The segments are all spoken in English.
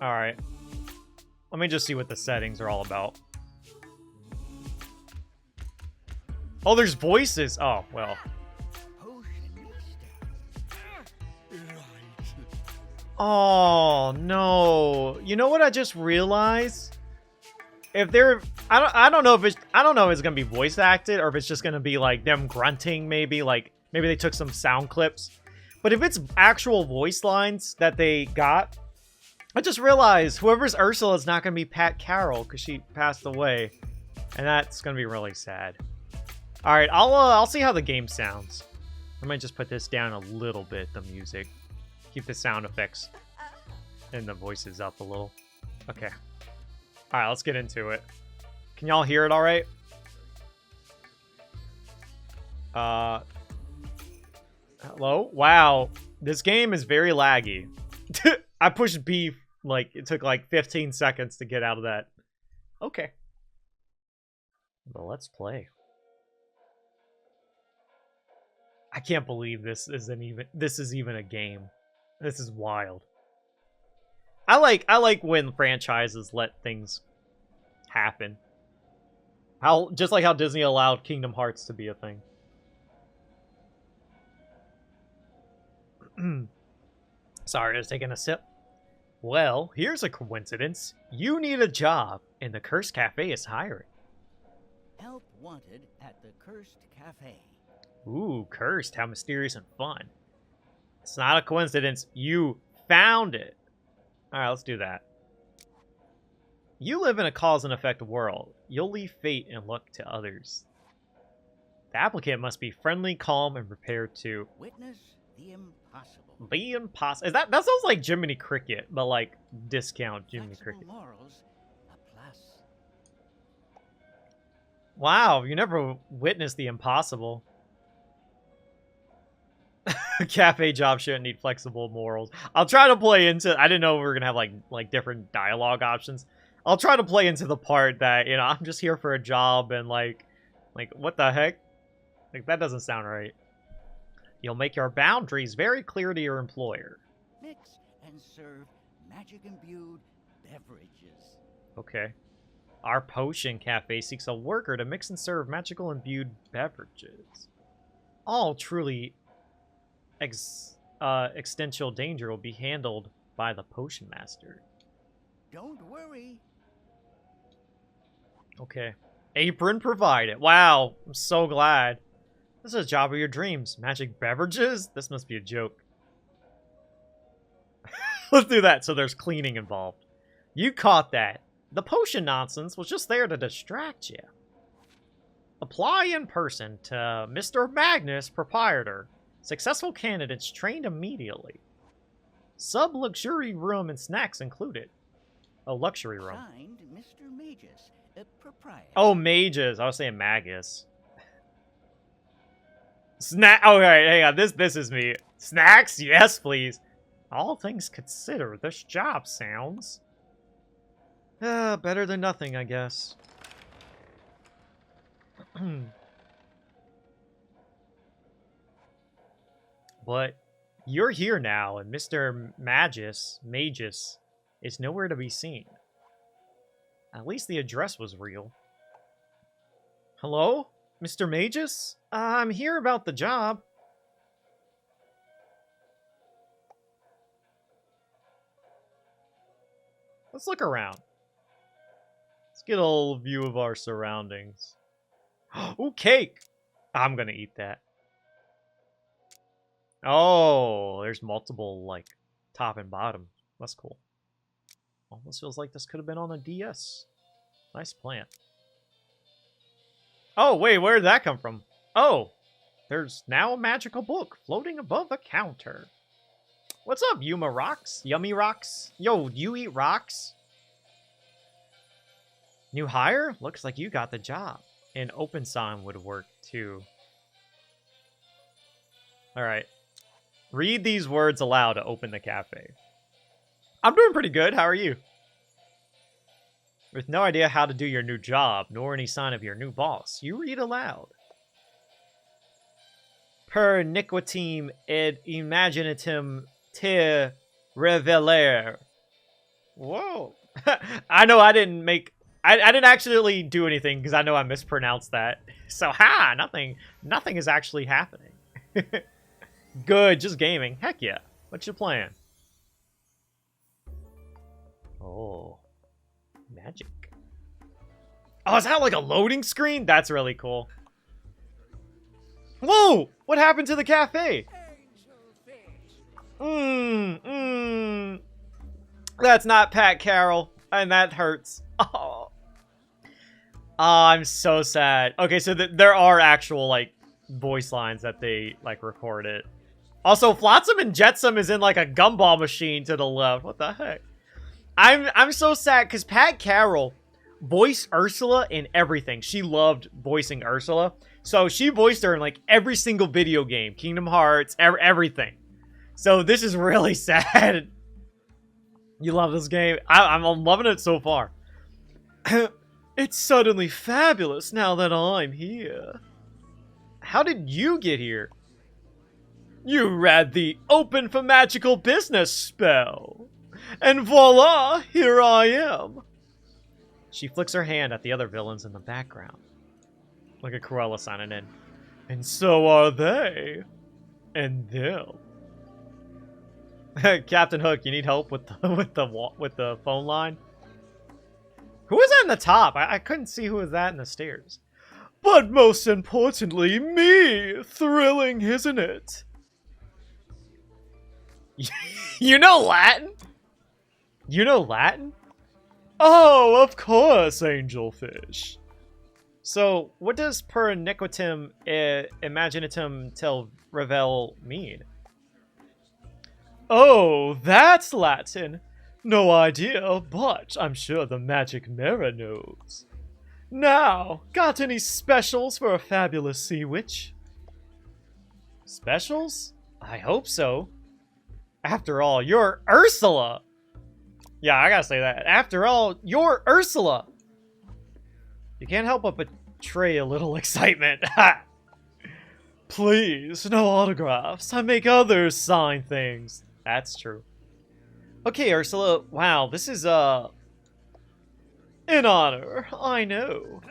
Alright. Let me just see what the settings are all about. Oh, there's voices! Oh, well. Oh, no. You know what I just realized? If they're... I don't know if it's gonna be voice acted or if it's just gonna be like them grunting maybe. Like, maybe they took some sound clips. But if it's actual voice lines that they got... I just realized whoever's Ursula is not going to be Pat Carroll because she passed away. And that's going to be really sad. Alright, I'll see how the game sounds. I might just put this down a little bit, the music. Keep the sound effects and the voices up a little. Okay. Alright, let's get into it. Can y'all hear it alright? Hello? Wow. This game is very laggy. I pushed B, like, it took like 15 seconds to get out of that. Okay. Well, let's play. I can't believe this is even a game. This is wild. I like when franchises let things happen. Just like how Disney allowed Kingdom Hearts to be a thing. Sorry, I was taking a sip. Well, here's a coincidence. You need a job, and the Cursed Cafe is hiring. Help wanted at the Cursed Cafe. Ooh, cursed. How mysterious and fun. It's not a coincidence. You found it. Alright, let's do that. You live in a cause and effect world. You'll leave fate and luck to others. The applicant must be friendly, calm, and prepared to... Witness the impossible. The impossible. That sounds like Jiminy Cricket, but like discount Jiminy Flexible Cricket. morals, a plus. Wow, you never witnessed the impossible. Cafe job shouldn't need flexible morals. I'll try to play into... I didn't know we were gonna have like different dialogue options. I'll try to play into the part that, you know, I'm just here for a job and like what the heck? Like, that doesn't sound right. You'll make your boundaries very clear to your employer. Mix and serve magic-imbued beverages. Okay. Our potion cafe seeks a worker to mix and serve magical imbued beverages. All truly existential danger will be handled by the potion master. Don't worry. Okay. Apron provided. Wow, I'm so glad. This is a job of your dreams. Magic beverages? This must be a joke. Let's do that so there's cleaning involved. You caught that. The potion nonsense was just there to distract you. Apply in person to Mr. Magnus, proprietor. Successful candidates trained immediately. Sub-luxury room and snacks included. A luxury room. Signed, Mr. Magus, proprietor. Oh, mages. I was saying magus. Snack. Oh, right, hang on. This is me. Snacks? Yes, please. All things considered, this job sounds... better than nothing, I guess. But you're here now, and Mr. Magus is nowhere to be seen. At least the address was real. Hello? Mr. Magus? I'm here about the job. Let's look around. Let's get a little view of our surroundings. Ooh, cake! I'm gonna eat that. Oh, there's multiple, like, top and bottom. That's cool. Almost feels like this could have been on a DS. Nice plant. Oh, wait, where did that come from? Oh, there's now a magical book floating above the counter. What's up, Yuma Rocks? Yummy Rocks? Yo, you eat rocks? New hire? Looks like you got the job. And open sign would work, too. Alright. Read these words aloud to open the cafe. I'm doing pretty good. How are you? With no idea how to do your new job, nor any sign of your new boss, you read aloud. Per niquitim ed imaginatim te revelare. Whoa. I know I didn't make... I didn't actually do anything because I know I mispronounced that. So, nothing is actually happening. Good, just gaming. Heck yeah. What's your plan? Oh. Magic. Oh, is that like a loading screen? That's really cool. Whoa! What happened to the cafe? That's not Pat Carroll, and that hurts. Oh. I'm so sad. Okay, so there are actual, like, voice lines that they, like, recorded. Also, Flotsam and Jetsam is in, like, a gumball machine to the left. What the heck? I'm so sad, because Pat Carroll voiced Ursula in everything. She loved voicing Ursula. So she voiced her in, like, every single video game. Kingdom Hearts, everything. So this is really sad. You love this game? I'm loving it so far. It's suddenly fabulous now that I'm here. How did you get here? You read the Open for Magical Business spell. And voila, here I am. She flicks her hand at the other villains in the background. Look at Cruella signing in. And so are they. And them. Captain Hook, you need help with the phone line? Who was that in the top? I couldn't see who was that in the stairs. But most importantly, me. Thrilling, isn't it? You know Latin? You know Latin? Oh, of course, Angelfish. So, what does per iniquitum imaginatum tel revel mean? Oh, that's Latin. No idea, but I'm sure the magic mirror knows. Now, got any specials for a fabulous sea witch? Specials? I hope so. After all, you're Ursula! Yeah, I gotta say that. After all, you're Ursula! You can't help but betray a little excitement. Please, no autographs. I make others sign things. That's true. Okay, Ursula. Wow, this is, an honor. I know.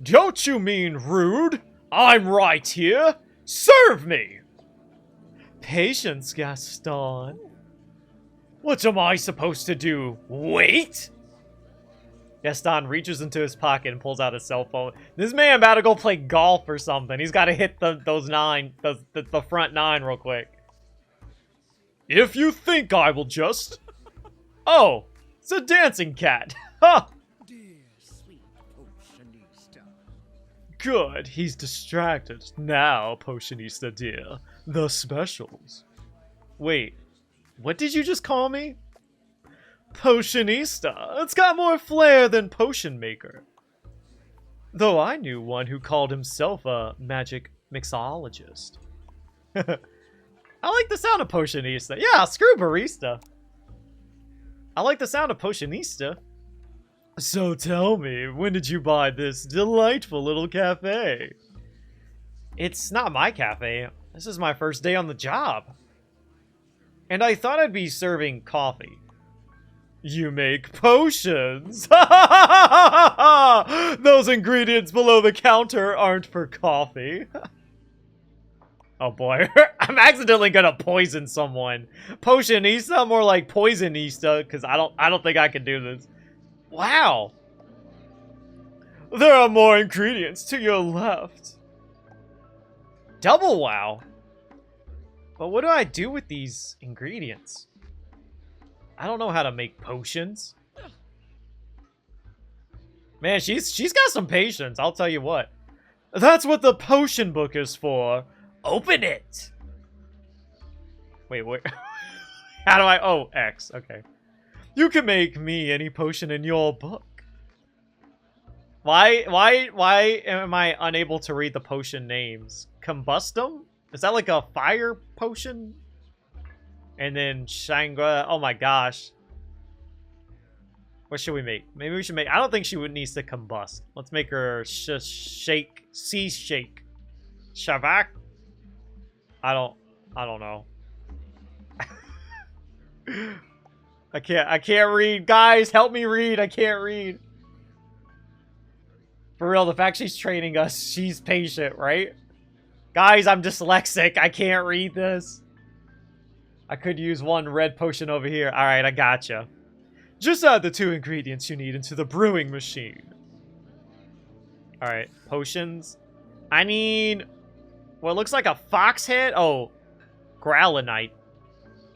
Don't you mean rude? I'm right here. Serve me! Patience, Gaston. What am I supposed to do? Wait? Gaston reaches into his pocket and pulls out his cell phone. This man about to go play golf or something. He's got to hit the front nine real quick. If you think I will just... Oh, it's a dancing cat. Ha! Dear sweet Potionista. Good, he's distracted. Now, Potionista dear, the specials. Wait, what did you just call me? Potionista. It's got more flair than potion maker. Though I knew one who called himself a magic mixologist. I like the sound of Potionista. Yeah, screw barista. I like the sound of Potionista. So tell me, when did you buy this delightful little cafe? It's not my cafe. This is my first day on the job. And I thought I'd be serving coffee. You make potions! Those ingredients below the counter aren't for coffee. Oh boy, I'm accidentally gonna poison someone. Potionista, more like poisonista, because I don't think I can do this. Wow. There are more ingredients to your left. Double wow. But what do I do with these ingredients? I don't know how to make potions. Man, she's got some patience, I'll tell you what. That's what the potion book is for. Open it! Wait, wait. How do I... Oh, X. Okay. You can make me any potion in your book. Why am I unable to read the potion names? Combustum? Is that like a fire potion? And then Shangri... Oh my gosh. What should we make? Maybe we should make... I don't think she needs to combust. Let's make her shake. Sea shake. Shavak? I don't know. I can't read. Guys, help me read. I can't read. For real, the fact she's training us, she's patient, right? Guys, I'm dyslexic. I can't read this. I could use one red potion over here. Alright, I gotcha. Just add the 2 ingredients you need into the brewing machine. Alright, potions. I need what looks like a fox head. Oh, Growlinite.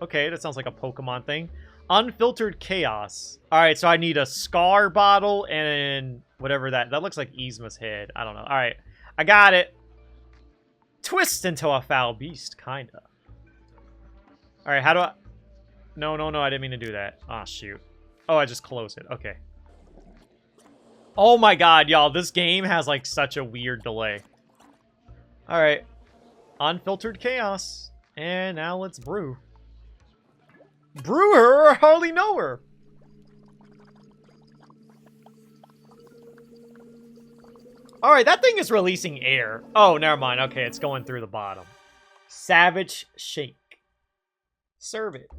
Okay, that sounds like a Pokemon thing. Unfiltered chaos. Alright, so I need a Scar bottle and whatever that looks like Yzma's head. I don't know. Alright, I got it. Twist into a foul beast, kinda. Alright, how do I... No, I didn't mean to do that. Aw, shoot. Oh, I just closed it. Okay. Oh my god, y'all. This game has, like, such a weird delay. Alright. Unfiltered chaos. And now let's brew. Brew her or I hardly know her. Alright, that thing is releasing air. Oh, never mind. Okay, it's going through the bottom. Savage Shake. Serve it.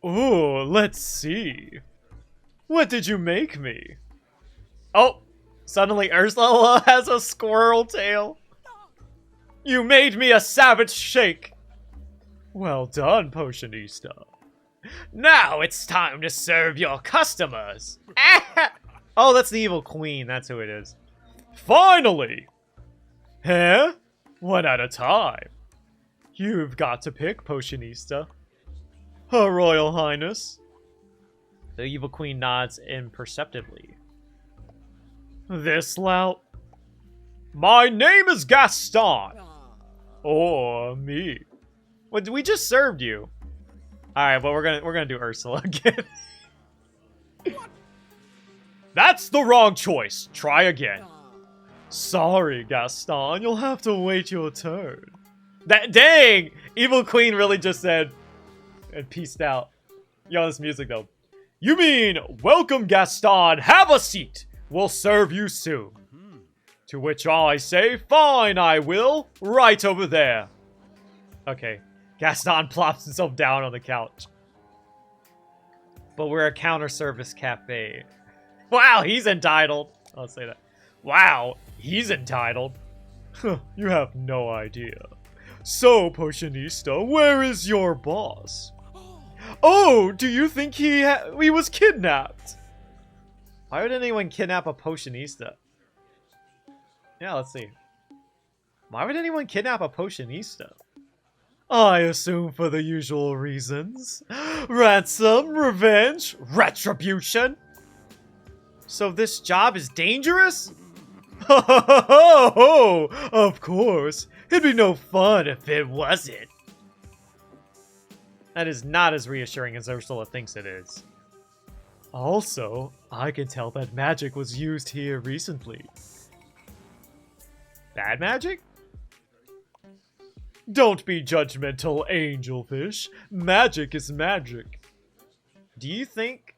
Ooh, let's see. What did you make me? Oh, suddenly Ursula has a squirrel tail. You made me a Savage Shake. Well done, Potionista. Now it's time to serve your customers. Oh, that's the evil queen. That's who it is. Finally! Huh? One at a time. You've got to pick, Potionista. Her Royal Highness. The evil queen nods imperceptibly. This lout? My name is Gaston. Or me. What, we just served you. Alright, but we're gonna do Ursula again. That's the wrong choice. Try again. Sorry, Gaston. You'll have to wait your turn. That dang! Evil Queen really just said and peaced out. Yo, this music though. You mean, welcome Gaston, have a seat. We'll serve you soon. To which I say, fine, I will. Right over there. Okay. Gaston plops himself down on the couch. But we're a counter service cafe. Wow, he's entitled. I'll say that. Wow, he's entitled. You have no idea. So, Potionista, where is your boss? Oh, do you think he was kidnapped? Why would anyone kidnap a Potionista? Yeah, let's see. Why would anyone kidnap a Potionista? I assume for the usual reasons. Ransom, revenge, retribution. So this job is dangerous? Oh, of course. It'd be no fun if it wasn't. That is not as reassuring as Ursula thinks it is. Also, I can tell that magic was used here recently. Bad magic? Don't be judgmental, Angelfish. Magic is magic. Do you think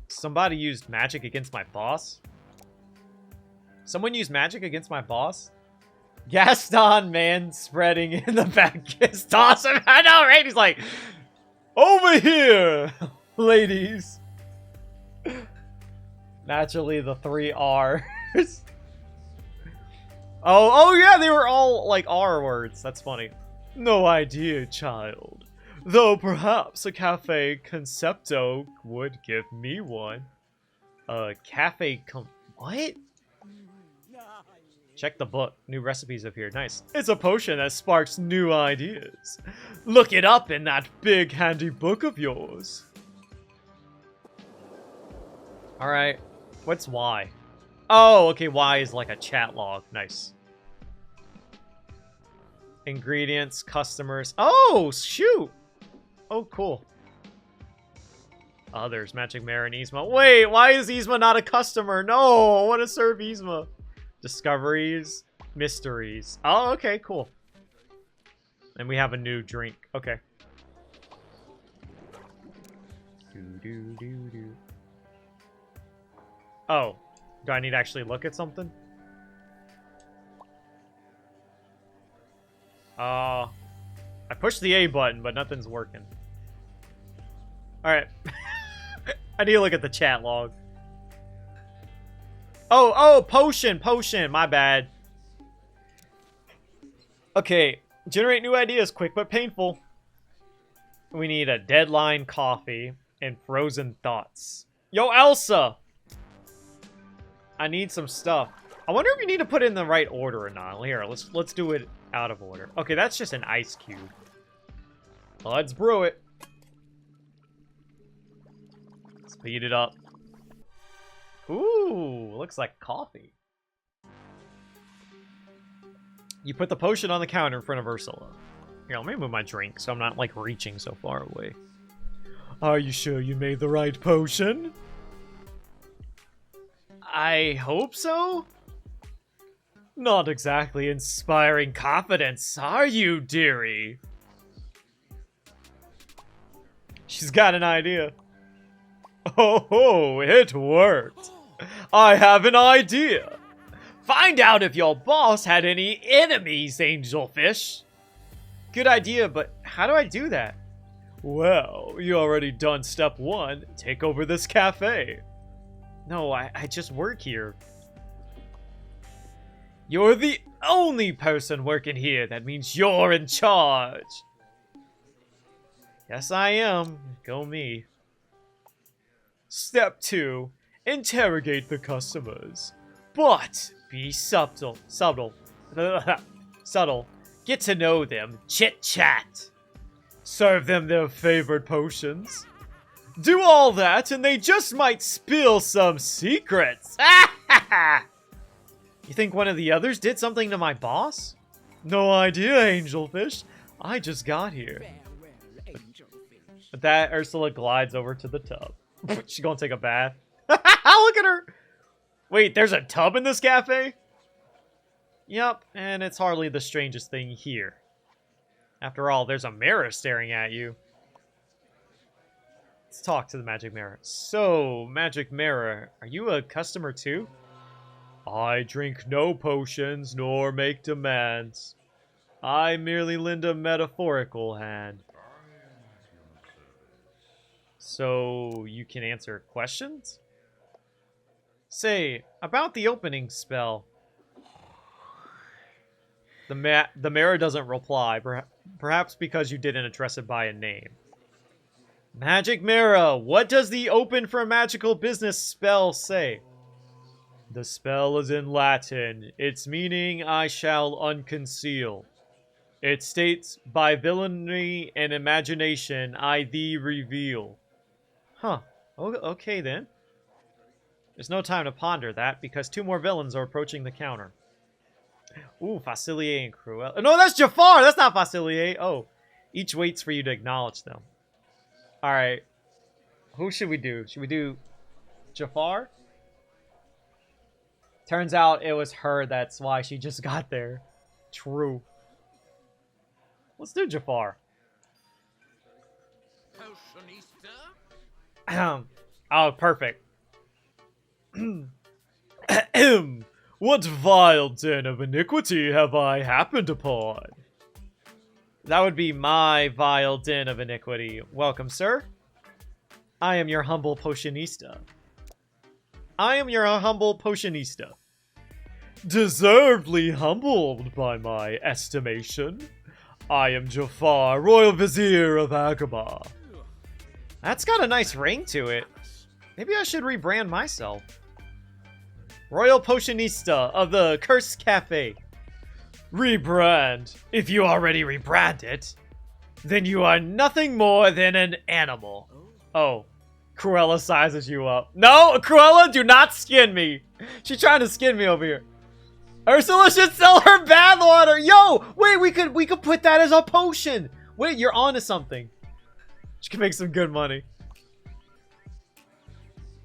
somebody used magic against my boss? Someone used magic against my boss? Gaston, man, spreading in the back is awesome. I know, right? He's like, over here, ladies. Naturally, the 3 R's. Oh yeah, they were all like R words. That's funny. No idea, child. Though perhaps a cafe concepto would give me one. What? Check the book. New recipes appear. Nice. It's a potion that sparks new ideas. Look it up in that big handy book of yours. Alright. What's Y? Oh, okay, Y is like a chat log. Nice. Ingredients, customers. Oh, shoot! Oh, cool. Others, Magic Mare and Yzma. Wait, why is Yzma not a customer? No, I want to serve Yzma. Discoveries, mysteries. Oh, okay, cool. And we have a new drink. Okay. Oh, do I need to actually look at something? I pushed the A button, but nothing's working. Alright. I need to look at the chat log. Oh, potion, my bad. Okay, generate new ideas, quick but painful. We need a deadline coffee and frozen thoughts. Yo, Elsa! I need some stuff. I wonder if we need to put it in the right order or not. Here, let's do it out of order. Okay, that's just an ice cube. Let's brew it. Speed it up. Ooh, looks like coffee. You put the potion on the counter in front of Ursula. Here, let me move my drink so I'm not, like, reaching so far away. Are you sure you made the right potion? I hope so? Not exactly inspiring confidence, are you, dearie? She's got an idea. Oh, it worked. I have an idea. Find out if your boss had any enemies, Angelfish. Good idea, but how do I do that? Well, you already done step 1. Take over this cafe. No, I just work here. You're the only person working here. That means you're in charge. Yes, I am. Go me. Step 2. Interrogate the customers. But be subtle. Subtle. Get to know them. Chit-chat. Serve them their favorite potions. Do all that and they just might spill some secrets. You think one of the others did something to my boss? No idea, Angelfish. I just got here. With that, Ursula glides over to the tub. She's gonna take a bath. Look at her! Wait, there's a tub in this cafe? Yep, and it's hardly the strangest thing here. After all, there's a mirror staring at you. Let's talk to the magic mirror. So, magic mirror, are you a customer too? I drink no potions nor make demands. I merely lend a metaphorical hand. So, you can answer questions? Say, about the opening spell. The mirror doesn't reply, perhaps because you didn't address it by a name. Magic mirror, what does the open for magical business spell say? The spell is in Latin. Its meaning I shall unconceal. It states, by villainy and imagination I thee reveal. Huh. Okay then. There's no time to ponder that, because 2 more villains are approaching the counter. Ooh, Facilier and Cruella. No, that's Jafar! That's not Facilier! Oh. Each waits for you to acknowledge them. Alright. Who should we do? Should we do Jafar? Turns out it was her, that's why she just got there. True. Let's do Jafar. Oh, perfect. What vile den of iniquity have I happened upon? That would be my vile den of iniquity. Welcome, sir. I am your humble potionista. Deservedly humbled by my estimation. I am Jafar, Royal Vizier of Agrabah. That's got a nice ring to it. Maybe I should rebrand myself. Royal Potionista of the Cursed Cafe. Rebrand. If you already rebranded, then you are nothing more than an animal. Oh, Cruella sizes you up. No, Cruella, do not skin me. She's trying to skin me over here. Ursula should sell her bath water. Yo, wait, we could put that as a potion. Wait, you're onto something. She can make some good money.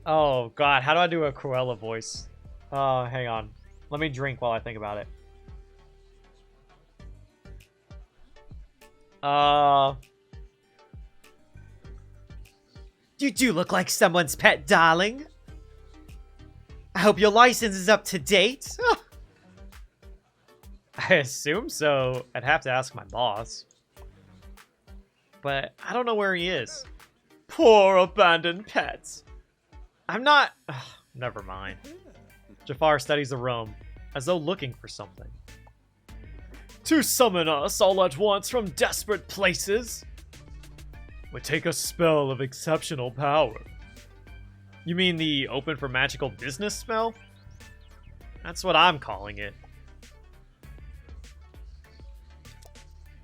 Oh God, how do I do a Cruella voice? Hang on. Let me drink while I think about it. You do look like someone's pet darling. I hope your license is up to date. I assume so. I'd have to ask my boss. But I don't know where he is. Poor abandoned pets. I'm not... Ugh, never mind. Jafar studies the room, as though looking for something. To summon us all at once from desperate places would take a spell of exceptional power. You mean the open for magical business spell? That's what I'm calling it.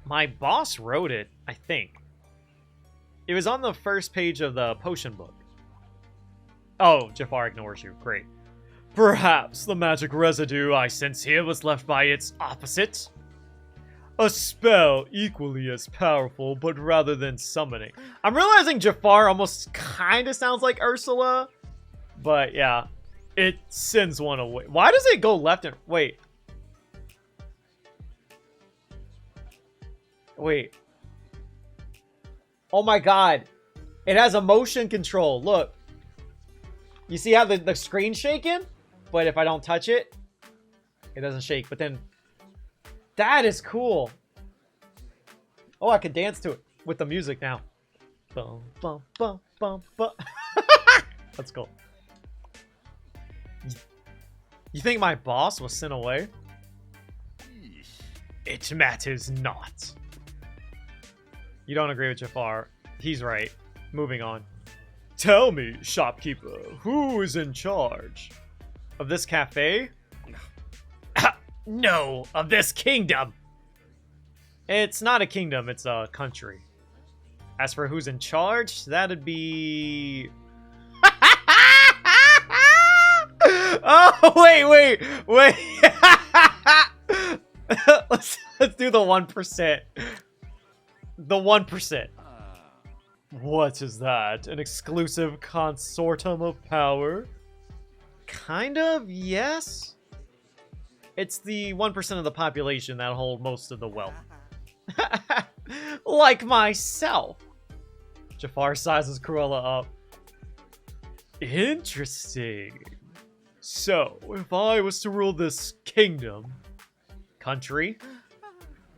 My boss wrote it, I think. It was on the first page of the potion book. Oh, Jafar ignores you. Great. Perhaps the magic residue I sense here was left by its opposite? A spell equally as powerful, but rather than summoning. I'm realizing Jafar almost kind of sounds like Ursula. But yeah, it sends one away. Why does it go left and... Wait. Wait. Oh my god. It has a motion control. Look. You see how the screen's shaking? But if I don't touch it, it doesn't shake. But then... That is cool. Oh, I can dance to it with the music now. Bum, bum, bum, bum, bum. That's cool. You think my boss was sent away? It matters not. You don't agree with Jafar. He's right. Moving on. Tell me, shopkeeper, who is in charge? Of this cafe? No, of this kingdom. It's not a kingdom, it's a country. As for who's in charge, that'd be... Oh, wait. let's do the 1%. The 1%. What is that? An exclusive consortium of power? Kind of, yes. It's the 1% of the population that hold most of the wealth. Like myself. Jafar sizes Cruella up. Interesting. So, if I was to rule this kingdom, country,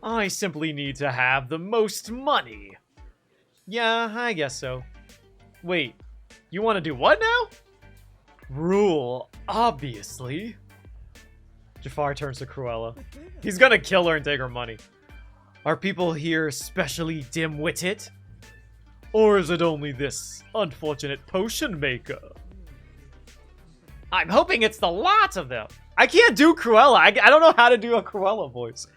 I simply need to have the most money. Yeah, I guess so. Wait, you want to do what now? Rule, obviously. Jafar turns to Cruella. He's gonna kill her and take her money. Are people here especially dim-witted? Or is it only this unfortunate potion maker? I'm hoping it's the lot of them. I can't do Cruella. I don't know how to do a Cruella voice.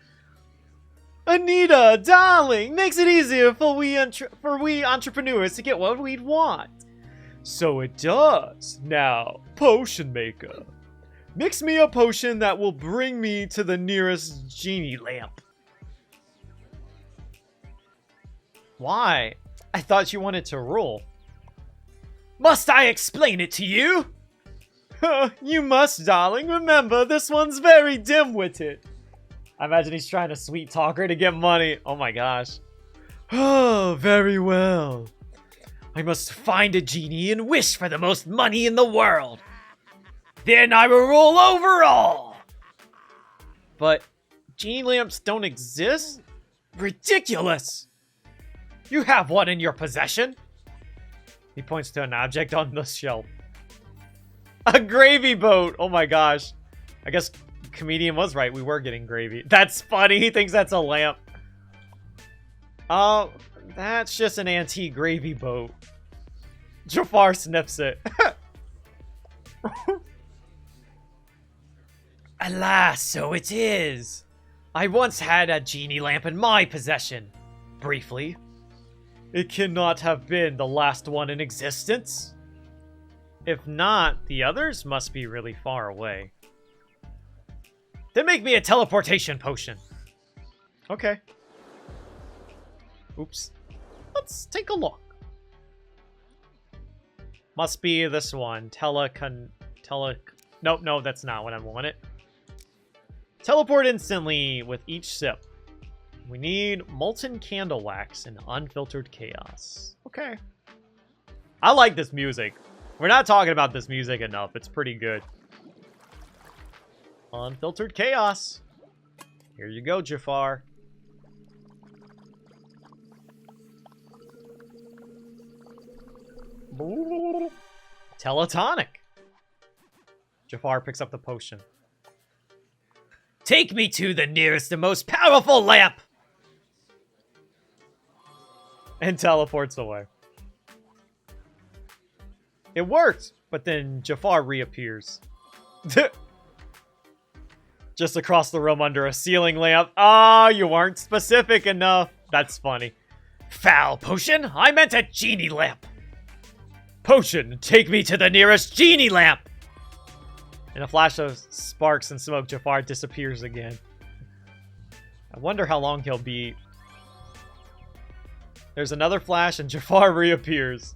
Anita, darling, makes it easier for we entrepreneurs to get what we'd want. So it does. Now, potion maker. Mix me a potion that will bring me to the nearest genie lamp. Why? I thought you wanted to rule. Must I explain it to you? You must, darling. Remember, this one's very dim-witted. I imagine he's trying to sweet talk her to get money. Oh my gosh. Oh, very well. I must find a genie and wish for the most money in the world. Then I will rule over all. But genie lamps don't exist? Ridiculous. You have one in your possession. He points to an object on the shelf. A gravy boat. Oh my gosh. I guess comedian was right. We were getting gravy. That's funny. He thinks that's a lamp. Oh, that's just an antique gravy boat. Jafar sniffs it. Alas, so it is. I once had a genie lamp in my possession. Briefly. It cannot have been the last one in existence. If not, the others must be really far away. Then make me a teleportation potion. Okay. Oops. Let's take a look. Must be this one. Nope, no, that's not what I wanted. Teleport instantly with each sip. We need molten candle wax and unfiltered chaos. Okay. I like this music. We're not talking about this music enough. It's pretty good. Unfiltered chaos. Here you go, Jafar. Teletonic. Jafar picks up the potion. Take me to the nearest and most powerful lamp! And teleports away. It worked, but then Jafar reappears. Just across the room under a ceiling lamp. Ah, you weren't specific enough. That's funny. Foul potion? I meant a genie lamp. Potion, take me to the nearest genie lamp. In a flash of sparks and smoke, Jafar disappears again. I wonder how long he'll be. There's another flash and Jafar reappears.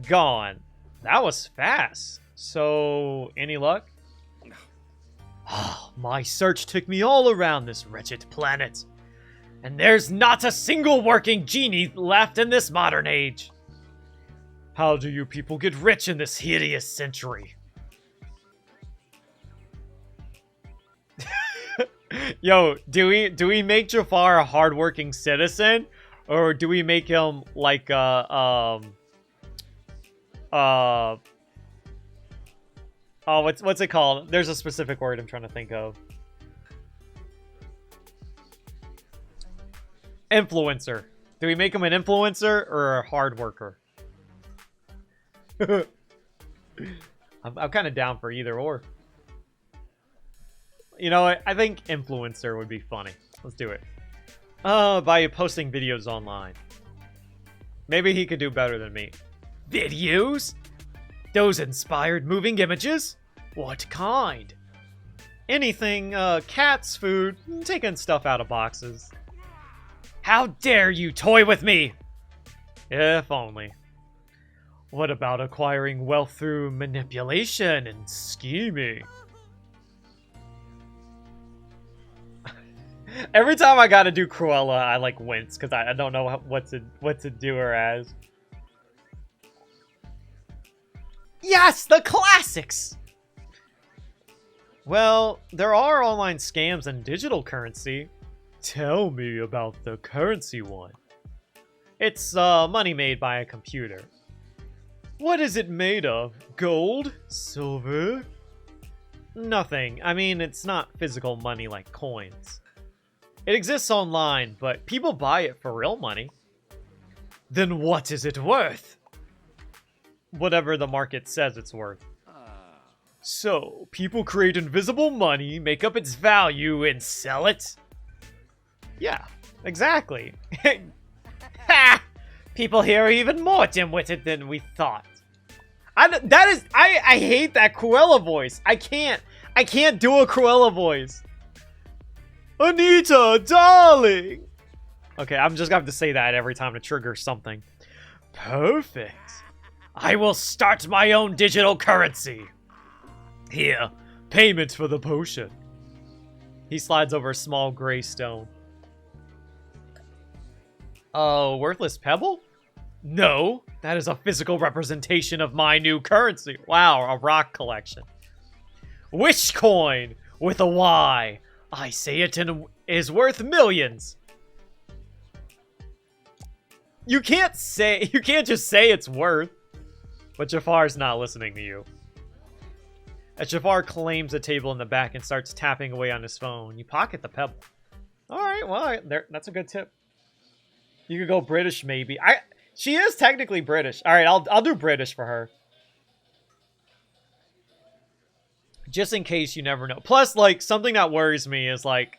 Gone. That was fast. So, any luck? My search took me all around this wretched planet. And there's not a single working genie left in this modern age. How do you people get rich in this hideous century? Yo, do we make Jafar a hardworking citizen, or do we make him like oh, what's it called? There's a specific word I'm trying to think of. Influencer. Do we make him an influencer or a hard worker? I'm kind of down for either or. You know what? I think influencer would be funny. Let's do it. By posting videos online. Maybe he could do better than me. Videos? Those inspired moving images? What kind? Anything, cats, food, taking stuff out of boxes. How dare you toy with me? If only. What about acquiring wealth through manipulation and scheming? Every time I gotta do Cruella, I like wince because I don't know what to do her as. Yes, the classics! Well, there are online scams and digital currency. Tell me about the currency one. It's money made by a computer. What is it made of? Gold? Silver? Nothing. I mean, it's not physical money like coins. It exists online, but people buy it for real money. Then what is it worth? Whatever the market says it's worth. So, people create invisible money, make up its value, and sell it? Yeah, exactly. Ha! People here are even more dim-witted than we thought. I hate that Cruella voice. I can't do a Cruella voice. Anita, darling! Okay, I'm just gonna have to say that every time to trigger something. Perfect. I will start my own digital currency. Here, payment for the potion. He slides over a small gray stone. Oh, worthless pebble? No, that is a physical representation of my new currency. Wow, a rock collection. Wish coin with a Y. I say it is worth millions. You can't just say it's worth. But Jafar's not listening to you. As Jafar claims a table in the back and starts tapping away on his phone, you pocket the pebble. Alright, well, that's a good tip. You could go British, maybe. She is technically British. Alright, I'll do British for her. Just in case you never know. Plus, like, something that worries me is, like,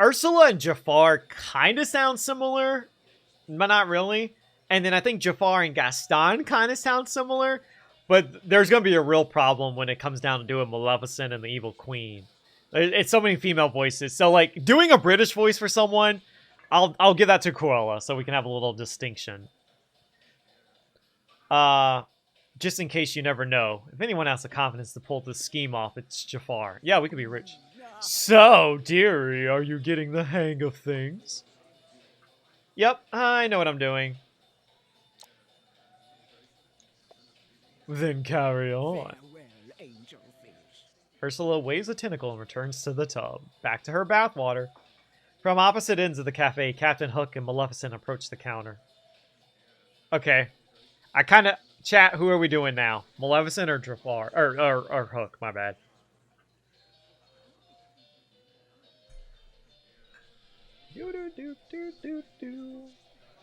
Ursula and Jafar kind of sound similar, but not really. And then I think Jafar and Gaston kind of sound similar, but there's going to be a real problem when it comes down to doing Maleficent and the Evil Queen. It's so many female voices. So, like, doing a British voice for someone, I'll give that to Cruella so we can have a little distinction. Just in case you never know, if anyone has the confidence to pull this scheme off, it's Jafar. Yeah, we could be rich. So, dearie, are you getting the hang of things? Yep, I know what I'm doing. Then carry on. Ursula waves a tentacle and returns to the tub. Back to her bathwater. From opposite ends of the cafe, Captain Hook and Maleficent approach the counter. Okay. I kind of... Chat, who are we doing now? Maleficent or Jafar? Or Hook, my bad.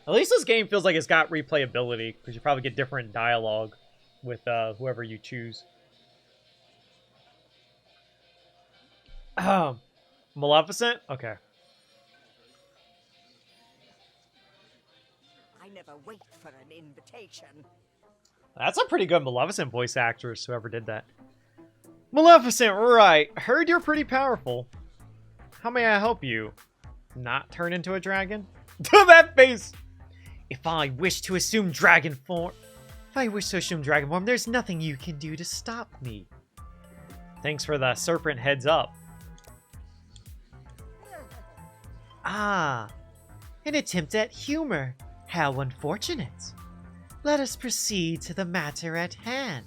At least this game feels like it's got replayability, because you probably get different dialogue with whoever you choose. Maleficent? Okay. I never wait for an invitation. That's a pretty good Maleficent voice actress, whoever did that. Maleficent, right. Heard you're pretty powerful. How may I help you? Not turn into a dragon? That face! If I wish to assume dragon form... there's nothing you can do to stop me. Thanks for the serpent heads up. Ah, an attempt at humor. How unfortunate. Let us proceed to the matter at hand.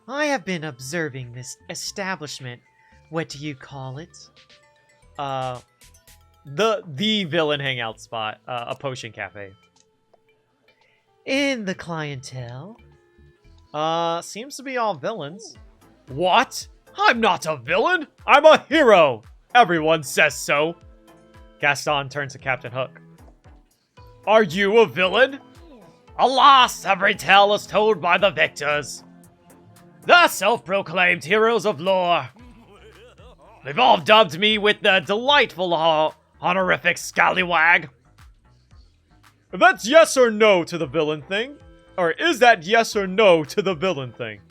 I have been observing this establishment. What do you call it? The villain hangout spot. A potion cafe. In the clientele. Seems to be all villains. What? I'm not a villain! I'm a hero! Everyone says so. Gaston turns to Captain Hook. Are you a villain? Alas, every tale is told by the victors. The self-proclaimed heroes of lore. They've all dubbed me with the delightful honorific scallywag. That's yes or no to the villain thing? Or is that yes or no to the villain thing?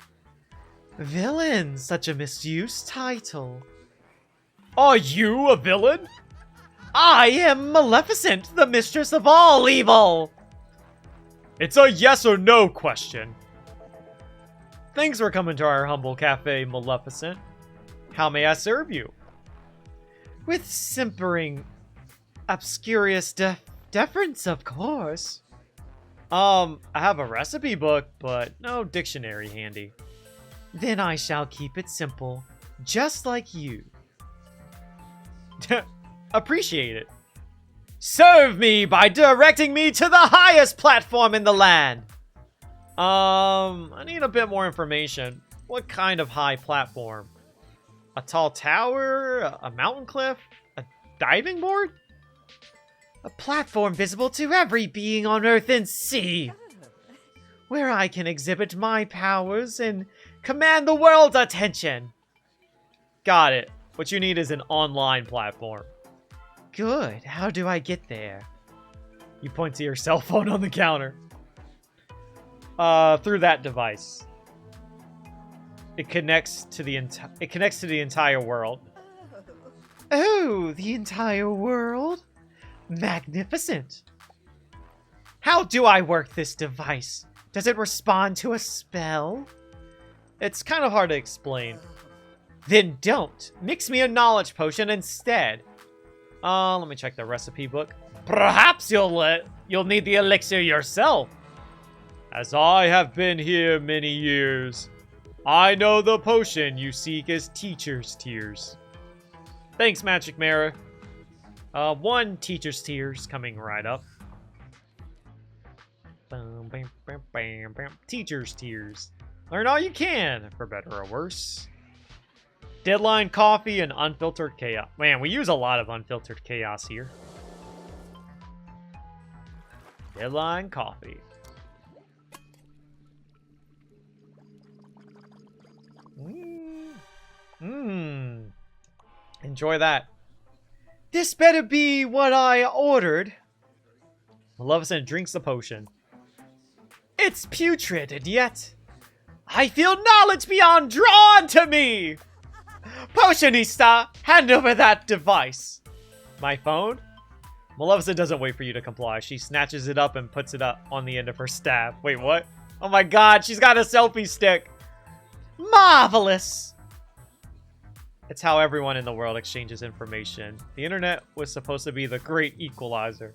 Villain, such a misused title. Are you a villain? I am Maleficent, the mistress of all evil. It's a yes or no question. Thanks for coming to our humble cafe, Maleficent. How may I serve you? With simpering, obscurious deference, of course. I have a recipe book, but no dictionary handy. Then I shall keep it simple, just like you. Appreciate it. Serve me by directing me to the highest platform in the land. I need a bit more information. What kind of high platform? A tall tower? A mountain cliff? A diving board? A platform visible to every being on earth and sea. Where I can exhibit my powers and command the world's attention. Got it. What you need is an online platform. Good. How do I get there? You point to your cell phone on the counter. Through that device. It connects to the entire world. Oh, the entire world? Magnificent. How do I work this device? Does it respond to a spell? It's kind of hard to explain. Then don't. Mix me a knowledge potion instead. Let me check the recipe book. Perhaps you'll need the elixir yourself. As I have been here many years, I know the potion you seek is Teacher's Tears. Thanks, Magic Mirror. One Teacher's Tears coming right up. Bam, bam, bam, bam, bam. Teacher's Tears. Learn all you can, for better or worse. Deadline coffee and unfiltered chaos. Man, we use a lot of unfiltered chaos here. Deadline coffee. Enjoy that. This better be what I ordered. Maleficent drinks the potion. It's putrid, and yet I feel knowledge beyond drawn to me. Potionista, hand over that device. My phone? Maleficent doesn't wait for you to comply. She snatches it up and puts it up on the end of her staff. Wait, what? Oh my god, she's got a selfie stick. Marvelous. It's how everyone in the world exchanges information. The internet was supposed to be the great equalizer.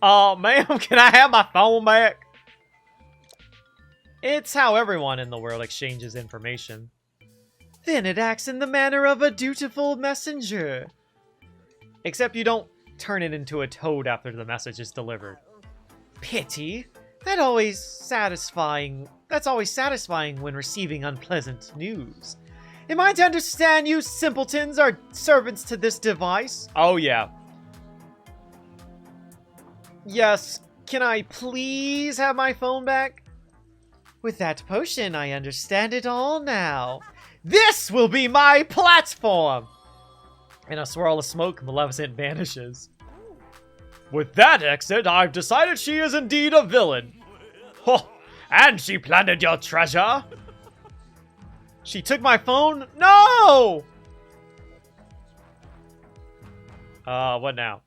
Oh, ma'am, can I have my phone back? It's how everyone in the world exchanges information. Then it acts in the manner of a dutiful messenger. Except you don't turn it into a toad after the message is delivered. Pity. That's always satisfying when receiving unpleasant news. Am I to understand you simpletons are servants to this device? Oh, yeah. Yes, can I please have my phone back? With that potion, I understand it all now. This will be my platform! In a swirl of smoke, Maleficent vanishes. With that exit, I've decided she is indeed a villain. Oh, and she plundered your treasure. She took my phone? No! What now?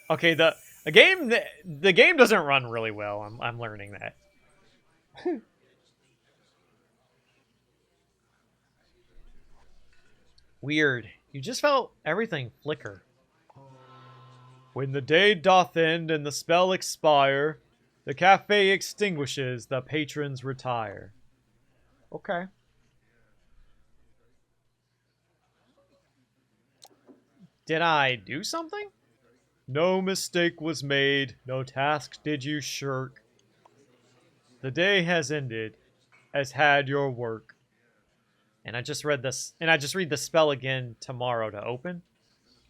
Okay, the game doesn't run really well. I'm learning that. Weird. You just felt everything flicker. When the day doth end and the spell expire, the cafe extinguishes, the patrons retire. Okay. Did I do something? No mistake was made, no task did you shirk. The day has ended, as had your work. And I just read this, and I just read the spell again tomorrow to open.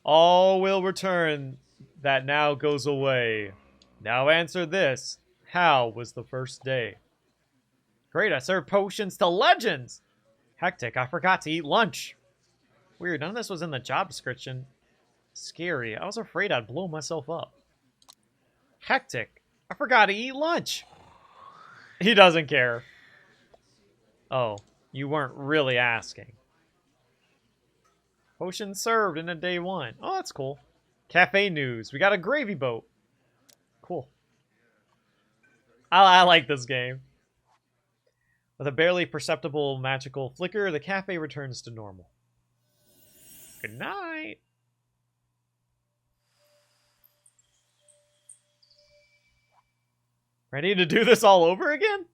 All will return, that now goes away. Now answer this, how was the first day? Great, I served potions to legends! Hectic, I forgot to eat lunch. Weird, none of this was in the job description. Scary, I was afraid I'd blow myself up. Hectic, I forgot to eat lunch. He doesn't care. Oh, you weren't really asking. Potion served in a day one. Oh, that's cool. Cafe news. We got a gravy boat. Cool. I like this game. With a barely perceptible magical flicker, the cafe returns to normal. Good night. Ready to do this all over again?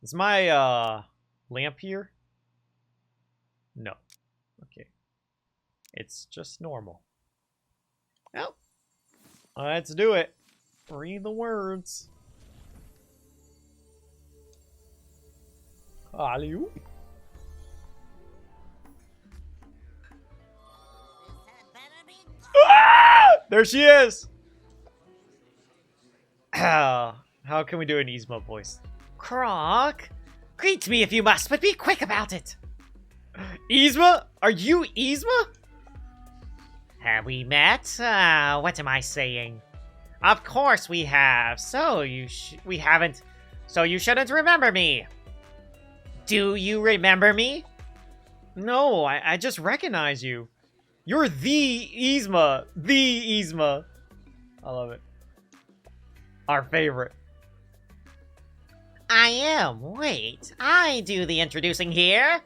Is my lamp here? No. Okay. It's just normal. Well, let's do it. Read the words. Hello. Ah! There she is. How can we do an Yzma voice? Croc, greet me if you must, but be quick about it. Yzma? Are you Yzma? Have we met? What am I saying? Of course we have. We haven't. So you shouldn't remember me. Do you remember me? No, I just recognize you. You're the Yzma. The Yzma. I love it. Our favorite. I am. Wait, I do the introducing here.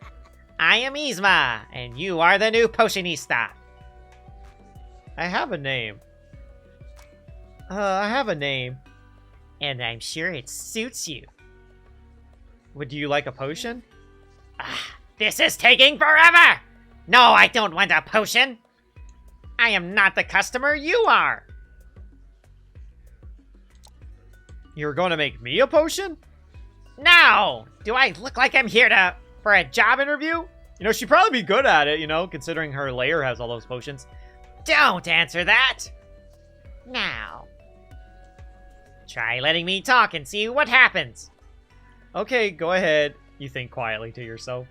I am Yzma, and you are the new Potionista. I have a name. And I'm sure it suits you. Would you like a potion? This is taking forever! No, I don't want a potion. I am not the customer, you are. You're going to make me a potion? No! Do I look like I'm here for a job interview? You know, she'd probably be good at it, you know, considering her lair has all those potions. Don't answer that! Now. Try letting me talk and see what happens. Okay, go ahead. You think quietly to yourself.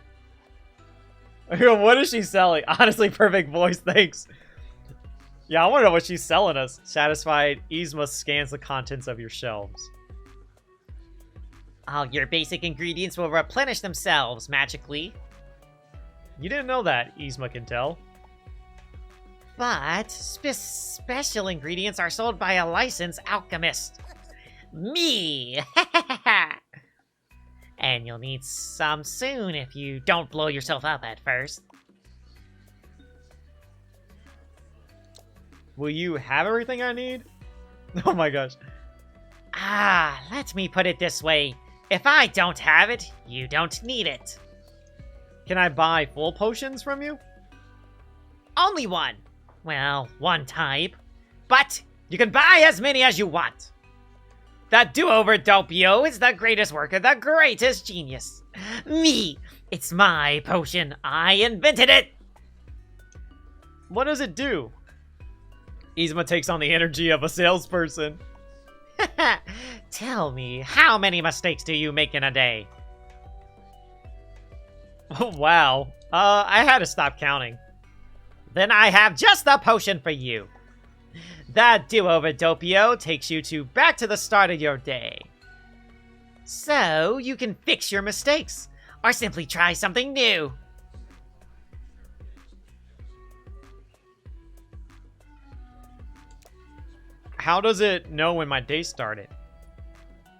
What is she selling? Honestly, perfect voice, thanks. Yeah, I want to know what she's selling us. Satisfied, Yzma scans the contents of your shelves. All your basic ingredients will replenish themselves magically. You didn't know that, Yzma can tell. But special ingredients are sold by a licensed alchemist. Me! And you'll need some soon if you don't blow yourself up at first. Will you have everything I need? Oh my gosh. Let me put it this way. If I don't have it, you don't need it. Can I buy full potions from you? Only one. Well, one type. But you can buy as many as you want. That do-over Doppio is the greatest work of the greatest genius. Me! It's my potion. I invented it! What does it do? Yzma takes on the energy of a salesperson. Tell me, how many mistakes do you make in a day? Oh, wow. I had to stop counting. Then I have just the potion for you. That do-over Doppio takes you back to the start of your day. So you can fix your mistakes, or simply try something new. How does it know when my day started?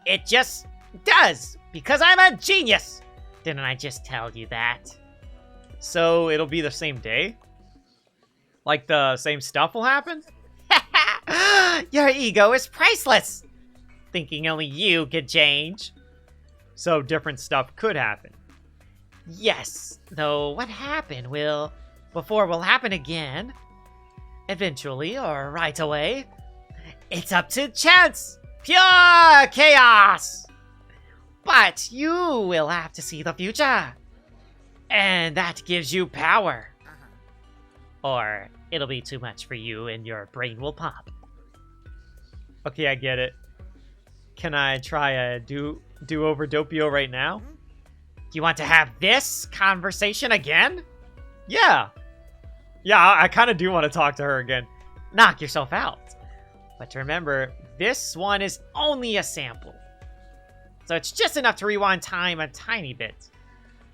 It just does, because I'm a genius. Didn't I just tell you that? So it'll be the same day? Like the same stuff will happen? Your ego is priceless. Thinking only you could change. So different stuff could happen. Yes, though what happened will happen again. Eventually, or right away. It's up to chance. Pure chaos. But you will have to see the future. And that gives you power. Or it'll be too much for you and your brain will pop. Okay, I get it. Can I try a do-over Doppio right now? You want to have this conversation again? Yeah. Yeah, I kind of do want to talk to her again. Knock yourself out. But remember, this one is only a sample. So it's just enough to rewind time a tiny bit.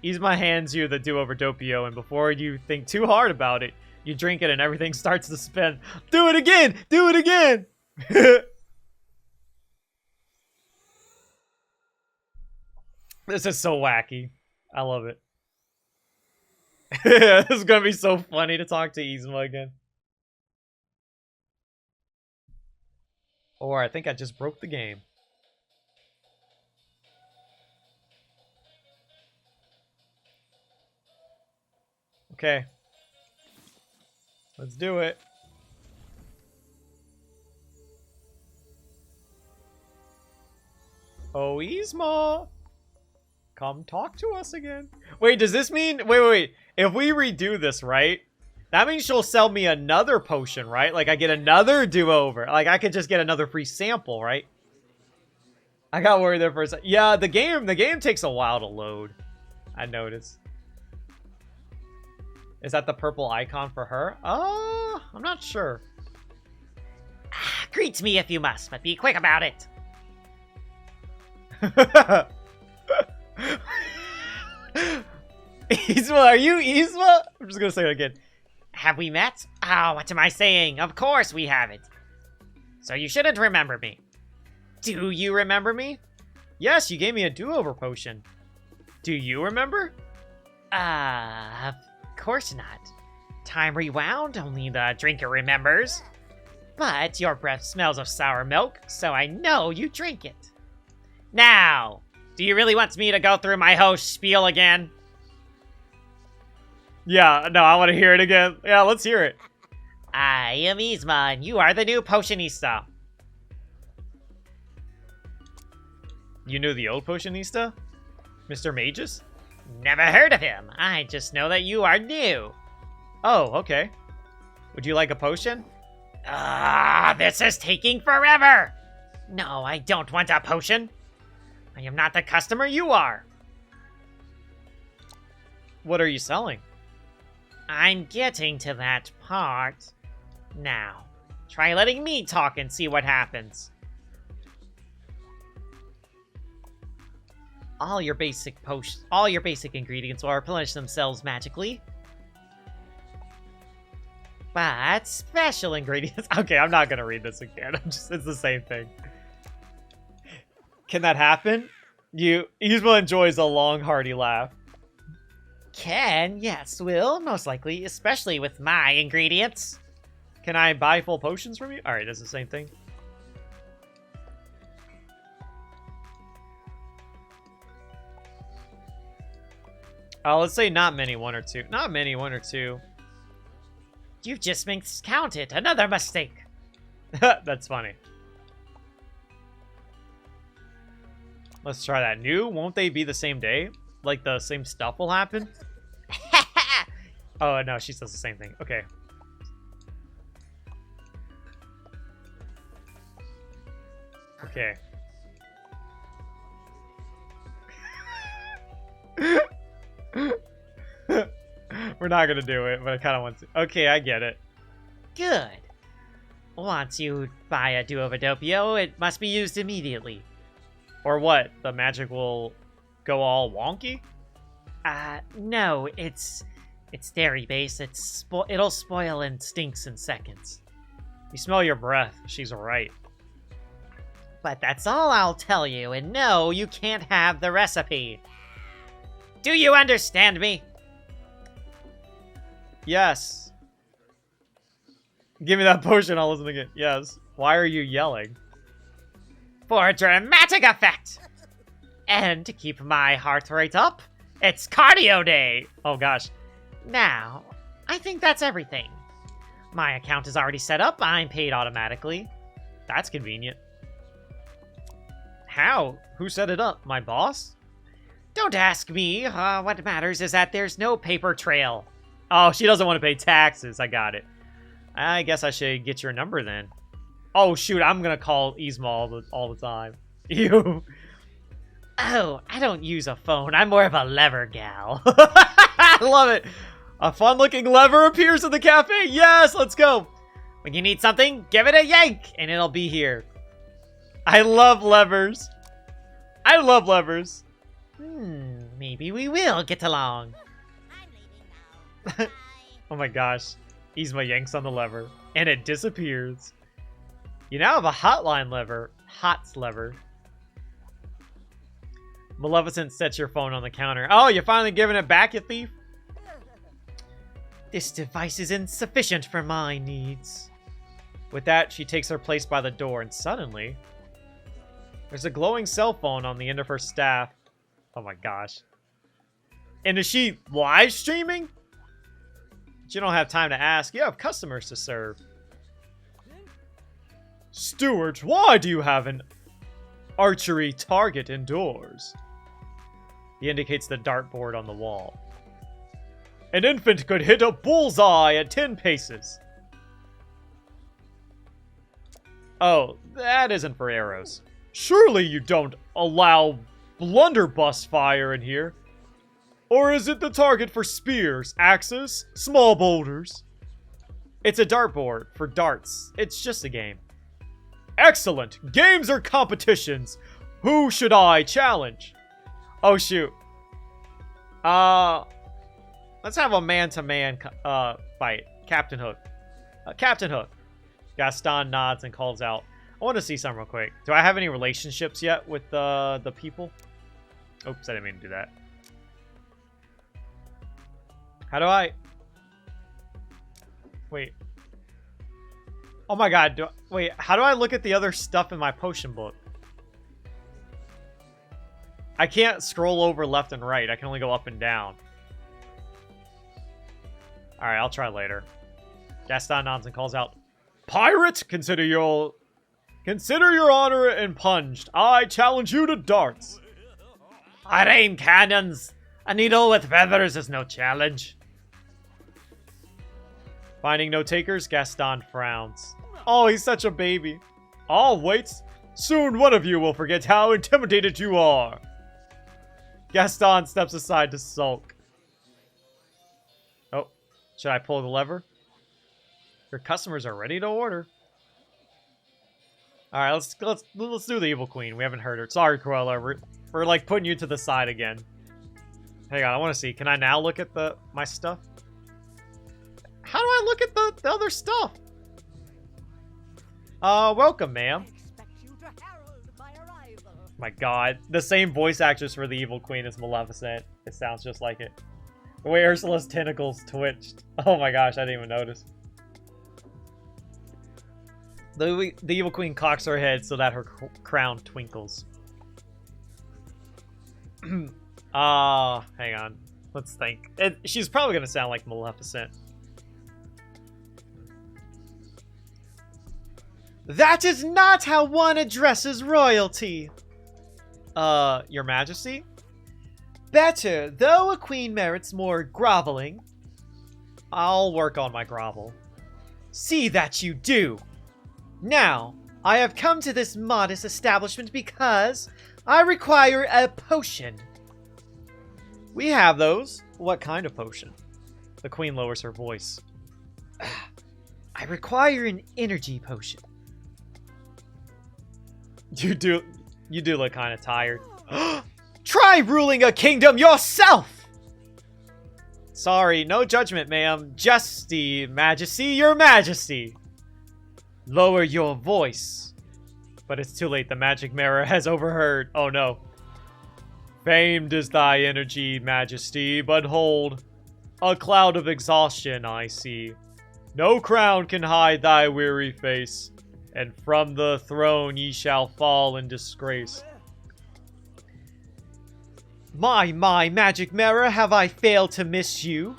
Yzma hands you the do-over Doppio, and before you think too hard about it, you drink it and everything starts to spin. Do it again! Do it again! This is so wacky. I love it. This is gonna be so funny to talk to Yzma again. Or I think I just broke the game. Okay. Let's do it. Oh, Yzma! Come talk to us again. Wait, does this mean... Wait. If we redo this, right? That means she'll sell me another potion, right? Like, I get another do-over. Like, I could just get another free sample, right? I got worried there for a second. Yeah, the game takes a while to load. I noticed. Is that the purple icon for her? I'm not sure. Greet me if you must, but be quick about it. Yzma, are you Yzma? I'm just gonna say it again. Have we met? Oh, what am I saying? Of course we haven't. So you shouldn't remember me. Do you remember me? Yes, you gave me a do-over potion. Do you remember? Of course not. Time rewound, only the drinker remembers. But your breath smells of sour milk, so I know you drink it. Now, do you really want me to go through my whole spiel again? Yeah, no, I want to hear it again. Yeah, let's hear it. I am Yzma, and you are the new potionista. You knew the old potionista? Mr. Magus? Never heard of him. I just know that you are new. Oh, okay. Would you like a potion? This is taking forever. No, I don't want a potion. I am not the customer you are. What are you selling? I'm getting to that part. Now, try letting me talk and see what happens. All your basic ingredients will replenish themselves magically. But special ingredients... Okay, I'm not gonna read this again. It's the same thing. Can that happen? Yzma enjoys a long, hearty laugh. Yes, will, most likely, especially with my ingredients. Can I buy full potions from you? Alright, that's the same thing. Let's say not many, one or two. Not many, one or two. You just miscounted. Another mistake. That's funny. Let's try that. New? Won't they be the same day? Like the same stuff will happen? Oh, no, she says the same thing. Okay. Okay. We're not gonna do it, but I kind of want to. Okay, I get it. Good. Once you buy a Duovidopio, it must be used immediately. Or what? The magic will go all wonky? No, it's dairy-based. It'll spoil and stinks in seconds. You smell your breath. She's right. But that's all I'll tell you, and no, you can't have the recipe. Do you understand me? Yes. Give me that potion, I'll listen again. Yes. Why are you yelling? For dramatic effect! And to keep my heart rate up, it's cardio day! Oh gosh. Now, I think that's everything. My account is already set up, I'm paid automatically. That's convenient. How? Who set it up? My boss? Don't ask me, what matters is that there's no paper trail. Oh, she doesn't want to pay taxes. I got it. I guess I should get your number then. Oh, shoot. I'm going to call Yzma all the time. You. Oh, I don't use a phone. I'm more of a lever gal. I love it. A fun-looking lever appears in the cafe. Yes, let's go. When you need something, give it a yank, and it'll be here. I love levers. I love levers. Maybe we will get along. Oh my gosh. Yzma yanks on the lever, and it disappears. You now have a hotline lever. HOTS lever. Maleficent sets your phone on the counter. Oh, you're finally giving it back, you thief? This device is insufficient for my needs. With that, she takes her place by the door, and suddenly, there's a glowing cell phone on the end of her staff. Oh my gosh. And is she live streaming? But you don't have time to ask. You have customers to serve. Stuart, why do you have an archery target indoors? He indicates the dartboard on the wall. An infant could hit a bullseye at 10 paces. Oh, that isn't for arrows. Surely you don't allow blunderbuss fire in here. Or is it the target for spears, axes, small boulders? It's a dartboard for darts. It's just a game. Excellent. Games are competitions. Who should I challenge? Oh, shoot. Let's have a man-to-man fight. Captain Hook. Captain Hook. Gaston nods and calls out. I want to see something real quick. Do I have any relationships yet with the people? Oops, I didn't mean to do that. How do I... Wait. Oh my god. Wait, how do I look at the other stuff in my potion book? I can't scroll over left and right. I can only go up and down. Alright, I'll try later. Gaston nods and calls out, Pirate! Consider your honor impunged. I challenge you to darts. I aim cannons. A needle with feathers is no challenge. Finding no takers, Gaston frowns. Oh, he's such a baby. I'll wait. Soon one of you will forget how intimidated you are. Gaston steps aside to sulk. Oh, should I pull the lever? Your customers are ready to order. All right, let's do the Evil Queen. We haven't heard her. Sorry, Cruella. We're like putting you to the side again. Hang on, I want to see. Can I now look at my stuff? How do I look at the other stuff? Welcome, ma'am. My god, the same voice actress for the Evil Queen as Maleficent. It sounds just like it. The way Ursula's tentacles twitched. Oh my gosh, I didn't even notice. The Evil Queen cocks her head so that her crown twinkles. Hang on. Let's think. She's probably gonna sound like Maleficent. That is not how one addresses royalty. Your Majesty? Better, though a queen merits more groveling. I'll work on my grovel. See that you do! Now, I have come to this modest establishment because I require a potion. We have those. What kind of potion? The queen lowers her voice. I require an energy potion. You do look kind of tired. Try ruling a kingdom yourself! Sorry, no judgment, ma'am. Justy, Majesty, your Majesty. Lower your voice. But it's too late. The magic mirror has overheard. Oh no. Famed is thy energy, Majesty, but hold. A cloud of exhaustion I see. No crown can hide thy weary face, and from the throne ye shall fall in disgrace. My, magic mirror, have I failed to miss you?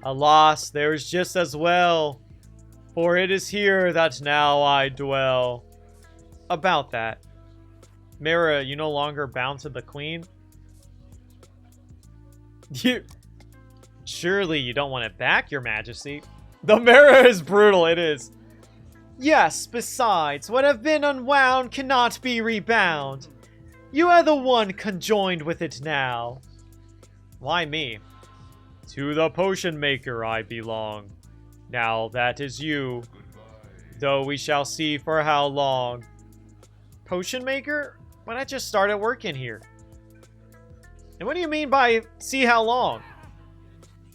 Alas, there's just as well, for it is here that now I dwell. About that. Mirror, you no longer bound to the queen? Surely you don't want it back, your majesty. The mirror is brutal, it is. Yes, besides, what have been unwound cannot be rebound. You are the one conjoined with it now. Why me? To the potion maker I belong. Now that is you. Though we shall see for how long. Potion maker? When I just started working here. And what do you mean by see how long?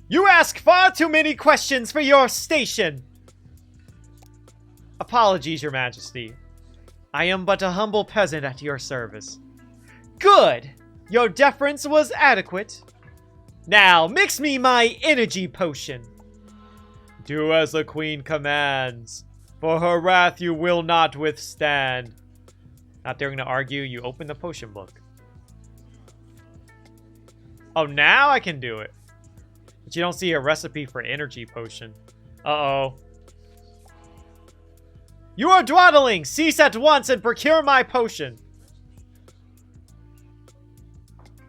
You ask far too many questions for your station! Apologies, your majesty. I am but a humble peasant at your service. Good! Your deference was adequate. Now, mix me my energy potion. Do as the queen commands, for her wrath you will not withstand. Not daring to argue, you open the potion book. Oh, now I can do it. But you don't see a recipe for energy potion. Uh-oh. You are dawdling! Cease at once and procure my potion.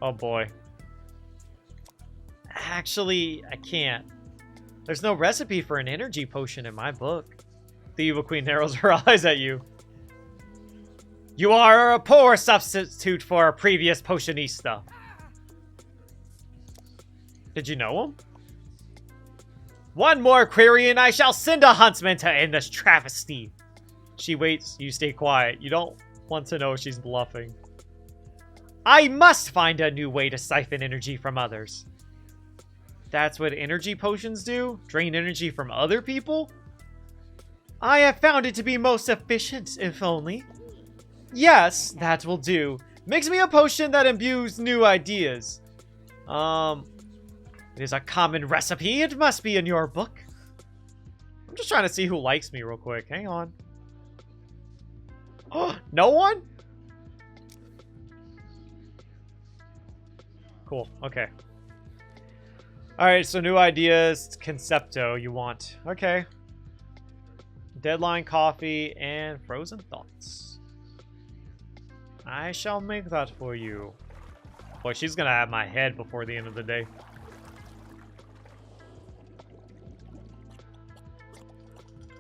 Oh boy. Actually, I can't. There's no recipe for an energy potion in my book. The evil queen narrows her eyes at you. You are a poor substitute for a previous potionista. Did you know him? One more query and I shall send a huntsman to end this travesty. She waits, you stay quiet. You don't want to know if she's bluffing. I must find a new way to siphon energy from others. That's what energy potions do? Drain energy from other people? I have found it to be most efficient, if only. Yes, that will do. Mix me a potion that imbues new ideas. It is a common recipe. It must be in your book. I'm just trying to see who likes me real quick. Hang on. Oh, no one? Cool. Okay. Alright, so new ideas. Concepto you want. Okay. Deadline coffee and frozen thoughts. I shall make that for you. Boy, she's gonna have my head before the end of the day.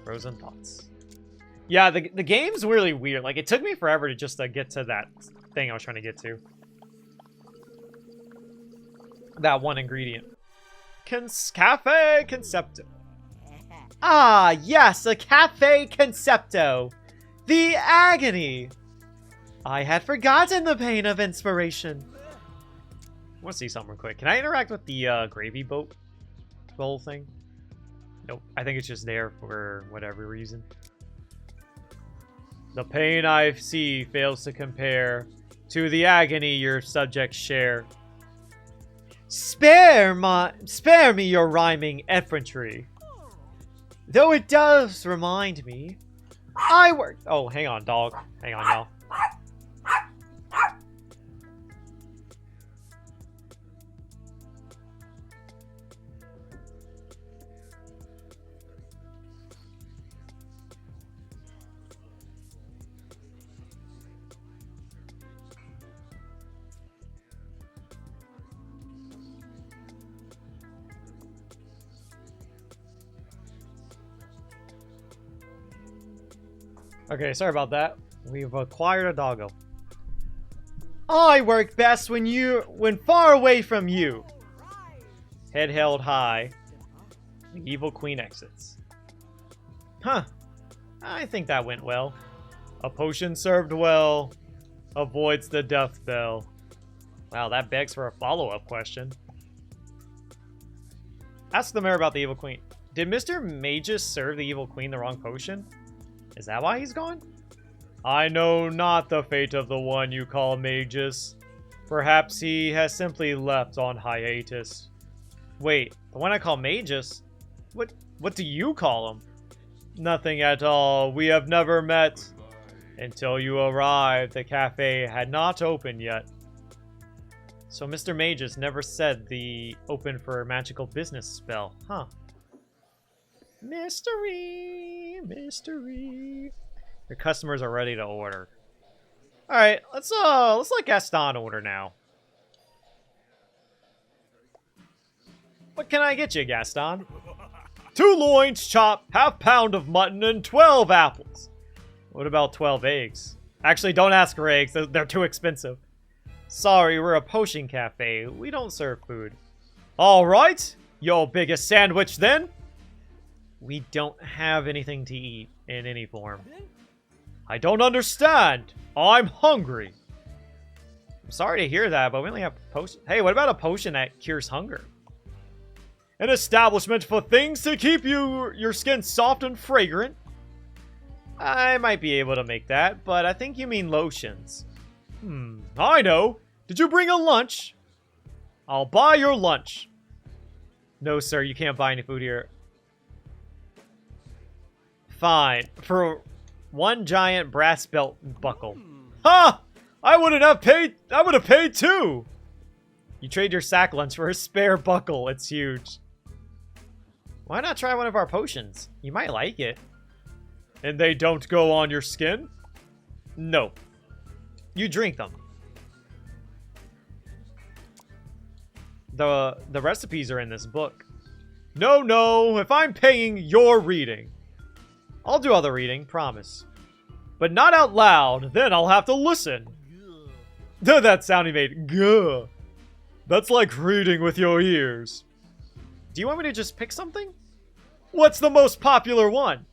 Frozen thoughts. Yeah, the game's really weird. Like, it took me forever to just get to that thing I was trying to get to. That one ingredient. Cafe Concepto. Ah, yes, a Cafe Concepto. The agony. I had forgotten the pain of inspiration. I want to see something real quick. Can I interact with the gravy boat? The whole thing? Nope. I think it's just there for whatever reason. The pain I see fails to compare to the agony your subjects share. Spare me your rhyming effrontery. Though it does remind me, I worked. Oh, hang on, dog. Hang on, y'all. Okay, sorry about that. We've acquired a doggo. I work best when far away from you. Head held high. The evil queen exits. Huh. I think that went well. A potion served well avoids the death bell. Wow, that begs for a follow-up question. Ask the mayor about the evil queen. Did Mr. Magus serve the evil queen the wrong potion? Is that why he's gone? I know not the fate of the one you call Magus. Perhaps he has simply left on hiatus. Wait, the one I call Magus? What do you call him? Nothing at all. We have never met. Until you arrived, the cafe had not opened yet. So Mr. Magus never said the open for magical business spell, huh? Mystery, mystery. Your customers are ready to order. All right, let's let Gaston order now. What can I get you, Gaston? 2 loins chopped, half pound of mutton, and 12 apples. What about 12 eggs? Actually, don't ask for eggs. They're too expensive. Sorry, we're a potion cafe. We don't serve food. All right, your biggest sandwich then. We don't have anything to eat in any form. I don't understand. I'm hungry. I'm sorry to hear that, but we only have potion. Hey, what about a potion that cures hunger? An establishment for things to keep your skin soft and fragrant. I might be able to make that, but I think you mean lotions. I know. Did you bring a lunch? I'll buy your lunch. No, sir, you can't buy any food here. Fine. For 1 giant brass belt buckle. Ha! I would have paid 2! You trade your sack lunch for a spare buckle. It's huge. Why not try one of our potions? You might like it. And they don't go on your skin? No. You drink them. The recipes are in this book. No, if I'm paying, you're reading. I'll do all the reading, promise. But not out loud, then I'll have to listen. That sound he made. Gah. That's like reading with your ears. Do you want me to just pick something? What's the most popular one?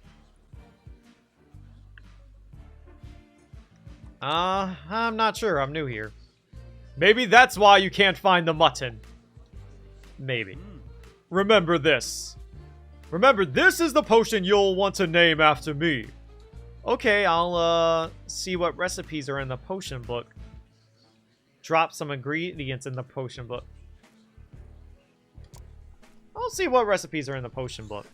I'm not sure. I'm new here. Maybe that's why you can't find the mutton. Maybe. Remember this. Remember, this is the potion you'll want to name after me. Okay, I'll, see what recipes are in the potion book. Drop some ingredients in the potion book. I'll see what recipes are in the potion book.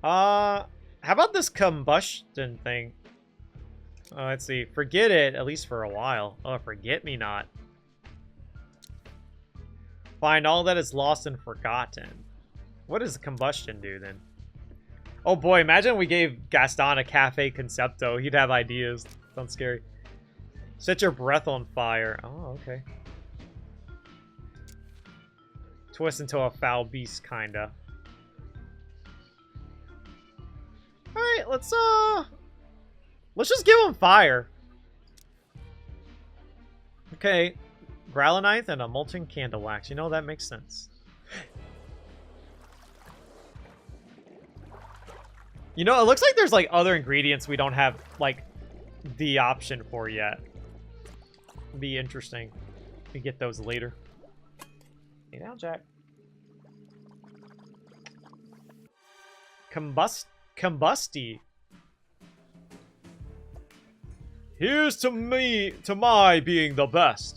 How about this combustion thing? Let's see. Forget it, at least for a while. Oh, forget me not. Find all that is lost and forgotten. What does combustion do, then? Oh boy, imagine we gave Gaston a cafe concepto. He'd have ideas. Sounds scary. Set your breath on fire. Oh, okay. Twist into a foul beast, kinda. Alright, let's just give him fire. Okay. Growlinite and a molten candle wax. You know, that makes sense. You know, it looks like there's, like, other ingredients we don't have, like, the option for yet. It'd be interesting. We get those later. Hey now, Jack. Combusty. Here's to my being the best.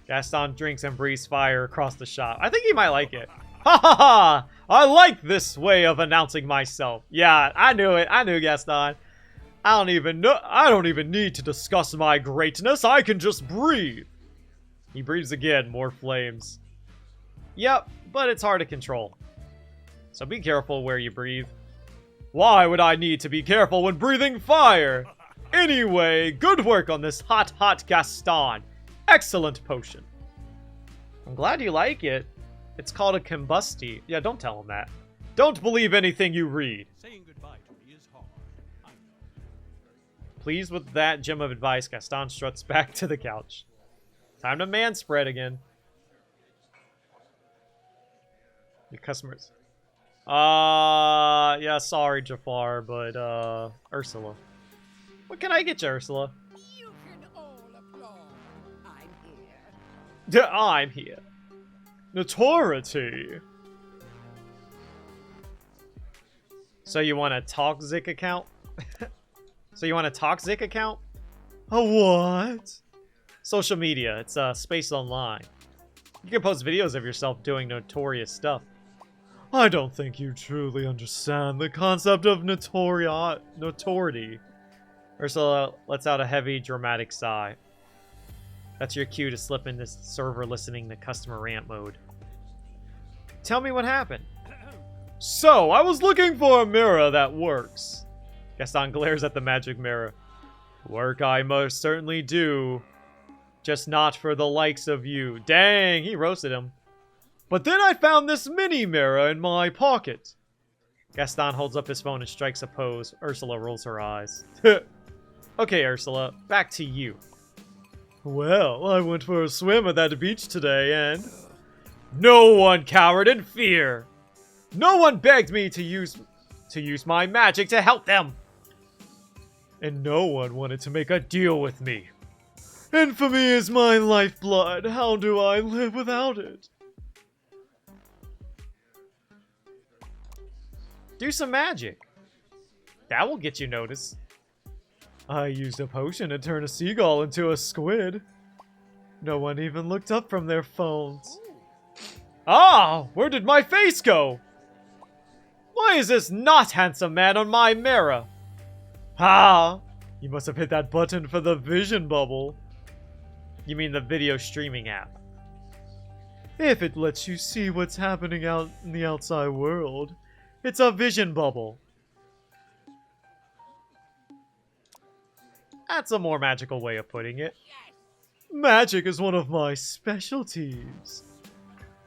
Gaston drinks and breathes fire across the shop. I think he might like it. Ha ha ha! I like this way of announcing myself. Yeah, I knew it. I knew Gaston. I don't even need to discuss my greatness. I can just breathe. He breathes again, more flames. Yep, but it's hard to control. So be careful where you breathe. Why would I need to be careful when breathing fire? Anyway, good work on this hot Gaston. Excellent potion. I'm glad you like it. It's called a combusty. Yeah, don't tell him that. Don't believe anything you read. Saying goodbye to me is hard. Pleased with that gem of advice, Gaston struts back to the couch. Time to man spread again. Your customers. Yeah, sorry, Jafar, but, Ursula. What can I get you, Ursula? You can all applaud. I'm here. I'm here. Notoriety. So you want a toxic account? So you want a toxic account? A what? Social media. It's space online. You can post videos of yourself doing notorious stuff. I don't think you truly understand the concept of notoriety. Ursula lets out a heavy, dramatic sigh. That's your cue to slip into server listening to customer rant mode. Tell me what happened. So, I was looking for a mirror that works. Gaston glares at the magic mirror. Work I most certainly do. Just not for the likes of you. Dang, he roasted him. But then I found this mini mirror in my pocket. Gaston holds up his phone and strikes a pose. Ursula rolls her eyes. Okay, Ursula, back to you. Well, I went for a swim at that beach today and... No one cowered in fear! No one begged me to use my magic to help them! And no one wanted to make a deal with me. Infamy is my lifeblood. How do I live without it? Do some magic. That will get you noticed. I used a potion to turn a seagull into a squid. No one even looked up from their phones. Ah, where did my face go? Why is this not handsome man on my mirror? Ah, you must have hit that button for the vision bubble. You mean the video streaming app. If it lets you see what's happening out in the outside world, it's a vision bubble. That's a more magical way of putting it. Magic is one of my specialties.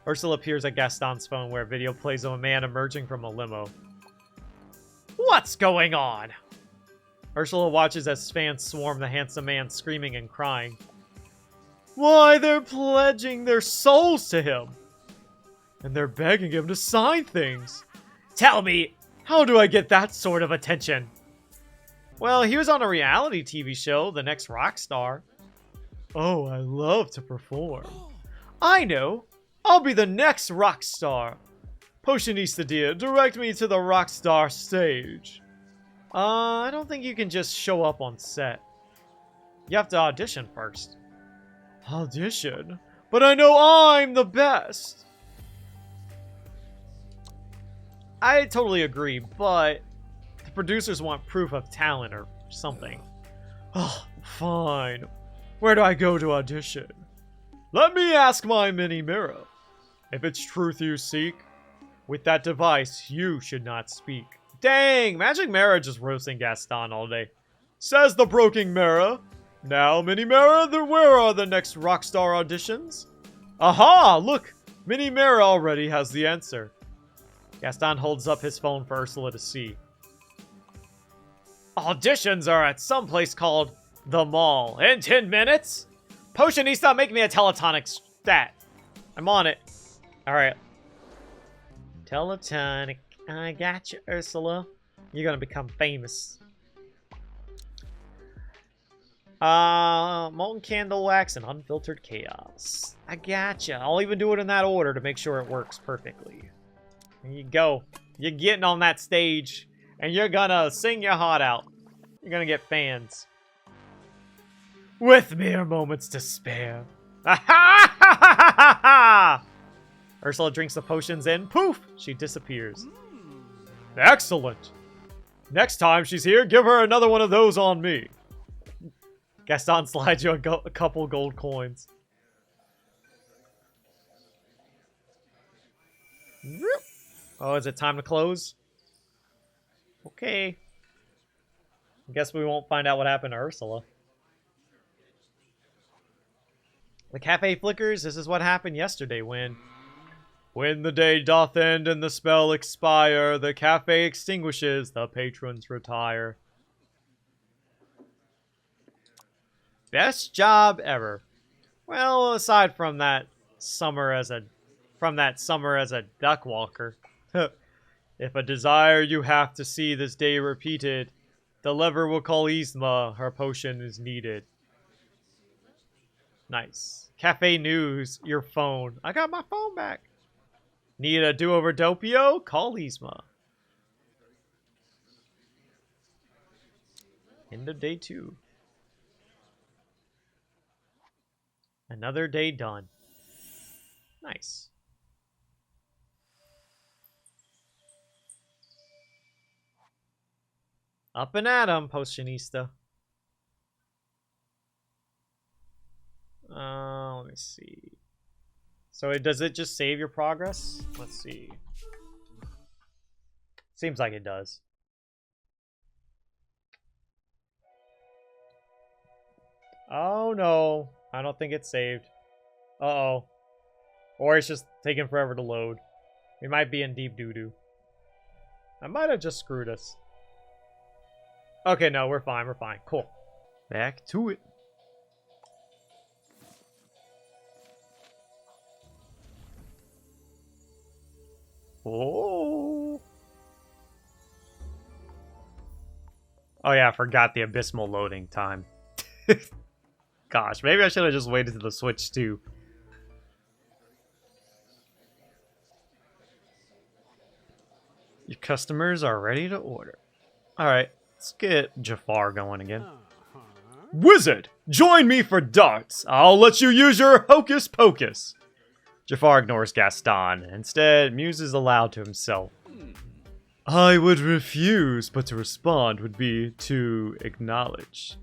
Ursula appears at Gaston's phone where a video plays of a man emerging from a limo. What's going on? Ursula watches as fans swarm the handsome man, screaming and crying. Why, they're pledging their souls to him. And they're begging him to sign things. Tell me, how do I get that sort of attention? Well, he was on a reality TV show, The Next Rock Star. Oh, I love to perform. I know. I'll be the next rock star. Potionista dear, direct me to the rock star stage. I don't think you can just show up on set. You have to audition first. Audition? But I know I'm the best. I totally agree, but the producers want proof of talent or something. Oh, fine. Where do I go to audition? Let me ask my mini mirror. If it's truth you seek, with that device, you should not speak. Dang, Magic Mirror just roasting Gaston all day. Says the broken mirror. Now, Mini Mirror, where are the next Rockstar auditions? Aha! Look! Mini Mirror already has the answer. Gaston holds up his phone for Ursula to see. Auditions are at some place called The Mall. In 10 minutes? Potionista, make me a teletonic stat. I'm on it. Alright. Teletonic. I got you, Ursula. You're gonna become famous. Molten candle wax and unfiltered chaos. I gotcha. I'll even do it in that order to make sure it works perfectly. There you go. You're getting on that stage, and you're gonna sing your heart out. You're gonna get fans. With mere moments to spare. Ursula drinks the potions and poof! She disappears. Excellent. Next time she's here, give her another one of those on me. Gaston slides you a couple gold coins. Oh, is it time to close? Okay. I guess we won't find out what happened to Ursula. The cafe flickers. This is what happened yesterday when the day doth end and the spell expire, the cafe extinguishes, the patrons retire. Best job ever. Well, aside from that summer as a duck walker. If a desire you have to see this day repeated, the lever will call Yzma. Her potion is needed. Nice. Cafe News, your phone. I got my phone back. Need a do-over Doppio? Call Yzma. End of day 2. Another day done. Nice. Up and at 'em, Potionista. Let me see. So does it just save your progress? Let's see. Seems like it does. Oh no. I don't think it's saved. Uh-oh. Or it's just taking forever to load. We might be in deep doo-doo. I might have just screwed us. Okay, no, we're fine, we're fine. Cool. Back to it. Oh. Oh yeah, I forgot the abysmal loading time. Gosh, maybe I should have just waited to the Switch too. Your customers are ready to order. Alright, let's get Jafar going again. Wizard, join me for darts. I'll let you use your hocus pocus. Jafar ignores Gaston. Instead, muses aloud to himself. I would refuse, but to respond would be to acknowledge.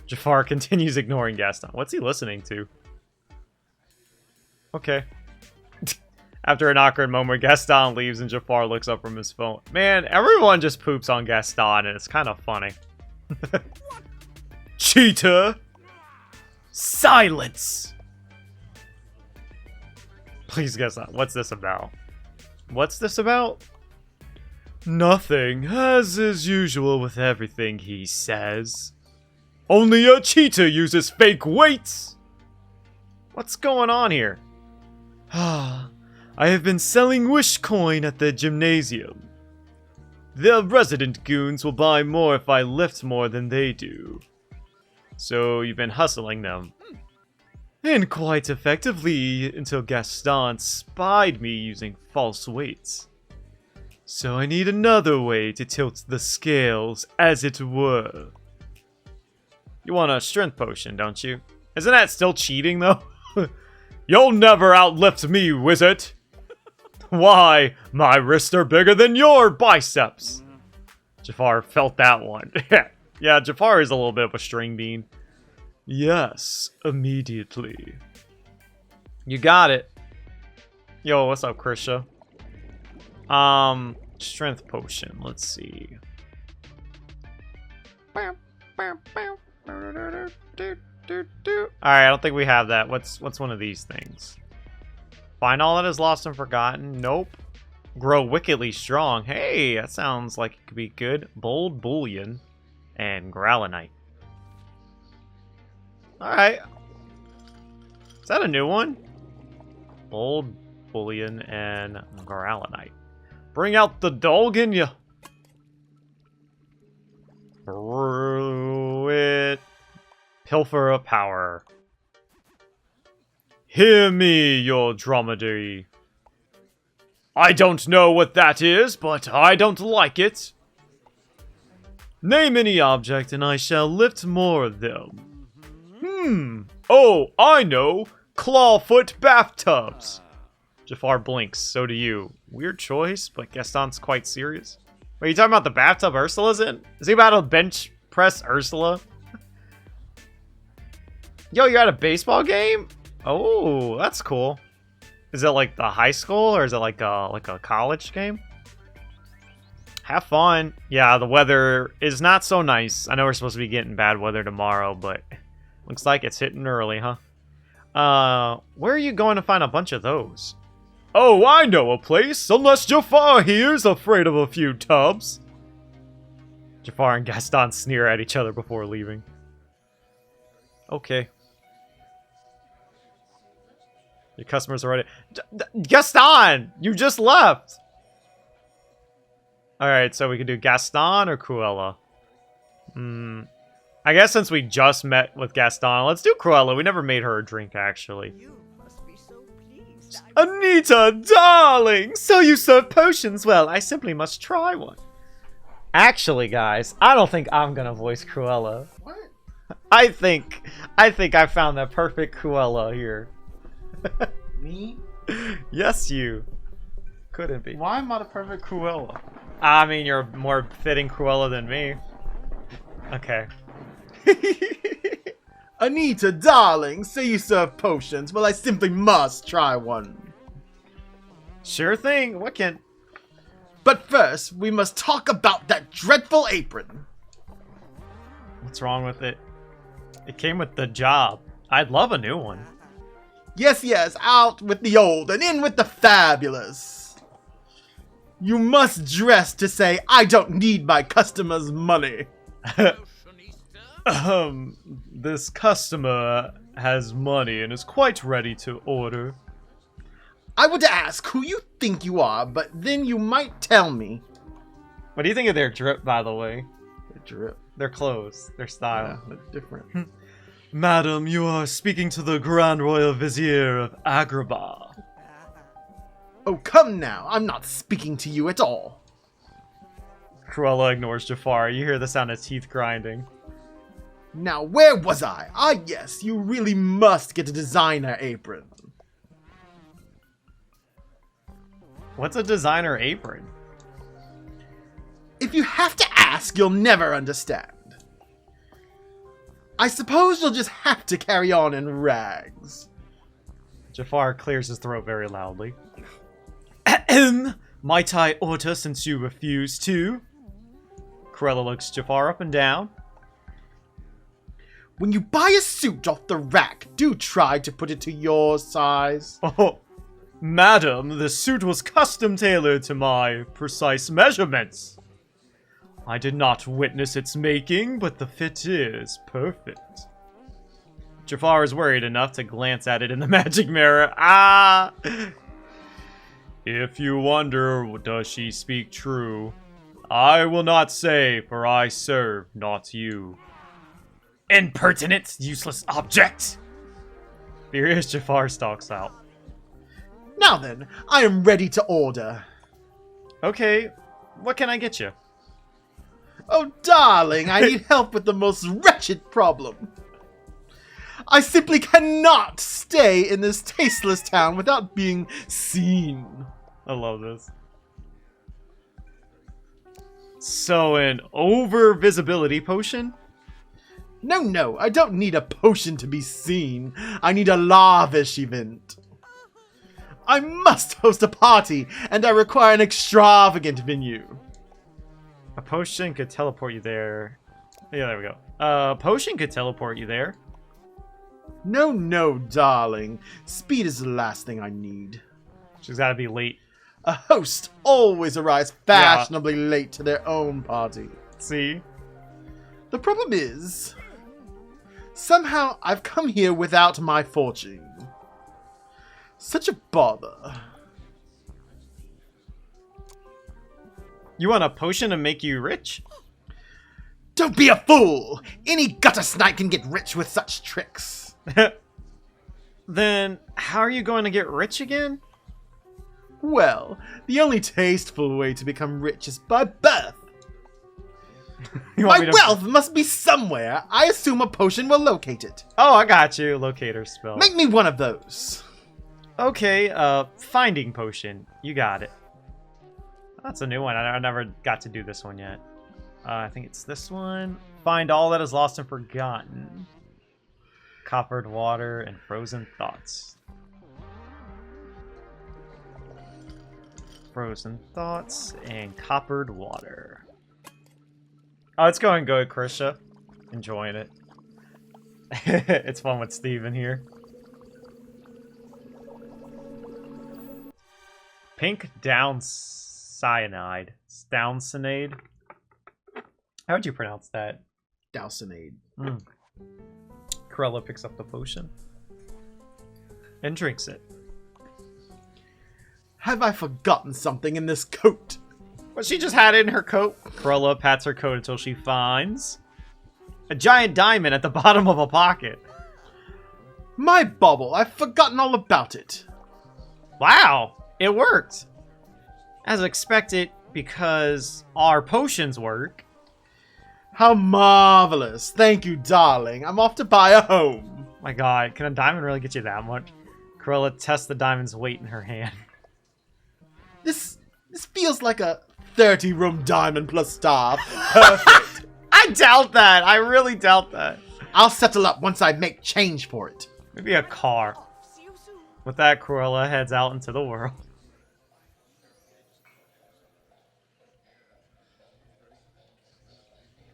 Jafar continues ignoring Gaston. What's he listening to? Okay. After an awkward moment, Gaston leaves and Jafar looks up from his phone. Man, everyone just poops on Gaston and it's kind of funny. Cheetah! Silence! Please guess that. What's this about? What's this about? Nothing, as is usual with everything he says. Only a cheetah uses fake weights! What's going on here? I have been selling wish coin at the gymnasium. The resident goons will buy more if I lift more than they do. So you've been hustling them. And quite effectively until Gaston spied me using false weights. So I need another way to tilt the scales, as it were. You want a strength potion, don't you? Isn't that still cheating, though? You'll never outlift me, wizard! Why, my wrists are bigger than your biceps! Jafar felt that one. Yeah, Jafar is a little bit of a string bean. Yes, immediately. You got it. Yo, what's up, Krisha? Strength potion. Let's see. Alright, I don't think we have that. What's one of these things? Find all that is lost and forgotten. Nope. Grow wickedly strong. Hey, that sounds like it could be good. Bold bullion and growlinite. Alright. Is that a new one? Bold bullion and growlinite. Bring out the dog in ya. Brew it. Pilfer of power. Hear me, your dromedary. I don't know what that is, but I don't like it. Name any object and I shall lift more of them. Oh, I know. Clawfoot bathtubs. Jafar blinks. So do you. Weird choice, but Gaston's quite serious. Wait, you talking about the bathtub Ursula's in? Is he about to bench press Ursula? Yo, you're at a baseball game? Oh, that's cool. Is it like the high school or is it like a college game? Have fun. Yeah, the weather is not so nice. I know we're supposed to be getting bad weather tomorrow, but looks like it's hitting early, huh? Where are you going to find a bunch of those? Oh, I know a place, unless Jafar here's afraid of a few tubs. Jafar and Gaston sneer at each other before leaving. Okay. Your customers are ready. Gaston! You just left! Alright, so we can do Gaston or Cruella? I guess since we just met with Gaston, let's do Cruella. We never made her a drink, actually. You must be so pleased. Anita, darling! So you serve potions? Well, I simply must try one. Actually, guys, I don't think I'm gonna voice Cruella. What? I think I found the perfect Cruella here. Me? Yes, you. Couldn't be. Why am I the perfect Cruella? I mean, you're more fitting Cruella than me. Okay. Anita, darling, say you serve potions. Well, I simply must try one. Sure thing. What can... But first, we must talk about that dreadful apron. What's wrong with it? It came with the job. I'd love a new one. Yes, yes, out with the old and in with the fabulous. You must dress to say, I don't need my customers' money. This customer has money and is quite ready to order. I would ask who you think you are, but then you might tell me. What do you think of their drip, by the way? The drip. Their clothes, their style. Yeah, that's different. Madam, you are speaking to the Grand Royal Vizier of Agrabah. Oh, come now. I'm not speaking to you at all. Cruella ignores Jafar. You hear the sound of teeth grinding. Now, where was I? Ah, yes, you really must get a designer apron. What's a designer apron? If you have to ask, you'll never understand. I suppose you'll just have to carry on in rags. Jafar clears his throat very loudly. Might I order since you refuse to? Cruella looks Jafar up and down. When you buy a suit off the rack, do try to put it to your size. Oh, madam, the suit was custom tailored to my precise measurements. I did not witness its making, but the fit is perfect. Jafar is worried enough to glance at it in the magic mirror. Ah! If you wonder, does she speak true? I will not say, for I serve not you. Impertinent, useless object! Furious Jafar stalks out. Now then, I am ready to order. Okay, what can I get you? Oh, darling, I need help with the most wretched problem. I simply cannot stay in this tasteless town without being seen. I love this. So, an over-visibility potion? No, no, I don't need a potion to be seen. I need a lavish event. I must host a party, and I require an extravagant venue. A potion could teleport you there. Yeah, there we go. A potion could teleport you there. No, no, darling. Speed is the last thing I need. She's gotta be late. A host always arrives fashionably late to their own party. See? The problem is, somehow I've come here without my fortune. Such a bother. You want a potion to make you rich? Don't be a fool! Any gutter snipe can get rich with such tricks. Then, how are you going to get rich again? Well, the only tasteful way to become rich is by birth. You want My me to- wealth must be somewhere. I assume a potion will locate it. Oh, I got you. Locator spell. Make me one of those. Okay, finding potion. You got it. That's a new one. I never got to do this one yet. I think it's this one. Find all that is lost and forgotten. Coppered water and frozen thoughts. Frozen thoughts and coppered water. Oh, it's going good, Krisha. Enjoying it. It's fun with Steven here. Pink down cyanide. Downcinade. How would you pronounce that? Dowsinade. Cruella picks up the potion and drinks it. Have I forgotten something in this coat? But she just had it in her coat. Cruella pats her coat until she finds a giant diamond at the bottom of a pocket. My bauble, I've forgotten all about it. Wow, it worked. As expected, because our potions work. How marvelous. Thank you, darling. I'm off to buy a home. My god, can a diamond really get you that much? Cruella tests the diamond's weight in her hand. This feels like a 30-room diamond plus star. Perfect. I doubt that. I really doubt that. I'll settle up once I make change for it. Maybe a car. See you soon. With that, Cruella heads out into the world.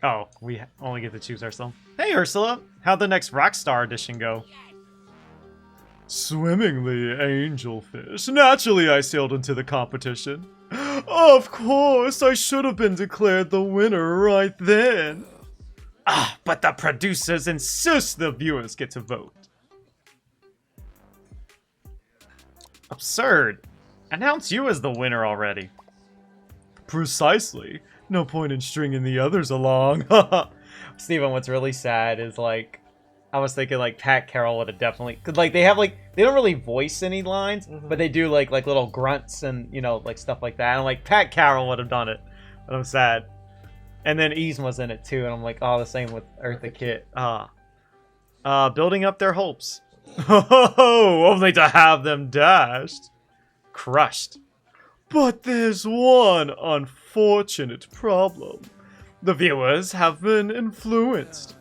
Oh, we only get to choose ourselves. Hey, Ursula. How'd the next Rockstar edition go? Swimmingly, angelfish. Naturally, I sailed into the competition. Of course, I should have been declared the winner right then. Ah, but the producers insist the viewers get to vote. Absurd. Announce you as the winner already. Precisely. No point in stringing the others along. Steven, what's really sad is, like, I was thinking, like, Pat Carroll would have definitely... Cause, like, they have, like... They don't really voice any lines, but they do, like little grunts and, you know, like, stuff like that. And, like, Pat Carroll would have done it. But I'm sad. And then Yzma's in it, too. And I'm like, oh, the same with Eartha Kitt. Building up their hopes. Oh, only to have them dashed. Crushed. But there's one unfortunate problem. The viewers have been influenced.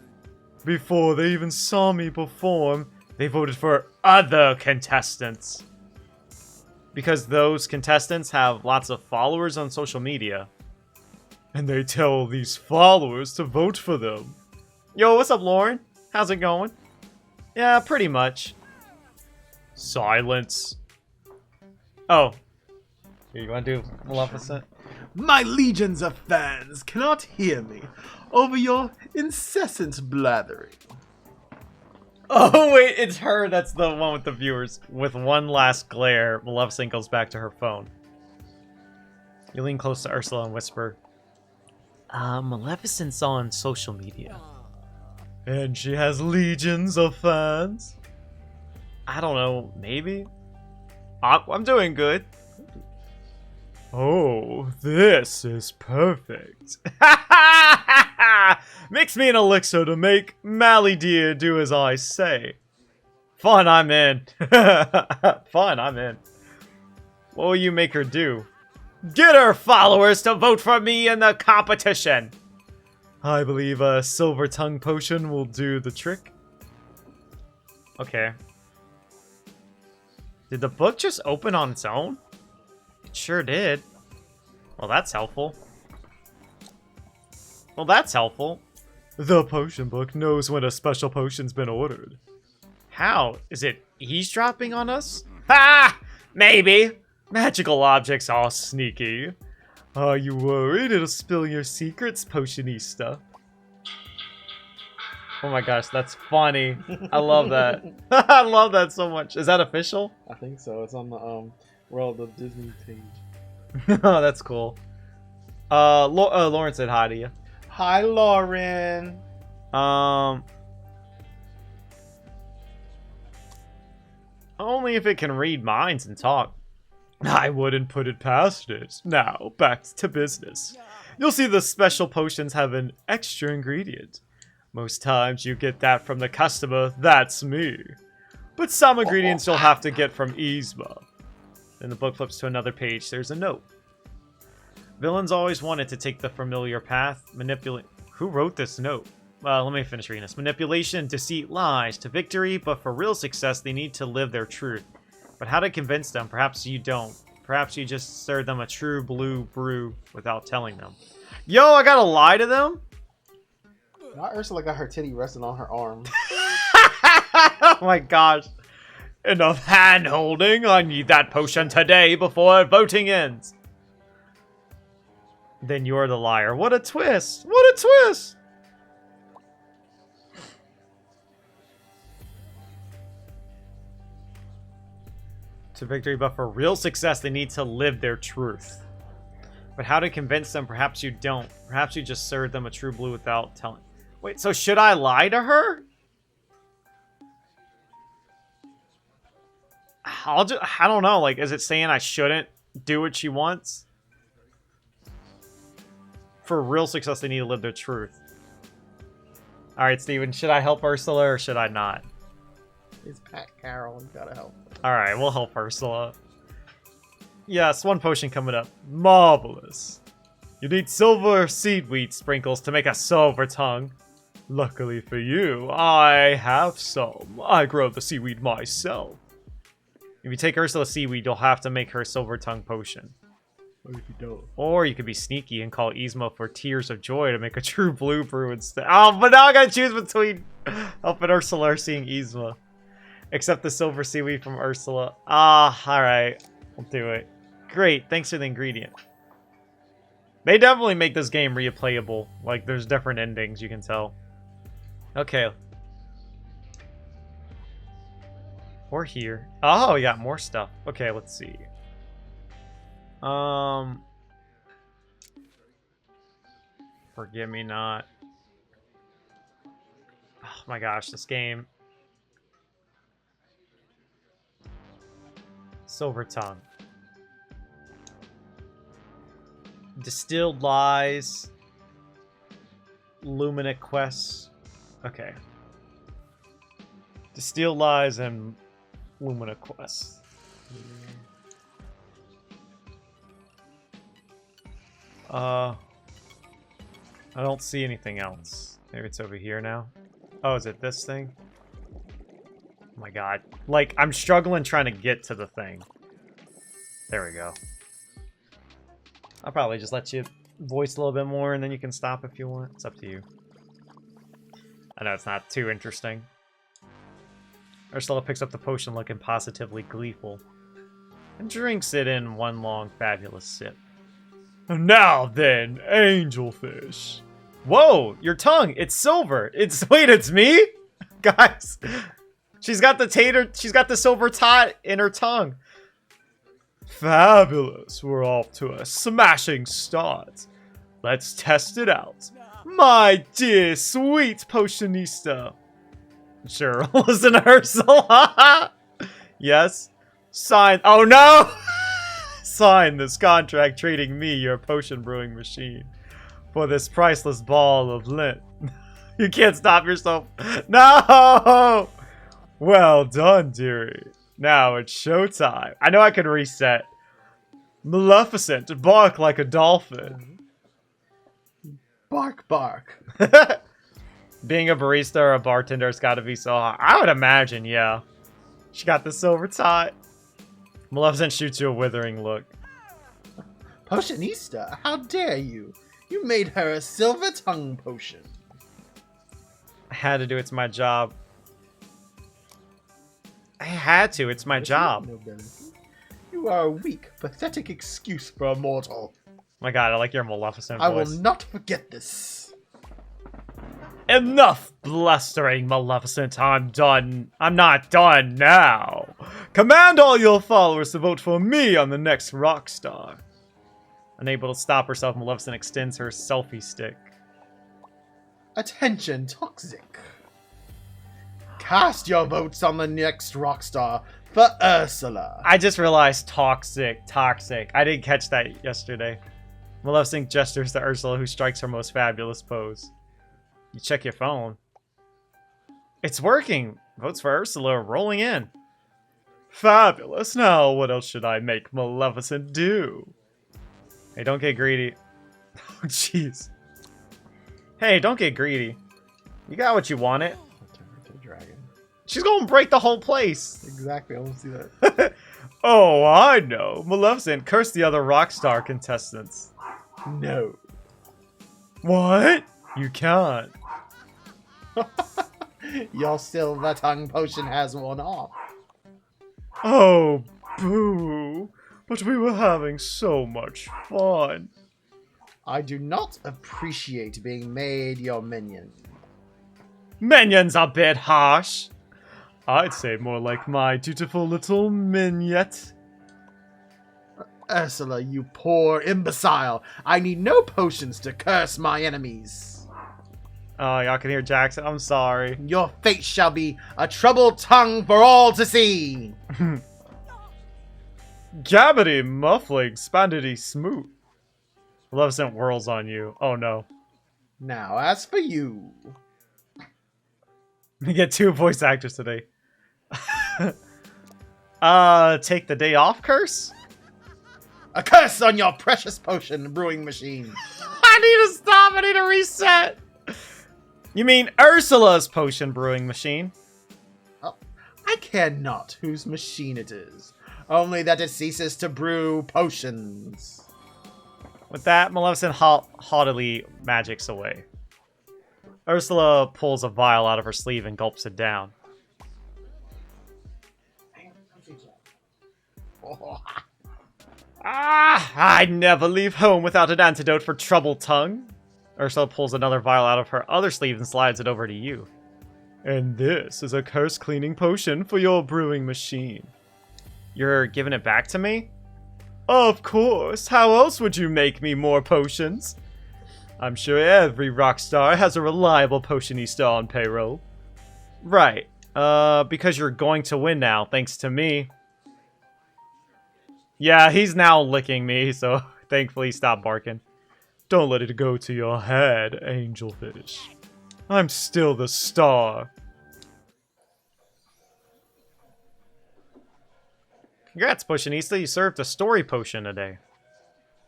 Before they even saw me perform, they voted for other contestants. Because those contestants have lots of followers on social media. And they tell these followers to vote for them. Yo, what's up, Lauren? How's it going? Yeah, pretty much. Silence. Oh. You want to do Maleficent? My legions of fans cannot hear me over your incessant blathering. Oh, wait, it's her that's the one with the viewers. With one last glare, Maleficent goes back to her phone. You lean close to Ursula and whisper, Maleficent's on social media. And she has legions of fans? I don't know, maybe? I'm doing good. Oh, this is perfect. Mix me an elixir to make Mally dear do as I say. Fun, I'm in. Fun, I'm in. What will you make her do? Get her followers to vote for me in the competition. I believe a silver tongue potion will do the trick. Okay. Did the book just open on its own? It sure did. Well, that's helpful. Well, that's helpful. The potion book knows when a special potion's been ordered. How? Is it eavesdropping on us? Ha! Maybe. Magical objects are sneaky. Are you worried it'll spill your secrets, Potionista? Oh my gosh, that's funny. I love that. I love that so much. Is that official? I think so. It's on the World of Disney page. Oh, that's cool. Lauren said hi to you. Hi, Lauren. Only if it can read minds and talk. I wouldn't put it past it. Now, back to business. You'll see the special potions have an extra ingredient. Most times you get that from the customer, that's me. But some ingredients you'll have to get from Yzma. Then the book flips to another page, there's a note. Villains always wanted to take the familiar path, manipulate... Who wrote this note? Let me finish reading this. Manipulation, deceit, lies to victory, but for real success they need to live their truth. But how to convince them? Perhaps you don't. Perhaps you just serve them a true blue brew without telling them. Yo, I gotta lie to them? Not Ursula got her titty resting on her arm. Oh my gosh. Enough hand-holding. I need that potion today before voting ends. Then you're the liar. What a twist. What a twist. to victory, but for real success, they need to live their truth. But how to convince them? Perhaps you don't. Perhaps you just serve them a true blue without telling. Wait, so should I lie to her? I don't know. Like, is it saying I shouldn't do what she wants? For real success, they need to live their truth. Alright, Steven, should I help Ursula or should I not? It's Pat Carroll. You gotta help. Alright, we'll help Ursula. Yes, one potion coming up. Marvelous. You need silver seedweed sprinkles to make a silver tongue. Luckily for you, I have some. I grow the seaweed myself. If you take Ursula's seaweed, you'll have to make her silver tongue potion. What if you don't? Or you could be sneaky and call Yzma for tears of joy to make a true blue brew instead. Oh, but now I gotta choose between helping Ursula or seeing Yzma. Accept the silver seaweed from Ursula. Ah, alright. I'll do it. Great, thanks for the ingredient. They definitely make this game replayable. Like, there's different endings, you can tell. Okay. Or here. Oh, we got more stuff. Okay, let's see. Forgive me not. Oh my gosh, this game. Silver Tongue. Distilled Lies. Lumina Quests. Okay. Distilled Lies and Lumina Quests. I don't see anything else. Maybe it's over here now. Oh, is it this thing? Oh my god. Like, I'm struggling trying to get to the thing. There we go. I'll probably just let you voice a little bit more and then you can stop if you want. It's up to you. I know it's not too interesting. Ursula picks up the potion looking positively gleeful and drinks it in one long fabulous sip. Now then, angelfish. Whoa, your tongue, it's silver. Wait, it's me? Guys, she's got the silver tot in her tongue. Fabulous, we're off to a smashing start. Let's test it out. My dear sweet potionista. Sure, listen to Ursula. Yes, sign, oh no! Sign this contract trading me, your potion brewing machine, for this priceless ball of lint. You can't stop yourself. No! Well done, dearie. Now it's showtime. I know I could reset. Maleficent, bark like a dolphin. Bark, bark. Being a barista or a bartender has got to be so hard. I would imagine, yeah. She got the silver tot. Maleficent shoots you a withering look. Potionista, how dare you? You made her a silver tongue potion. I had to do it. It's my job. I had to. It's my job. You are a weak, pathetic excuse for a mortal. My god, I like your Maleficent voice. I will not forget this. Enough blustering, Maleficent. I'm done. I'm not done now. Command all your followers to vote for me on the next Rockstar. Unable to stop herself, Maleficent extends her selfie stick. Attention, Toxic. Cast your votes on the next Rockstar for Ursula. I just realized toxic. I didn't catch that yesterday. Maleficent gestures to Ursula, who strikes her most fabulous pose. You check your phone. It's working. Votes for Ursula are rolling in. Fabulous. Now, what else should I make Maleficent do? Hey, don't get greedy. Oh, jeez. Hey, don't get greedy. You got what you wanted. Turn into a dragon. She's gonna break the whole place. Exactly, I want to see that. Oh, I know. Maleficent, curse the other Rockstar contestants. No. What? You can't. Your silver tongue potion has worn off. Oh, boo. But we were having so much fun. I do not appreciate being made your minion. Minion's a bit harsh. I'd say more like my dutiful little mignonette. Ursula, you poor imbecile. I need no potions to curse my enemies. Oh, y'all can hear Jackson. I'm sorry. Your fate shall be a troubled tongue for all to see. Gabbity muffling spandity smoot. Maleficent whirls on you. Oh no. Now, as for you... We get 2 voice actors today. Take the day off curse? A curse on your precious potion brewing machine. I need to stop. I need to reset. You mean Ursula's potion brewing machine? Oh, I care not whose machine it is. Only that it ceases to brew potions. With that, Maleficent haughtily magics away. Ursula pulls a vial out of her sleeve and gulps it down. I'd never leave home without an antidote for troubled tongue. Ursula pulls another vial out of her other sleeve and slides it over to you. And this is a curse cleaning potion for your brewing machine. You're giving it back to me? Of course. How else would you make me more potions? I'm sure every rock star has a reliable potionista on payroll. Right. Because you're going to win now, thanks to me. Yeah, he's now licking me, so thankfully stop barking. Don't let it go to your head, Angelfish. I'm still the star. Congrats, Potionista. You served a story potion today.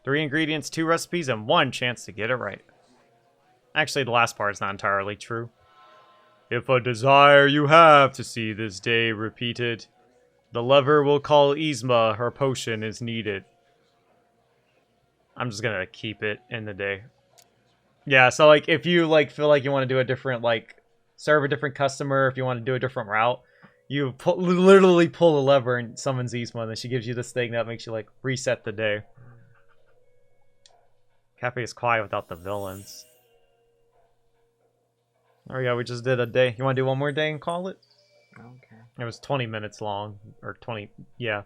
3 ingredients, 2 recipes, and 1 chance to get it right. Actually, the last part is not entirely true. If a desire you have to see this day repeated, the lover will call Yzma, her potion is needed. I'm just gonna keep it in the day. Yeah, so like if you like feel like you want to do a different serve a different customer, if you want to do a different route, you literally pull the lever and summons Yzma, and then she gives you this thing that makes you like reset the day. Cafe is quiet without the villains. Oh yeah, we just did a day. You want to do one more day and call it? Okay. It was 20 minutes long, or 20, yeah.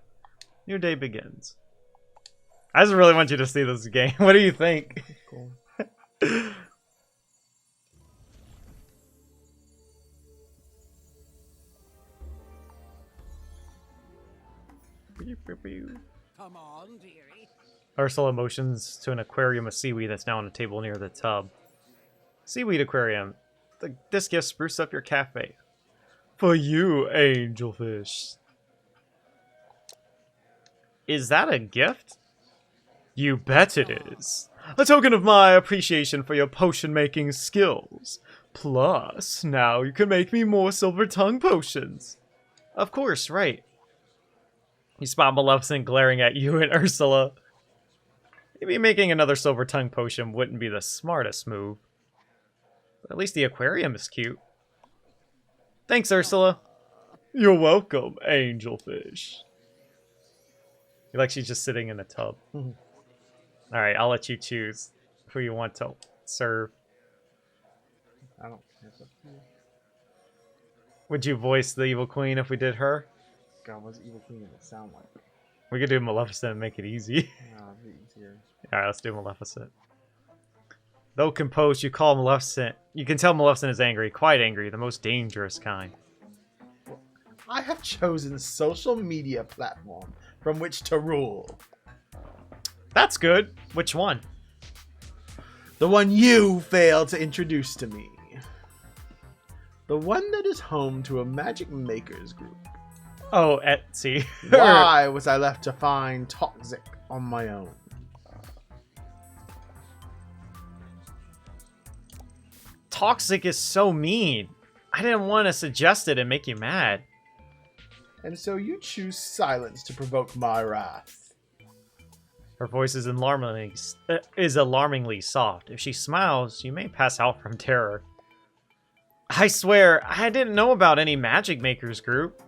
New day begins. I just really want you to see this game. What do you think? Cool. Come on, dearie. Ursula motions to an aquarium of seaweed that's now on a table near the tub. Seaweed aquarium. This gift spruce up your cafe. For you, Angelfish. Is that a gift? You bet it is. A token of my appreciation for your potion-making skills. Plus, now you can make me more silver tongue potions. Of course, right. You spot Maleficent glaring at you and Ursula. Maybe making another silver tongue potion wouldn't be the smartest move. But at least the aquarium is cute. Thanks, Ursula. You're welcome, Angelfish. Like she's just sitting in a tub. Alright, I'll let you choose who you want to serve. I don't. Would you voice the evil queen if we did her? God, what's evil queen gonna sound like? We could do Maleficent and make it easy. It'd be easier. Alright, let's do Maleficent. Though composed, you call Maleficent. You can tell Maleficent is angry, quite angry, the most dangerous kind. I have chosen social media platform from which to rule. That's good. Which one? The one you failed to introduce to me. The one that is home to a magic makers group. Oh, Etsy. Why was I left to find Toxic on my own? Toxic is so mean. I didn't want to suggest it and make you mad. And so you choose silence to provoke my wrath. Her voice is alarmingly soft. If she smiles, you may pass out from terror. I swear, I didn't know about any magic makers group.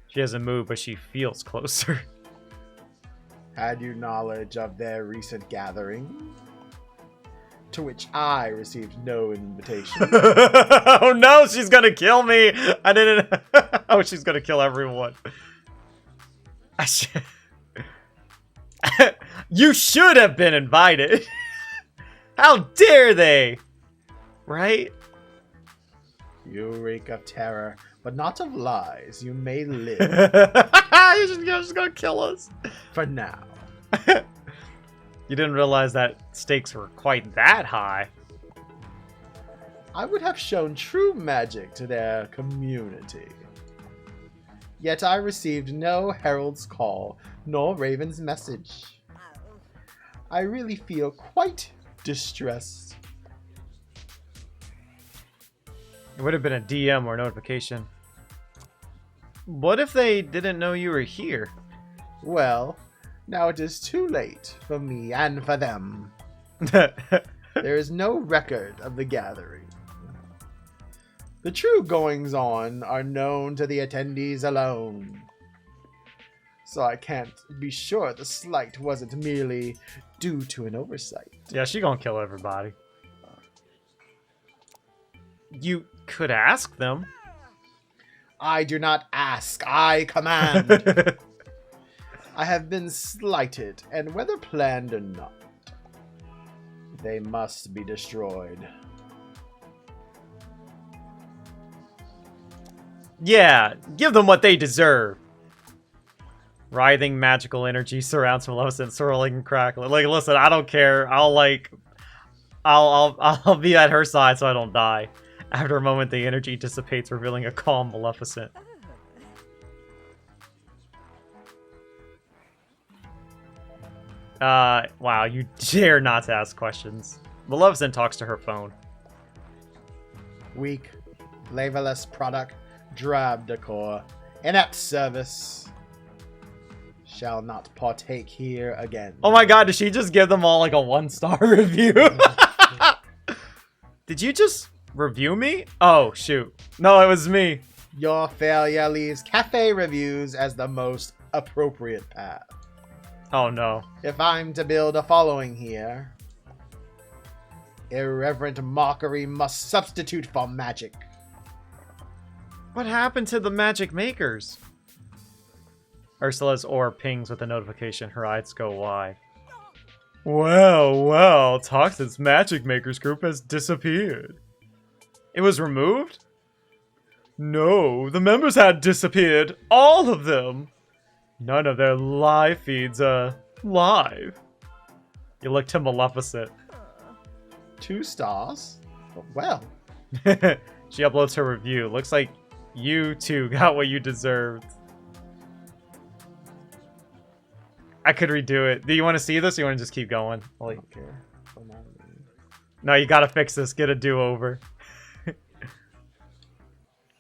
She hasn't moved, but she feels closer. Had you knowledge of their recent gathering? To which I received no invitation. Oh no, she's gonna kill me! I didn't... Oh, she's gonna kill everyone. You should have been invited. How dare they? Right? You reek of terror, but not of lies. You may live You're just gonna kill us. for now. You didn't realize that stakes were quite that high. I would have shown true magic to their community. Yet I received no herald's call, nor raven's message. I really feel quite distressed. It would have been a DM or notification. What if they didn't know you were here? Well, now it is too late for me and for them. There is no record of the gathering. The true goings-on are known to the attendees alone. So I can't be sure the slight wasn't merely due to an oversight. Yeah, she gonna kill everybody. You could ask them. I do not ask, I command. I have been slighted, and whether planned or not, they must be destroyed. Yeah, give them what they deserve. Writhing magical energy surrounds Maleficent, swirling and crackling. Like, listen, I don't care. I'll be at her side so I don't die. After a moment, the energy dissipates, revealing a calm Maleficent. Wow, you dare not to ask questions. Maleficent talks to her phone. Weak, flavorless product, drab decor, inept service. Shall not partake here again. Oh my god, did she just give them all like a 1-star review? Did you just review me? Oh, shoot. No, it was me. Your failure leaves cafe reviews as the most appropriate path. Oh no. If I'm to build a following here, irreverent mockery must substitute for magic. What happened to the magic makers? Ursula's orb pings with a notification. Her eyes go wide. Well, Toxin's magic makers group has disappeared. It was removed? No, the members had disappeared. All of them. None of their live feeds are live. You look to Maleficent. 2 stars? Well, She uploads her review. Looks like you two got what you deserved. I could redo it. Do you want to see this or you want to just keep going? Like, okay. no, you gotta fix this. Get a do-over.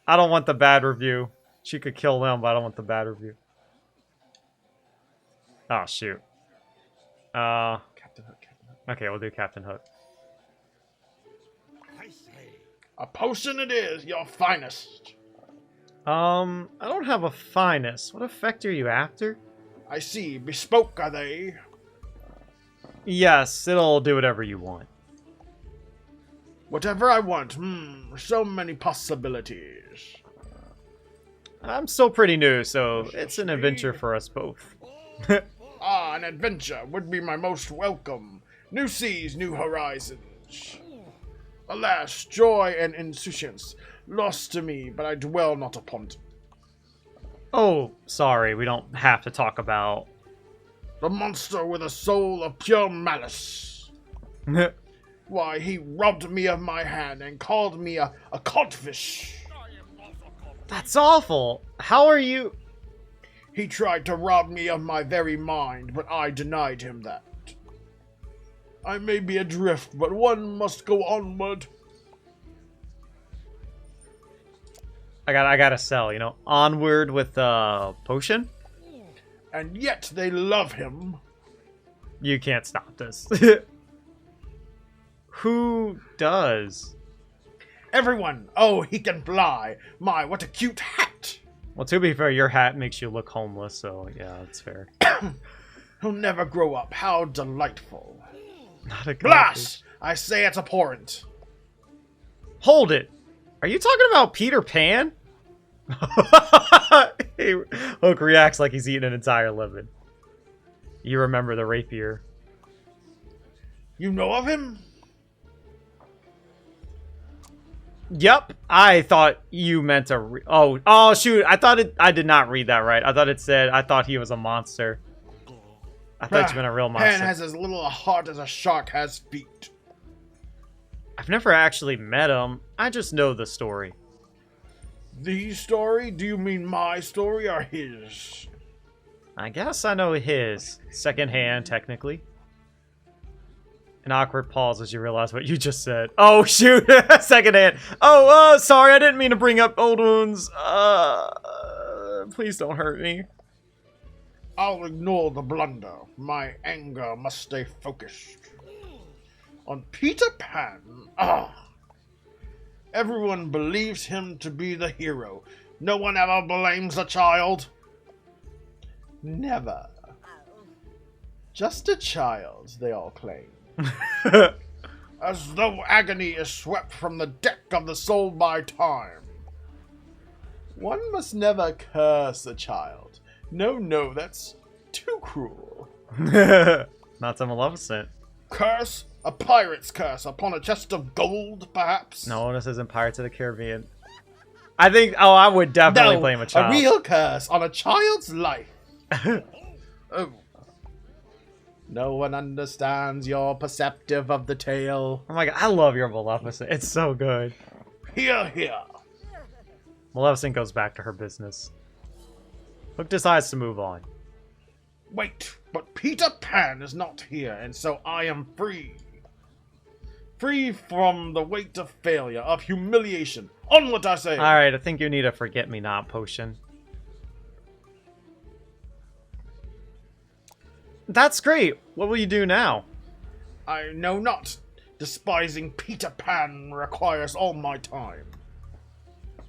I don't want the bad review. She could kill them, but I don't want the bad review. Oh, shoot. Captain Hook. Okay, we'll do Captain Hook. I say, A potion it is, your finest. I don't have a finest. What effect are you after? I see. Bespoke are they? Yes, it'll do whatever you want. Whatever I want. So many possibilities. I'm still pretty new, so it's an adventure for us both. An adventure would be my most welcome. New seas, new horizons. Alas, joy and insouciance, lost to me, but I dwell not upon it. Oh, sorry, we don't have to talk about... The monster with a soul of pure malice. Why, he robbed me of my hand and called me a codfish. That's awful. How are you... He tried to rob me of my very mind, but I denied him that. I may be adrift, but one must go onward. I gotta sell, you know? Onward with potion? And yet they love him. You can't stop this. Who does? Everyone! Oh, he can fly! My, what a cute hat! Well, to be fair, your hat makes you look homeless, so yeah, that's fair. He'll never grow up. How delightful. Not a Blast! I say it's abhorrent. Hold it! Are you talking about Peter Pan? Hook reacts like he's eating an entire lemon. You remember the rapier. You know of him? Yep. I thought you meant to oh shoot. I did not read that right. I thought it said I thought he was a monster. I thought you meant a real monster. Pan has as little a heart as a shark has feet. I've never actually met him. I just know the story. The story? Do you mean my story or his? I guess I know his. Secondhand, technically. An awkward pause as you realize what you just said. Oh, shoot! Secondhand. Oh, sorry, I didn't mean to bring up old wounds. Please don't hurt me. I'll ignore the blunder. My anger must stay focused. On Peter Pan. Everyone believes him to be the hero. No one ever blames a child. Never. Just a child, they all claim. As though agony is swept from the deck of the soul by time. One must never curse a child. No, that's too cruel. Not so Maleficent. Curse? A pirate's curse upon a chest of gold, perhaps? No, this isn't Pirates of the Caribbean. I think, I would definitely blame a child. A real curse on a child's life. Oh. No one understands your perceptive of the tale. Oh my god, I love your Maleficent. It's so good. Hear, hear. Maleficent goes back to her business. Hook decides to move on. Wait, but Peter Pan is not here, and so I am free. Free from the weight of failure, of humiliation. On what I say! Alright, I think you need a forget-me-not potion. That's great. What will you do now? I know not. Despising Peter Pan requires all my time.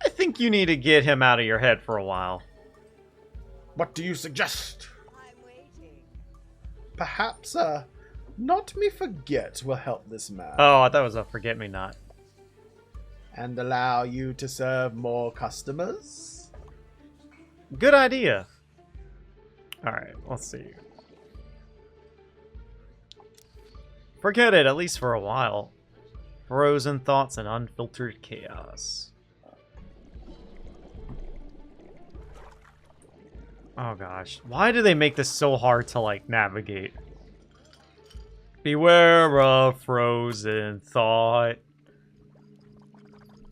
I think you need to get him out of your head for a while. What do you suggest? I'm waiting. Perhaps, not me forget will help this man. Oh, I thought it was a forget-me-not. And allow you to serve more customers? Good idea. Alright, let's see. Forget it, at least for a while. Frozen thoughts and unfiltered chaos. Oh gosh. Why do they make this so hard to, like, navigate? Beware of frozen thought.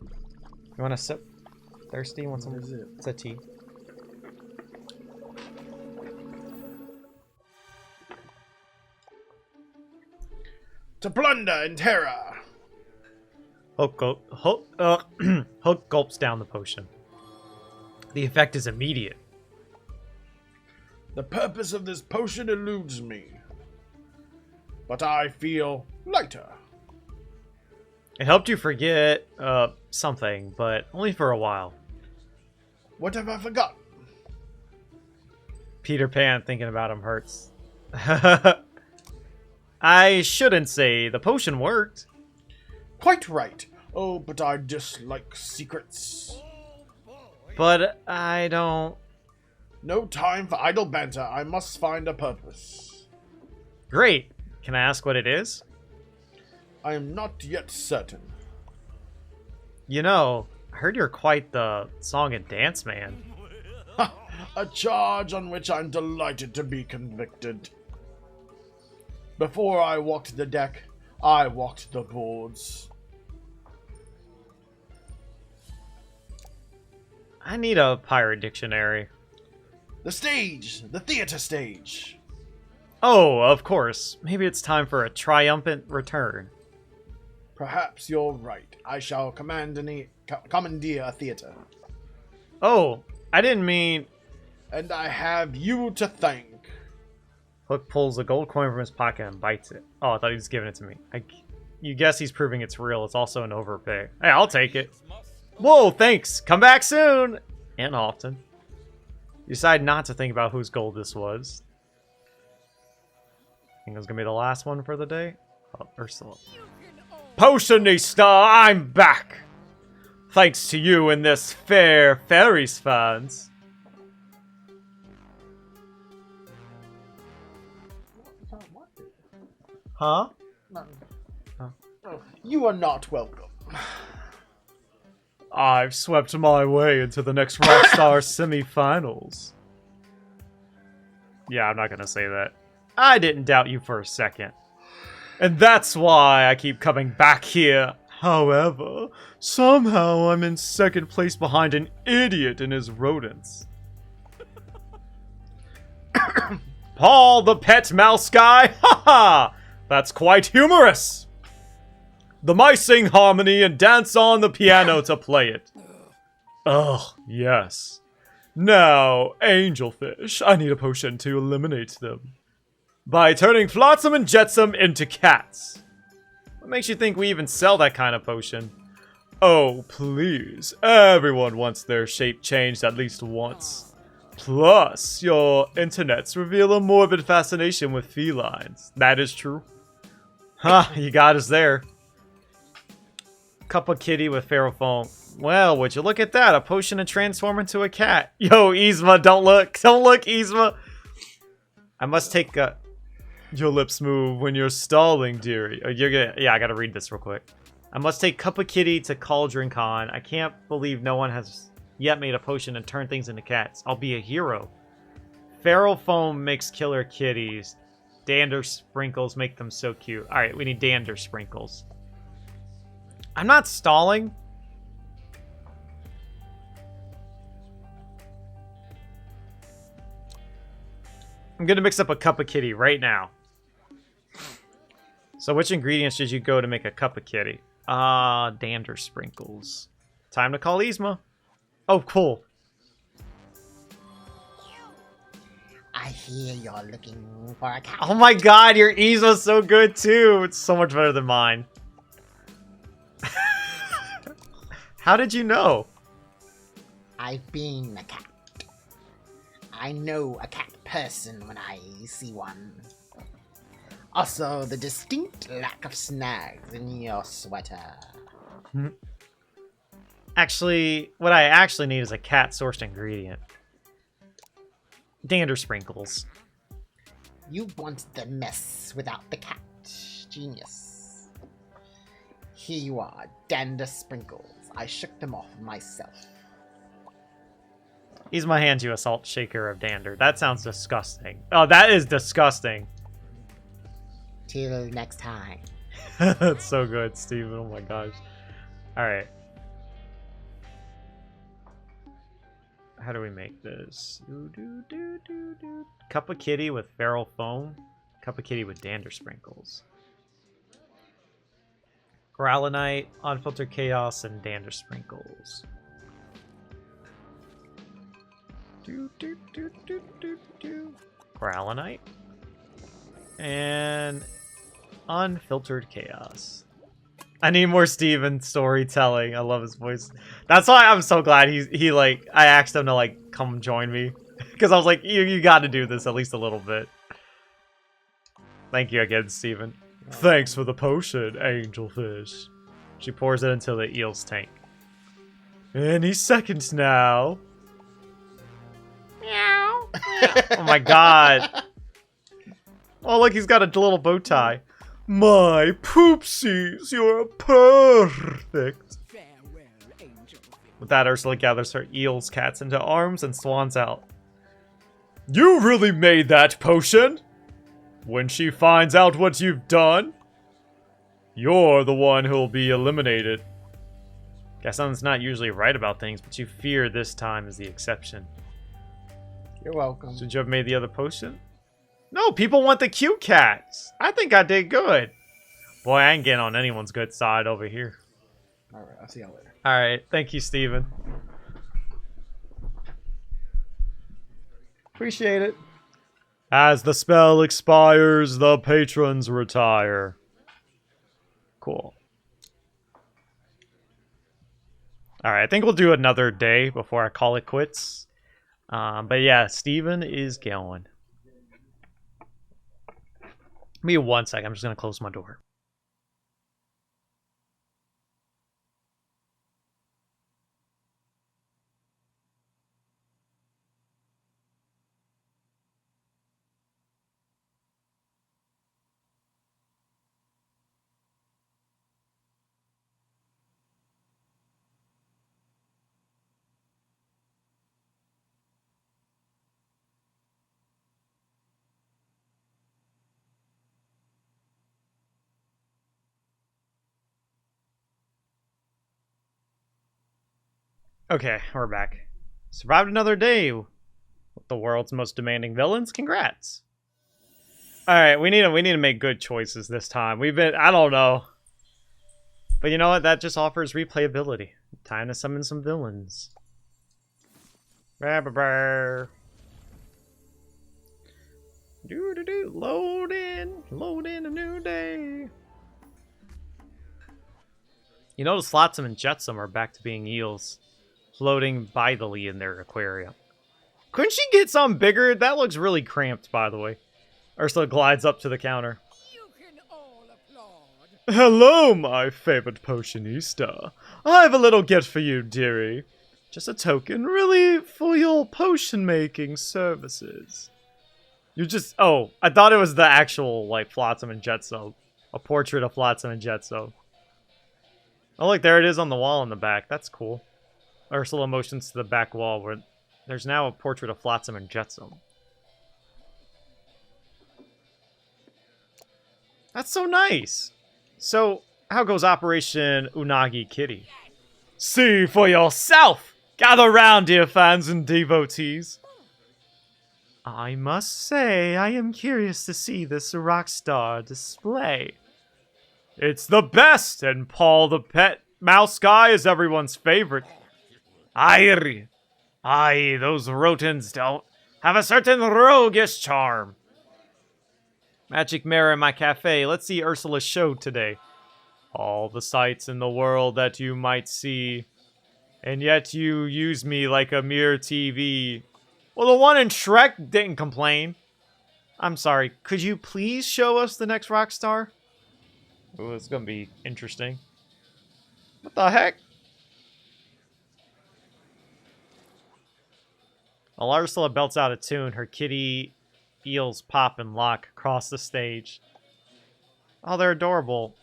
You want a sip? Thirsty? You want some? What is it? It's a tea. To plunder and terror. Hook gulps down the potion. The effect is immediate. The purpose of this potion eludes me. But I feel lighter. It helped you forget something, but only for a while. What have I forgotten? Peter Pan thinking about him hurts. I shouldn't say the potion worked. Quite right. Oh, but I dislike secrets. But I don't... No time for idle banter. I must find a purpose. Great. Can I ask what it is? I am not yet certain. You know, I heard you're quite the song and dance man. Ha! A charge on which I'm delighted to be convicted. Before I walked the deck, I walked the boards. I need a pirate dictionary. The stage! The theater stage! Oh, of course. Maybe it's time for a triumphant return. Perhaps you're right. I shall commandeer a theater. Oh, I didn't mean... And I have you to thank. Hook pulls a gold coin from his pocket and bites it. Oh, I thought he was giving it to me. You guess he's proving it's real. It's also an overpay. Hey, I'll take it. Whoa, thanks. Come back soon. And often. You decide not to think about whose gold this was. Think it was going to be the last one for the day? Oh, Ursula. Potionista, I'm back! Thanks to you and this fair fairies fans. Huh? You are not welcome. I've swept my way into the next Rockstar semifinals. Yeah, I'm not gonna say that. I didn't doubt you for a second. And that's why I keep coming back here. However, somehow I'm in second place behind an idiot and his rodents. Paul the pet mouse guy? Haha! That's quite humorous! The mice sing harmony and dance on the piano to play it. Oh, yes. Now, angelfish, I need a potion to eliminate them. By turning Flotsam and Jetsam into cats. What makes you think we even sell that kind of potion? Oh, please. Everyone wants their shape changed at least once. Plus, your internets reveal a morbid fascination with felines. That is true. Ha, you got us there. Cup of kitty with feral foam. Well, would you look at that? A potion to transform into a cat. Yo, Yzma, don't look. Don't look, Yzma. I must take a... Your lips move when you're stalling, dearie. Oh, you're gonna... Yeah, I gotta read this real quick. I must take Cup of Kitty to Cauldron Con. I can't believe no one has yet made a potion to turn things into cats. I'll be a hero. Feral foam makes killer kitties. Dander sprinkles make them so cute. Alright, we need dander sprinkles. I'm not stalling. I'm gonna mix up a Cup of Kitty right now. So which ingredients did you go to make a Cup of Kitty? Dander sprinkles. Time to call Yzma. Oh, cool. I hear you're looking for a cat. Oh my god, your Yzma's so good too. It's so much better than mine. How did you know? I've been a cat. I know a cat person when I see one. Also, the distinct lack of snags in your sweater. Actually, what I actually need is a cat-sourced ingredient. Dander sprinkles. You want the mess without the cat. Genius. Here you are, dander sprinkles. I shook them off myself. Yzma hands you a salt shaker of dander. That sounds disgusting. Oh, that is disgusting. Till next time. That's so good, Steven. Oh my gosh. Alright. How do we make this? Cup of Kitty with feral foam. Cup of Kitty with dander sprinkles. Growlinite, unfiltered chaos, and dander sprinkles. Growlinite. And unfiltered chaos. I need more Steven storytelling. I love his voice. That's why I'm so glad he like I asked him to like come join me. Because I was like, you gotta do this at least a little bit. Thank you again, Steven. Thanks for the potion, angelfish. She pours it into the eel's tank. Any second now. Meow. Oh my god. Oh look, he's got a little bow tie. My poopsies, you're perfect. Farewell, angel. With that, Ursula gathers her eels, cats into arms and swans out. You really made that potion? When she finds out what you've done, you're the one who'll be eliminated. Gaston's not usually right about things, but you fear this time is the exception. You're welcome. Should you have made the other potion? No, people want the cute cats. I think I did good. Boy, I ain't getting on anyone's good side over here. Alright, I'll see y'all later. Alright, thank you, Steven. Appreciate it. As the spell expires, the patrons retire. Cool. Alright, I think we'll do another day before I call it quits. But yeah, Steven is going. Give me 1 second, I'm just gonna close my door. Okay, we're back. Survived another day with the world's most demanding villains. Congrats. All right, we need to make good choices this time. I don't know. But you know what? That just offers replayability. Time to summon some villains. Load in a new day. You notice Flotsam and Jetsam are back to being eels, floating bithely in their aquarium. Couldn't she get something bigger? That looks really cramped, by the way. Ursula glides up to the counter. You can all applaud. Hello, my favorite potionista. I have a little gift for you, dearie. Just a token, really, for your potion-making services. Oh, I thought it was the actual, like, Flotsam and Jetsam. A portrait of Flotsam and Jetsam. Oh, look, there it is on the wall in the back. That's cool. Ursula motions to the back wall where there's now a portrait of Flotsam and Jetsam. That's so nice. So, how goes Operation Unagi Kitty? See for yourself! Gather round, dear fans and devotees. I must say, I am curious to see this Rockstar display. It's the best, and Paul the pet mouse guy is everyone's favorite. Aye, those Rotans don't have a certain roguish charm. Magic mirror in my cafe. Let's see Ursula's show today. All the sights in the world that you might see, and yet you use me like a mere TV. Well, the one in Shrek didn't complain. I'm sorry, could you please show us the next rock star? Ooh, it's gonna be interesting. What the heck? While Ursula belts out a tune, her kitty eels pop and lock across the stage. Oh, they're adorable.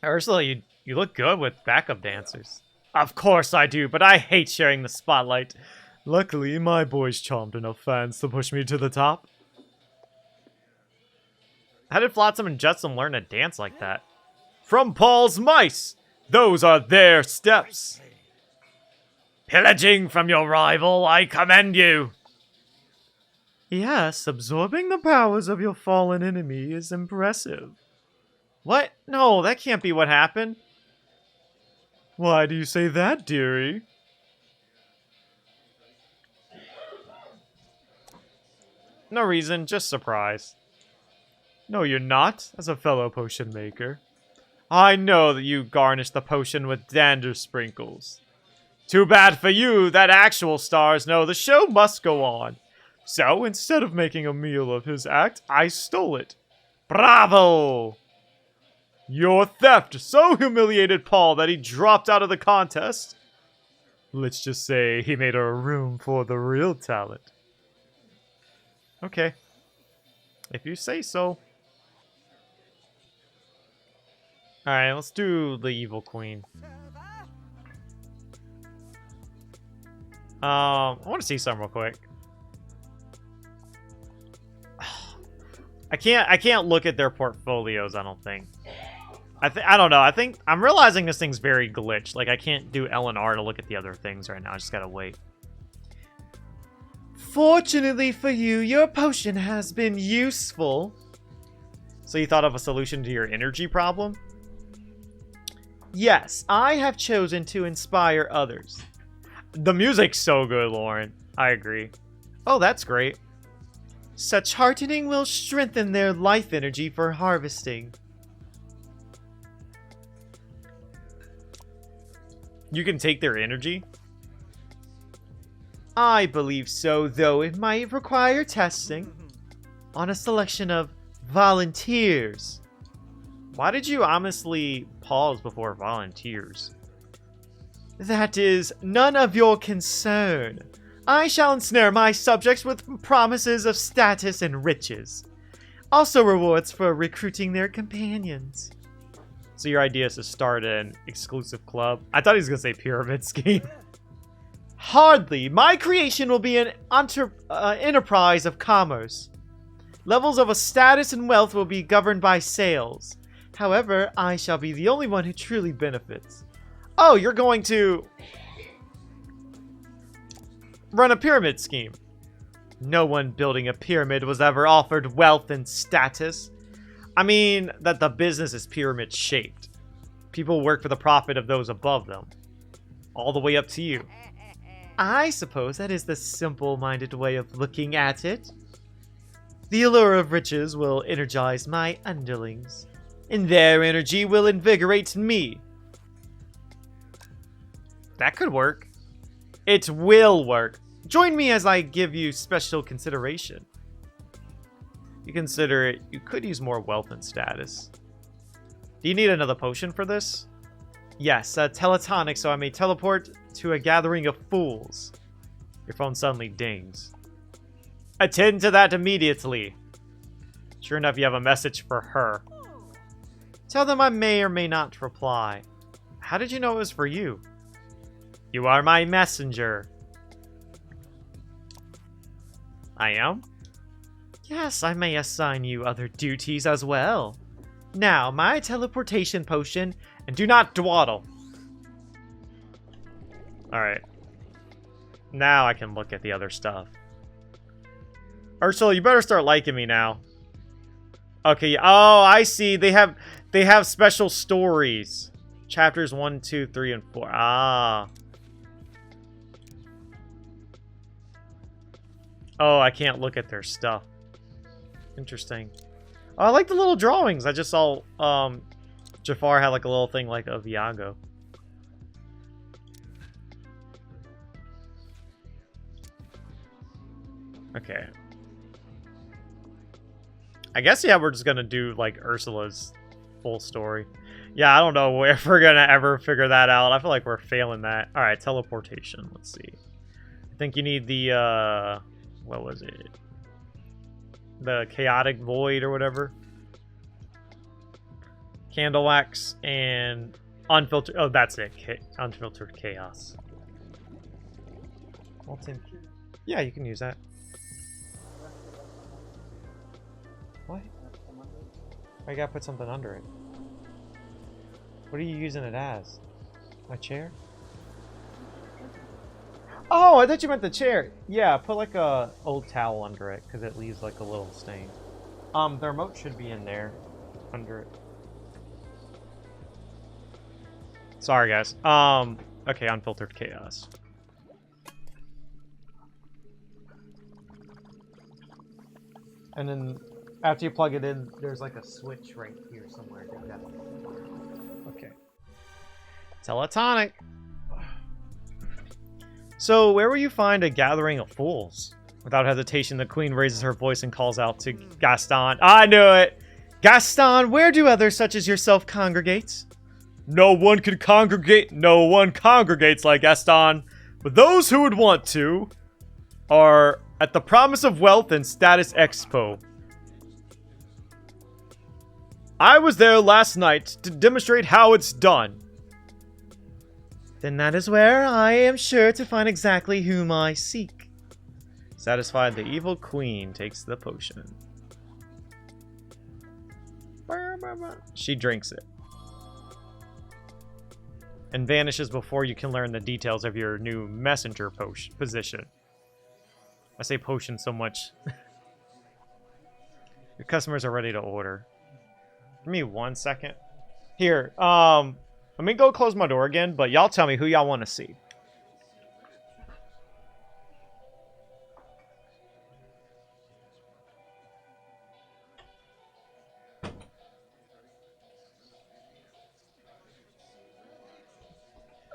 Ursula, you look good with backup dancers. Of course I do, but I hate sharing the spotlight. Luckily, my boy's charmed enough fans to push me to the top. How did Flotsam and Jetsam learn to dance like that? From Paul's mice! Those are their steps! Pillaging from your rival, I commend you! Yes, absorbing the powers of your fallen enemy is impressive. What? No, that can't be what happened. Why do you say that, dearie? No reason, just surprise. No, you're not, as a fellow potion maker. I know that you garnish the potion with dander sprinkles. Too bad for you that actual stars know the show must go on. So, instead of making a meal of his act, I stole it. Bravo! Your theft so humiliated Paul that he dropped out of the contest. Let's just say he made a room for the real talent. Okay. If you say so. Alright, let's do the evil queen. I want to see some real quick. I can't look at their portfolios, I don't think. I don't know. I think I'm realizing this thing's very glitched. Like, I can't do L and R to look at the other things right now. I just gotta wait. Fortunately for you, your potion has been useful. So you thought of a solution to your energy problem? Yes, I have chosen to inspire others. The music's so good, Lauren. I agree. Oh, that's great. Such heartening will strengthen their life energy for harvesting. You can take their energy? I believe so, though it might require testing on a selection of volunteers. Why did you honestly pause before volunteers? That is none of your concern. I shall ensnare my subjects with promises of status and riches. Also rewards for recruiting their companions. So your idea is to start an exclusive club? I thought he was going to say pyramid scheme. Hardly. My creation will be an enterprise of commerce. Levels of a status and wealth will be governed by sales. However, I shall be the only one who truly benefits. Oh, you're going to run a pyramid scheme. No one building a pyramid was ever offered wealth and status. I mean that the business is pyramid shaped. People work for the profit of those above them. All the way up to you. I suppose that is the simple-minded way of looking at it. The allure of riches will energize my underlings, and their energy will invigorate me. That could work. It will work. Join me as I give you special consideration. You consider it, you could use more wealth and status. Do you need another potion for this? Yes, teletonic, so I may teleport to a gathering of fools. Your phone suddenly dings. Attend to that immediately. Sure enough, you have a message for her. Tell them I may or may not reply. How did you know it was for you? You are my messenger. I am? Yes, I may assign you other duties as well. Now, my teleportation potion, and do not dawdle. Alright. Now I can look at the other stuff. Ursula, you better start liking me now. Okay, oh, I see. They have special stories. Chapters 1, 2, 3, and 4. Ah. Oh, I can't look at their stuff. Interesting. Oh, I like the little drawings. I just saw Jafar had like a little thing like of Iago. Okay. I guess, yeah, we're just gonna do like Ursula's full story. Yeah, I don't know if we're gonna ever figure that out. I feel like we're failing that. Alright, teleportation. Let's see. I think you need the what was it? The chaotic void or whatever. Candle wax and unfiltered. Oh, that's it. Unfiltered chaos. Yeah, you can use that. What? I gotta put something under it. What are you using it as? My chair? Oh, I thought you meant the chair. Yeah, put like a old towel under it because it leaves like a little stain. The remote should be in there under it. Sorry, guys. Okay, unfiltered chaos. And then after you plug it in, there's like a switch right here somewhere. Okay. Teletonic. So, where will you find a gathering of fools? Without hesitation, the queen raises her voice and calls out to Gaston. I knew it! Gaston, where do others such as yourself congregate? No one could congregate. No one congregates like Gaston. But those who would want to are at the Promise of Wealth and Status Expo. I was there last night to demonstrate how it's done. Then that is where I am sure to find exactly whom I seek. Satisfied, the evil queen takes the potion. She drinks it. And vanishes before you can learn the details of your new messenger position. I say potion so much. Your customers are ready to order. Give me 1 second. Here, let me go close my door again, but y'all tell me who y'all want to see.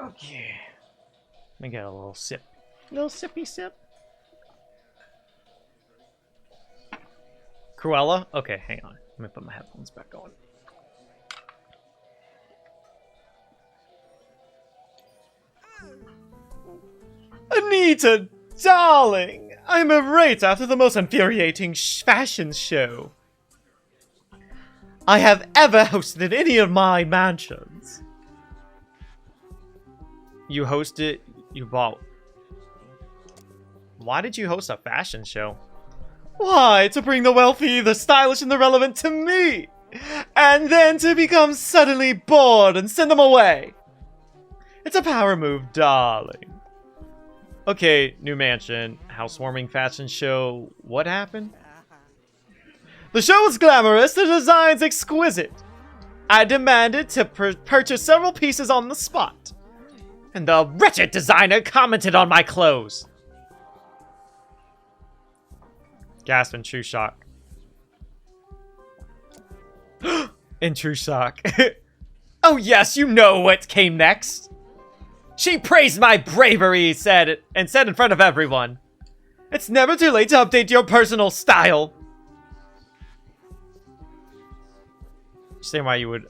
Okay. Let me get a little sip. Little sippy sip. Cruella? Okay, hang on. Let me put my headphones back on. Anita, darling! I'm irate after the most infuriating fashion show I have ever hosted in any of my mansions. You hosted... You bought... Why did you host a fashion show? Why, to bring the wealthy, the stylish, and the relevant to me! And then to become suddenly bored and send them away! It's a power move, darling. Okay, new mansion, housewarming fashion show. What happened? The show was glamorous, the designs exquisite. I demanded to purchase several pieces on the spot. And the wretched designer commented on my clothes. Gasp in true shock. In true shock. Oh yes, you know what came next. She praised my bravery, said in front of everyone. It's never too late to update your personal style. Same why you would.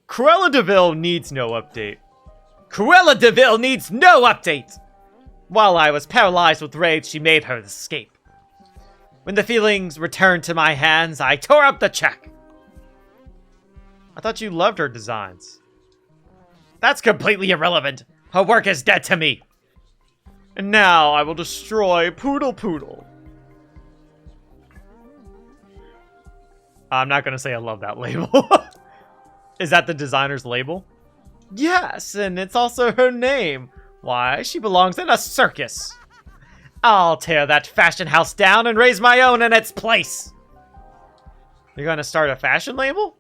Cruella de Vil needs no update. Cruella de Vil needs no update! While I was paralyzed with rage, she made her escape. When the feelings returned to my hands, I tore up the check. I thought you loved her designs. That's completely irrelevant. Her work is dead to me. And now I will destroy Poodle Poodle. I'm not gonna say I love that label. Is that the designer's label? Yes, and it's also her name. Why, she belongs in a circus. I'll tear that fashion house down and raise my own in its place. You're gonna start a fashion label?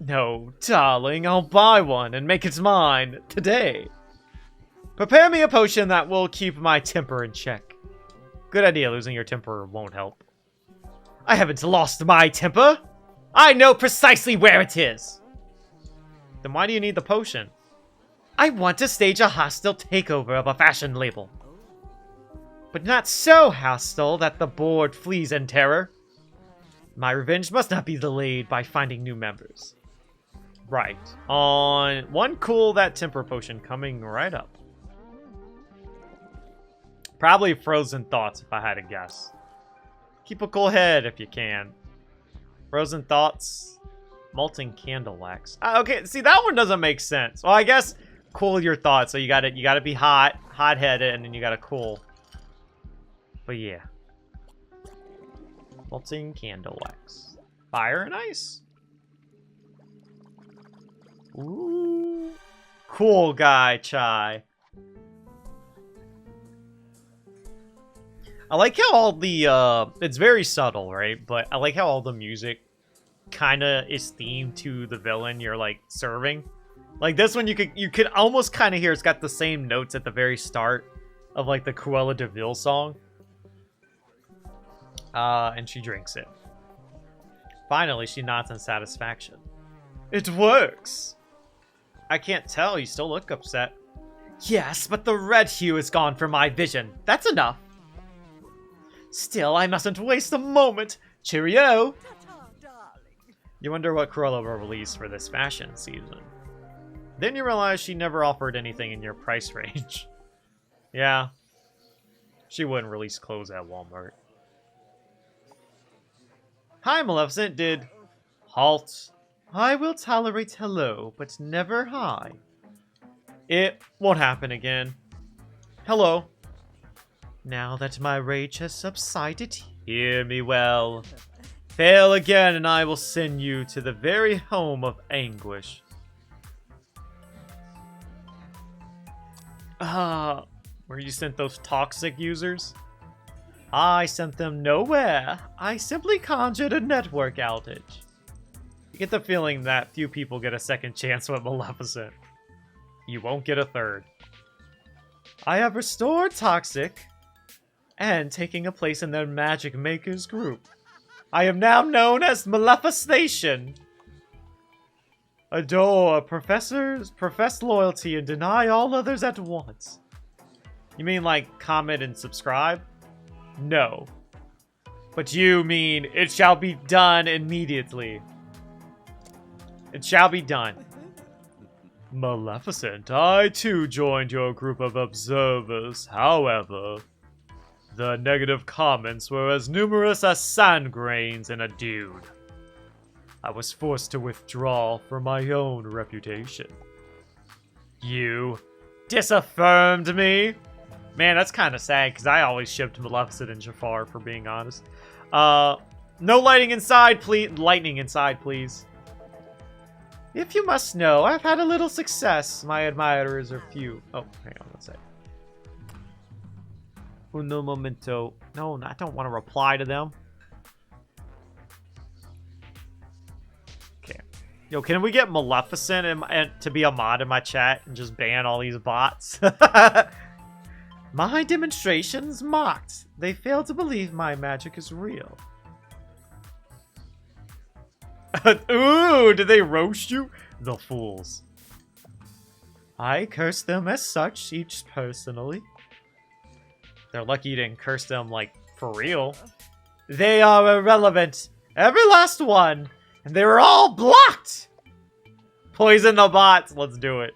No, darling, I'll buy one and make it mine today. Prepare me a potion that will keep my temper in check. Good idea, losing your temper won't help. I haven't lost my temper. I know precisely where it is. Then why do you need the potion? I want to stage a hostile takeover of a fashion label. But not so hostile that the board flees in terror. My revenge must not be delayed by finding new members. Right. On one cool, that temper potion coming right up. Probably Frozen Thoughts if I had to guess. Keep a cool head if you can. Frozen Thoughts, Molten Candle Wax. Okay, see that one doesn't make sense. Well, I guess cool your thoughts. So you gotta be hot-headed, and then you gotta cool. But yeah. Molten Candle Wax. Fire and ice. Ooh. Cool guy, Chai. I like how all the, it's very subtle, right? But I like how all the music kind of is themed to the villain you're, like, serving. Like, this one, you could almost kind of hear it's got the same notes at the very start of, like, the Cruella de Vil song. And she drinks it. Finally, she nods in satisfaction. It works! I can't tell, you still look upset. Yes, but the red hue is gone from my vision. That's enough. Still, I mustn't waste a moment. Cheerio! You wonder what Cruella will release for this fashion season. Then you realize she never offered anything in your price range. Yeah. She wouldn't release clothes at Walmart. Hi, Maleficent did... Halt. I will tolerate hello, but never hi. It won't happen again. Hello. Now that my rage has subsided, hear me well. Fail again and I will send you to the very home of anguish. Where you sent those toxic users? I sent them nowhere. I simply conjured a network outage. You get the feeling that few people get a second chance with Maleficent. You won't get a third. I have restored Toxic and taking a place in their Magic Makers group. I am now known as Malefication. Adore professors, profess loyalty, and deny all others at once. You mean like comment and subscribe? No. But you mean it shall be done immediately. It shall be done. Maleficent, I too joined your group of observers. However, the negative comments were as numerous as sand grains in a dune. I was forced to withdraw for my own reputation. You disaffirmed me? Man, that's kind of sad, because I always shipped Maleficent and Jafar, for being honest. No lighting inside, please. Lightning inside, please. If you must know, I've had a little success. My admirers are few. Oh, hang on one sec. Uno momento. No, I don't want to reply to them. Okay. Yo, can we get Maleficent and to be a mod in my chat and just ban all these bots? My demonstrations mocked. They fail to believe my magic is real. Ooh, did they roast you? The fools. I curse them as such, each personally. They're lucky you didn't curse them, like, for real. They are irrelevant. Every last one. And they were all blocked! Poison the bots. Let's do it.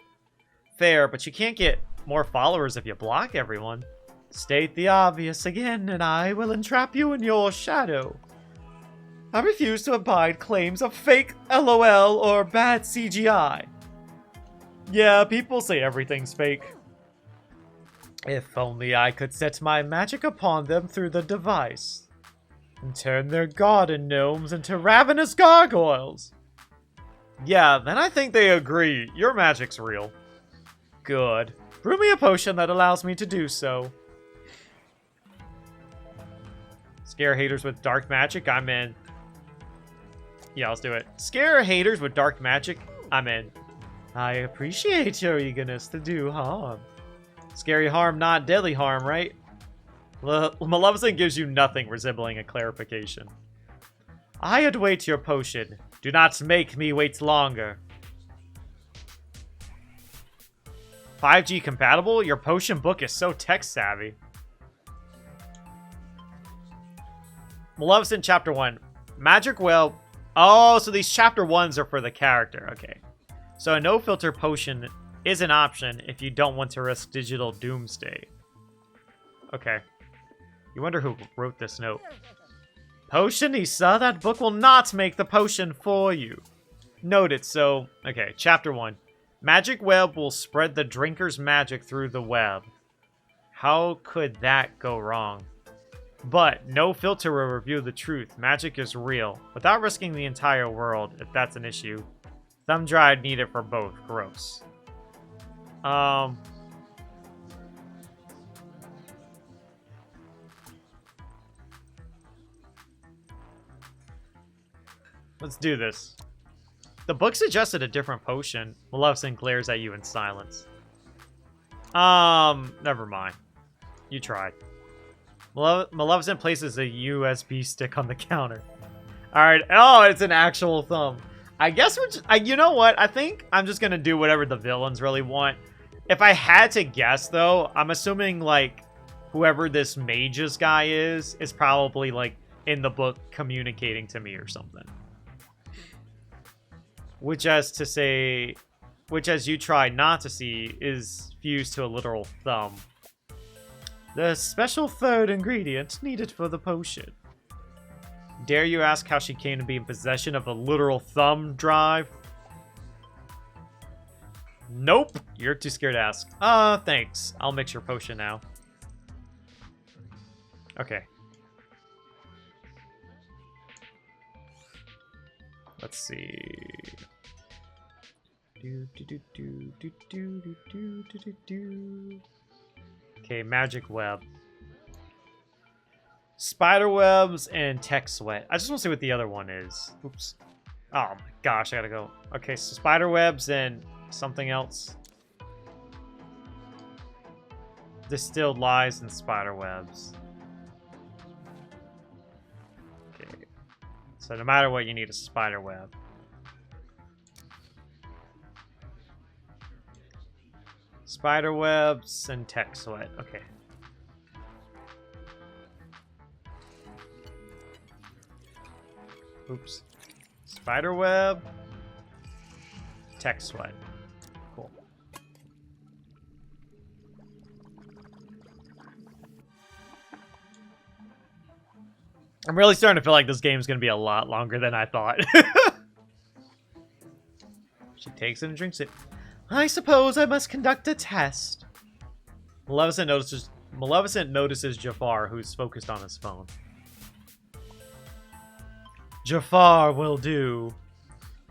Fair, but you can't get more followers if you block everyone. State the obvious again, and I will entrap you in your shadow. I refuse to abide claims of fake LOL or bad CGI. Yeah, people say everything's fake. If only I could set my magic upon them through the device and turn their garden gnomes into ravenous gargoyles. Yeah, then I think they agree. Your magic's real. Good. Brew me a potion that allows me to do so. Scare haters with dark magic? I'm in. Yeah, let's do it. Scare haters with dark magic? I'm in. I appreciate your eagerness to do harm. Scary harm, not deadly harm, right? Maleficent gives you nothing resembling a clarification. I await your potion. Do not make me wait longer. 5G compatible? Your potion book is so tech-savvy. Maleficent Chapter 1. Magic Well. Oh, so these Chapter 1s are for the character. Okay. So a no-filter potion is an option if you don't want to risk digital doomsday. Okay. You wonder who wrote this note. Potionista, that book will not make the potion for you. Noted, so... Okay, Chapter 1. Magic web will spread the drinker's magic through the web. How could that go wrong? But no filter will reveal the truth. Magic is real, without risking the entire world, if that's an issue. Thumb drive needed for both. Gross. Let's do this. The book suggested a different potion. Maleficent glares at you in silence. Never mind. You tried. Maleficent places a USB stick on the counter. Alright. Oh, it's an actual thumb. I guess we're just, you know what? I think I'm just gonna do whatever the villains really want. If I had to guess, though, I'm assuming, like, whoever this mages guy is probably, like, in the book communicating to me or something. Which, as you try not to see, is fused to a literal thumb. The special third ingredient needed for the potion. Dare you ask how she came to be in possession of a literal thumb drive? Nope. You're too scared to ask. Thanks. I'll mix your potion now. Okay. Let's see. Okay, magic web. Spider webs and tech sweat. I just want to see what the other one is. Oops. Oh my gosh, I gotta go. Okay, so spider webs and something else. Distilled lies and spider webs. Okay. So no matter what, you need a spider web. Spider webs and tech sweat. Okay. Oops. Spider web. Tech sweat. Cool. I'm really starting to feel like this game's gonna be a lot longer than I thought. She takes it and drinks it. I suppose I must conduct a test. Maleficent notices Jafar, who's focused on his phone. Jafar will do.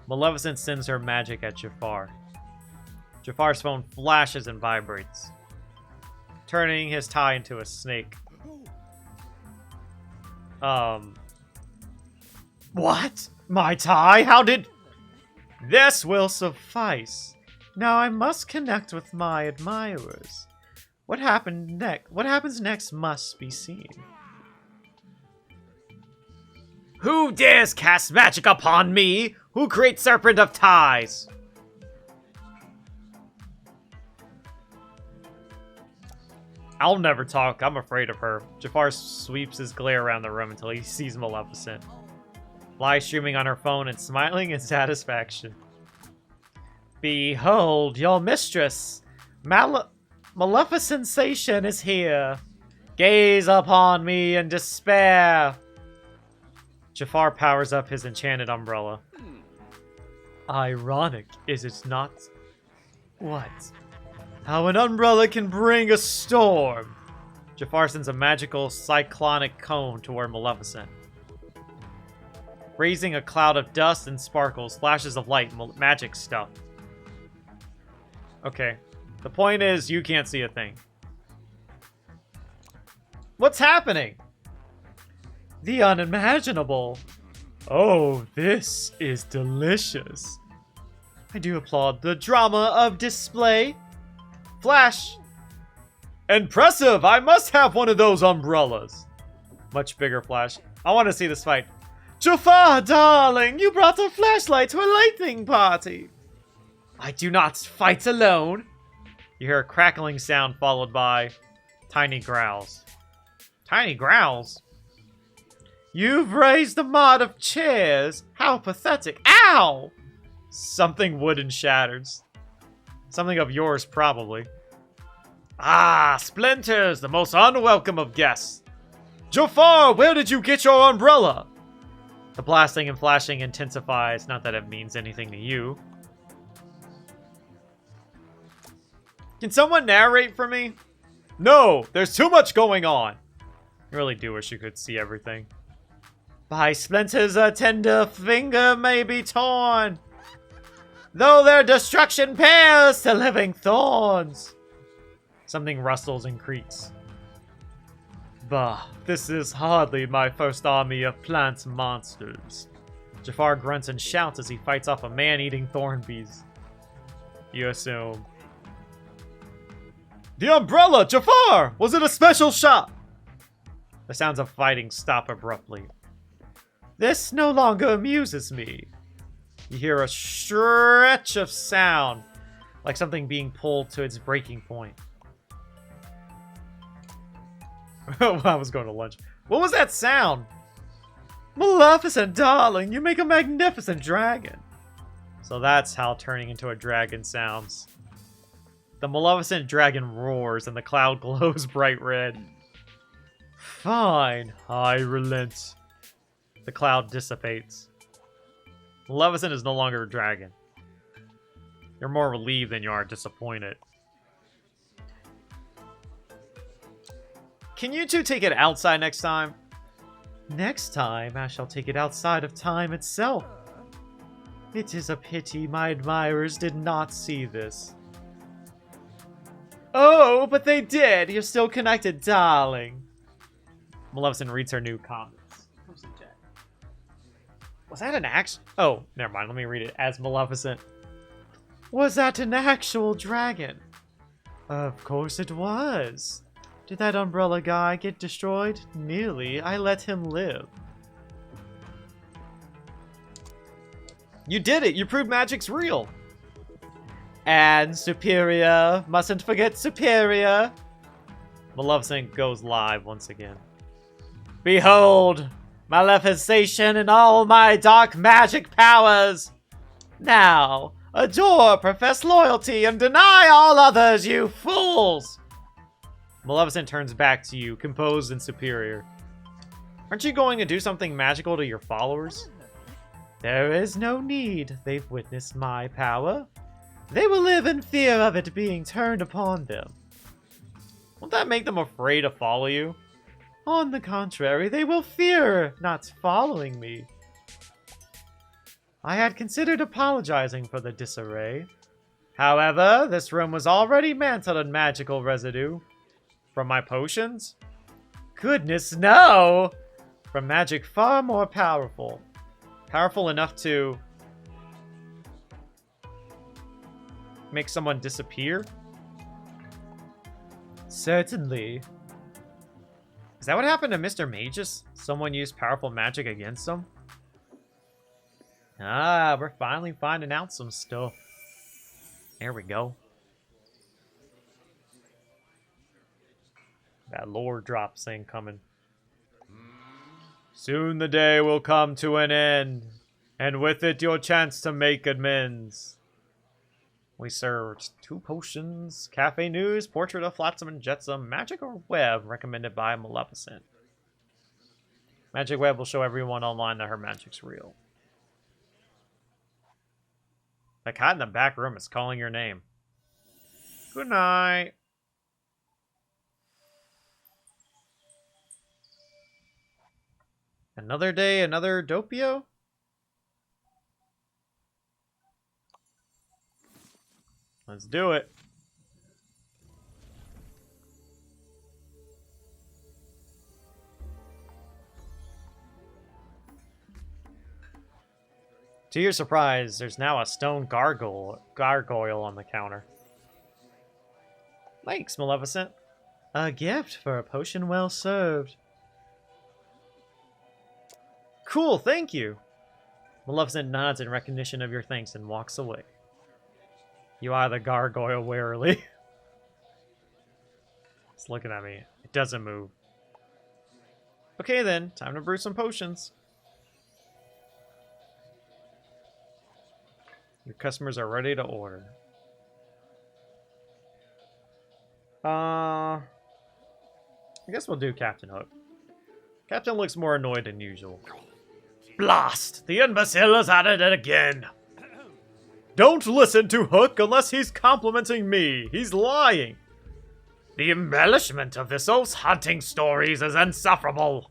Maleficent sends her magic at Jafar. Jafar's phone flashes and vibrates, turning his tie into a snake. What? My tie? How did... This will suffice. Now I must connect with my admirers. What happens next must be seen. Who dares cast magic upon me? Who creates serpent of ties? I'll never talk. I'm afraid of her. Jafar sweeps his glare around the room until he sees Maleficent, live streaming on her phone and smiling in satisfaction. Behold, your mistress, Maleficensation is here. Gaze upon me in despair. Jafar powers up his enchanted umbrella. Ironic, is it not? What? How an umbrella can bring a storm! Jafar sends a magical cyclonic cone toward Maleficent, raising a cloud of dust and sparkles, flashes of light, magic stuff. Okay. The point is, you can't see a thing. What's happening? The unimaginable. Oh, this is delicious. I do applaud the drama of display. Flash. Impressive! I must have one of those umbrellas. Much bigger flash. I want to see this fight. Jafar, darling, you brought a flashlight to a lightning party. I do not fight alone. You hear a crackling sound followed by tiny growls. Tiny growls? You've raised a mod of chairs. How pathetic. Ow! Something wooden shatters. Something of yours, probably. Ah, Splinters, the most unwelcome of guests. Jafar, where did you get your umbrella? The blasting and flashing intensifies, not that it means anything to you. Can someone narrate for me? No, there's too much going on. I really do wish you could see everything. By splinters a tender finger may be torn, though their destruction pales to living thorns. Something rustles and creaks. Bah, this is hardly my first army of plant monsters. Jafar grunts and shouts as he fights off a man eating thorn bees. You assume. The umbrella! Jafar! Was it a special shot? The sounds of fighting stop abruptly. This no longer amuses me. You hear a stretch of sound, like something being pulled to its breaking point. I was going to lunch. What was that sound? Maleficent, darling, you make a magnificent dragon. So that's how turning into a dragon sounds. The Maleficent dragon roars and the cloud glows bright red. Fine, I relent. The cloud dissipates. Maleficent is no longer a dragon. You're more relieved than you are disappointed. Can you two take it outside next time? Next time, I shall take it outside of time itself. It is a pity my admirers did not see this. Oh, but they did! You're still connected, darling. Maleficent reads her new comments. Was that an action? Oh, never mind. Let me read it as Maleficent. Was that an actual dragon? Of course it was. Did that umbrella guy get destroyed? Nearly. I let him live. You did it! You proved magic's real! And Superior. Mustn't forget Superior. Maleficent goes live once again. Behold! Maleficent and all my dark magic powers! Now, adore, profess loyalty, and deny all others, you fools! Maleficent turns back to you, composed and superior. Aren't you going to do something magical to your followers? There is no need. They've witnessed my power. They will live in fear of it being turned upon them. Won't that make them afraid to follow you? On the contrary, they will fear not following me. I had considered apologizing for the disarray. However, this room was already mantled in magical residue. From my potions? Goodness, no! From magic far more powerful. Powerful enough to make someone disappear? Certainly. Is that what happened to Mr. Magus? Someone used powerful magic against him? Ah, we're finally finding out some stuff. There we go. That lore drop thing coming. Soon the day will come to an end, and with it your chance to make amends. We served 2 potions, cafe news, portrait of Flotsam and Jetsam, magic or web, recommended by Maleficent. Magic web will show everyone online that her magic's real. The cat in the back room is calling your name. Good night. Another day, another Doppio? Let's do it. To your surprise, there's now a stone gargoyle on the counter. Thanks, Maleficent. A gift for a potion well served. Cool, thank you. Maleficent nods in recognition of your thanks and walks away. You eye the gargoyle warily. It's looking at me. It doesn't move. Okay then, time to brew some potions. Your customers are ready to order. I guess we'll do Captain Hook. Captain looks more annoyed than usual. Blast! The imbecile is at it again! Don't listen to Hook unless he's complimenting me. He's lying. The embellishment of this oaf's hunting stories is insufferable.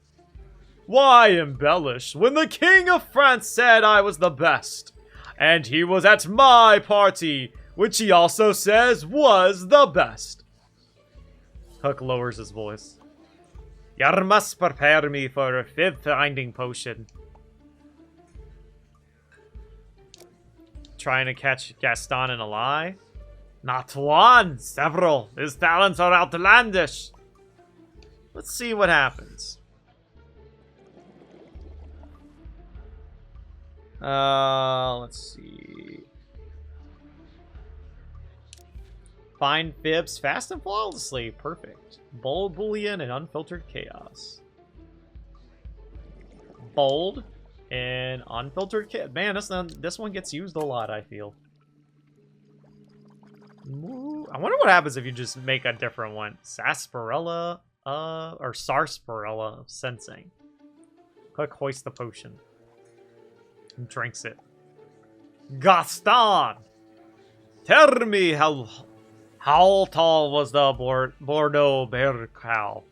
Why embellish when the King of France said I was the best? And he was at my party, which he also says was the best. Hook lowers his voice. You must prepare me for a 5th finding potion. Trying to catch Gaston in a lie? Not one, several. His talents are outlandish. Let's see what happens. Let's see. Find fibs fast and flawlessly. Perfect. Bold bullion and unfiltered chaos. Bold and unfiltered chaos. Man, this one gets used a lot, I feel. Ooh, I wonder what happens if you just make a different one. Sarsaparilla, or sarsaparilla sensing. Click hoist the potion. And drinks it. Gaston! Tell me how tall was the Bordeaux bear cow?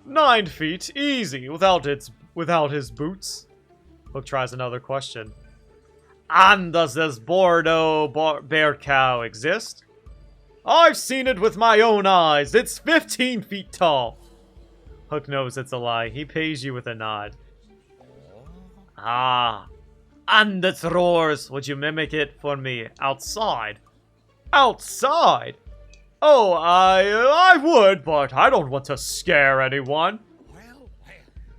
9 feet, easy, without his boots. Hook tries another question. And does this Bordeaux bear cow exist? I've seen it with my own eyes. It's 15 feet tall. Hook knows it's a lie. He pays you with a nod. Ah. And its roars. Would you mimic it for me outside? Outside? Oh, I would, but I don't want to scare anyone.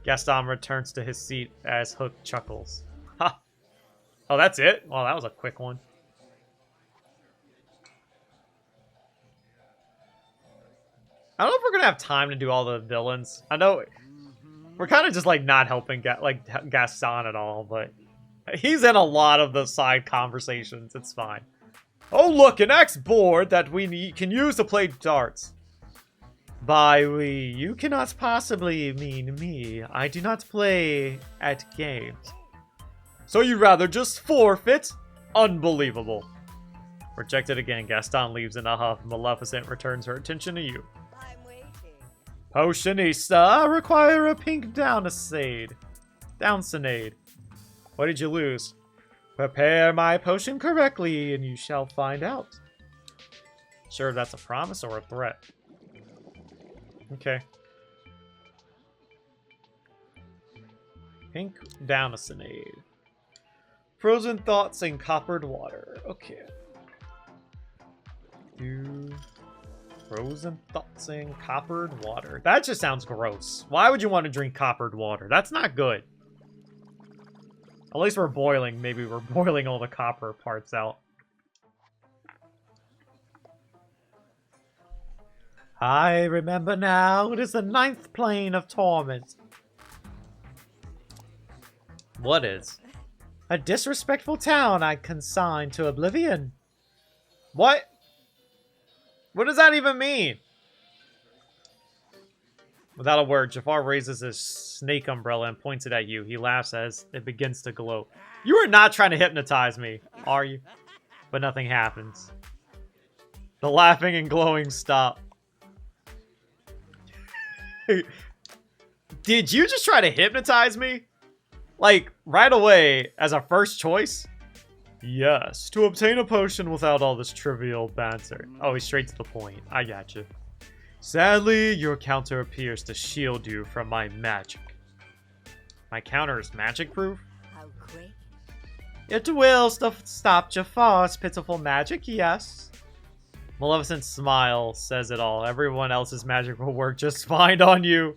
Gaston returns to his seat as Hook chuckles. Ha! Oh, that's it? Well, that was a quick one. I don't know if we're gonna have time to do all the villains. I know we're kind of just like not helping Gaston at all, but he's in a lot of the side conversations. It's fine. Oh, look, an X board that we can use to play darts. By we, you cannot possibly mean me. I do not play at games. So you'd rather just forfeit? Unbelievable. Rejected again. Gaston leaves in a huff. Maleficent returns her attention to you. I'm waiting. Potionista, require a pink Downsonade. What did you lose? Prepare my potion correctly, and you shall find out. Sure, that's a promise or a threat. Okay. Pink Damascenade. Frozen thoughts in coppered water. Okay. Frozen thoughts in coppered water. That just sounds gross. Why would you want to drink coppered water? That's not good. At least we're boiling. Maybe we're boiling all the copper parts out. I remember now. It is the 9th plane of torment. What is? A disrespectful town I consigned to oblivion. What? What does that even mean? Without a word, Jafar raises his snake umbrella and points it at you. He laughs as it begins to glow. You are not trying to hypnotize me, are you? But nothing happens. The laughing and glowing stop. Did you just try to hypnotize me? Like, right away, as a first choice? Yes, to obtain a potion without all this trivial banter. Oh, he's straight to the point. I gotcha. Sadly, your counter appears to shield you from my magic. My counter is magic-proof? How great. It will stop Jafar's pitiful magic, yes. Maleficent's smile says it all. Everyone else's magic will work just fine on you.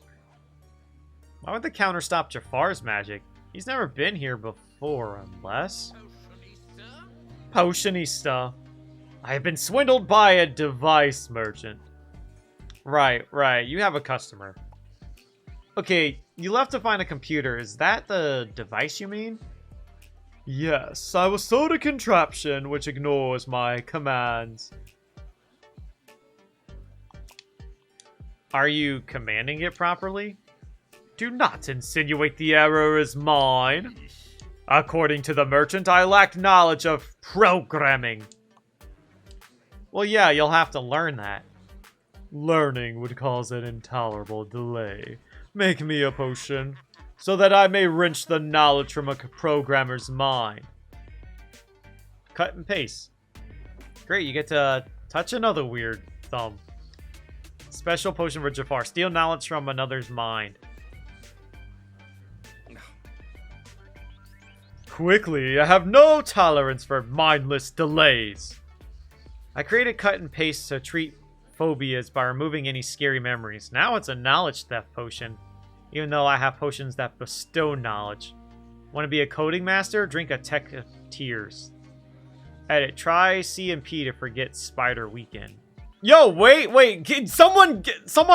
Why would the counter stop Jafar's magic? He's never been here before, unless... Potionista. I have been swindled by a device merchant. Right. You have a customer. Okay, you left to find a computer. Is that the device you mean? Yes, I was sold a contraption which ignores my commands. Are you commanding it properly? Do not insinuate the error is mine. According to the merchant, I lack knowledge of programming. Well, yeah, you'll have to learn that. Learning would cause an intolerable delay. Make me a potion, so that I may wrench the knowledge from a programmer's mind. Cut and paste. Great, you get to touch another weird thumb. Special potion for Jafar. Steal knowledge from another's mind. Quickly, I have no tolerance for mindless delays. I created cut and paste to treat phobias by removing any scary memories. Now it's a knowledge theft potion, even though I have potions that bestow knowledge. Want to be a coding master? Drink a tech of tears. Edit. Try C and P to forget Spider Weekend. Yo, wait. Someone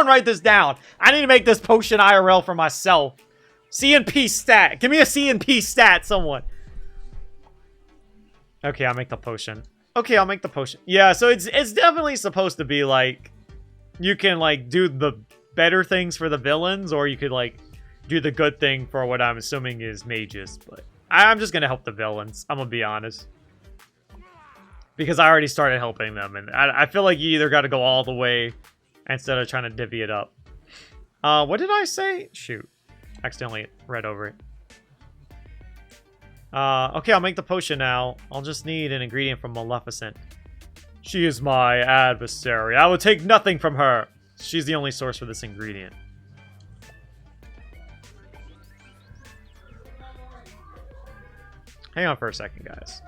write this down. I need to make this potion IRL for myself. C and P stat. Give me a C and P stat, someone. Okay, I'll make the potion. Yeah, so it's definitely supposed to be like, you can like do the better things for the villains, or you could like do the good thing for what I'm assuming is mages. But I'm just gonna help the villains. I'm gonna be honest, because I already started helping them, and I feel like you either got to go all the way instead of trying to divvy it up. What did I say? Shoot. Accidentally read over it. Okay, I'll make the potion now. I'll just need an ingredient from Maleficent. She is my adversary. I will take nothing from her. She's the only source for this ingredient. Hang on for a second, guys.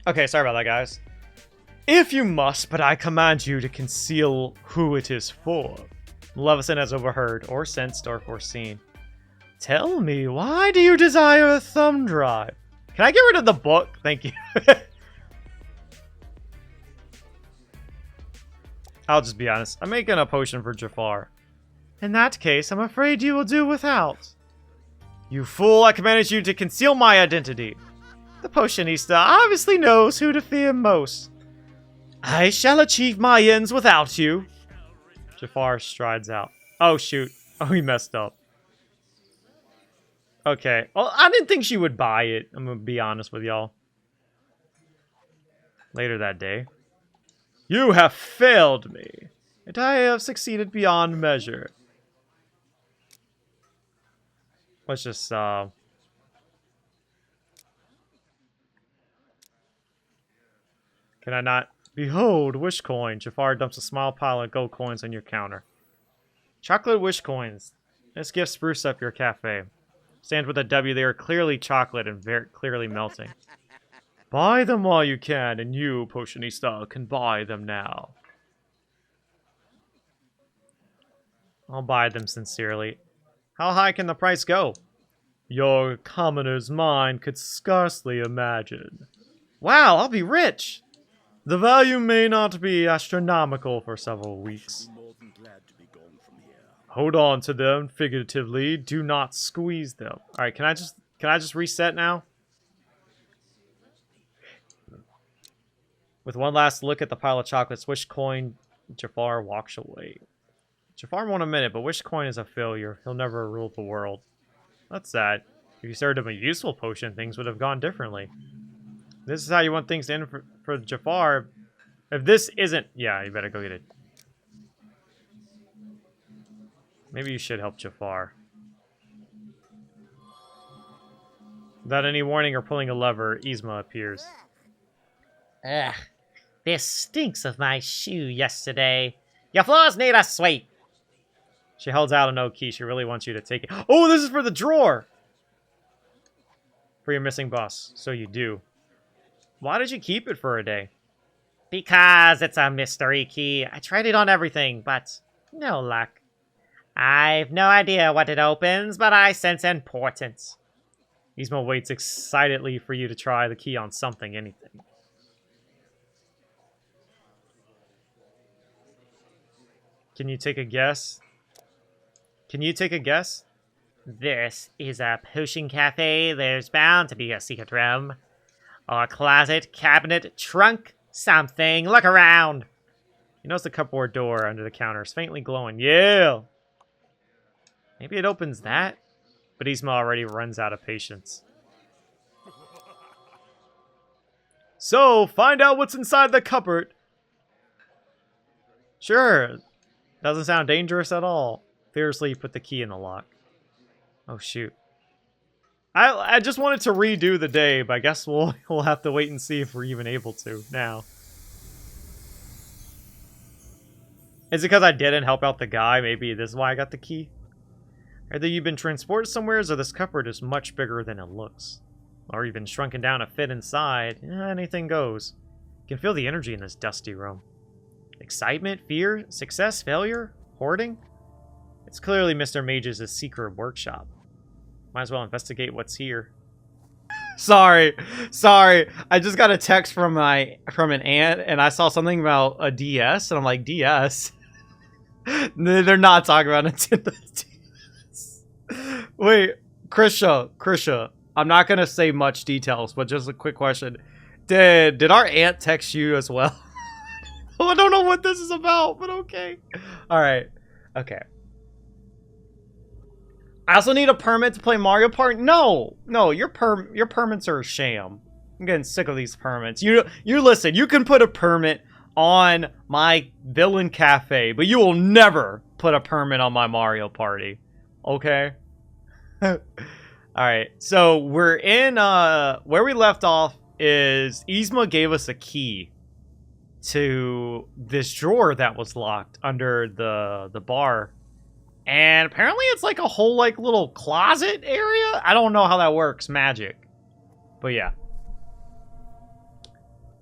Okay, sorry about that, guys. If you must, but I command you to conceal who it is for. Levison has overheard, or sensed, or foreseen. Tell me, why do you desire a thumb drive? Can I get rid of the book? Thank you. I'll just be honest. I'm making a potion for Jafar. In that case, I'm afraid you will do without. You fool, I commanded you to conceal my identity. The potionista obviously knows who to fear most. I shall achieve my ends without you. Jafar strides out. Oh, shoot. Oh, he messed up. Okay. Well, I didn't think she would buy it. I'm gonna be honest with y'all. Later that day. You have failed me, and I have succeeded beyond measure. Let's just, Can I not? Behold, wish coin. Jafar dumps a small pile of gold coins on your counter. Chocolate wish coins. This gift spruce up your cafe. Stands with a W, they are clearly chocolate and very clearly melting. Buy them while you can, and you, Potionista, can buy them now. I'll buy them sincerely. How high can the price go? Your commoner's mind could scarcely imagine. Wow, I'll be rich! The value may not be astronomical for several weeks. Hold on to them figuratively. Do not squeeze them. All right, can I just reset now? With one last look at the pile of chocolates, Wish Coin, Jafar walks away. Jafar won a minute, but Wish Coin is a failure. He'll never rule the world. That's sad. If you served him a useful potion, things would have gone differently. This is how you want things to end for Jafar. If this isn't... Yeah, you better go get it. Maybe you should help Jafar. Without any warning or pulling a lever, Yzma appears. Ugh. This stinks of my shoe yesterday. Your floors need a sweep. She holds out an oak key. She really wants you to take it. Oh, this is for the drawer! For your missing boss. So you do. Why did you keep it for a day? Because it's a mystery key. I tried it on everything, but no luck. I've no idea what it opens, but I sense importance. Yzma waits excitedly for you to try the key on something, anything. Can you take a guess? Can you take a guess? This is a potion cafe. There's bound to be a secret room. Or a closet, cabinet, trunk, something. Look around. You notice the cupboard door under the counter is faintly glowing. Yeah! Maybe it opens that? But Yzma already runs out of patience. So, find out what's inside the cupboard. Sure. Doesn't sound dangerous at all. Fiercely put the key in the lock. Oh, shoot. I just wanted to redo the day, but I guess we'll have to wait and see if we're even able to now. Is it because I didn't help out the guy? Maybe this is why I got the key? Either you've been transported somewheres or this cupboard is much bigger than it looks. Or you've been shrunken down to fit inside. Anything goes. You can feel the energy in this dusty room. Excitement, fear, success, failure, hoarding. It's clearly Mr. Mage's secret workshop. Might as well investigate what's here. Sorry. I just got a text from an aunt, and I saw something about a DS, and I'm like, DS? They're not talking about Nintendo DS. Wait, Krisha, I'm not gonna say much details, but just a quick question. Did our aunt text you as well? I don't know what this is about, but okay. Alright. Okay. I also need a permit to play Mario Party. No, your permits are a sham. I'm getting sick of these permits. You listen, you can put a permit on my villain cafe, but you will never put a permit on my Mario Party. Okay? Alright, so we're in, where we left off is Yzma gave us a key to this drawer that was locked under the bar. And apparently it's like a whole like little closet area. I don't know how that works, magic. But yeah.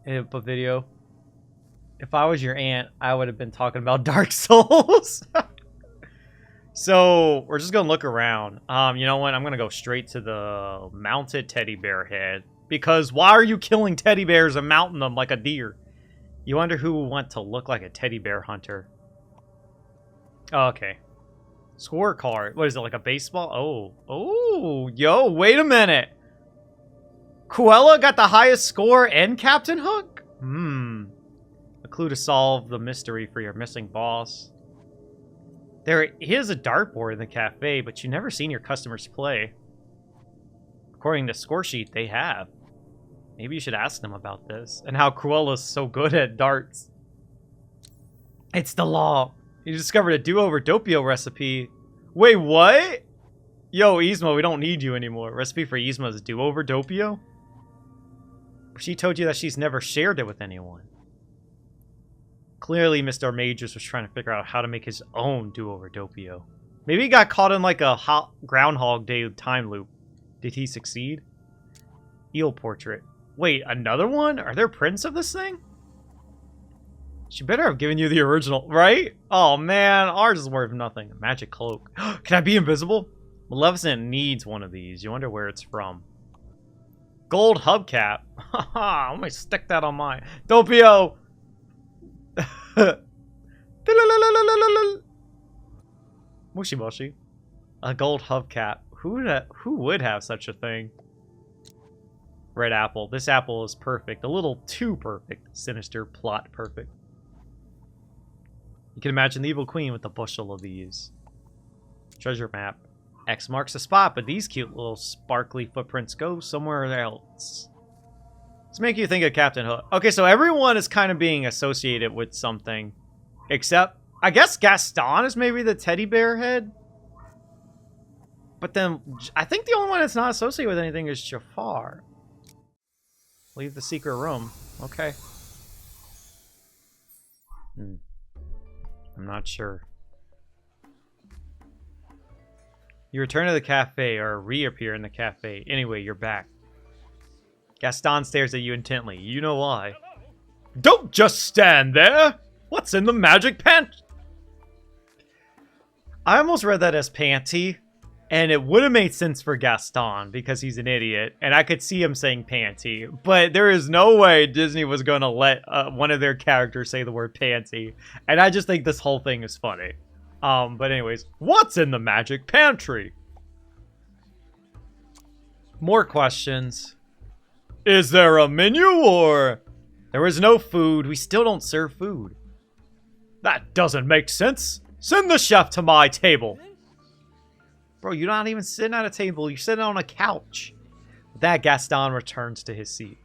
Input video. If I was your aunt, I would have been talking about Dark Souls. So, we're just gonna look around. You know what? I'm gonna go straight to the mounted teddy bear head. Because why are you killing teddy bears and mounting them like a deer? You wonder who would want to look like a teddy bear hunter. Oh, okay. Scorecard. What is it, like a baseball? Oh. Oh, yo, wait a minute. Cruella got the highest score and Captain Hook? A clue to solve the mystery for your missing boss. There is a dartboard in the cafe, but you've never seen your customers play. According to score sheet, they have. Maybe you should ask them about this and how Cruella's so good at darts. It's the law. You discovered a do-over Doppio recipe. Wait, what? Yo, Yzma, we don't need you anymore. Recipe for Yzma's do-over Doppio? She told you that she's never shared it with anyone. Clearly, Mr. Majors was trying to figure out how to make his own do-over Doppio. Maybe he got caught in like a Groundhog Day time loop. Did he succeed? Eel portrait. Wait, another one? Are there prints of this thing? She better have given you the original, right? Oh man, ours is worth nothing. A magic cloak. Can I be invisible? Maleficent needs one of these. You wonder where it's from. Gold hubcap. Haha, I'm gonna stick that on mine. Doppio! Moshi moshi. A gold hubcap. Who would have such a thing? Red apple. This apple is perfect. A little too perfect. Sinister plot perfect. You can imagine the evil queen with a bushel of these. Treasure map. X marks the spot, but these cute little sparkly footprints go somewhere else. Let's make you think of Captain Hook. Okay, so everyone is kind of being associated with something. Except, I guess Gaston is maybe the teddy bear head? But then, I think the only one that's not associated with anything is Jafar. Leave the secret room. Okay. I'm not sure. You return to the cafe, or reappear in the cafe. Anyway, you're back. Gaston stares at you intently. You know why. Don't just stand there! What's in the magic pant? I almost read that as panty, and it would have made sense for Gaston, because he's an idiot, and I could see him saying panty, but there is no way Disney was going to let one of their characters say the word panty, and I just think this whole thing is funny. But anyways, what's in the magic pantry? More questions. Is there a menu, or... There is no food. We still don't serve food. That doesn't make sense. Send the chef to my table. Bro, you're not even sitting at a table. You're sitting on a couch. With that, Gaston returns to his seat.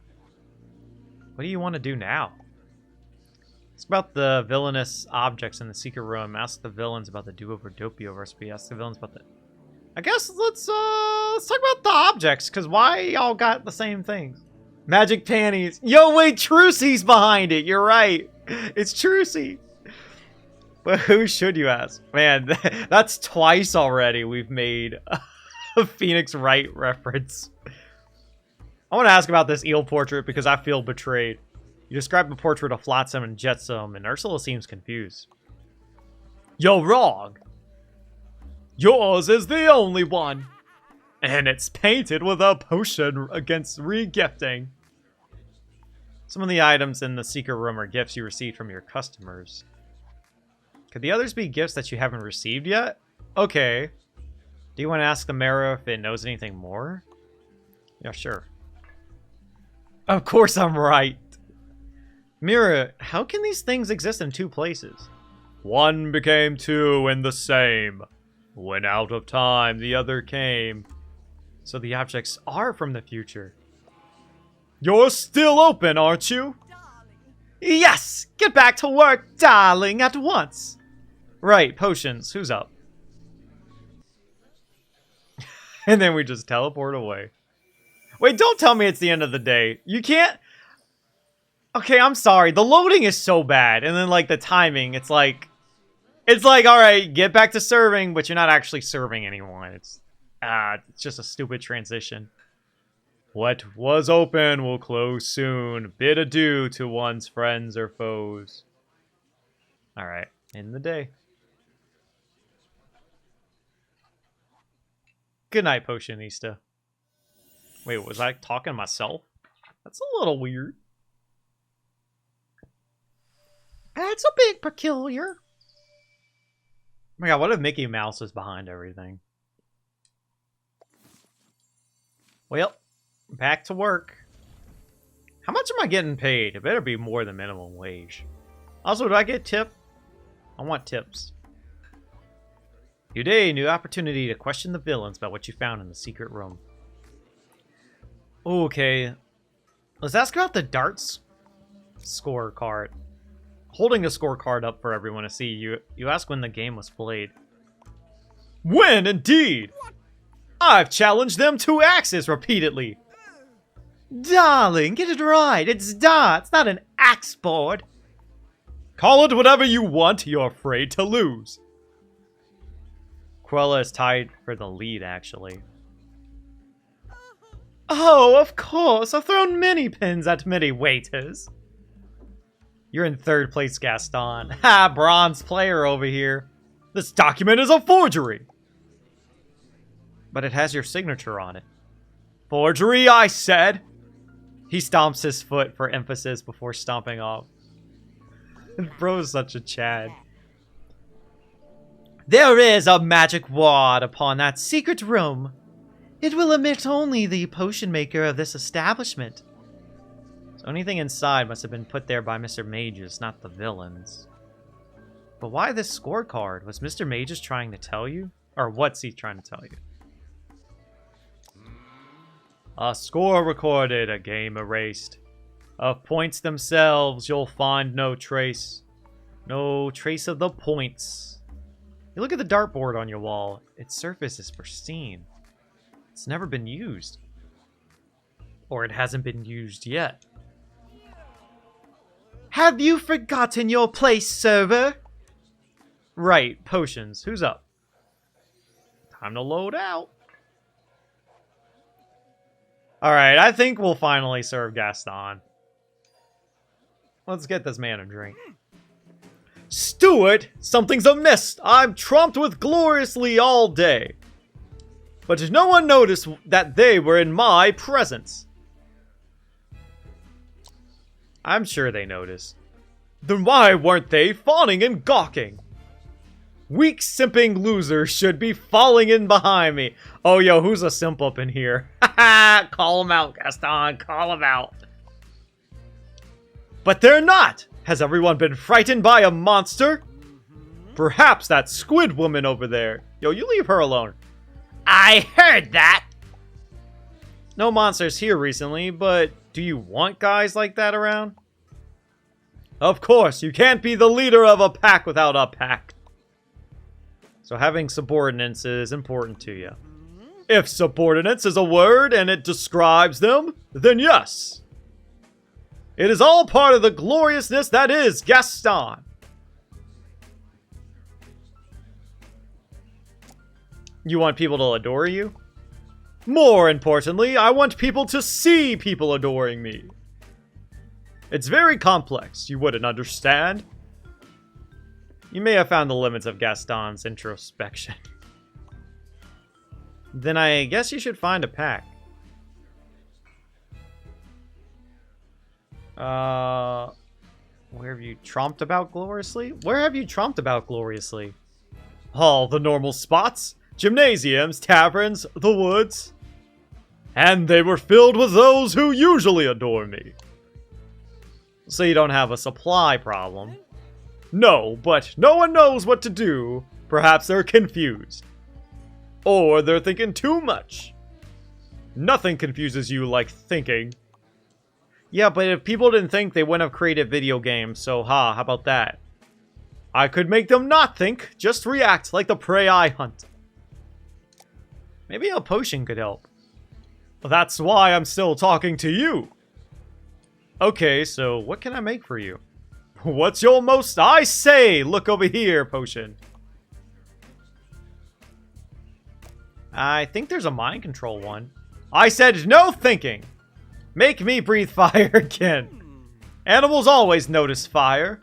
What do you want to do now? It's about the villainous objects in the secret room. Ask the villains about the do-over Doppio recipe. Ask the villains about the... I guess let's talk about the objects, because why y'all got the same things? Magic panties. Yo, wait, Trucy's behind it. You're right. It's Trucy. But who should you ask? Man, that's twice already we've made a Phoenix Wright reference. I want to ask about this eel portrait because I feel betrayed. You describe the portrait of Flotsam and Jetsam, and Ursula seems confused. You're wrong. Yours is the only one. And it's painted with a potion against re-gifting. Some of the items in the secret room are gifts you received from your customers. Could the others be gifts that you haven't received yet? Okay. Do you want to ask the mirror if it knows anything more? Yeah, sure. Of course I'm right. Mirror, how can these things exist in two places? One became two in the same. When out of time, the other came. So the objects are from the future. You're still open, aren't you? Yes! Get back to work, darling, at once! Right, potions. Who's up? And then we just teleport away. Wait, don't tell me it's the end of the day. You can't... Okay, I'm sorry. The loading is so bad. And then, like, the timing, it's like... It's like, alright, get back to serving, but you're not actually serving anyone. It's just a stupid transition. What was open will close soon. Bid adieu to one's friends or foes. Alright, in the day. Good night, Potionista. Wait, was I talking to myself? That's a little weird. That's a bit peculiar. Oh my god, what if Mickey Mouse is behind everything? Well, back to work. How much am I getting paid? It better be more than minimum wage. Also, do I get tip? I want tips. New day, new opportunity to question the villains about what you found in the secret room. Okay. Let's ask about the darts scorecard. Holding a scorecard up for everyone to see. You ask when the game was played. When, indeed! I've challenged them to axes repeatedly. Darling, get it right. It's darts, not an axe board. Call it whatever you want. You're afraid to lose. Quella is tied for the lead, actually. Oh, of course. I've thrown many pins at many waiters. You're in third place, Gaston. Ha, bronze player over here. This document is a forgery. But it has your signature on it. Forgery, I said. He stomps his foot for emphasis before stomping off. Bro is such a Chad. There is a magic ward upon that secret room. It will admit only the potion maker of this establishment. So anything inside must have been put there by Mr. Mages, not the villains. But why this scorecard? Was Mr. Mages trying to tell you? Or what's he trying to tell you? A score recorded, a game erased. Of points themselves, you'll find no trace. No trace of the points. You look at the dartboard on your wall. Its surface is pristine. It's never been used. Or it hasn't been used yet. Have you forgotten your place, server? Right, potions. Who's up? Time to load out. Alright, I think we'll finally serve Gaston. Let's get this man a drink. Steward, something's amiss. I'm trumped with gloriously all day. But no one noticed that they were in my presence. I'm sure they noticed. Then why weren't they fawning and gawking? Weak simping losers should be falling in behind me. Oh, yo, who's a simp up in here? Haha, call him out, Gaston. Call him out. But they're not. Has everyone been frightened by a monster? Perhaps that squid woman over there. Yo, you leave her alone. I heard that. No monsters here recently, but do you want guys like that around? Of course, you can't be the leader of a pack without a pack. So having subordinates is important to you. If subordinates is a word and it describes them, then yes. It is all part of the gloriousness that is Gaston. You want people to adore you? More importantly, I want people to see people adoring me. It's very complex. You wouldn't understand. You may have found the limits of Gaston's introspection. Then I guess you should find a pack. Where have you tromped about gloriously? Where have you tromped about gloriously? All the normal spots. Gymnasiums, taverns, the woods. And they were filled with those who usually adore me. So you don't have a supply problem. No, but no one knows what to do. Perhaps they're confused. Or they're thinking too much. Nothing confuses you like thinking. Yeah, but if people didn't think, they wouldn't have created video games, so how about that? I could make them not think, just react like the prey I hunt. Maybe a potion could help. That's why I'm still talking to you. Okay, so what can I make for you? What's your most... I say, look over here, potion. I think there's a mind control one. I said no thinking. Make me breathe fire again. Animals always notice fire.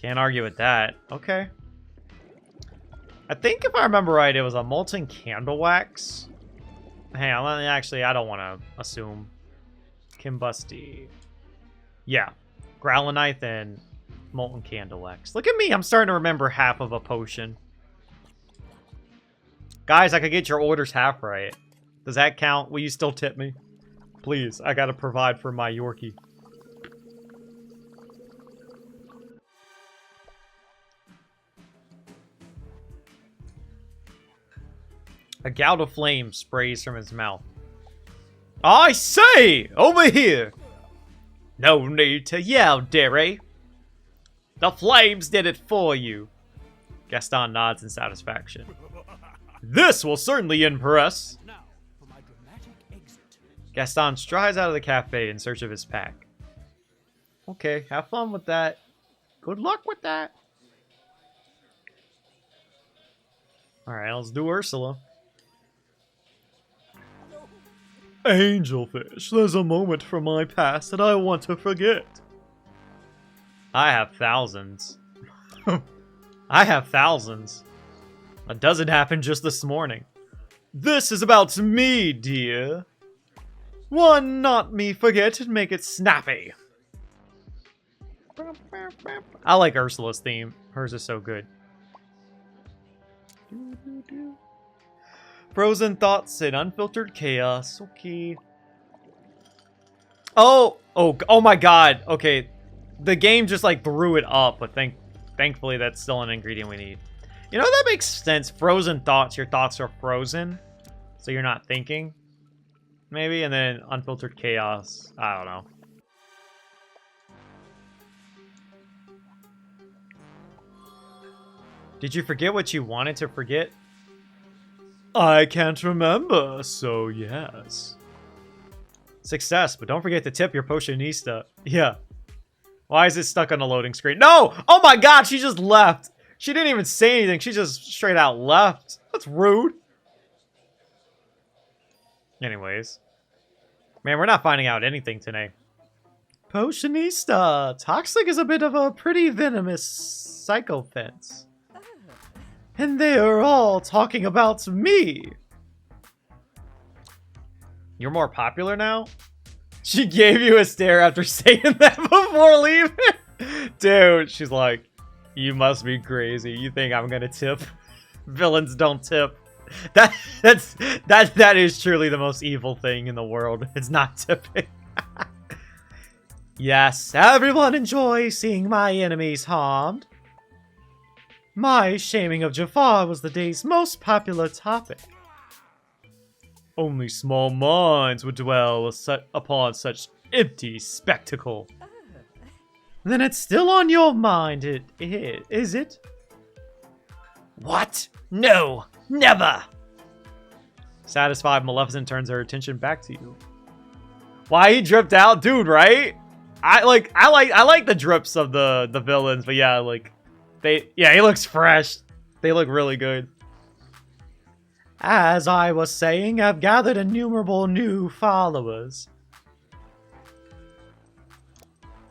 Can't argue with that. Okay. I think if I remember right, it was a molten candle wax. Hang on, actually, I don't want to assume. Kimbusty. Yeah. Growlinite and molten candle wax. Look at me, I'm starting to remember half of a potion. Guys, I could get your orders half right. Does that count? Will you still tip me? Please, I gotta provide for my Yorkie. A gout of flame sprays from his mouth. I say! Over here! No need to yell, dearie. The flames did it for you. Gaston nods in satisfaction. This will certainly impress. Now, for my dramatic exit. Gaston strides out of the cafe in search of his pack. Okay, have fun with that. Good luck with that. Alright, let's do Ursula. Angelfish, there's a moment from my past that I want to forget. I have thousands. I have thousands. That doesn't happen just this morning. This is about me, dear. One not me forget and make it snappy. I like Ursula's theme. Hers is so good. Frozen thoughts and unfiltered chaos. Okay. Oh my god. Okay. The game just like threw it up, but thankfully that's still an ingredient we need. You know, that makes sense. Frozen thoughts. Your thoughts are frozen, so you're not thinking. Maybe, and then unfiltered chaos. I don't know. Did you forget what you wanted to forget? I can't remember, so yes. Success, but don't forget to tip your potionista. Yeah. Why is it stuck on the loading screen? No! Oh my god, she just left. She didn't even say anything. She just straight out left. That's rude. Anyways. Man, we're not finding out anything today. Potionista. Toxic is a bit of a pretty venomous psychophants. And they are all talking about me. You're more popular now? She gave you a stare after saying that before leaving? Dude, she's like, you must be crazy. You think I'm gonna tip? Villains don't tip. That is truly the most evil thing in the world. It's not tipping. Yes, everyone enjoys seeing my enemies harmed. My shaming of Jafar was the day's most popular topic. Only small minds would dwell upon such empty spectacle. Then it's still on your mind, is it? What? No, never! Satisfied, Maleficent turns her attention back to you. Why he dripped out? Dude, right? I like the drips of the villains, but yeah, like he looks fresh. They look really good. As I was saying, I've gathered innumerable new followers.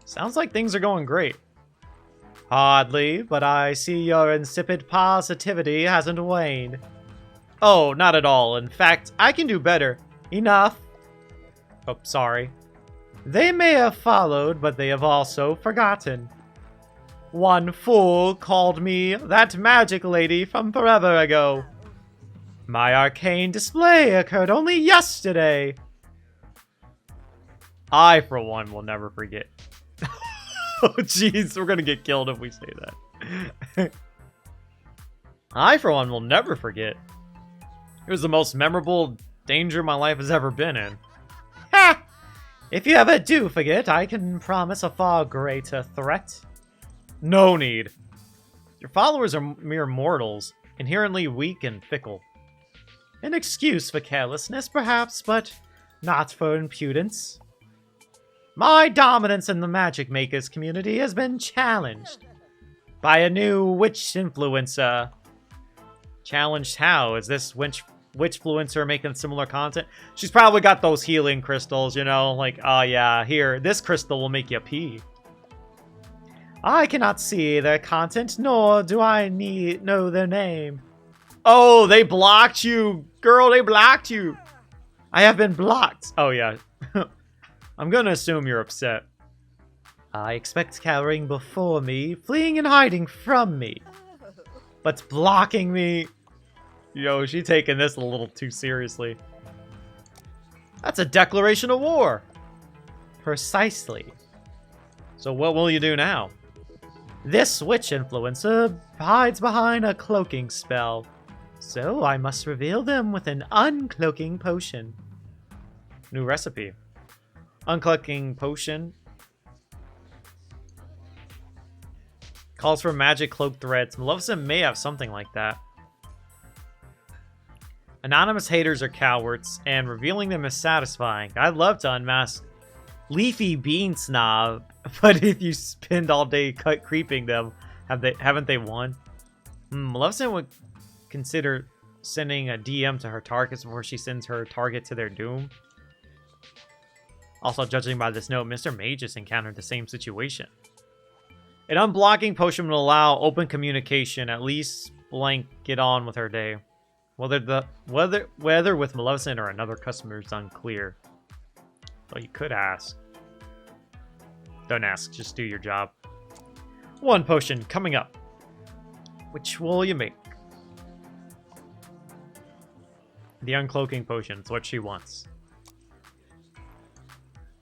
Sounds like things are going great. Hardly, but I see your insipid positivity hasn't waned. Oh, not at all. In fact, I can do better. Enough. Oh, sorry. They may have followed, but they have also forgotten. One fool called me that magic lady from forever ago. My arcane display occurred only yesterday. I, for one, will never forget. Oh, jeez, we're gonna get killed if we say that. I, for one, will never forget. It was the most memorable danger my life has ever been in. Ha! If you ever do forget, I can promise a far greater threat. No need. Your followers are mere mortals, inherently weak and fickle. An excuse for carelessness, perhaps, but not for impudence. My dominance in the Magic Makers community has been challenged by a new witch influencer. Challenged how? Is this witch witchfluencer making similar content. She's probably got those healing crystals, you know? Like, oh yeah, here, this crystal will make you pee. I cannot see their content, nor do I know their name. Oh, they blocked you! Girl, they blocked you! I have been blocked! Oh yeah. I'm gonna assume you're upset. I expect cowering before me, fleeing and hiding from me. But blocking me... Yo, she taking this a little too seriously. That's a declaration of war! Precisely. So what will you do now? This witch influencer hides behind a cloaking spell. So I must reveal them with an uncloaking potion. New recipe. Uncloaking potion. Calls for magic cloak threads. Maleficent may have something like that. Anonymous haters are cowards, and revealing them is satisfying. I'd love to unmask Leafy Bean Snob, but if you spend all day creeping them, haven't they won? Maleficent would consider sending a DM to her targets before she sends her target to their doom. Also, judging by this note, Mr. Magus encountered the same situation. An unblocking potion will allow open communication, at least blank get on with her day. Whether with Maleficent or another customer is unclear. Well, you could ask. Don't ask, just do your job. One potion coming up. Which will you make? The uncloaking potion is what she wants.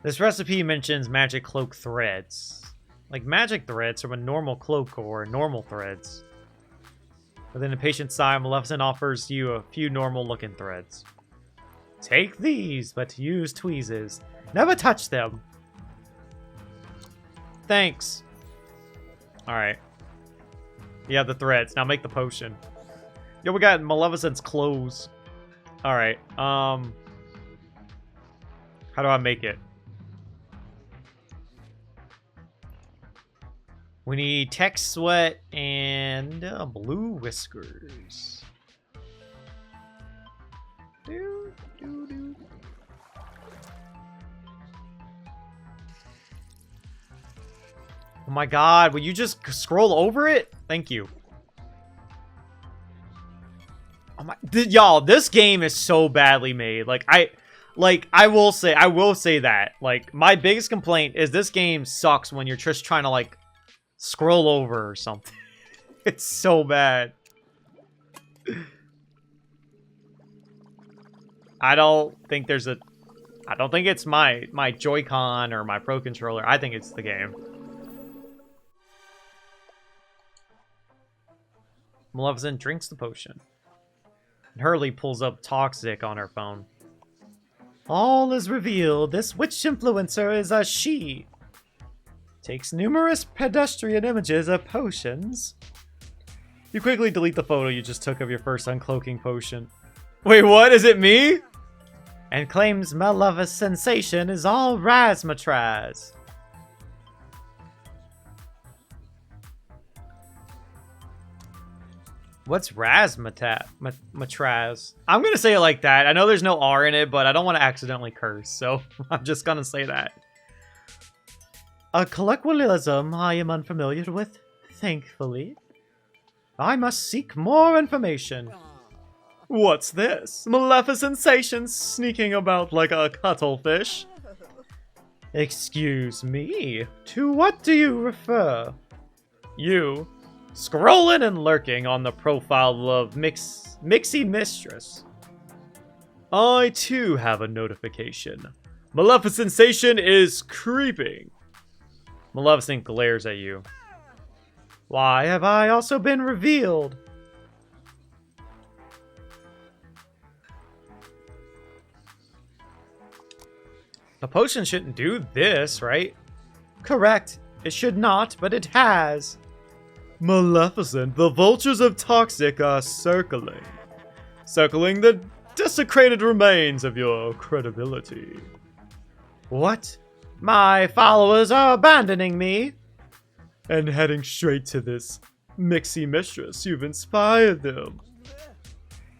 This recipe mentions magic cloak threads. Like magic threads from a normal cloak or normal threads. Within the patient's side, Maleficent offers you a few normal-looking threads. Take these, but use tweezers. Never touch them. Thanks. Alright. You have the threads. Now make the potion. Yo, we got Maleficent's clothes. Alright. How do I make it? We need tech sweat and blue whiskers. Oh my god, will you just scroll over it? Thank you. Oh my, y'all, this game is so badly made. I will say that. Like, my biggest complaint is this game sucks when you're just trying to like scroll over or something. It's so bad. I don't think it's my Joy-Con or my Pro Controller. I think it's the game. Maleficent drinks the potion. And Hurley pulls up Toxic on her phone. All is revealed. This witch influencer is a she. Takes numerous pedestrian images of potions. You quickly delete the photo you just took of your first uncloaking potion. Wait, what? Is it me? And claims Maleficent's sensation is all razzmatazz. What's razzmatazz? I'm gonna say it like that. I know there's no R in it, but I don't want to accidentally curse, so I'm just gonna say that. A colloquialism I am unfamiliar with, thankfully. I must seek more information. What's this? Maleficent sensation sneaking about like a cuttlefish? Excuse me, to what do you refer? You, scrolling and lurking on the profile of Mixie Mistress. I too have a notification. Maleficent sensation is creeping. Maleficent glares at you. Why have I also been revealed? The potion shouldn't do this, right? Correct. It should not, but it has. Maleficent, the vultures of Toxic are circling. Circling the desecrated remains of your credibility. What? My followers are abandoning me. And heading straight to this Mixie Mistress. You've inspired them.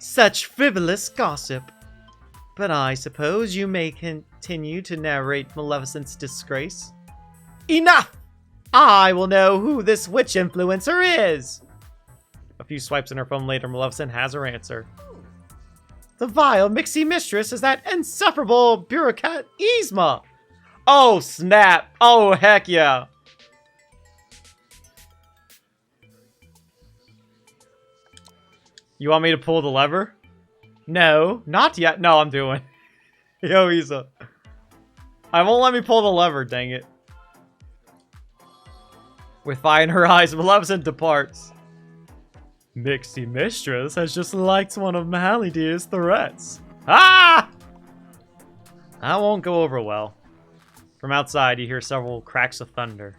Such frivolous gossip. But I suppose you may continue to narrate Maleficent's disgrace. Enough! I will know who this witch influencer is! A few swipes in her phone later, Maleficent has her answer. The vile Mixie Mistress is that insufferable bureaucrat Yzma! Oh, snap! Oh, heck yeah! You want me to pull the lever? No, not yet. No, I'm doing. Yo, Yzma. I won't let me pull the lever, dang it. With fire in her eyes, Maleficent departs. Mixie Mistress has just liked one of Mahallydear's threats. Ah! That won't go over well. From outside, you hear several cracks of thunder.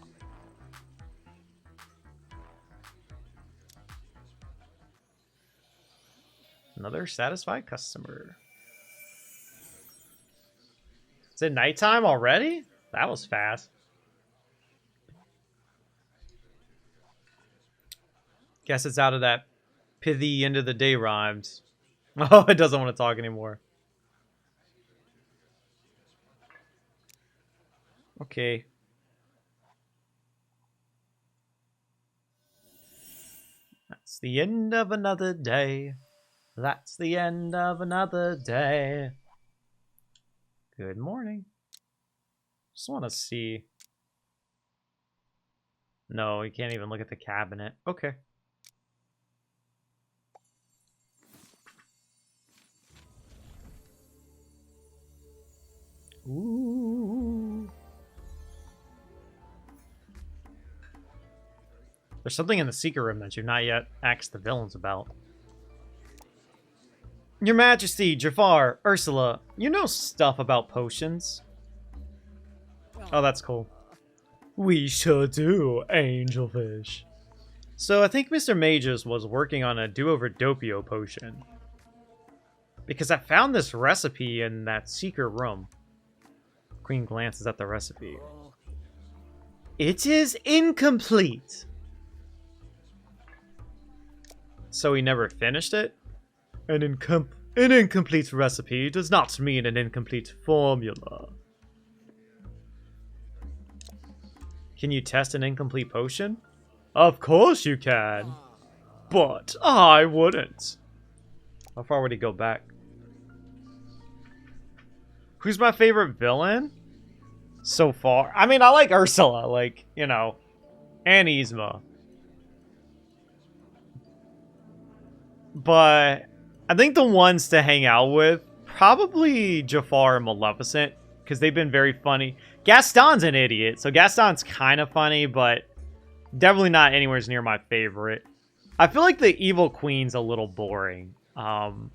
Another satisfied customer. Is it nighttime already? That was fast. Guess it's out of that pithy end of the day rhymes. Oh, it doesn't want to talk anymore. Okay. That's the end of another day. That's the end of another day. Good morning. Just want to see. No, you can't even look at the cabinet. Okay. Ooh. There's something in the secret room that you've not yet asked the villains about. Your Majesty, Jafar, Ursula, you know stuff about potions. Oh, that's cool. We sure do, Angelfish. So I think Mr. Magus was working on a do-over Doppio potion. Because I found this recipe in that secret room. Queen glances at the recipe. It is incomplete. So he never finished it? An incomplete recipe does not mean an incomplete formula. Can you test an incomplete potion? Of course you can. But I wouldn't. How far would he go back? Who's my favorite villain? So far. I mean, I like Ursula, like, you know, and Yzma. But I think the ones to hang out with, probably Jafar and Maleficent, because they've been very funny. Gaston's an idiot, so Gaston's kind of funny, but definitely not anywhere near my favorite. I feel like the Evil Queen's a little boring. And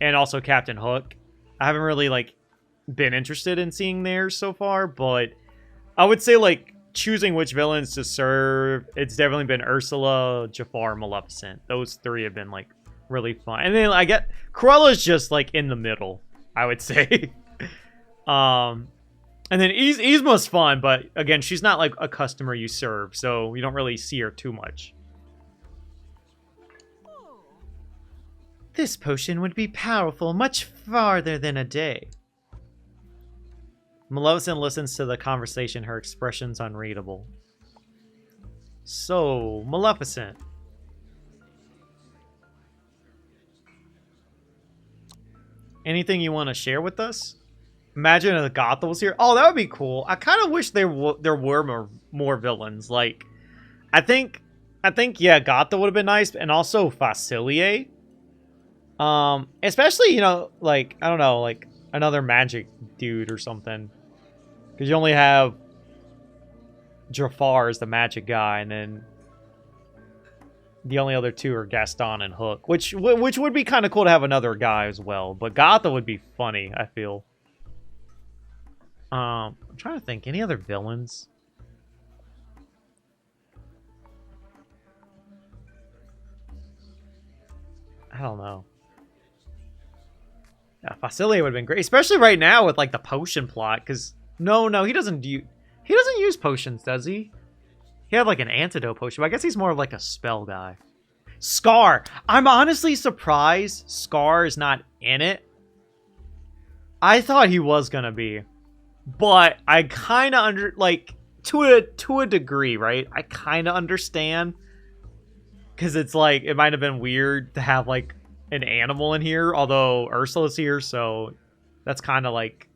also Captain Hook. I haven't really, like, been interested in seeing theirs so far, but I would say, like, choosing which villains to serve, it's definitely been Ursula, Jafar, Maleficent. Those three have been, like, really fun. And then I get Cruella's just like in the middle, I would say. And then Yzma's fun, but again, she's not like a customer you serve, so you don't really see her too much. This potion would be powerful much farther than a day. Maleficent listens to the conversation, her expressions unreadable. So, Maleficent. Anything you want to share with us? Imagine if Gotha was here. Oh, that would be cool. I kind of wish there were more villains. Like, I think, yeah, Gotha would have been nice, and also Facilier. Especially, you know, like, I don't know, like another magic dude or something. Because you only have Jafar as the magic guy, and then the only other two are Gaston and Hook, which would be kind of cool to have another guy as well. But Gotha would be funny, I feel. I'm trying to think. Any other villains? I don't know. Yeah, Facilier would have been great, especially right now with like the potion plot. Because no, he doesn't use potions, does he? He had like an antidote potion, but I guess he's more of like a spell guy. Scar. I'm honestly surprised Scar is not in it. I thought he was gonna be. But I kind of to a degree, right? I kind of understand. Because it's like, it might have been weird to have like an animal in here. Although Ursula's here, so that's kind of like,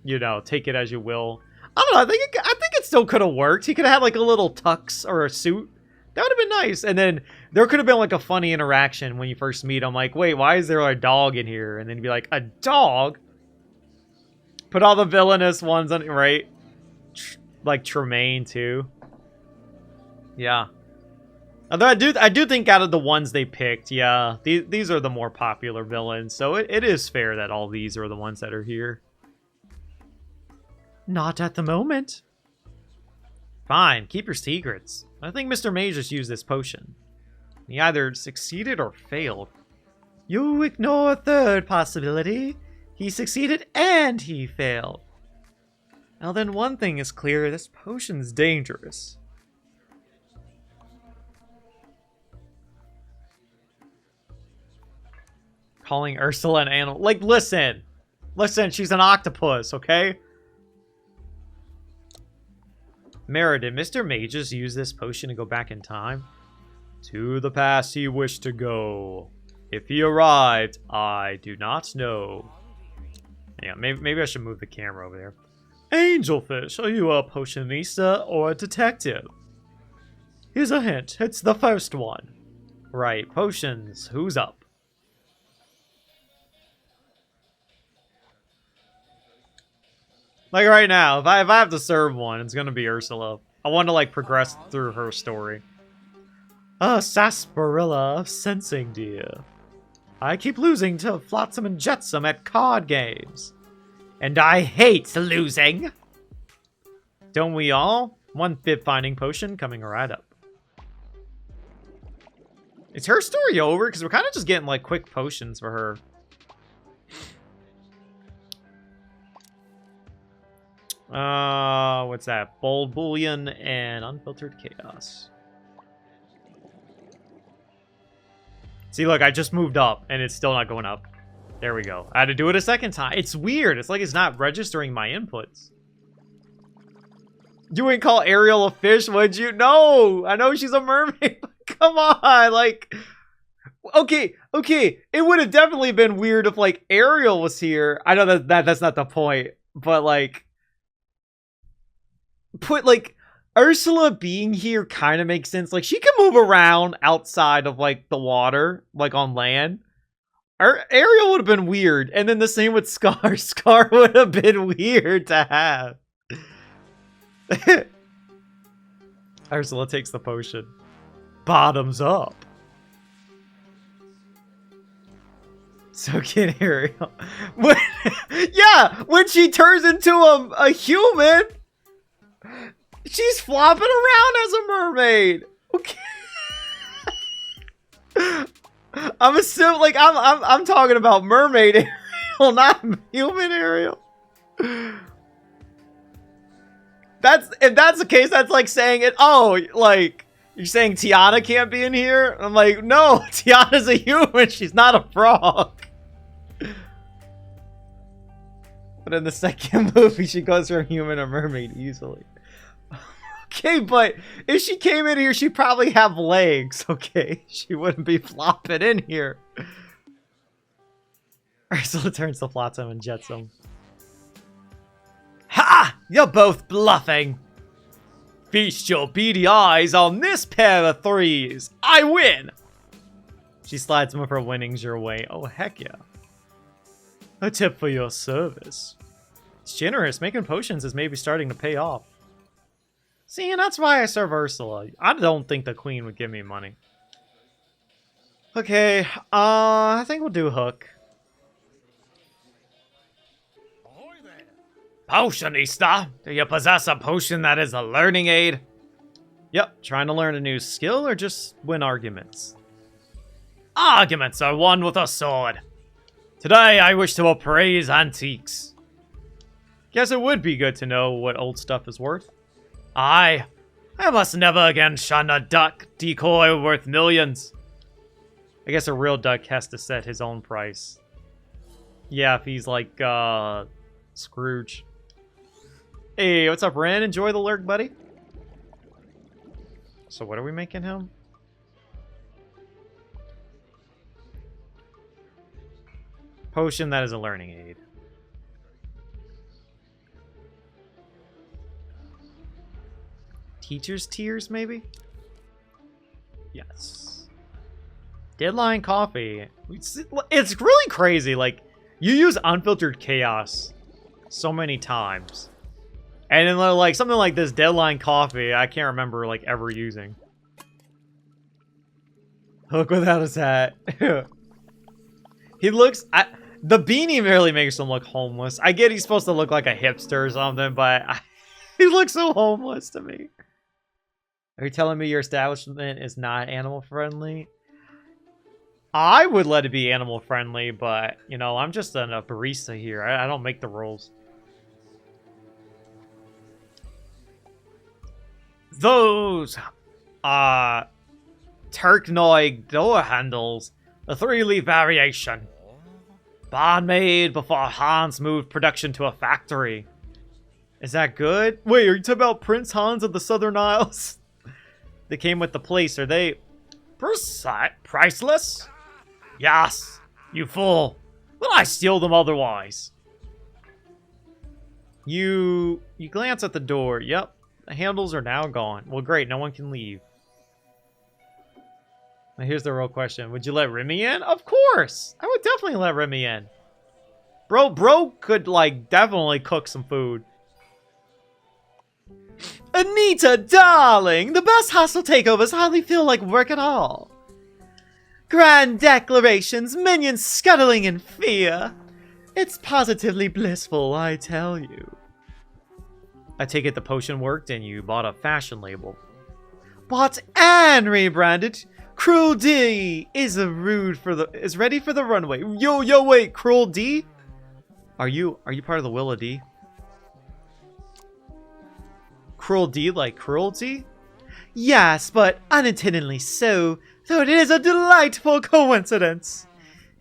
you know, take it as you will. I don't know. I think it still could have worked. He could have had like a little tux or a suit. That would have been nice. And then there could have been like a funny interaction when you first meet him. Like, wait, why is there a dog in here? And then you'd be like, a dog? Put all the villainous ones on, right? Like Tremaine too. Yeah. Although I do think out of the ones they picked, yeah, these are the more popular villains. So it is fair that all these are the ones that are here. Not at the moment. Fine, keep your secrets. I think Mr. Mage just used this potion. He either succeeded or failed. You ignore a third possibility. He succeeded and he failed. Now then, one thing is clear. This potion's dangerous. Calling Ursula an animal. Like, listen. Listen, she's an octopus, okay? Mara, did Mr. Mages use this potion to go back in time? To the past he wished to go. If he arrived, I do not know. Yeah, maybe I should move the camera over there. Angelfish, are you a potionista or a detective? Here's a hint. It's the first one. Right, potions. Who's up? Like right now, if I have to serve one, it's gonna be Ursula. I want to like progress through her story. A sarsaparilla of sensing, dear. I keep losing to Flotsam and Jetsam at card games. And I hate losing. Don't we all? One bib finding potion coming right up. Is her story over? Because we're kind of just getting like quick potions for her. What's that? Bold Bullion and Unfiltered Chaos. See, look, I just moved up, and it's still not going up. There we go. I had to do it a second time. It's weird. It's like it's not registering my inputs. You wouldn't call Ariel a fish, would you? No! I know she's a mermaid. Come on, like... Okay. It would have definitely been weird if, like, Ariel was here. I know that's not the point, but, like... Put, like... Ursula being here kind of makes sense. Like, she can move around outside of, like, the water, like, on land. Ariel would have been weird. And then the same with Scar. Scar would have been weird to have. Ursula takes the potion. Bottoms up. So can Ariel. When she turns into a human... She's flopping around as a mermaid. Okay. I'm assuming, like, I'm talking about mermaid Ariel, not human Ariel. If that's the case, that's like saying it. Oh, like you're saying Tiana can't be in here. I'm like, no, Tiana's a human. She's not a frog. But in the second movie, she goes from human to mermaid easily. Okay, but if she came in here, she'd probably have legs, okay? She wouldn't be flopping in here. Ursula turns to Flotsam and Jetsam. Ha! You're both bluffing! Feast your beady eyes on this pair of threes! I win! She slides some of her winnings your way. Oh, heck yeah. A tip for your service. It's generous. Making potions is maybe starting to pay off. See, and that's why I serve Ursula. I don't think the queen would give me money. Okay, I think we'll do Hook. Potionista, do you possess a potion that is a learning aid? Yep, trying to learn a new skill or just win arguments? Arguments are won with a sword. Today, I wish to appraise antiques. Guess it would be good to know what old stuff is worth. I must never again shun a duck decoy worth millions. I guess a real duck has to set his own price. Yeah, if he's like, Scrooge. Hey, what's up, Ren? Enjoy the lurk, buddy. So what are we making him? Potion that is a learning aid. Teacher's tears, maybe? Yes. Deadline coffee. It's really crazy. Like, you use unfiltered chaos so many times. And then, like, something like this deadline coffee, I can't remember, like, ever using. Hook without his hat. He looks... the beanie merely makes him look homeless. I get he's supposed to look like a hipster or something, but he looks so homeless to me. Are you telling me your establishment is not animal friendly? I would let it be animal friendly, but, you know, I'm just a barista here. I don't make the rules. Those, Turknoid door handles, the 3-leaf variation. Bond made before Hans moved production to a factory. Is that good? Wait, are you talking about Prince Hans of the Southern Isles? They came with the place, are they... priceless? Yes, you fool. Will I steal them otherwise? You glance at the door. Yep, the handles are now gone. Well, great, no one can leave. Now here's the real question. Would you let Remy in? Of course! I would definitely let Remy in. Bro could, like, definitely cook some food. Anita, darling! The best hostile takeovers hardly feel like work at all. Grand declarations, minions scuttling in fear. It's positively blissful, I tell you. I take it the potion worked and you bought a fashion label. Bought and rebranded. Cruel D is ready for the runway. Yo, wait, Cruel D? Are you part of the Willa D? Cruel D like cruelty? Yes, but unintendedly so, though it is a delightful coincidence.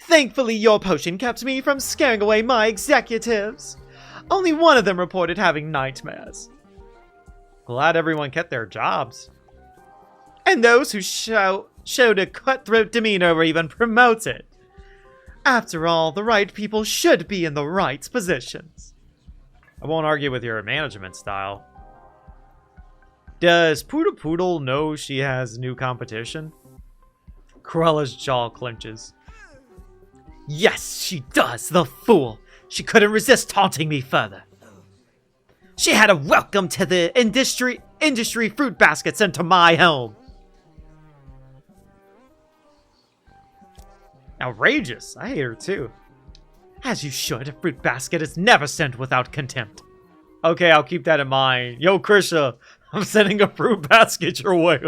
Thankfully, your potion kept me from scaring away my executives. Only one of them reported having nightmares. Glad everyone kept their jobs. And those who showed a cutthroat demeanor were even promoted. After all, the right people should be in the right positions. I won't argue with your management style. Does Poodle know she has new competition? Cruella's jaw clenches. Yes, she does, the fool! She couldn't resist taunting me further. She had a welcome to the industry fruit baskets into my home. Outrageous. I hate her too. As you should, a fruit basket is never sent without contempt. Okay, I'll keep that in mind. Yo, Krisha, I'm sending a fruit basket your way.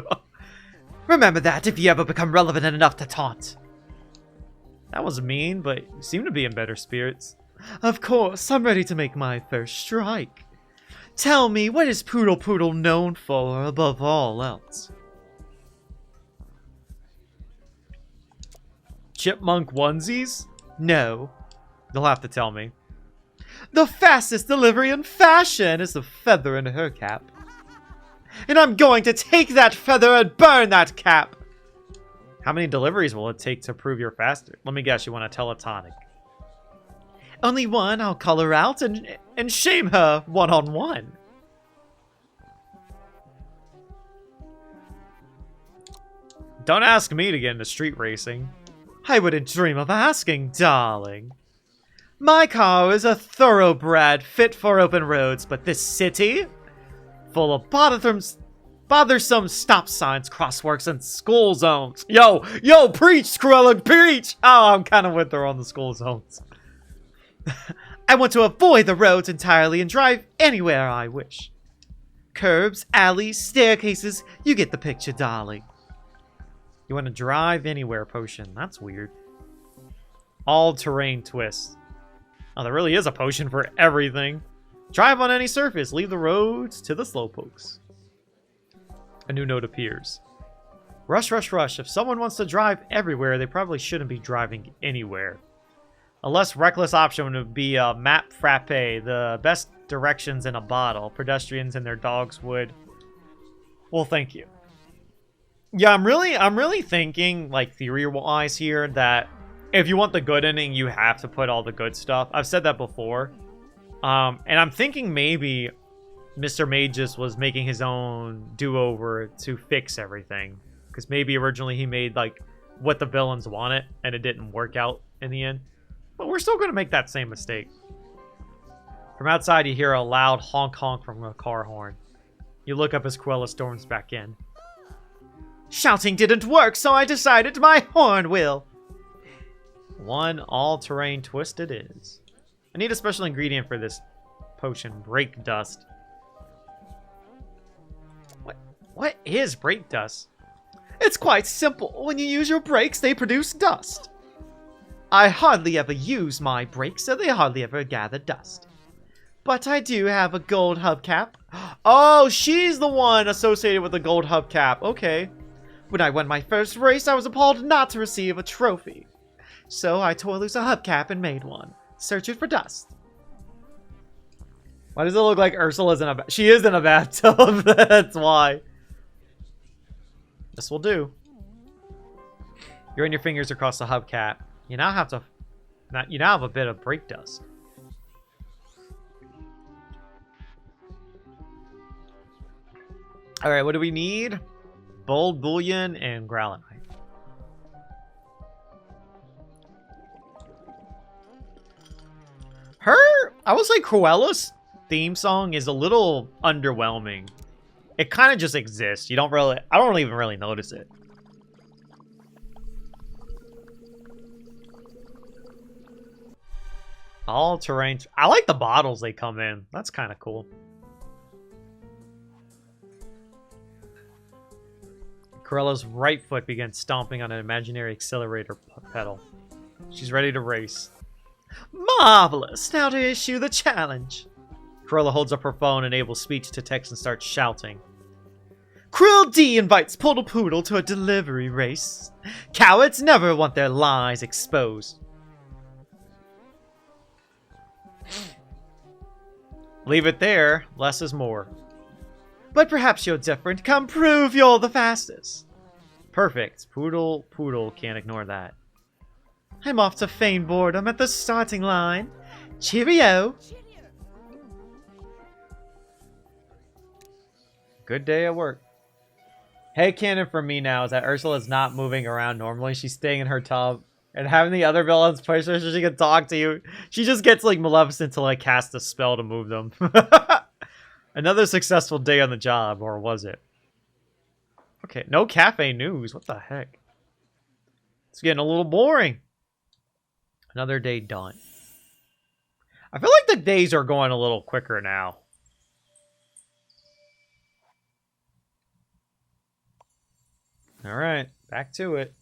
Remember that if you ever become relevant enough to taunt. That was mean, but you seem to be in better spirits. Of course, I'm ready to make my first strike. Tell me, what is Poodle known for above all else? Chipmunk onesies? No. You'll have to tell me. The fastest delivery in fashion is the feather in her cap. And I'm going to take that feather and burn that cap! How many deliveries will it take to prove you're faster? Let me guess, you want a teletonic. Only one. I'll call her out and shame her one-on-one. Don't ask me to get into street racing. I wouldn't dream of asking, darling. My car is a thoroughbred fit for open roads, but this city? Full of bothersome stop signs, crosswalks, and school zones. Yo, preach, Cruella, preach! Oh, I'm kind of with her on the school zones. I want to avoid the roads entirely and drive anywhere I wish. Curbs, alleys, staircases, you get the picture, darling. You want to drive anywhere potion. That's weird. All-terrain twist. Oh, there really is a potion for everything. Drive on any surface. Leave the roads to the slowpokes. A new note appears. Rush, rush, rush. If someone wants to drive everywhere, they probably shouldn't be driving anywhere. A less reckless option would be a map frappe, the best directions in a bottle. Pedestrians and their dogs would. Well, thank you. Yeah, I'm really thinking, like, theory-wise here, that if you want the good ending, you have to put all the good stuff. I've said that before. And I'm thinking maybe Mr. Magus was making his own do-over to fix everything. Because maybe originally he made, like, what the villains wanted, and it didn't work out in the end. But we're still going to make that same mistake. From outside, you hear a loud honk-honk from a car horn. You look up as Cruella storms back in. Shouting didn't work, so I decided my horn will. One all-terrain twist it is. I need a special ingredient for this potion. Brake dust. What is brake dust? It's quite simple. When you use your brakes, they produce dust. I hardly ever use my brakes, so they hardly ever gather dust. But I do have a gold hubcap. Oh, she's the one associated with the gold hubcap. Okay. When I won my first race, I was appalled not to receive a trophy. So I tore loose a hubcap and made one. Searching for dust. Why does it look like Ursula's in a... She is in a bathtub. That's why. This will do. You run your fingers across the hubcap. You now have to... You now have a bit of brake dust. Alright, what do we need? Bold Bullion and Growlithe. I would say Cruella's theme song is a little underwhelming. It kind of just exists. I don't even really notice it. All terrain. I like the bottles they come in. That's kind of cool. Corella's right foot begins stomping on an imaginary accelerator pedal. She's ready to race. Marvelous! Now to issue the challenge. Cruella holds up her phone, enables speech to text, and starts shouting. Krill D invites Poodle Poodle to a delivery race. Cowards never want their lies exposed. Leave it there. Less is more. But perhaps you're different. Come prove you're the fastest. Perfect. Poodle can't ignore that. I'm off to feign boredom at the starting line. Cheerio. Good day at work. Headcanon for me now is that Ursula's not moving around normally. She's staying in her tub. And having the other villains push her so she can talk to you. She just gets, like, Maleficent to, like, cast a spell to move them. Another successful day on the job, or was it? Okay, no cafe news. What the heck? It's getting a little boring. Another day done. I feel like the days are going a little quicker now. Alright, back to it.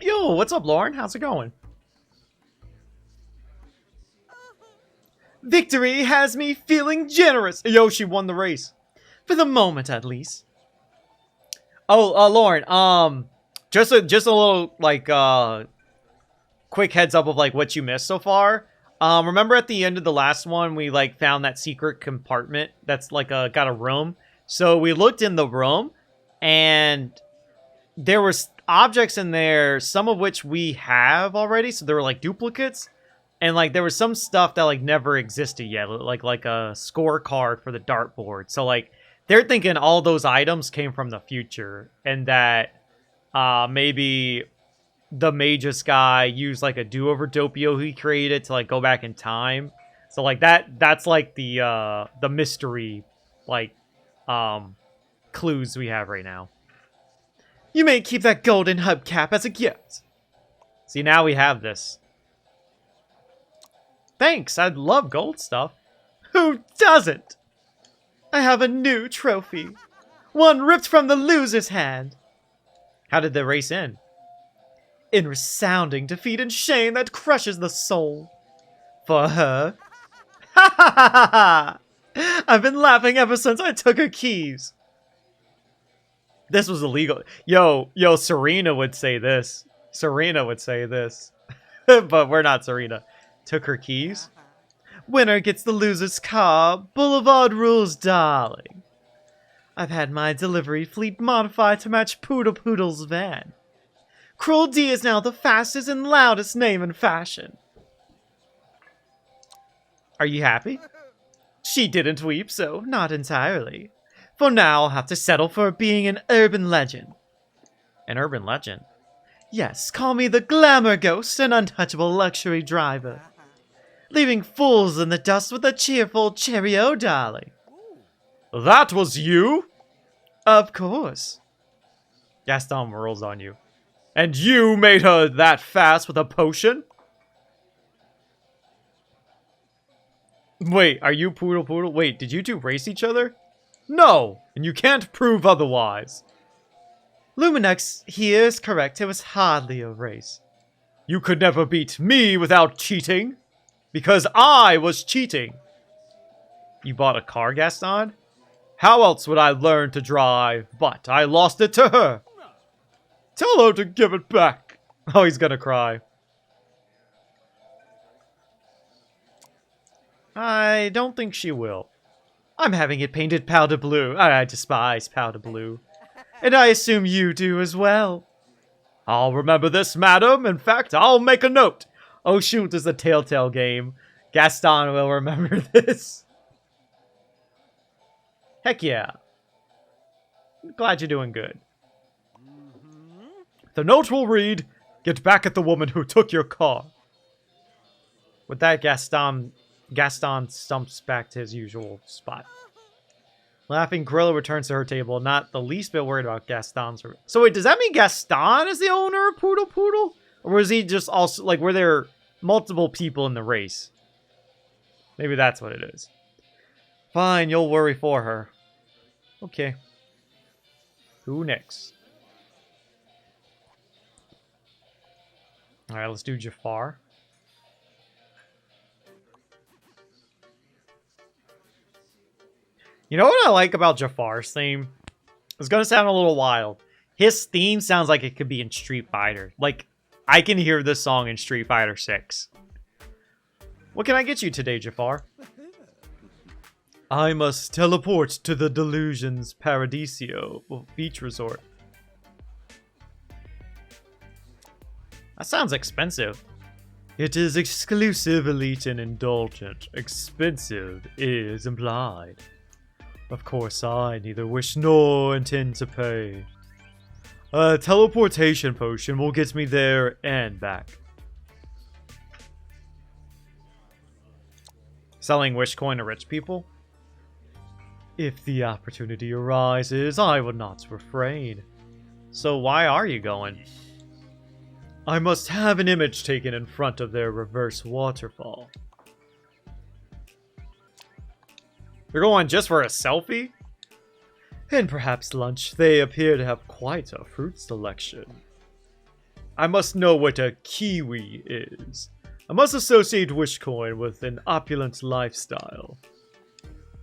Yo, what's up, Lauren? How's it going? Victory has me feeling generous. Yo, she won the race. For the moment, at least. Oh, Lauren, just a little, like, quick heads up of, like, what you missed so far. Remember at the end of the last one, we, like, found that secret compartment that's, like, got a room? So we looked in the room, and there was objects in there, some of which we have already, so there were like duplicates, and like there was some stuff that like never existed yet, like a scorecard for the dartboard. So like they're thinking all those items came from the future, and that maybe the Magus guy used like a do-over Doppio he created to like go back in time. So like that's like the mystery like clues we have right now. You may keep that golden hubcap as a gift. See, now we have this. Thanks, I love gold stuff. Who doesn't? I have a new trophy. One ripped from the loser's hand. How did the race end? In resounding defeat and shame that crushes the soul. For her. Ha ha ha ha ha! I've been laughing ever since I took her keys. This was illegal. Yo, Serena would say this. Serena would say this. But we're not Serena. Took her keys? Winner gets the loser's car. Boulevard rules, darling. I've had my delivery fleet modified to match Poodle Poodle's van. Cruel D is now the fastest and loudest name in fashion. Are you happy? She didn't weep, so not entirely. For now, I'll have to settle for being an urban legend. An urban legend? Yes, call me the glamour ghost and untouchable luxury driver. Leaving fools in the dust with a cheerful cheerio, darling. That was you? Of course. Gaston whirls on you. And you made her that fast with a potion? Wait, are you Poodle Poodle? Wait, did you two race each other? No, and you can't prove otherwise. Luminex here is correct. It was hardly a race. You could never beat me without cheating. Because I was cheating. You bought a car, Gaston? How else would I learn to drive? But I lost it to her. Tell her to give it back. Oh, he's gonna cry. I don't think she will. I'm having it painted powder blue. I despise powder blue. And I assume you do as well. I'll remember this, madam. In fact, I'll make a note. Oh shoot, this is a Telltale game. Gaston will remember this. Heck yeah. Glad you're doing good. The note will read, get back at the woman who took your car. With that, Gaston stumps back to his usual spot. Laughing Gorilla returns to her table, not the least bit worried about Gaston's... So wait, does that mean Gaston is the owner of Poodle Poodle? Or was he just also... Like, were there multiple people in the race? Maybe that's what it is. Fine, you'll worry for her. Okay. Who next? Alright, let's do Jafar. You know what I like about Jafar's theme? It's gonna sound a little wild. His theme sounds like it could be in Street Fighter. Like, I can hear this song in Street Fighter 6. What can I get you today, Jafar? I must teleport to the Delusions Paradiso beach resort. That sounds expensive. It is exclusive, elite, and indulgent. Expensive is implied. Of course, I neither wish nor intend to pay. A teleportation potion will get me there and back. Selling wish coin to rich people? If the opportunity arises, I will not refrain. So why are you going? I must have an image taken in front of their reverse waterfall. You're going just for a selfie? And perhaps lunch. They appear to have quite a fruit selection. I must know what a kiwi is. I must associate Wishcoin with an opulent lifestyle.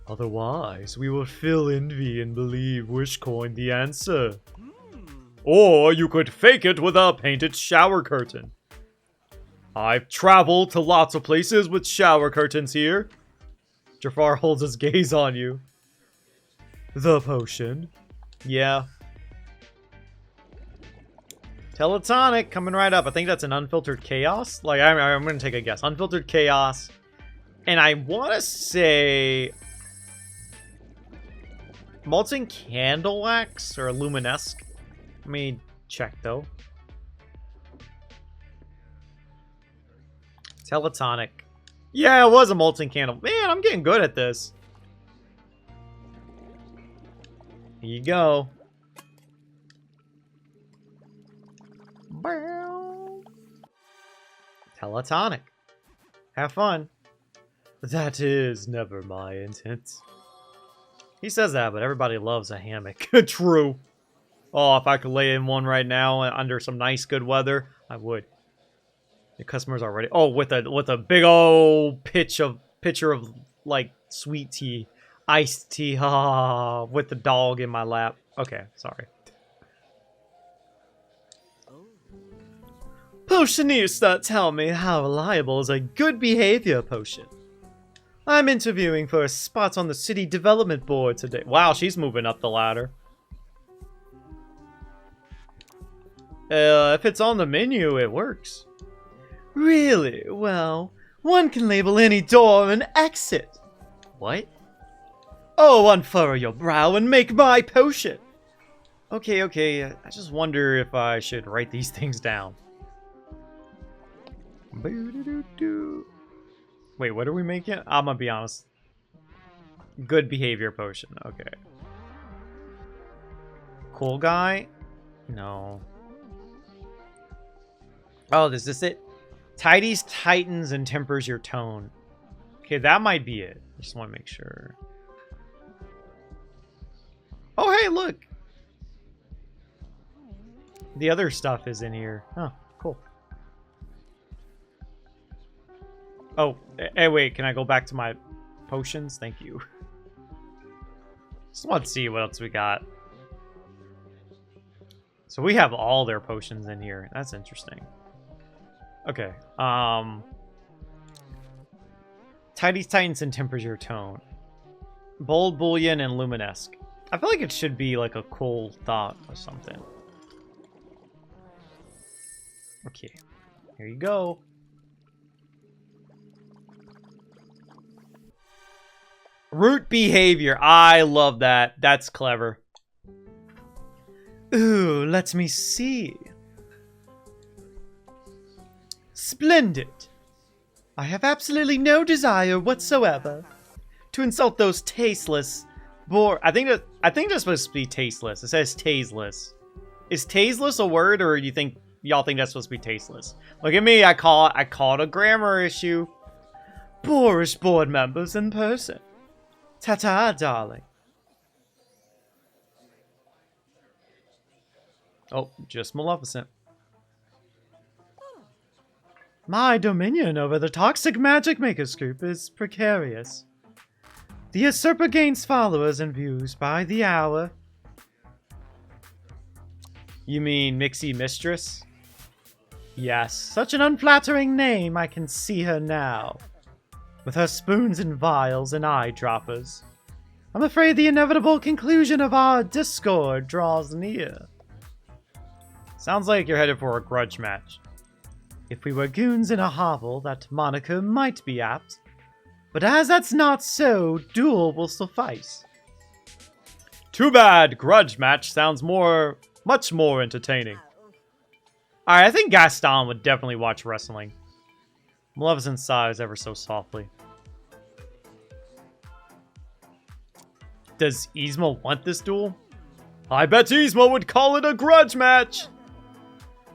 Otherwise, we will feel envy and believe Wishcoin the answer. Or you could fake it with a painted shower curtain. I've traveled to lots of places with shower curtains here. Jafar holds his gaze on you. The potion. Yeah. Teletonic coming right up. I think that's an unfiltered chaos. Like, I'm going to take a guess. Unfiltered chaos. And I want to say... Molten Candle Wax or Luminesque. Let me check, though. Teletonic. Yeah, it was a Molten Candle. Man, I'm getting good at this. Here you go. Teletonic. Have fun. That is never my intent. He says that, but everybody loves a hammock. True. Oh, if I could lay in one right now under some nice good weather, I would. The customers are ready. Oh, with a big old pitch of pitcher of, like, sweet tea. Iced tea, with the dog in my lap. Okay, sorry. Potionista, tell me how reliable is a good behavior potion? I'm interviewing for a spot on the city development board today. Wow, she's moving up the ladder. If it's on the menu, it works. Really? Well, one can label any door an exit. What? Oh, unfurrow your brow and make my potion. Okay, okay, I just wonder if I should write these things down. Wait, what are we making? I'm gonna be honest. Good behavior potion, okay. Cool guy? No. Oh, is this it? Tidies, tightens, and tempers your tone. Okay, that might be it. I just want to make sure. Oh, hey, look! The other stuff is in here. Oh, cool. Oh, hey, wait, can I go back to my potions? Thank you. Just want to see what else we got. So we have all their potions in here. That's interesting. Okay, Tidies, tightens, and tempers your tone. Bold, bullion, and luminesque. I feel like it should be like a cool thought or something. Okay, here you go. Root behavior. I love that. That's clever. Ooh, let me see. Splendid. I have absolutely no desire whatsoever to insult those tasteless I think that's supposed to be tasteless. It says tasteless. Is tasteless a word, or do you think y'all think that's supposed to be tasteless? Look at me, I call it a grammar issue. Boorish board members in person. Ta-ta, darling. Oh, just Maleficent. My dominion over the toxic magic makers group is precarious. The usurper gains followers and views by the hour. You mean Mixie Mistress? Yes, such an unflattering name. I can see her now. With her spoons and vials and eyedroppers. I'm afraid the inevitable conclusion of our discord draws near. Sounds like you're headed for a grudge match. If we were goons in a hovel, that moniker might be apt. But as that's not so, duel will suffice. Too bad. Grudge match sounds much more entertaining. Alright, I think Gaston would definitely watch wrestling. Maleficent sighs ever so softly. Does Yzma want this duel? I bet Yzma would call it a grudge match!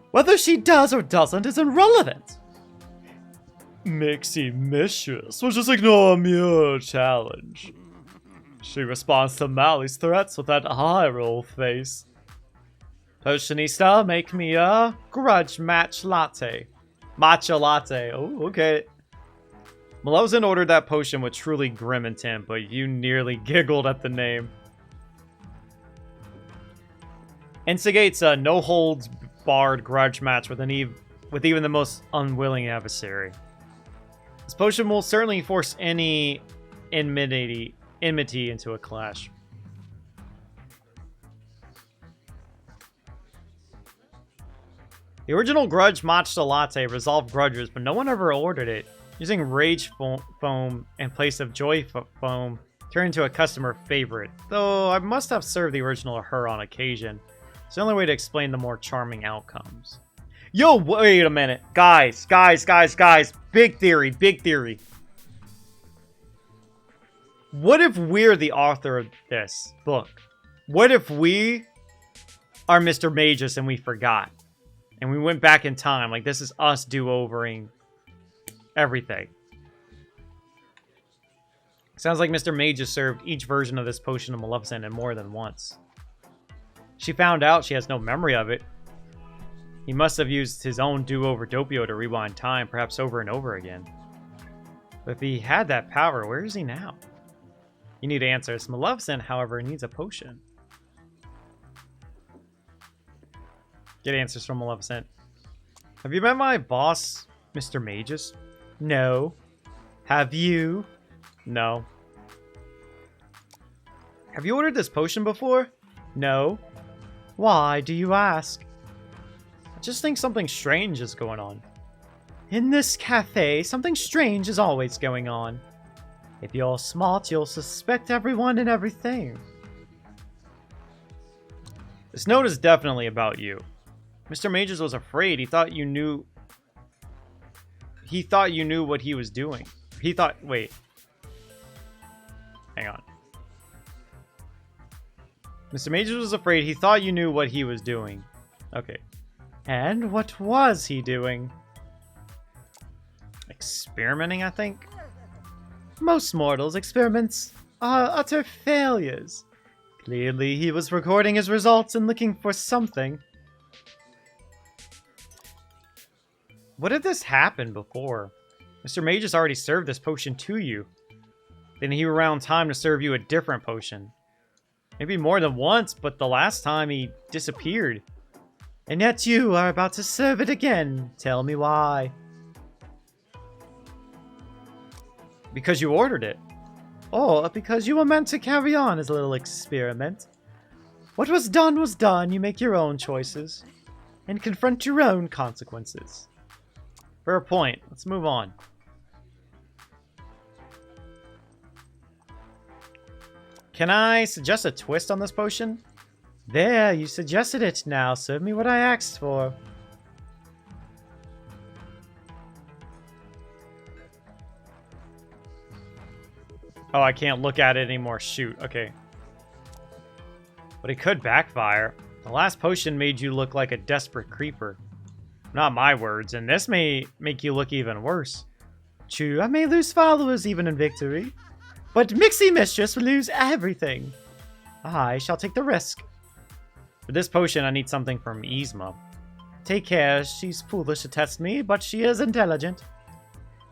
Whether she does or doesn't is irrelevant. Mixie Mistress will just ignore a mere challenge. She responds to Mally's threats with that eye roll face. Potionista, make me a grudge match latte. Matcha latte. Oh, okay. Maleficent ordered that potion with truly grim intent, but you nearly giggled at the name. Instigates a no-holds-barred grudge match with even the most unwilling adversary. This potion will certainly force any enmity into a clash. The original grudge matcha latte resolved grudges, but no one ever ordered it. Using rage foam in place of joy foam turned into a customer favorite, though I must have served the original to her on occasion. It's the only way to explain the more charming outcomes. Yo, wait a minute. Guys. Big theory. What if we're the author of this book? What if we are Mr. Magus and we forgot? And we went back in time. Like, this is us do-overing everything. Sounds like Mr. Magus served each version of this potion to Maleficent and more than once. She found out she has no memory of it. He must have used his own do-over dopio to rewind time, perhaps over and over again. But if he had that power, where is he now? You need answers. Maleficent, however, needs a potion. Get answers from Maleficent. Have you met my boss, Mr. Magus? No. Have you? No. Have you ordered this potion before? No. Why do you ask? I just think something strange is going on. In this cafe, something strange is always going on. If you're smart, you'll suspect everyone and everything. This note is definitely about you. Mr. Magus was afraid. He thought you knew what he was doing. Wait. Hang on. Mr. Magus was afraid. He thought you knew what he was doing. Okay. And what was he doing? Experimenting, I think? Most mortals' experiments are utter failures. Clearly, he was recording his results and looking for something. What if this happened before? Mr. Magus already served this potion to you. Then he around time to serve you a different potion. Maybe more than once, but the last time he disappeared. And yet you are about to serve it again. Tell me why. Because you ordered it. Or because you were meant to carry on as a little experiment. What was done, you make your own choices. And confront your own consequences. For a point, let's move on. Can I suggest a twist on this potion? There, you suggested it. Now serve me what I asked for. Oh, I can't look at it anymore. Shoot. Okay. But it could backfire. The last potion made you look like a desperate creeper. Not my words, and this may make you look even worse. True, I may lose followers even in victory. But Mixie Mistress will lose everything. I shall take the risk. For this potion, I need something from Yzma. Take care, she's foolish to test me, but she is intelligent.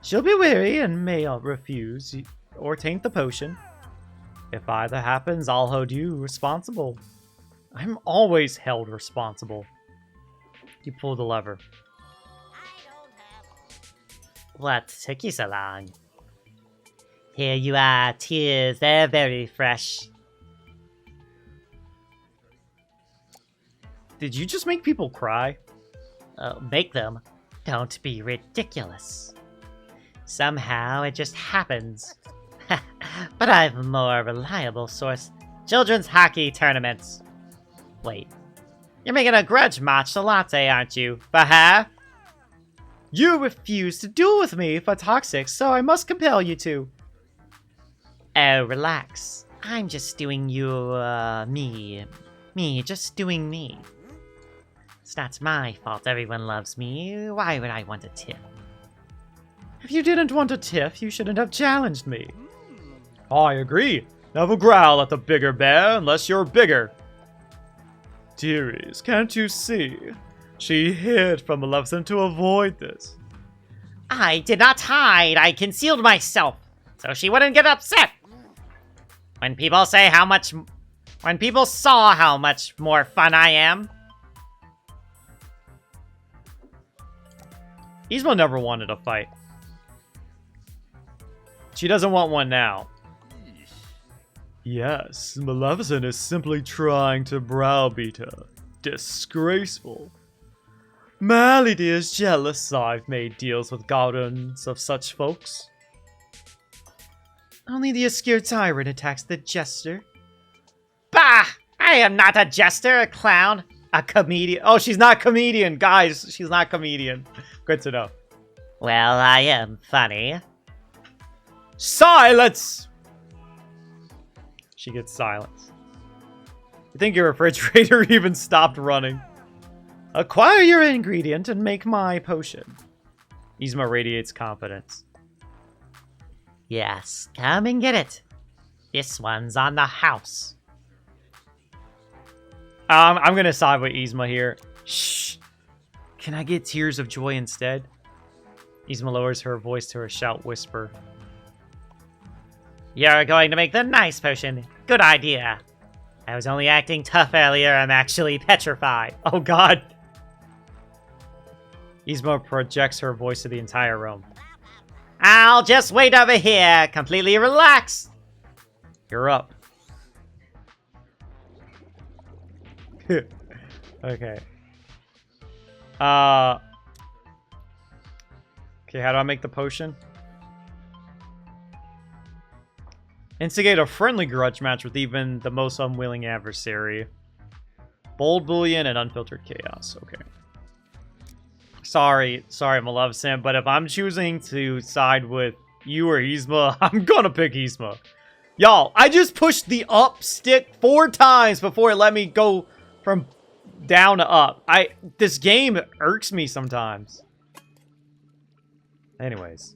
She'll be weary and may refuse or taint the potion. If either happens, I'll hold you responsible. I'm always held responsible. You pull the lever. What took you so long? Here you are, tears. They're very fresh. Did you just make people cry? Make them. Don't be ridiculous. Somehow it just happens. But I've a more reliable source. Children's hockey tournaments. Wait. You're making a grudge match to Latte, aren't you? Bah? You refuse to duel with me for toxic, so I must compel you to. Oh, relax. I'm just doing me. Me, just doing me. It's not my fault everyone loves me. Why would I want a tip? If you didn't want a tiff, you shouldn't have challenged me. I agree. Never growl at the bigger bear unless you're bigger. Dearies, can't you see? She hid from Maleficent to avoid this. I did not hide. I concealed myself so she wouldn't get upset. When people saw how much more fun I am. Yzma never wanted a fight. She doesn't want one now. Yes, Maleficent is simply trying to browbeat her. Disgraceful. Malady is jealous I've made deals with guardians of such folks. Only the obscure tyrant attacks the jester. Bah! I am not a jester, a clown, a comedian. Oh, she's not comedian, guys. She's not comedian. Good to know. Well, I am funny. Silence! She gets silence. You think your refrigerator even stopped running? Acquire your ingredient and make my potion. Yzma radiates confidence. Yes, come and get it. This one's on the house. I'm gonna side with Yzma here. Shh. Can I get tears of joy instead? Yzma lowers her voice to a shout whisper. You're going to make the nice potion. Good idea. I was only acting tough earlier. I'm actually petrified. Oh god. Yzma projects her voice to the entire room. I'll just wait over here. Completely relax. You're up. Okay. Okay, how do I make the potion? Instigate a friendly grudge match with even the most unwilling adversary. Bold Bullion and Unfiltered Chaos. Okay. Sorry, Maleficent, but if I'm choosing to side with you or Yzma, I'm gonna pick Yzma. Y'all, I just pushed the up stick 4 times before it let me go from down to up. This game irks me sometimes. Anyways.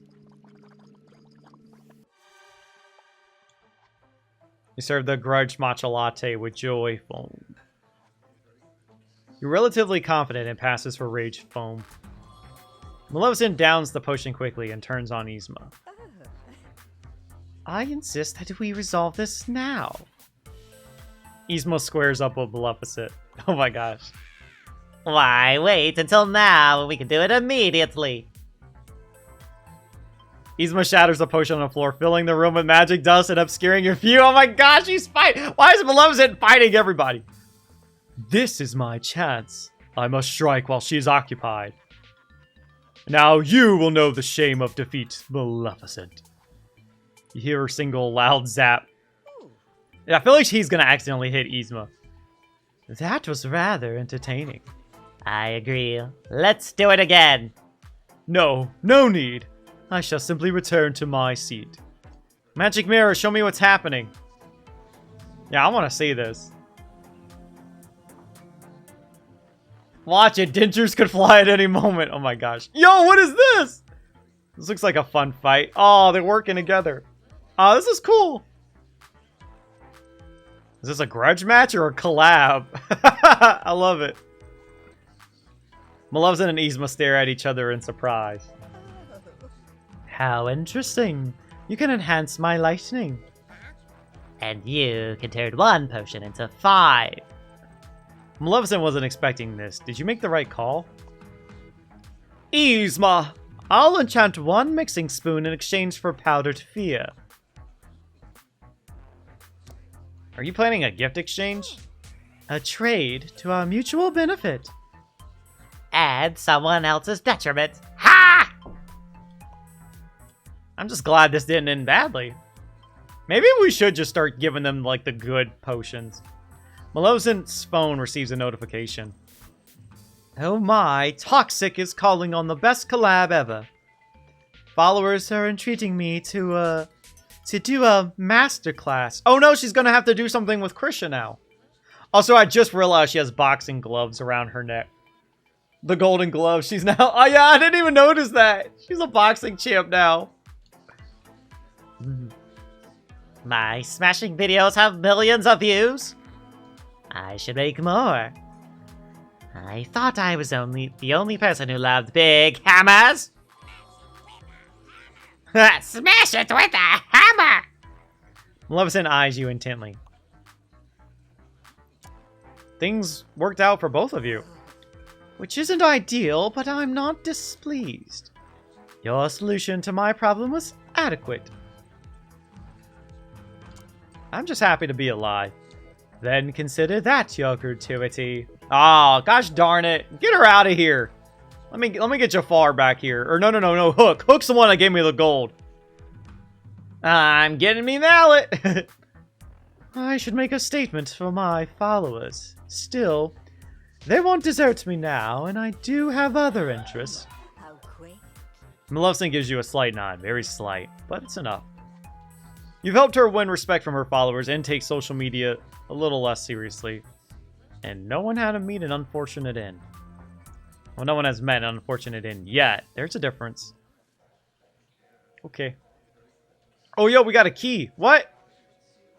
You serve the grudge matcha latte with joy foam. You're relatively confident and passes for rage foam. Maleficent downs the potion quickly and turns on Yzma. I insist that we resolve this now. Yzma squares up with Maleficent. Oh my gosh. Why wait until now when we can do it immediately? Yzma shatters the potion on the floor, filling the room with magic dust and obscuring your view. Oh my gosh, she's fighting! Why is Maleficent fighting everybody? This is my chance. I must strike while she is occupied. Now you will know the shame of defeat, Maleficent. You hear a single loud zap. Yeah, I feel like he's gonna accidentally hit Yzma. That was rather entertaining. I agree. Let's do it again. No need. I shall simply return to my seat. Magic mirror, show me what's happening. Yeah, I want to see this. Watch it, dentures could fly at any moment. Oh my gosh. Yo, what is this? This looks like a fun fight. Oh, they're working together. Oh, this is cool. Is this a grudge match or a collab? I love it. Maleficent and Yzma stare at each other in surprise. How interesting. You can enhance my lightning. And you can turn 1 potion into 5. Maleficent wasn't expecting this. Did you make the right call? Yzma, I'll enchant 1 mixing spoon in exchange for powdered fear. Are you planning a gift exchange? A trade to our mutual benefit. And someone else's detriment. Ha! I'm just glad this didn't end badly. Maybe we should just start giving them, like, the good potions. Maleficent's phone receives a notification. Oh my, Toxic is calling on the best collab ever. Followers are entreating me to do a masterclass. Oh no, she's gonna have to do something with Krisha now. Also, I just realized she has boxing gloves around her neck. The golden gloves, she's now... Oh yeah, I didn't even notice that. She's a boxing champ now. My smashing videos have millions of views. I should make more. I thought I was the only person who loved big hammers. Smash it with a hammer! Maleficent eyes you intently. Things worked out for both of you. Which isn't ideal, but I'm not displeased. Your solution to my problem was adequate. I'm just happy to be alive. Then consider that your gratuity. Oh, gosh darn it. Get her out of here. Let me get Jafar back here. Or no, Hook. Hook's the one that gave me the gold. I'm getting me mallet. I should make a statement for my followers. Still, they won't desert me now, and I do have other interests. Maleficent gives you a slight nod. Very slight, but it's enough. You've helped her win respect from her followers and take social media a little less seriously. And no one had to meet an unfortunate end. Well, no one has met an unfortunate end yet. There's a difference. Okay. Oh, yo, we got a key. What?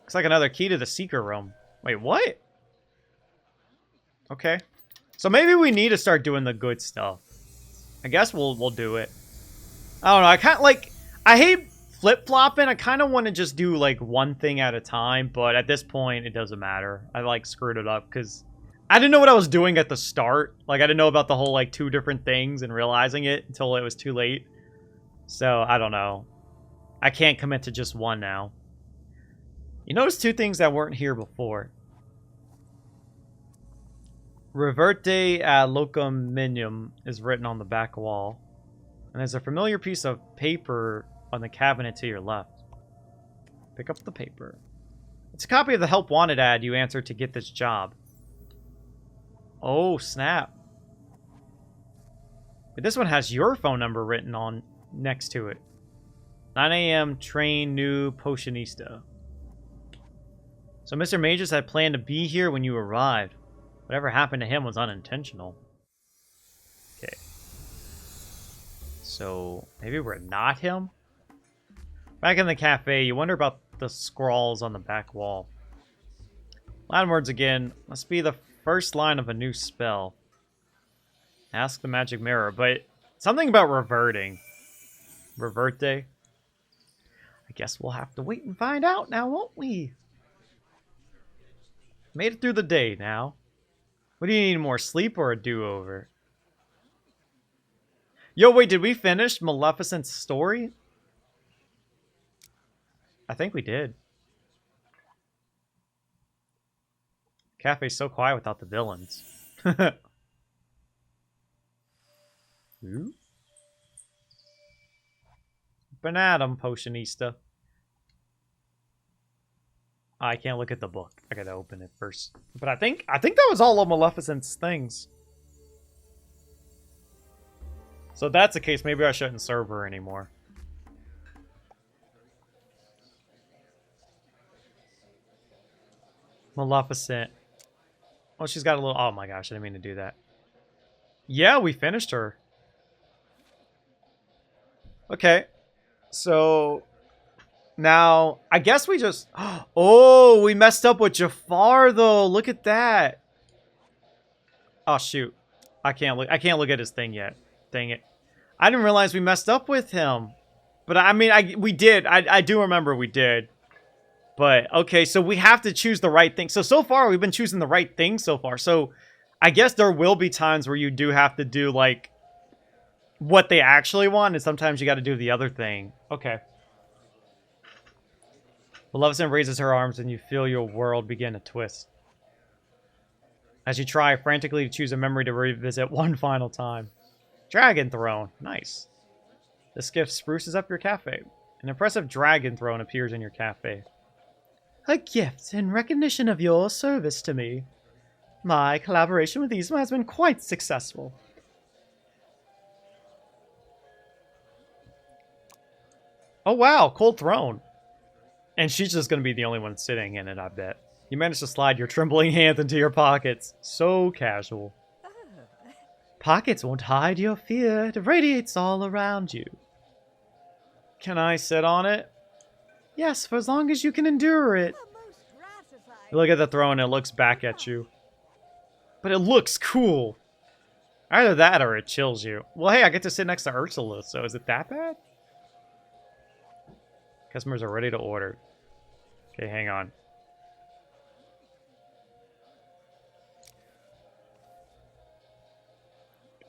Looks like another key to the secret room. Wait, what? Okay. So maybe we need to start doing the good stuff. I guess we'll do it. I don't know. I kind of like... I hate flip-flopping. I kind of want to just do like one thing at a time, but at this point, it doesn't matter. I like screwed it up because I didn't know what I was doing at the start. Like, I didn't know about the whole like 2 different things and realizing it until it was too late. So, I don't know. I can't commit to just one now. You notice 2 things that weren't here before. Reverte ad locum minium is written on the back wall. And there's a familiar piece of paper on the cabinet to your left. Pick up the paper. It's a copy of the Help Wanted ad you answered to get this job. Oh, snap. But this one has your phone number written on next to it. 9 a.m. train new potionista. So Mr. Majors had planned to be here when you arrived. Whatever happened to him was unintentional. Okay. So, maybe we're not him? Back in the cafe, you wonder about the scrawls on the back wall. Latin words again. Must be the first line of a new spell. Ask the magic mirror, but something about reverting. Reverte? I guess we'll have to wait and find out now, won't we? Made it through the day now. What do you need, more sleep or a do-over? Yo, wait, did we finish Maleficent's story? I think we did. Cafe's so quiet without the villains. Ooh. Banadum potionista. I can't look at the book. I gotta open it first. But I think that was all of Maleficent's things. So if that's the case, maybe I shouldn't serve her anymore. Maleficent. Oh, she's got a little... Oh my gosh, I didn't mean to do that. Yeah, we finished her. Okay. So... Now, I guess we just... Oh, we messed up with Jafar, though. Look at that. Oh, shoot. I can't look at his thing yet. Dang it. I didn't realize we messed up with him. But, I mean, we did. I do remember we did. But, okay, so we have to choose the right thing. So far, we've been choosing the right thing so far. So, I guess there will be times where you do have to do, like, what they actually want. And sometimes you got to do the other thing. Okay. Maleficent raises her arms and you feel your world begin to twist. As you try frantically to choose a memory to revisit one final time. Dragon Throne. Nice. This gift spruces up your cafe. An impressive dragon throne appears in your cafe. A gift in recognition of your service to me. My collaboration with Yzma has been quite successful. Oh wow, cold throne. And she's just going to be the only one sitting in it, I bet. You managed to slide your trembling hands into your pockets. So casual. Pockets won't hide your fear. It radiates all around you. Can I sit on it? Yes, for as long as you can endure it. You look at the throne and it looks back at you. But it looks cool. Either that or it chills you. Well, hey, I get to sit next to Ursula, so is it that bad? Customers are ready to order. Okay, hang on.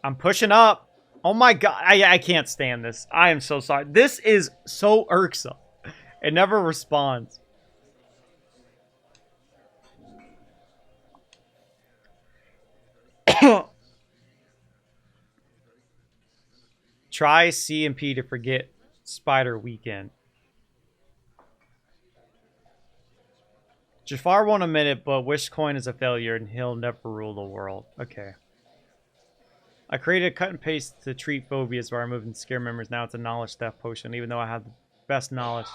I'm pushing up. Oh my god. I can't stand this. I am so sorry. This is so irksome. It never responds. Try C and P to forget Spider Weekend. Jafar won't admit it, but Wish Coin is a failure and he'll never rule the world. Okay. I created a cut and paste to treat phobias where I moved and scare memories. Now it's a knowledge theft potion, even though I have the best knowledge.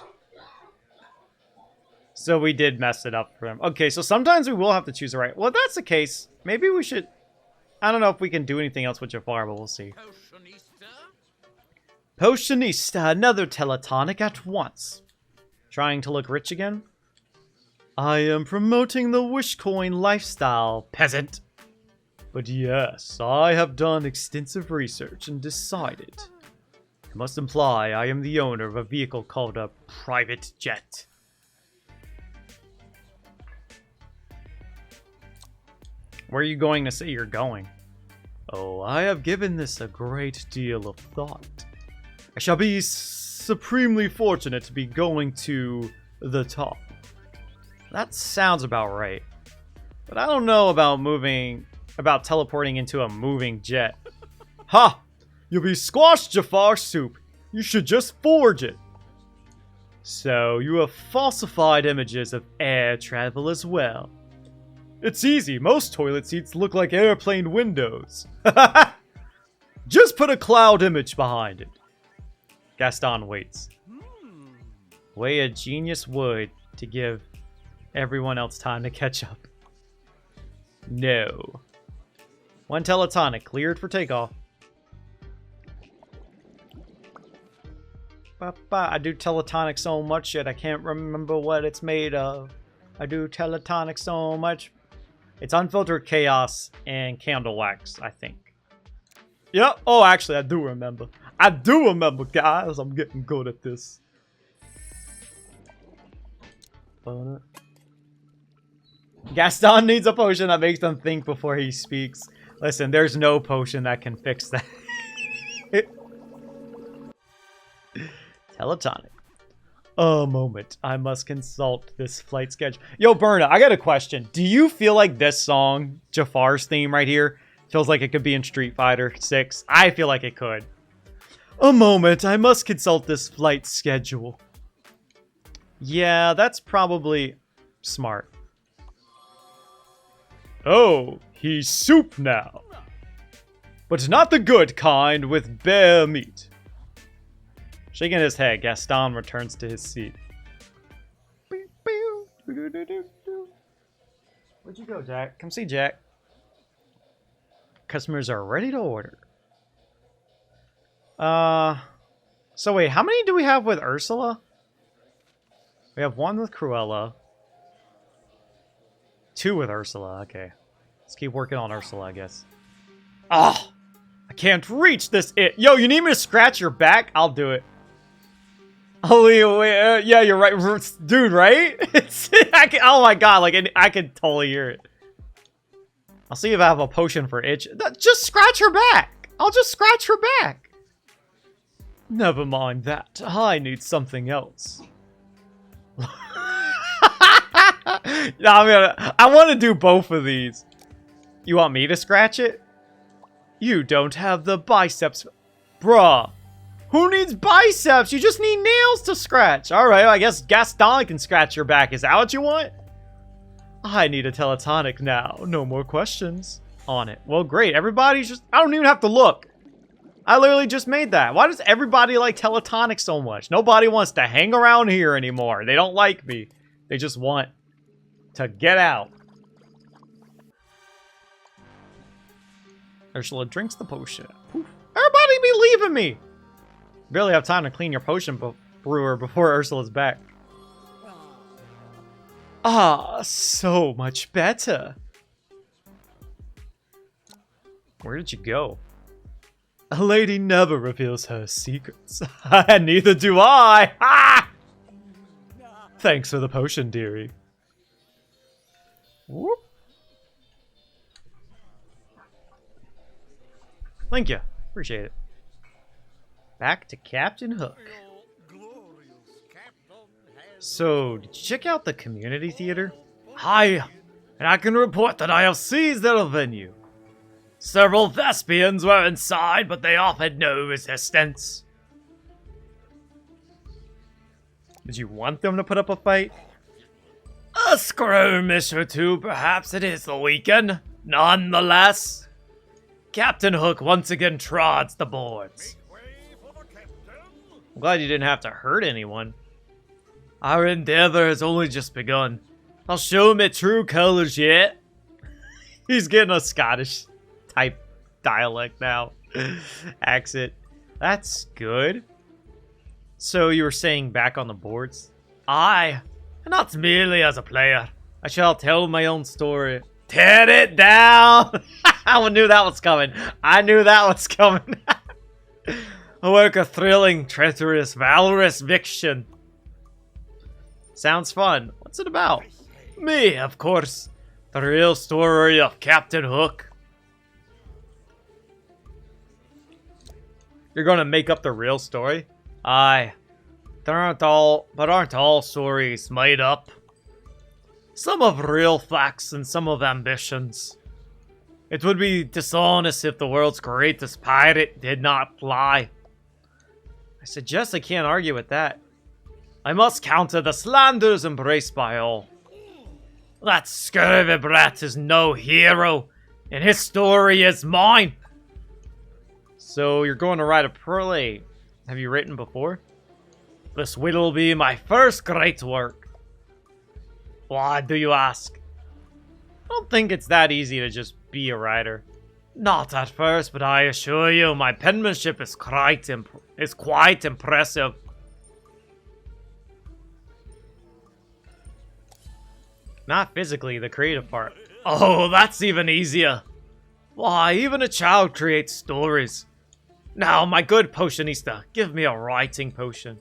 So we did mess it up for him. Okay, so sometimes we will have to choose the right. Well, if that's the case, maybe we should... I don't know if we can do anything else with Jafar, but we'll see. Potionista, another teletonic at once. Trying to look rich again? I am promoting the Wish Coin lifestyle, peasant. But yes, I have done extensive research and decided It must imply I am the owner of a vehicle called a private jet. Where are you going to say you're going? Oh, I have given this a great deal of thought. I shall be supremely fortunate to be going to the top. That sounds about right. But I don't know about teleporting into a moving jet. Ha! You'll be squashed, Jafar Soup. You should just forge it. So, you have falsified images of air travel as well. It's easy. Most toilet seats look like airplane windows. Just put a cloud image behind it. Gaston waits. Way a genius would to give everyone else time to catch up. No. One teletonic cleared for takeoff. I do teletonic so much yet I can't remember what it's made of. I do teletonic so much. It's unfiltered chaos and candle wax, I think. Yep. Oh, actually, I do remember. I do remember, guys. I'm getting good at this. Gaston needs a potion that makes them think before he speaks. Listen, there's no potion that can fix that. Teletonic. A moment. I must consult this flight schedule. Yo, Berna, I got a question. Do you feel like this song, Jafar's theme right here, feels like it could be in Street Fighter 6? I feel like it could. A moment. I must consult this flight schedule. Yeah, that's probably smart. Oh, he's soup now. But not the good kind with bare meat. Shaking his head, Gaston returns to his seat. Where'd you go, Jack? Come see Jack. Customers are ready to order. So wait, how many do we have with Ursula? We have one with Cruella. 2 with Ursula, okay. Let's keep working on Ursula, I guess. Oh! I can't reach this Yo, you need me to scratch your back? I'll do it. Yeah, you're right. Dude, right? Oh my god, like, I can totally hear it. I'll see if I have a potion for itch. Just scratch her back! I'll just scratch her back! Never mind that. I need something else. No, I want to do both of these. You want me to scratch it? You don't have the biceps. Bruh. Who needs biceps? You just need nails to scratch. Alright, I guess Gaston can scratch your back. Is that what you want? I need a teletonic now. No more questions. On it. Well, great. Everybody's just... I don't even have to look. I literally just made that. Why does everybody like teletonic so much? Nobody wants to hang around here anymore. They don't like me. They just want to get out. Ursula drinks the potion. Poof. Everybody be leaving me. Barely have time to clean your potion brewer before Ursula's back. Ah, so much better. Where did you go? A lady never reveals her secrets. And neither do I. Ah! Thanks for the potion, dearie. Whoop. Thank you. Appreciate it. Back to Captain Hook. So, did you check out the community theater? Hi, and I can report that I have seized their venue. Several thespians were inside, but they offered no resistance. Did you want them to put up a fight? A skirmish or two, perhaps. It is the weekend. Nonetheless, Captain Hook once again trods the boards. I'm glad you didn't have to hurt anyone. Our endeavor has only just begun. I'll show me true colors yet. He's getting a Scottish type dialect now. Accent. That's good. So you were saying back on the boards? Aye, and not merely as a player. I shall tell my own story. Tear it down! I knew that was coming. I knew that was coming. A work of thrilling, treacherous, valorous fiction. Sounds fun. What's it about? Me, of course. The real story of Captain Hook. You're gonna make up the real story? Aye. Aren't all stories made up? Some of real facts and some of ambitions. It would be dishonest if the world's greatest pirate did not fly. I suggest I can't argue with that. I must counter the slanders embraced by all. That scurvy brat is no hero, and his story is mine. So you're going to write a play. Have you written before? This will be my first great work. Why do you ask? I don't think it's that easy to just be a writer. Not at first, but I assure you, my penmanship is quite impressive. Not physically, the creative part. Oh, that's even easier. Why, even a child creates stories. Now, my good potionista, give me a writing potion.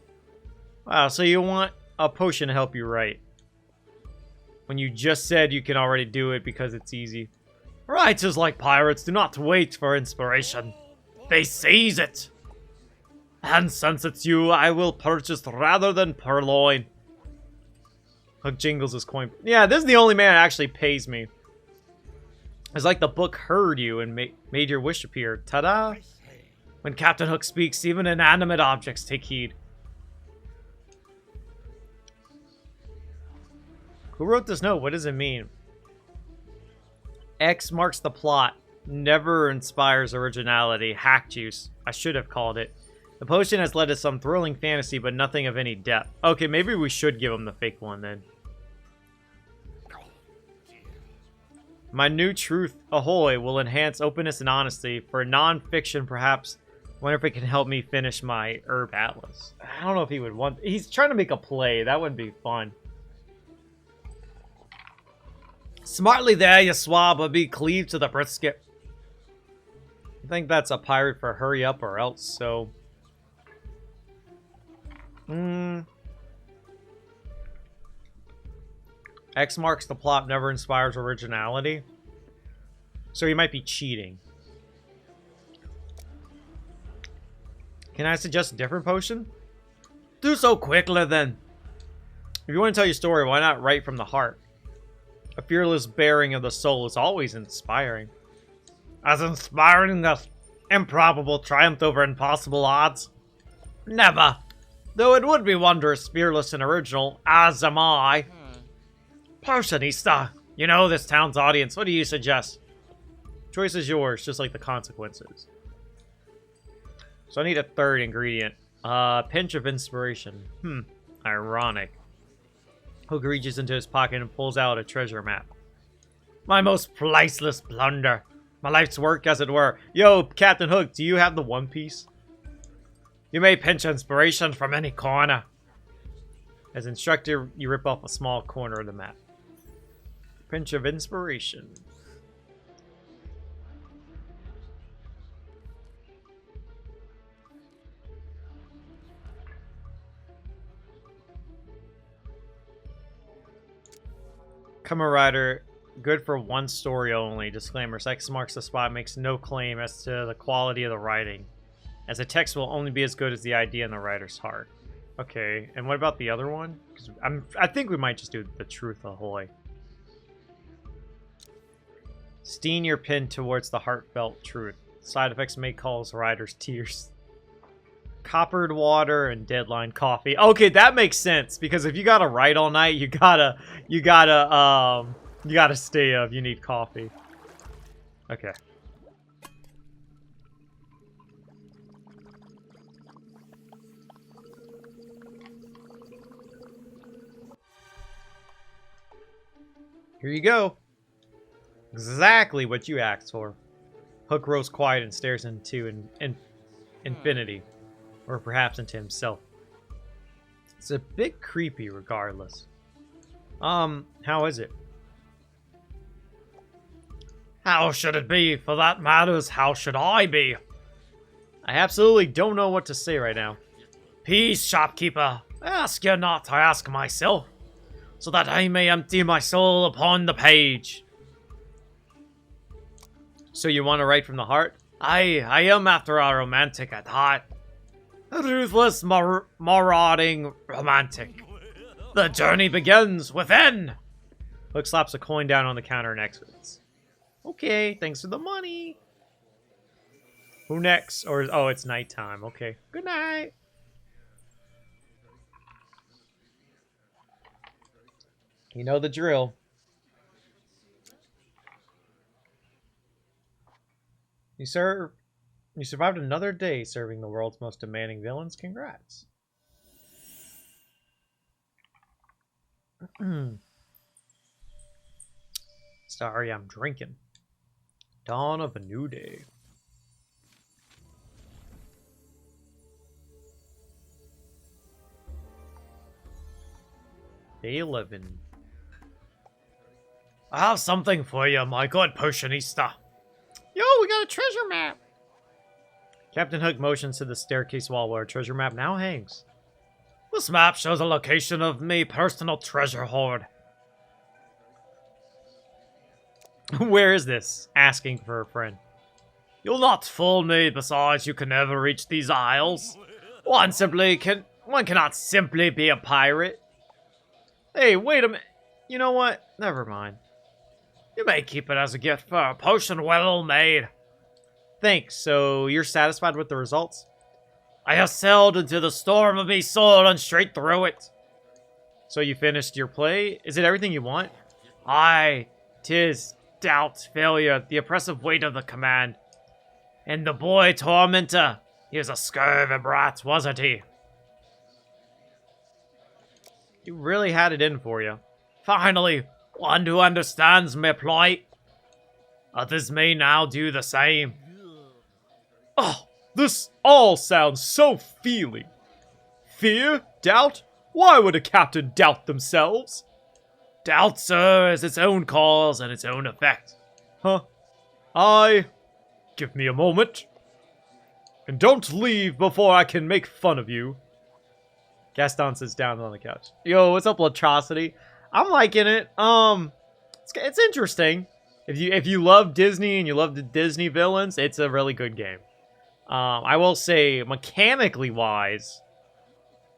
Wow, so you want a potion to help you write. When you just said you can already do it because it's easy. Writers like pirates do not wait for inspiration. They seize it. And since it's you, I will purchase rather than purloin. Hook jingles his coin. Yeah, this is the only man that actually pays me. It's like the book heard you and made your wish appear. Ta-da! When Captain Hook speaks, even inanimate objects take heed. Who wrote this note? What does it mean? X marks the plot. Never inspires originality. Hack juice. I should have called it. The potion has led to some thrilling fantasy, but nothing of any depth. Okay, maybe we should give him the fake one then. My new truth, ahoy, will enhance openness and honesty. For non-fiction, perhaps. Wonder if it can help me finish my herb atlas. I don't know if he would want... He's trying to make a play. That would be fun. Smartly there, you swab, but be cleaved to the brisket. I think that's a pirate for hurry up or else, so... X marks the plot, never inspires originality. So he might be cheating. Can I suggest a different potion? Do so quickly, then. If you want to tell your story, why not write from the heart? A fearless bearing of the soul is always inspiring. As inspiring as improbable triumph over impossible odds? Never. Though it would be wondrous, fearless, and original, as am I. Potionista, you know this town's audience. What do you suggest? Choice is yours, just like the consequences. So I need a third ingredient. Pinch of inspiration. Ironic. Hook reaches into his pocket and pulls out a treasure map. My most priceless plunder. My life's work, as it were. Yo, Captain Hook, do you have the One Piece? You may pinch inspiration from any corner. As instructor, you rip off a small corner of the map. Pinch of inspiration. Kamen Rider, good for one story only. Disclaimer, X marks the spot, makes no claim as to the quality of the writing, as the text will only be as good as the idea in the writer's heart. Okay, and what about the other one? 'Cause I think we might just do the truth ahoy. Steam your pen towards the heartfelt truth. Side effects may cause writer's tears. Coppered water and deadline coffee. Okay, that makes sense because if you gotta write all night, you gotta stay up. You need coffee. Okay. Here you go. Exactly what you asked for. Hook grows quiet and stares into infinity. Or perhaps into himself. It's a bit creepy regardless. How is it? How should it be? For that matters, how should I be? I absolutely don't know what to say right now. Peace, shopkeeper. Ask you not, I ask myself, so that I may empty my soul upon the page. So you want to write from the heart? I am after a romantic at heart. A ruthless, marauding romantic. The journey begins within. Hook slaps a coin down on the counter and exits. Okay, thanks for the money. Who next? Or, oh, it's nighttime. Okay. Good night. You know the drill. You survived another day serving the world's most demanding villains. Congrats. Sorry, I'm drinking. Dawn of a new day. Day 11. I have something for you, my good potionista. Yo, we got a treasure map! Captain Hook motions to the staircase wall where a treasure map now hangs. This map shows the location of me personal treasure hoard. Where is this? Asking for a friend. You'll not fool me, besides you can never reach these isles. One cannot simply be a pirate. Hey, wait a minute. You know what? Never mind. You may keep it as a gift for a potion well made. Thanks. So, you're satisfied with the results? I have sailed into the storm of me soul and straight through it. So you finished your play? Is it everything you want? Aye, 'tis doubt, failure, the oppressive weight of the command. And the boy tormentor, he was a scurvy brat, wasn't he? You really had it in for you. Finally, one who understands my plight. Others may now do the same. Oh, this all sounds so feely. Fear? Doubt? Why would a captain doubt themselves? Doubt, sir, is its own cause and its own effect. Huh? Give me a moment. And don't leave before I can make fun of you. Gaston sits down on the couch. Yo, what's up, Latrocity? I'm liking it. It's interesting. If you love Disney and you love the Disney villains, it's a really good game. I will say, mechanically wise,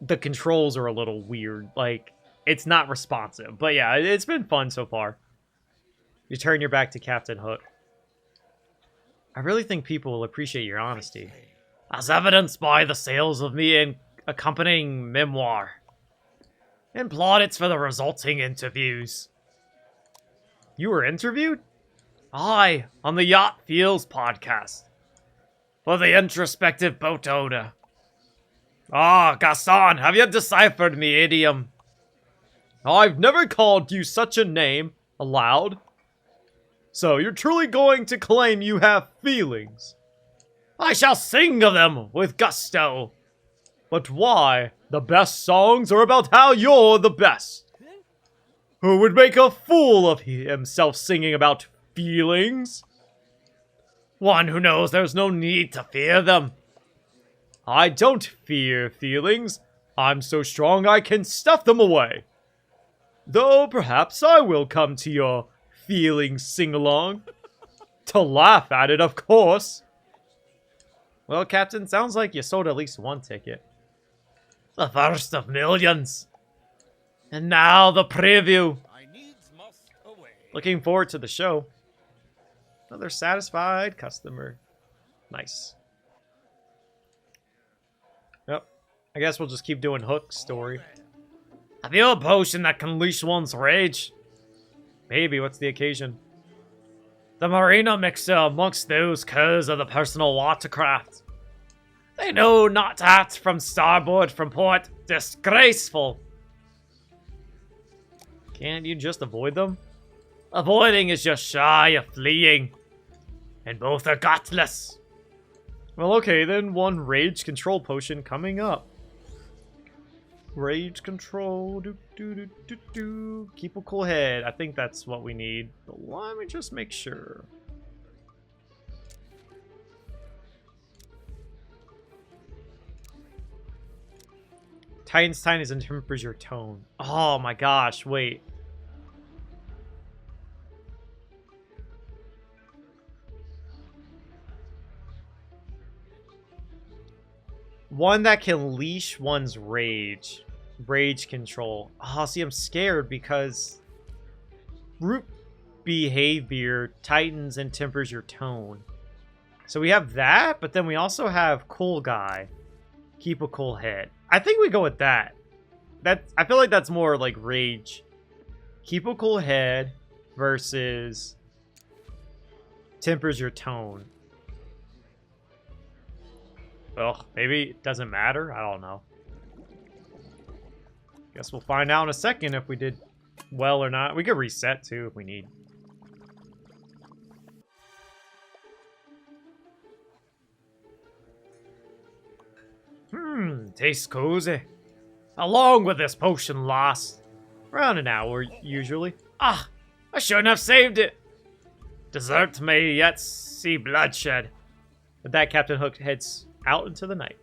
the controls are a little weird. Like, it's not responsive. But yeah, it's been fun so far. You turn your back to Captain Hook. I really think people will appreciate your honesty. As evidenced by the sales of me in accompanying memoir. And plaudits for the resulting interviews. You were interviewed? Aye, on the Yacht Fields podcast. For the introspective boat owner. Ah, Gaston, have you deciphered me idiom? I've never called you such a name aloud. So you're truly going to claim you have feelings? I shall sing of them with gusto. But why? The best songs are about how you're the best. Who would make a fool of himself singing about feelings? One who knows there's no need to fear them. I don't fear feelings. I'm so strong I can stuff them away. Though perhaps I will come to your feelings sing-along. To laugh at it, of course. Well, Captain, sounds like you sold at least one ticket. The first of millions. And now the preview. Looking forward to the show. Another satisfied customer. Nice. Yep. I guess we'll just keep doing Hook's story. Have you a potion that can unleash one's rage? Maybe. What's the occasion? The marina mixer amongst those curs of the personal watercraft. They know not to act from starboard from port. Disgraceful. Can't you just avoid them? Avoiding is just shy of fleeing. And both are gutless. Well, okay, then one rage control potion coming up. Rage control. Keep a cool head. I think that's what we need. But let me just make sure. Tightens and tempers your tone. Oh my gosh, wait. One that can leash one's rage. Rage control. Oh, see, I'm scared because root behavior tightens and tempers your tone. So we have that, but then we also have cool guy. Keep a cool head. I think we go with that. I feel like that's more like rage. Keep a cool head versus tempers your tone. Well, maybe it doesn't matter. I don't know. Guess we'll find out in a second if we did well or not. We could reset too if we need. Tastes cozy. How long will this potion last? Around an hour, usually. Ah, I shouldn't have saved it. Dessert may yet see bloodshed. With that, Captain Hook heads out into the night.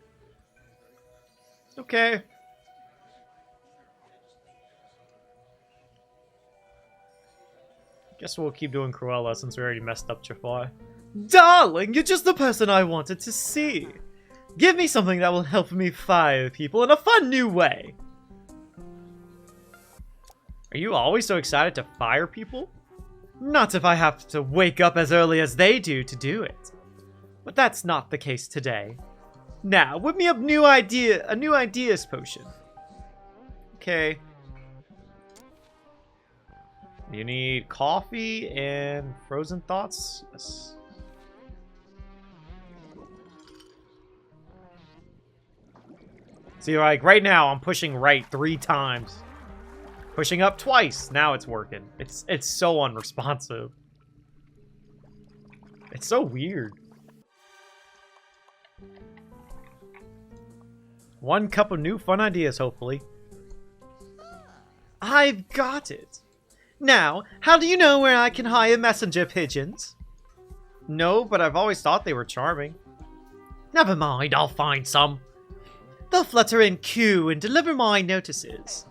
Okay. Guess we'll keep doing Cruella since we already messed up Jafar. Darling, you're just the person I wanted to see. Give me something that will help me fire people in a fun new way. Are you always so excited to fire people? Not if I have to wake up as early as they do to do it. But that's not the case today. Now, whip me up a new ideas potion. Okay. You need coffee and frozen thoughts? Yes. See, like, right now, I'm pushing right 3 times. Pushing up twice. Now it's working. It's so unresponsive. It's so weird. 1 cup of new fun ideas, hopefully. I've got it. Now, how do you know where I can hire messenger pigeons? No, but I've always thought they were charming. Never mind, I'll find some. They'll flutter in queue and deliver my notices.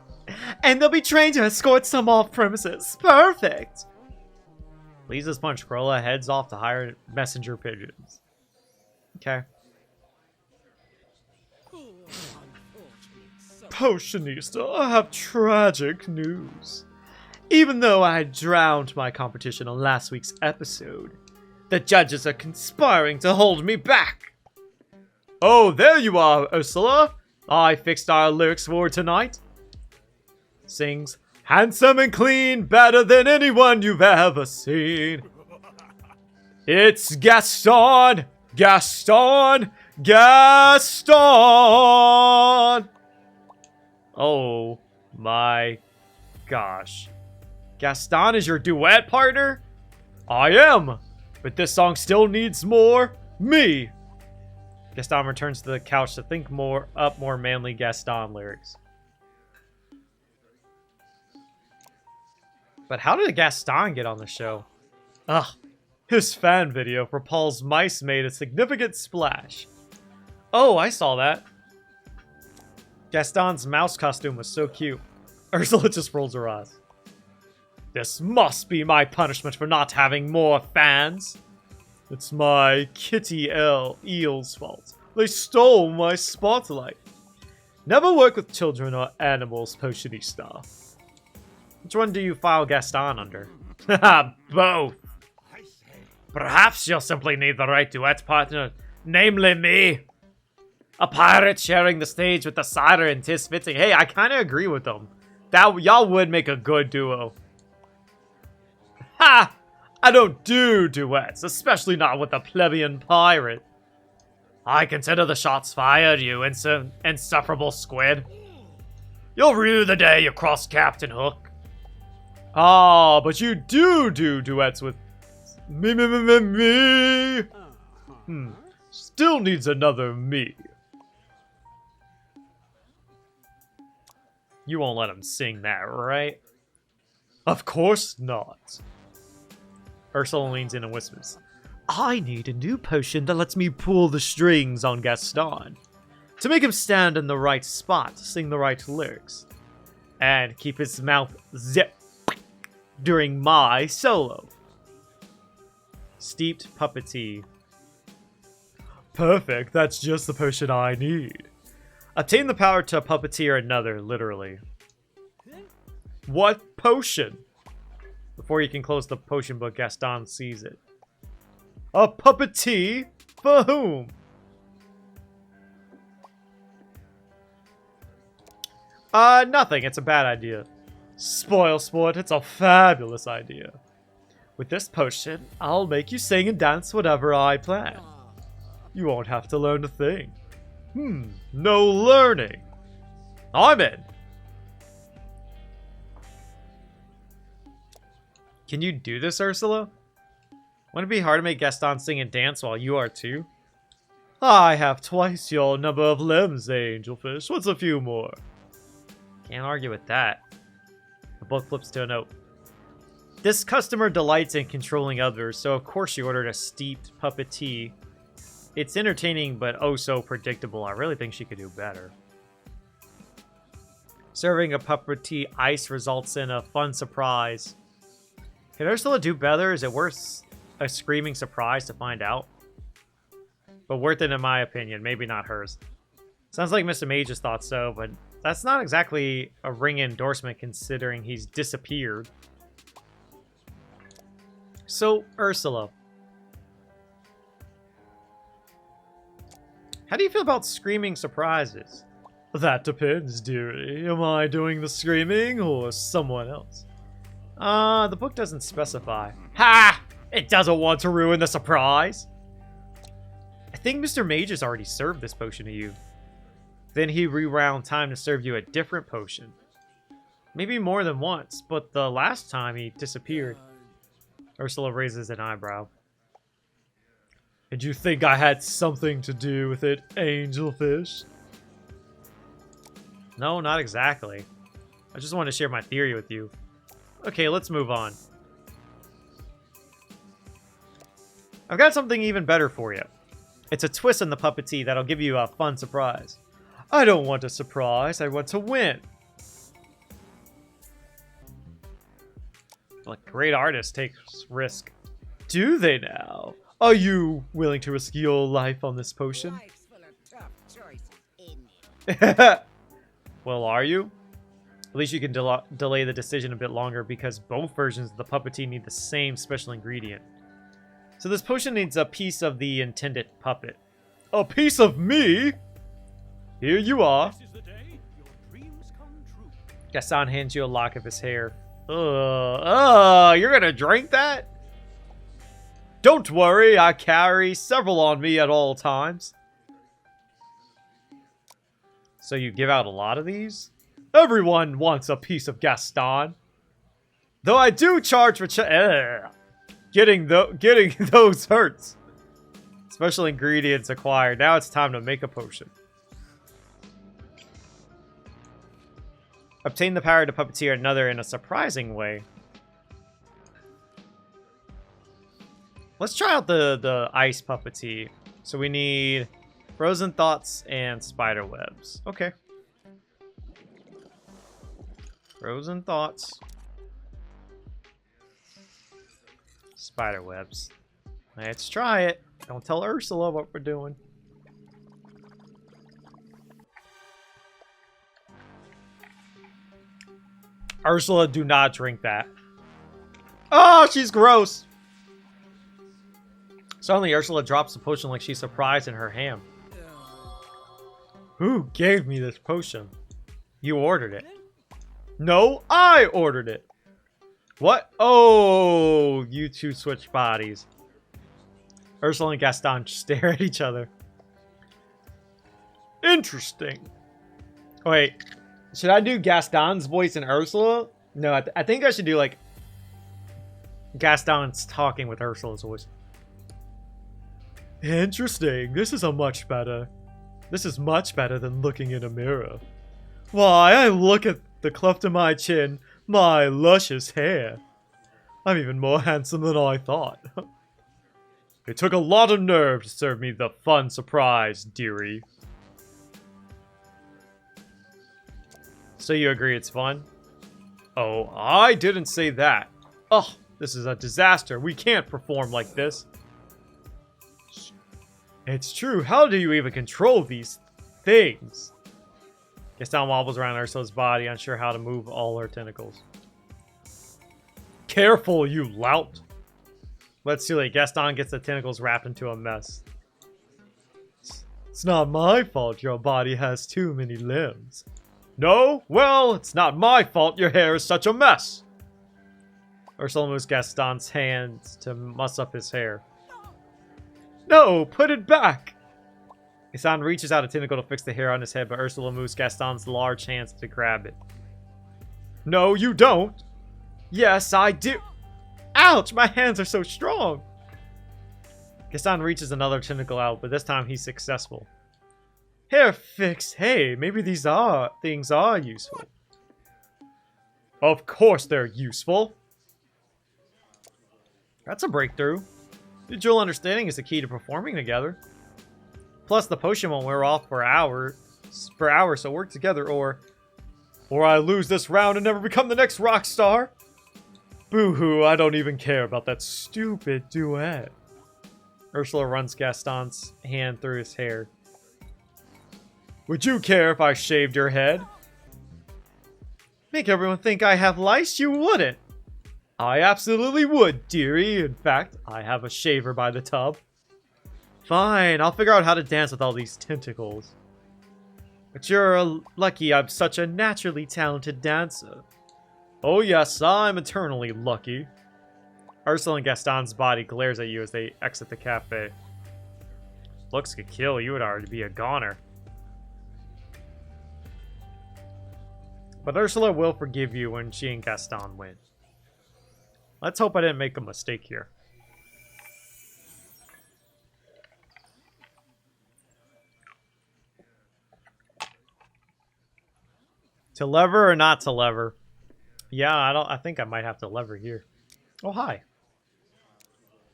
And they'll be trained to escort some off premises. Perfect! Lisa's punch Cruella heads off to hire messenger pigeons. Okay. Potionista, I have tragic news. Even though I drowned my competition on last week's episode, the judges are conspiring to hold me back. Oh, there you are, Ursula. I fixed our lyrics for tonight. Sings, handsome and clean, better than anyone you've ever seen. It's Gaston! Gaston! Gaston! Oh my gosh. Gaston is your duet partner? I am! But this song still needs more me! Gaston returns to the couch to think more manly Gaston lyrics. But how did Gaston get on the show? Ugh. His fan video for Paul's Mice made a significant splash. Oh, I saw that. Gaston's mouse costume was so cute. Ursula just rolls her eyes. This must be my punishment for not having more fans. It's my kitty eel's fault. They stole my spotlight. Never work with children or animals, Potionista. Which one do you file Gaston under? Both. Perhaps you'll simply need the right duet partner, namely me. A pirate sharing the stage with the siren, 'tis fitting. Hey, I kind of agree with them. Y'all would make a good duo. Ha! I don't do duets, especially not with a plebeian pirate. I consider the shots fired, you insufferable squid. You'll rue the day you cross Captain Hook. Ah, but you do duets with me. Still needs another me. You won't let him sing that, right? Of course not. Ursula leans in and whispers, I need a new potion that lets me pull the strings on Gaston. To make him stand in the right spot, sing the right lyrics, and keep his mouth zip during my solo. Steeped puppet tea. Perfect, that's just the potion I need. Obtain the power to puppeteer another, literally. What potion? Before you can close the potion book, Gaston sees it. A puppet tea? For whom? Nothing. It's a bad idea. Spoil sport, it's a fabulous idea. With this potion, I'll make you sing and dance whatever I plan. You won't have to learn a thing. No learning. I'm in. Can you do this, Ursula? Wouldn't it be hard to make Gaston sing and dance while you are too? I have twice your number of limbs, Angelfish. What's a few more? Can't argue with that. The book flips to a note. This customer delights in controlling others, so of course she ordered a steeped puppet tea. It's entertaining, but oh so predictable. I really think she could do better. Serving a puppet tea ice results in a fun surprise. Can Ursula do better? Is it worth a screaming surprise to find out? But worth it in my opinion, maybe not hers. Sounds like Mr. Mage's thought so, but that's not exactly a ring endorsement considering he's disappeared. So, Ursula. How do you feel about screaming surprises? That depends, dearie. Am I doing the screaming or someone else? The book doesn't specify. Ha! It doesn't want to ruin the surprise! I think Mr. Mage has already served this potion to you. Then he rewound time to serve you a different potion. Maybe more than once, but the last time he disappeared. Ursula raises an eyebrow. Did you think I had something to do with it, Angelfish? No, not exactly. I just want to share my theory with you. Okay, let's move on. I've got something even better for you. It's a twist on the puppet tea that'll give you a fun surprise. I don't want a surprise, I want to win. But great artists take risk. Do they now? Are you willing to risk your life on this potion? Life's full of tough choices, isn't it? Well, are you? At least you can delay the decision a bit longer because both versions of the puppet tea need the same special ingredient. So this potion needs a piece of the intended puppet. A piece of me? Here you are. This is the day your dreams come true. Gaston hands you a lock of his hair. You're gonna drink that? Don't worry, I carry several on me at all times. So you give out a lot of these? Everyone wants a piece of Gaston. Though I do charge for getting those hurts. Special ingredients acquired. Now it's time to make a potion. Obtain the power to puppeteer another in a surprising way. Let's try out the ice puppetee. So we need frozen thoughts and spider webs. Okay. Frozen thoughts. Spider webs. Let's try it. Don't tell Ursula what we're doing. Ursula, do not drink that. Oh, she's gross. Suddenly, Ursula drops the potion like she's surprised in her ham. Who gave me this potion? You ordered it. No, I ordered it. What? Oh, you two switch bodies. Ursula and Gaston stare at each other. Interesting. Wait, should I do Gaston's voice and Ursula? No, I think I should do like Gaston's talking with Ursula's voice. Interesting. This is much better than looking in a mirror. Why, I look at the cleft of my chin, my luscious hair. I'm even more handsome than I thought. It took a lot of nerve to serve me the fun surprise, dearie. So you agree it's fun? Oh, I didn't say that. Oh, this is a disaster. We can't perform like this. It's true. How do you even control these things? Gaston wobbles around Ursula's body, unsure how to move all her tentacles. Careful, you lout. Let's see, like Gaston gets the tentacles wrapped into a mess. It's not my fault your body has too many limbs. No? Well, it's not my fault your hair is such a mess. Ursula moves Gaston's hands to muss up his hair. No, put it back! Gaston reaches out a tentacle to fix the hair on his head, but Ursula moves Gaston's large hands to grab it. No, you don't! Yes, I do! Ouch! My hands are so strong! Gaston reaches another tentacle out, but this time he's successful. Hair fix. Hey, maybe these things are useful. Of course they're useful. That's a breakthrough. Mutual understanding is the key to performing together. Plus, the potion won't wear off for hours, so work together or I lose this round and never become the next rock star. Boo-hoo, I don't even care about that stupid duet. Ursula runs Gaston's hand through his hair. Would you care if I shaved your head? Make everyone think I have lice? You wouldn't. I absolutely would, dearie. In fact, I have a shaver by the tub. Fine, I'll figure out how to dance with all these tentacles. But you're lucky I'm such a naturally talented dancer. Oh yes, I'm eternally lucky. Ursula and Gaston's body glares at you as they exit the cafe. Looks could kill, you would already be a goner. But Ursula will forgive you when she and Gaston win. Let's hope I didn't make a mistake here. To lever or not to lever? Yeah, I think I might have to lever here. Oh, hi. I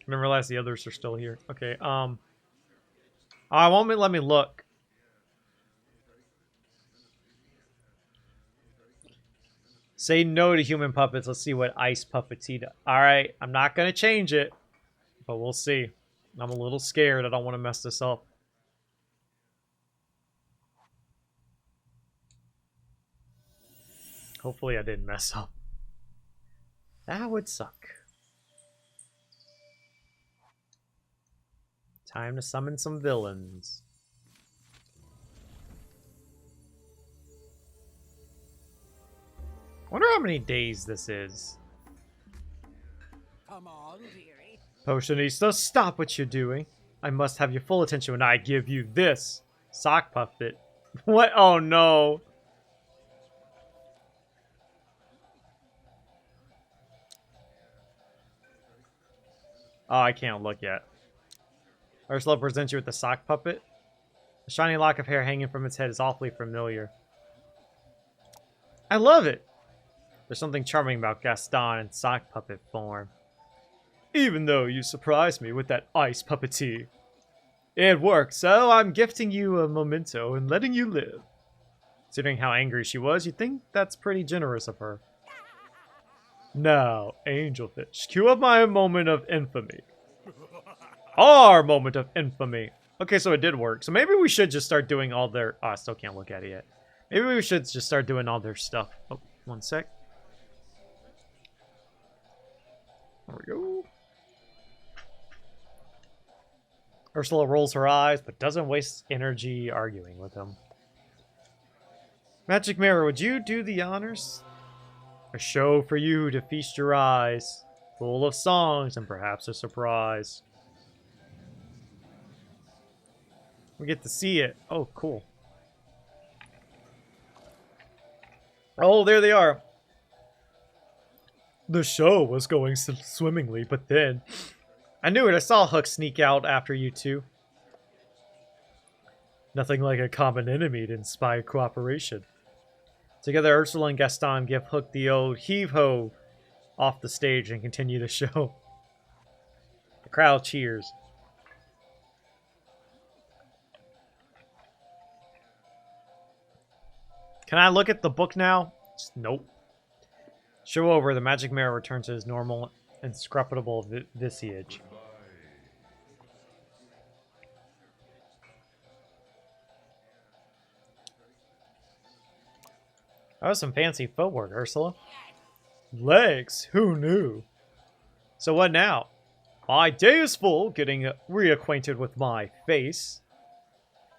didn't realize the others are still here. Okay, oh, I won't let me look. Say no to human puppets. Let's see what ice puppeteer does. Alright, I'm not going to change it. But we'll see. I'm a little scared. I don't want to mess this up. Hopefully I didn't mess up. That would suck. Time to summon some villains. Wonder how many days this is. Come on, dearie. Potionista, stop what you're doing. I must have your full attention when I give you this. Sock puppet. What? Oh no. Oh, I can't look yet. Ursula presents you with the sock puppet. The shiny lock of hair hanging from its head is awfully familiar. I love it. There's something charming about Gaston in sock puppet form. Even though you surprised me with that ice puppeteer. It worked, so I'm gifting you a memento and letting you live. Considering how angry she was, you'd think that's pretty generous of her. Now, Angelfish, cue up my moment of infamy. Our moment of infamy. Okay, so it did work. So maybe we should just start doing all their... Oh, I still can't look at it yet. Maybe we should just start doing all their stuff. Oh, one sec. There we go. Ursula rolls her eyes, but doesn't waste energy arguing with him. Magic Mirror, would you do the honors? A show for you to feast your eyes, full of songs and perhaps a surprise. We get to see it. Oh, cool. Oh, there they are. The show was going swimmingly, but then... I knew it. I saw Hook sneak out after you two. Nothing like a common enemy to inspire cooperation. Together, Ursula and Gaston give Hook the old heave-ho off the stage and continue the show. The crowd cheers. Can I look at the book now? Nope. Show over. The magic mirror returns to his normal, inscrutable visage. That was some fancy footwork, Ursula. Legs? Who knew? So what now? My day is full, getting reacquainted with my face.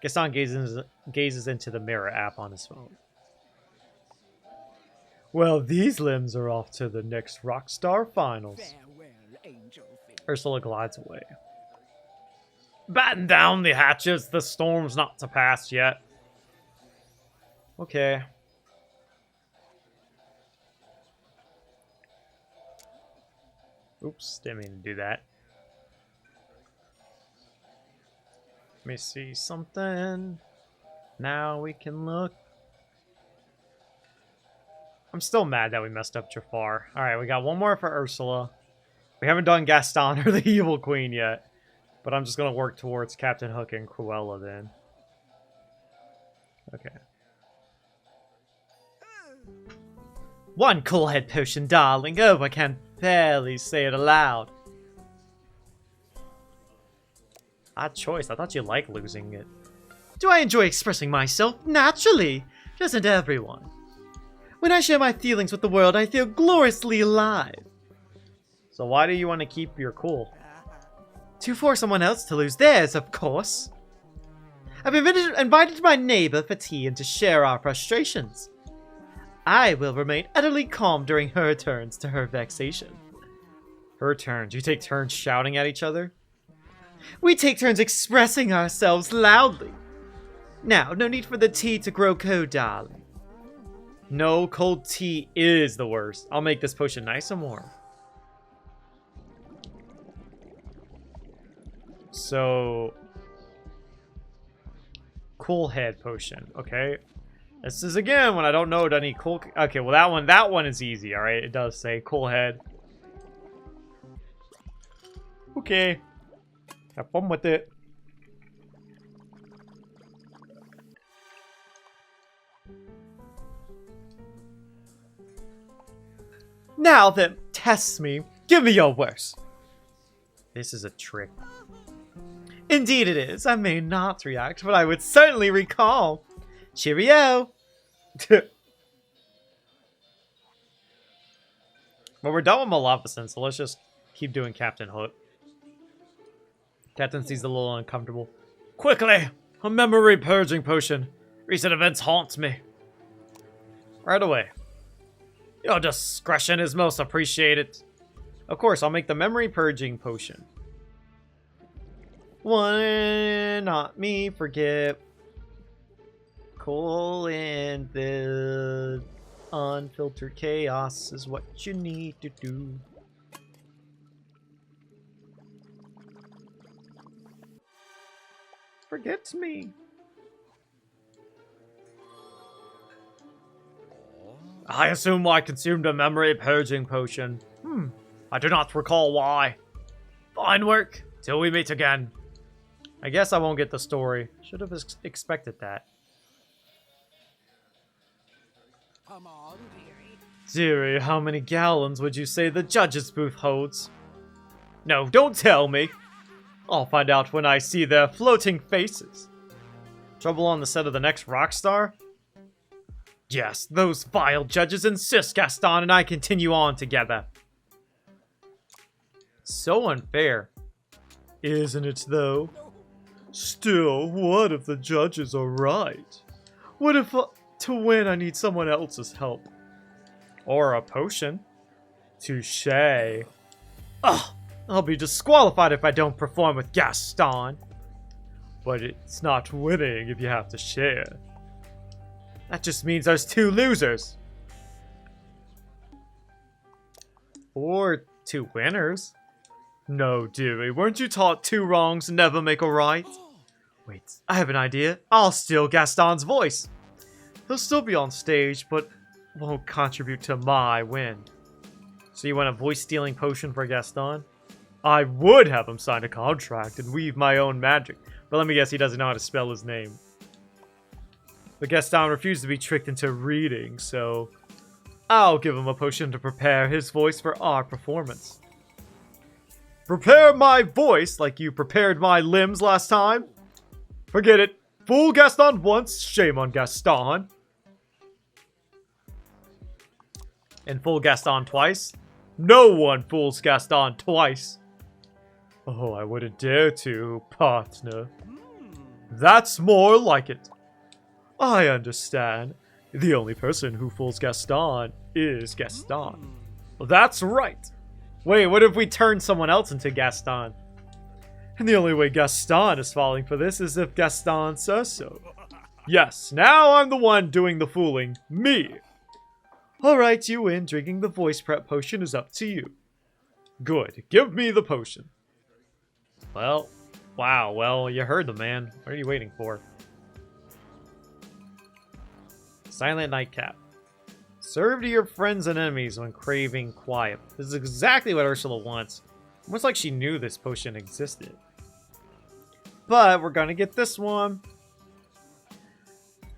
Gaston gazes into the mirror app on his phone. Well, these limbs are off to the next Rockstar Finals. Farewell, angel face. Ursula glides away. Batten down the hatches, the storm's not to pass yet. Okay. Oops, didn't mean to do that. Let me see something. Now we can look. I'm still mad that we messed up Jafar. Alright, we got one more for Ursula. We haven't done Gaston or the Evil Queen yet. But I'm just going to work towards Captain Hook and Cruella then. Okay. One cool head potion, darling. Oh, I can barely say it aloud. Odd choice. I thought you liked losing it. Do I enjoy expressing myself? Naturally. Doesn't everyone? When I share my feelings with the world, I feel gloriously alive. So why do you want to keep your cool? To force someone else to lose theirs, of course. I've invited my neighbor for tea and to share our frustrations. I will remain utterly calm during her turns to her vexation. Her turns. You take turns shouting at each other? We take turns expressing ourselves loudly. Now, no need for the tea to grow cold, darling. No, cold tea is the worst. I'll make this potion nice and warm. So, cool head potion. Okay, this is again when I don't know what any cool. Okay, well that one is easy. All right, it does say cool head. Okay, have fun with it. Now then, test me. Give me your worst. This is a trick. Indeed it is. I may not react, but I would certainly recall. Cheerio! Well, we're done with Maleficent, so let's just keep doing Captain Hook. Captain seems a little uncomfortable. Quickly! A memory purging potion. Recent events haunt me. Right away. Your discretion is most appreciated. Of course, I'll make the memory purging potion. One, not me, forget. Cool in the unfiltered chaos is what you need to do. Forgets me. I assume I consumed a memory purging potion. I do not recall why. Fine work, till we meet again. I guess I won't get the story. Should have expected that. Come on, dearie. Dearie, how many gallons would you say the judge's booth holds? No, don't tell me. I'll find out when I see their floating faces. Trouble on the set of the next Rockstar? Yes, those vile judges insist Gaston and I continue on together. So unfair. Isn't it, though? Still, what if the judges are right? What if to win I need someone else's help? Or a potion? Touché. Ugh, I'll be disqualified if I don't perform with Gaston. But it's not winning if you have to share. That just means there's two losers. Or two winners. No, dearie, weren't you taught two wrongs never make a right? Wait, I have an idea. I'll steal Gaston's voice. He'll still be on stage, but won't contribute to my win. So you want a voice-stealing potion for Gaston? I would have him sign a contract and weave my own magic, but let me guess he doesn't know how to spell his name. But Gaston refused to be tricked into reading, so I'll give him a potion to prepare his voice for our performance. Prepare my voice like you prepared my limbs last time? Forget it. Fool Gaston once, shame on Gaston. And fool Gaston twice? No one fools Gaston twice. Oh, I wouldn't dare to, partner. That's more like it. I understand. The only person who fools Gaston is Gaston. That's right. Wait, what if we turn someone else into Gaston? And the only way Gaston is falling for this is if Gaston says so. Yes, now I'm the one doing the fooling. Me. Alright, you win. Drinking the voice prep potion is up to you. Good. Give me the potion. Well, wow. Well, you heard the man. What are you waiting for? Silent Nightcap. Serve to your friends and enemies when craving quiet. This is exactly what Ursula wants. Almost like she knew this potion existed. But we're gonna get this one.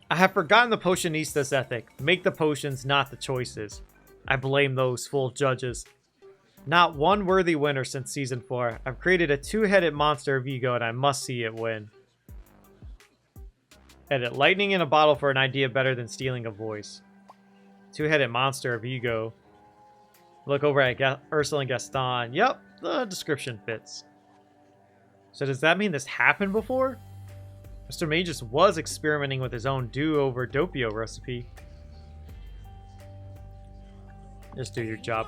I have forgotten the potionistas ethic. Make the potions, not the choices. I blame those full judges. Not one worthy winner since Season 4. I've created a two-headed monster of ego and I must see it win. Edit. Lightning in a bottle for an idea better than stealing a voice. Two-headed monster of ego. Look over at Ursula and Gaston. Yep, the description fits. So does that mean this happened before? Mr. Magus was experimenting with his own do-over Doppio recipe. Just do your job.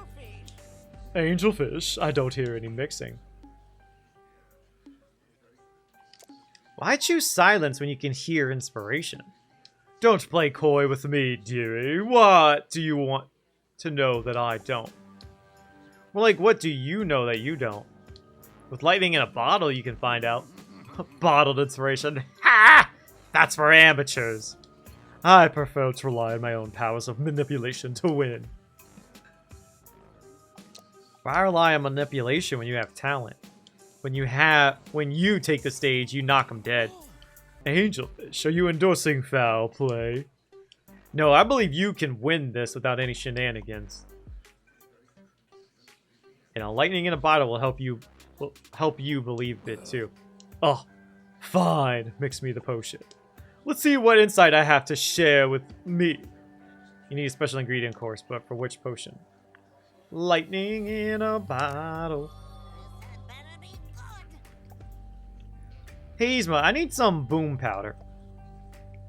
Angelfish, I don't hear any mixing. Why choose silence when you can hear inspiration? Don't play coy with me, dearie. What do you want to know that I don't? Well, like, what do you know that you don't? With lightning in a bottle, you can find out. Bottled inspiration. Ha! That's for amateurs. I prefer to rely on my own powers of manipulation to win. Why rely on manipulation when you have talent? When you take the stage, you knock them dead. Angelfish, are you endorsing foul play? No, I believe you can win this without any shenanigans. You know, lightning in a bottle will help you believe it too. Oh, fine. Mix me the potion. Let's see what insight I have to share with me. You need a special ingredient, of course, but for which potion? Lightning in a bottle. Hey, Yzma, I need some boom powder.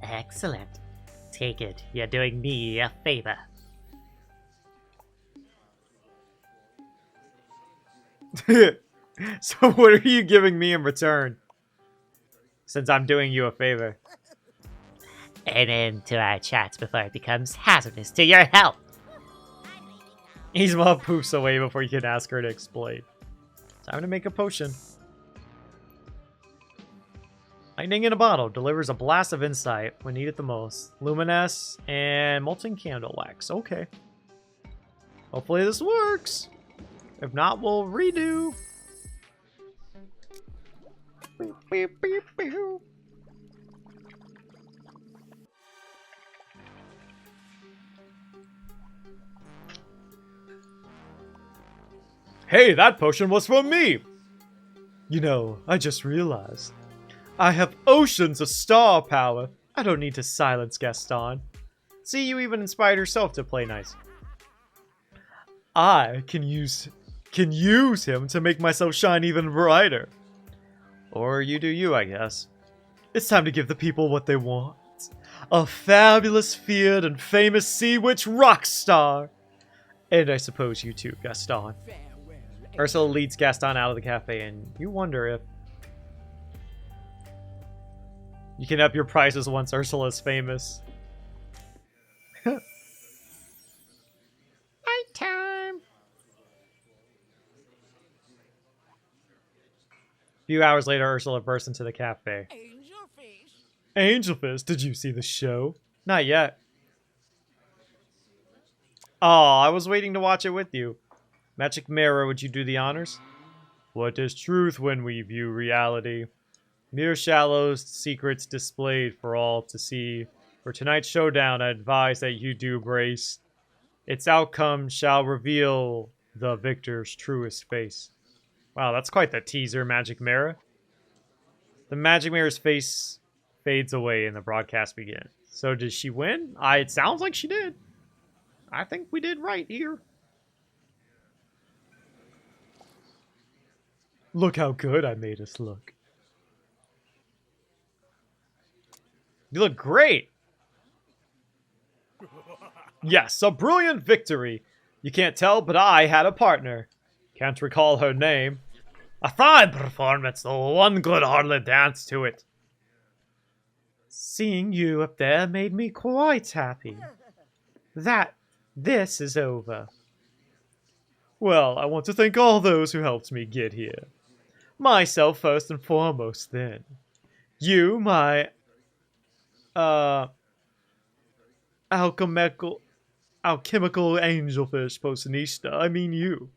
Excellent. Take it. You're doing me a favor. So what are you giving me in return? Since I'm doing you a favor. An end to our chats before it becomes hazardous to your health. Yzma poofs away before you can ask her to explain. Time to make a potion. Lightning in a bottle delivers a blast of insight when needed the most. Luminesce and molten candle wax. Okay. Hopefully this works. If not, we'll redo. Hey, that potion was for me! You know, I just realized. I have oceans of star power. I don't need to silence Gaston. See, you even inspired yourself to play nice. I can use him to make myself shine even brighter. Or you do you, I guess. It's time to give the people what they want. A fabulous, feared, and famous sea witch rock star. And I suppose you too, Gaston. Ursula leads Gaston out of the cafe, and you wonder if you can up your prices once Ursula's famous. Nighttime. A few hours later, Ursula bursts into the cafe. Angelfish, did you see the show? Not yet. Oh, I was waiting to watch it with you. Magic Mirror, would you do the honors? What is truth when we view reality? Mere shallow secrets displayed for all to see. For tonight's showdown, I advise that you do brace. Its outcome shall reveal the victor's truest face. Wow, that's quite the teaser, Magic Mirror. The Magic Mirror's face fades away and the broadcast begins. So did she win? It sounds like she did. I think we did right here. Look how good I made us look. You look great. Yes, a brilliant victory. You can't tell, but I had a partner. Can't recall her name. A fine performance, though. One good hardly dance to it. Seeing you up there made me quite happy. This is over. Well, I want to thank all those who helped me get here. Myself first and foremost, then. You, my... alchemical angelfish Pocinista. I mean you.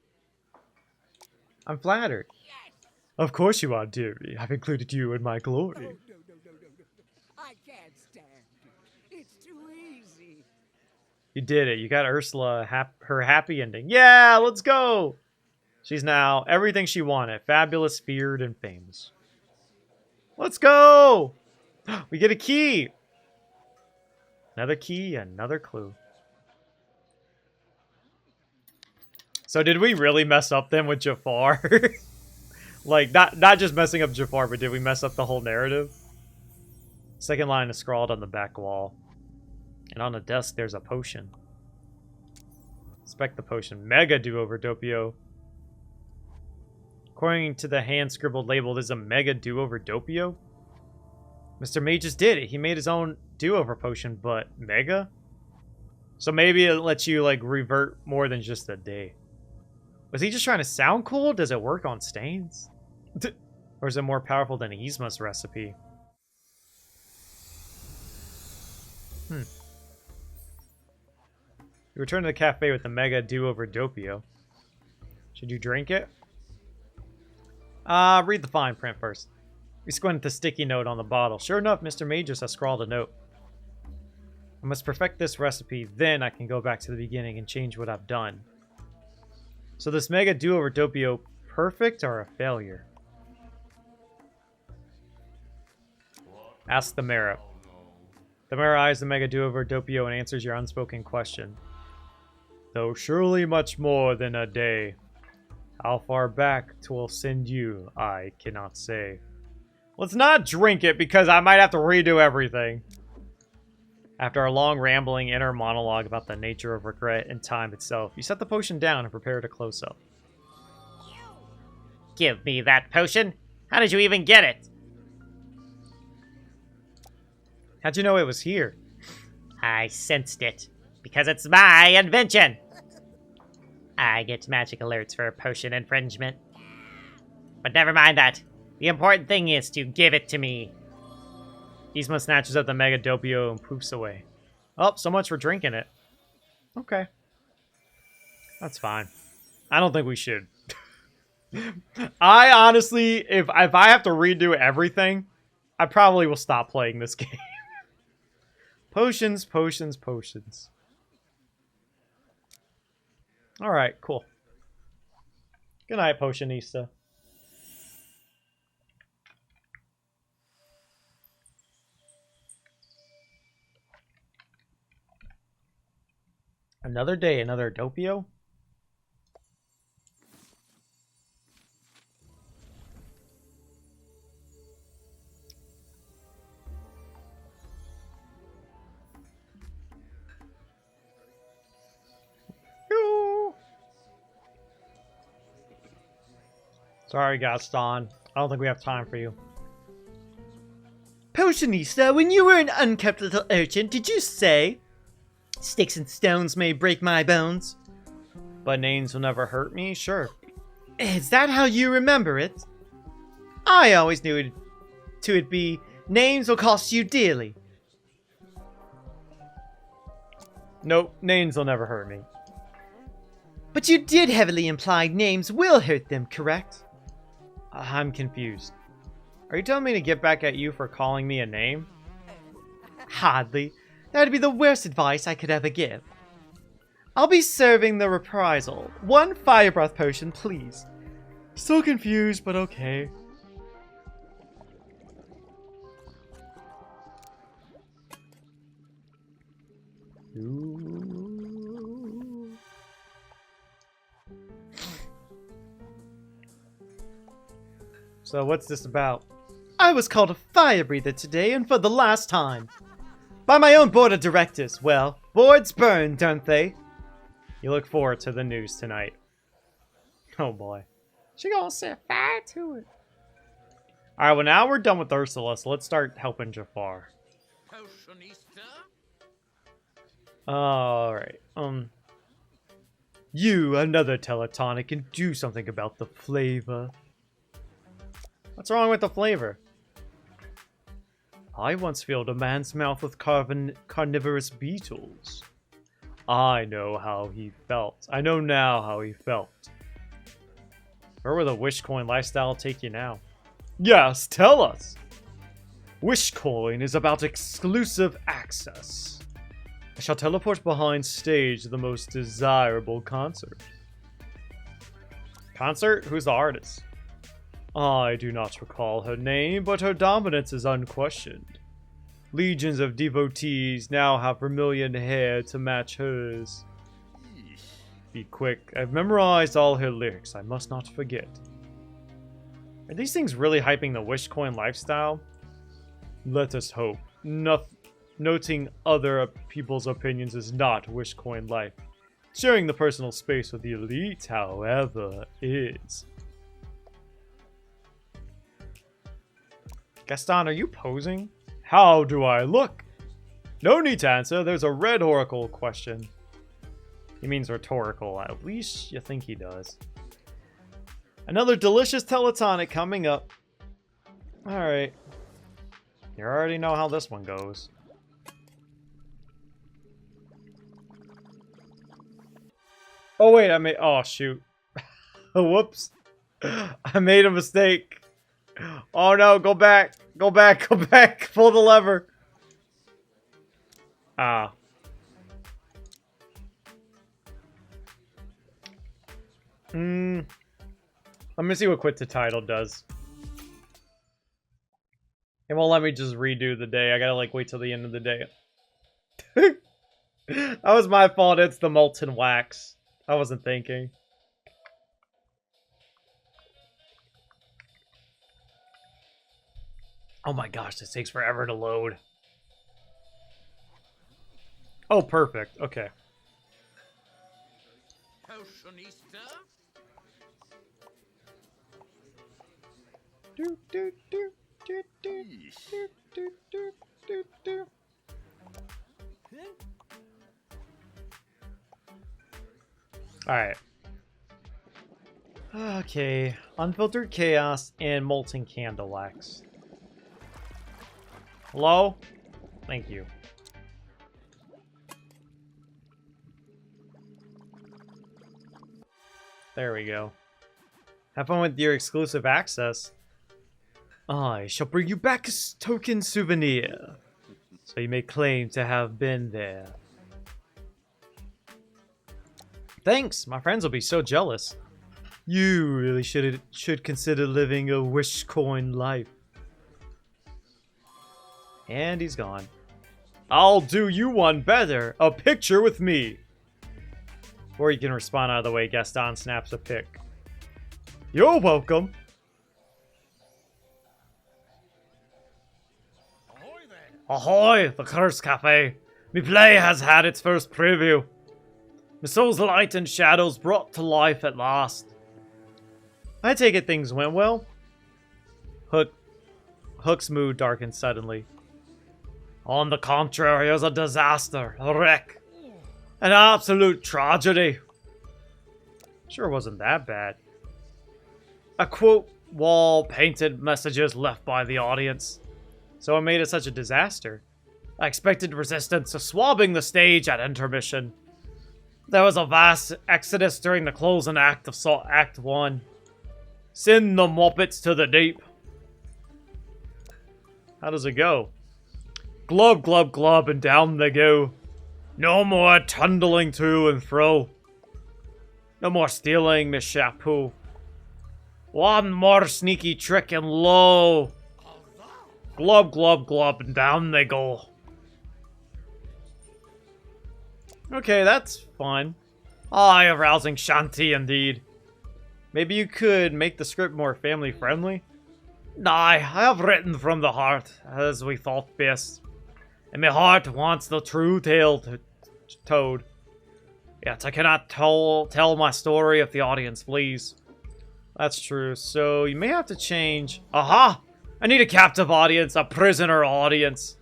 I'm flattered. Of course you are, dearie. I've included you in my glory. No. I can't stand it. It's too easy. You did it. You got Ursula her happy ending. Yeah, let's go. She's now everything she wanted. Fabulous, feared, and famous. Let's go. We get a key. Another key, another clue. So did we really mess up then with Jafar? Like, not just messing up Jafar, but did we mess up the whole narrative? Second line is scrawled on the back wall. And on the desk, there's a potion. Inspect the potion. Mega do-over Doppio. According to the hand-scribbled label, there's a Mega do-over Doppio? Mr. Magus did it. He made his own do-over potion, but Mega? So maybe it lets you, like, revert more than just a day. Was he just trying to sound cool? Does it work on stains? Or is it more powerful than Yzma's recipe? You return to the cafe with the Mega do-over Doppio. Should you drink it? Read the fine print first. We squint at the sticky note on the bottle. Sure enough, Mr. Magus has scrawled a note. I must perfect this recipe, then I can go back to the beginning and change what I've done. So this Mega do-over Doppio, perfect or a failure? Ask the Mara. The Mara eyes the Mega do-over Doppio and answers your unspoken question. Though surely much more than a day. How far back 'twill send you, I cannot say. Let's not drink it because I might have to redo everything. After a long rambling inner monologue about the nature of regret and time itself, you set the potion down and prepare to close up. Give me that potion. How did you even get it? How'd you know it was here? I sensed it. Because it's my invention. I get magic alerts for potion infringement. But never mind that. The important thing is to give it to me. Yzma snatches up the Mega Doppio and poofs away. Oh, so much for drinking it. Okay. That's fine. I don't think we should. I honestly, if I have to redo everything, I probably will stop playing this game. Potions, potions, potions. Alright, cool. Good night, Potionista. Another day, another Doppio? Sorry, Gaston. I don't think we have time for you. Potionista, when you were an unkept little urchin, did you say, "Sticks and stones may break my bones"? But names will never hurt me? Sure. Is that how you remember it? I always knew it'd be, "Names will cost you dearly." Nope, names will never hurt me. But you did heavily imply names will hurt them, correct? I'm confused. Are you telling me to get back at you for calling me a name? Hardly. That'd be the worst advice I could ever give. I'll be serving the reprisal. 1 fire breath potion, please. Still confused, but okay. Ooh. So what's this about? I was called a fire breather today, and for the last time. By my own board of directors. Well, boards burn, don't they? You look forward to the news tonight. Oh boy. She gonna set fire to it. Alright, well now we're done with Ursula, so let's start helping Jafar. Alright, you, another teletonic, can do something about the flavor. What's wrong with the flavor? I once filled a man's mouth with carnivorous beetles. I know how he felt. I know now how he felt. Where will the Wishcoin lifestyle take you now? Yes, tell us! Wishcoin is about exclusive access. I shall teleport behind stage to the most desirable concert. Concert? Who's the artist? I do not recall her name, but her dominance is unquestioned. Legions of devotees now have vermilion hair to match hers. Be quick, I've memorized all her lyrics, I must not forget. Are these things really hyping the Wishcoin lifestyle? Let us hope. Noting other people's opinions is not Wishcoin life. Sharing the personal space with the elite, however, is. Gaston, are you posing? How do I look? No need to answer, there's a red oracle question. He means rhetorical, at least you think he does. Another delicious teletonic coming up. Alright. You already know how this one goes. Oh wait, oh shoot. Whoops. I made a mistake. Oh no, go back. Go back, go back. Pull the lever. Ah. Let me see what Quit to Title does. It won't let me just redo the day. I gotta like wait till the end of the day. That was my fault. It's the molten wax. I wasn't thinking. Oh my gosh, this takes forever to load. Oh, perfect. Okay. Do, do, do, do, do, do, do, do, do, do. Alright. Okay. Unfiltered Chaos and Molten Candle Wax. Hello? Thank you. There we go. Have fun with your exclusive access. I shall bring you back a token souvenir, so you may claim to have been there. Thanks, my friends will be so jealous. You really should consider living a Wishcoin life. And he's gone. I'll do you one better. A picture with me. Before you can respond out of the way, Gaston snaps a pic. You're welcome. Ahoy, the Curse Cafe. Me play has had its first preview. My soul's light and shadows brought to life at last. I take it things went well. Hook's mood darkened suddenly. On the contrary, it was a disaster, a wreck. An absolute tragedy. Sure wasn't that bad. A quote wall painted messages left by the audience. So it made it such a disaster. I expected resistance to swabbing the stage at intermission. There was a vast exodus during the closing act of Act 1. Send the Muppets to the deep. How does it go? Glub, glub, glub, and down they go. No more trundling to and fro. No more stealing, Miss Chapeau. One more sneaky trick and lo! Glub, glub, glub, and down they go. Okay, that's fun. Aye, a rousing shanty indeed. Maybe you could make the script more family-friendly? Aye, I have written from the heart, as we thought best. And my heart wants the true tale told. Yet I cannot tell my story if the audience please. That's true, so you may have to change... Aha! I need a captive audience, a prisoner audience.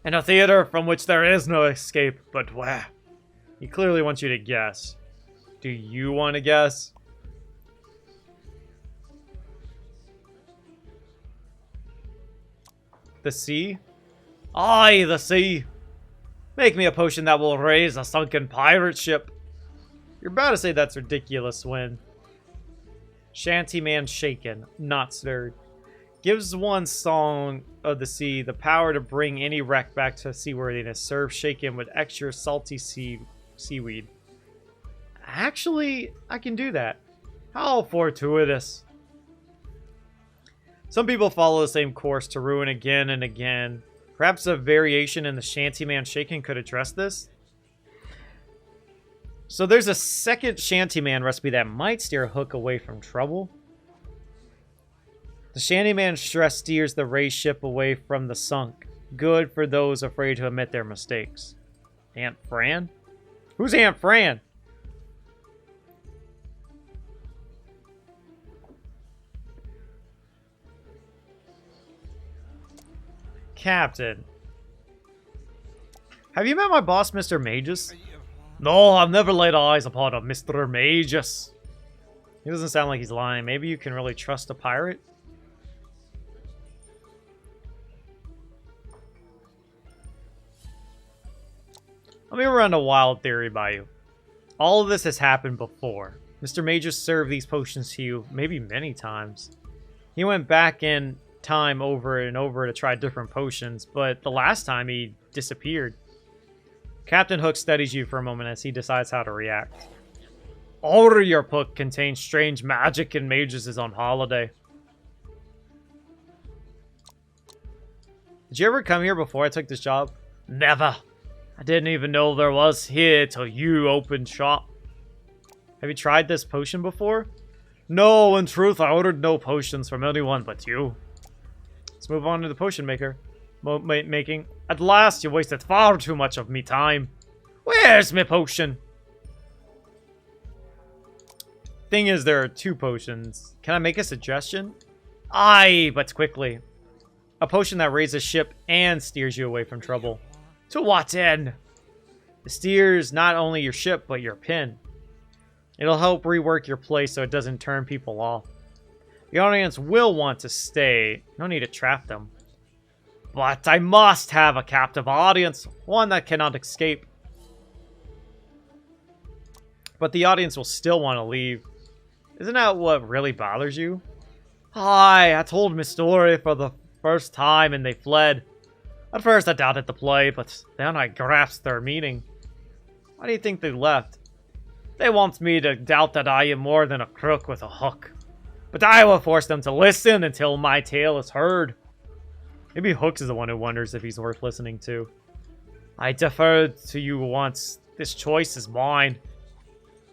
In a theater from which there is no escape, but where? He clearly wants you to guess. Do you want to guess? The sea? Aye, the sea. Make me a potion that will raise a sunken pirate ship. You're about to say that's ridiculous when... Shantyman shaken, not stirred. Gives one song of the sea the power to bring any wreck back to seaworthiness. Serve shaken with extra salty seaweed. Actually, I can do that. How fortuitous. Some people follow the same course to ruin again and again. Perhaps a variation in the Shantyman shaken could address this? So there's a second Shantyman recipe that might steer Hook away from trouble. The Shantyman stress steers the raised ship away from the sunk. Good for those afraid to admit their mistakes. Aunt Fran? Who's Aunt Fran? Captain. Have you met my boss, Mr. Magus? No, I've never laid eyes upon a Mr. Magus. He doesn't sound like he's lying. Maybe you can really trust a pirate? Let me run a wild theory by you. All of this has happened before. Mr. Magus served these potions to you, maybe many times. He went back in time over and over to try different potions, but the last time he disappeared. Captain Hook studies you for a moment as he decides how to react. All your book contains strange magic and Magus is on holiday. Did you ever come here before I took this job? Never. I didn't even know there was here till you opened shop. Have you tried this potion before? No, in truth, I ordered no potions from anyone but you. Let's move on to the potion making. At last, you wasted far too much of me time. Where's my potion? Thing is, there are two potions. Can I make a suggestion? Aye, but quickly. A potion that raises ship and steers you away from trouble. To what end? It steers not only your ship, but your pin. It'll help rework your play so it doesn't turn people off. The audience will want to stay. No need to trap them. But I must have a captive audience. One that cannot escape. But the audience will still want to leave. Isn't that what really bothers you? Hi, I told my story for the first time and they fled. At first I doubted the play, but then I grasped their meaning. Why do you think they left? They want me to doubt that I am more than a crook with a hook. But I will force them to listen until my tale is heard. Maybe Hooks is the one who wonders if he's worth listening to. I deferred to you once. This choice is mine.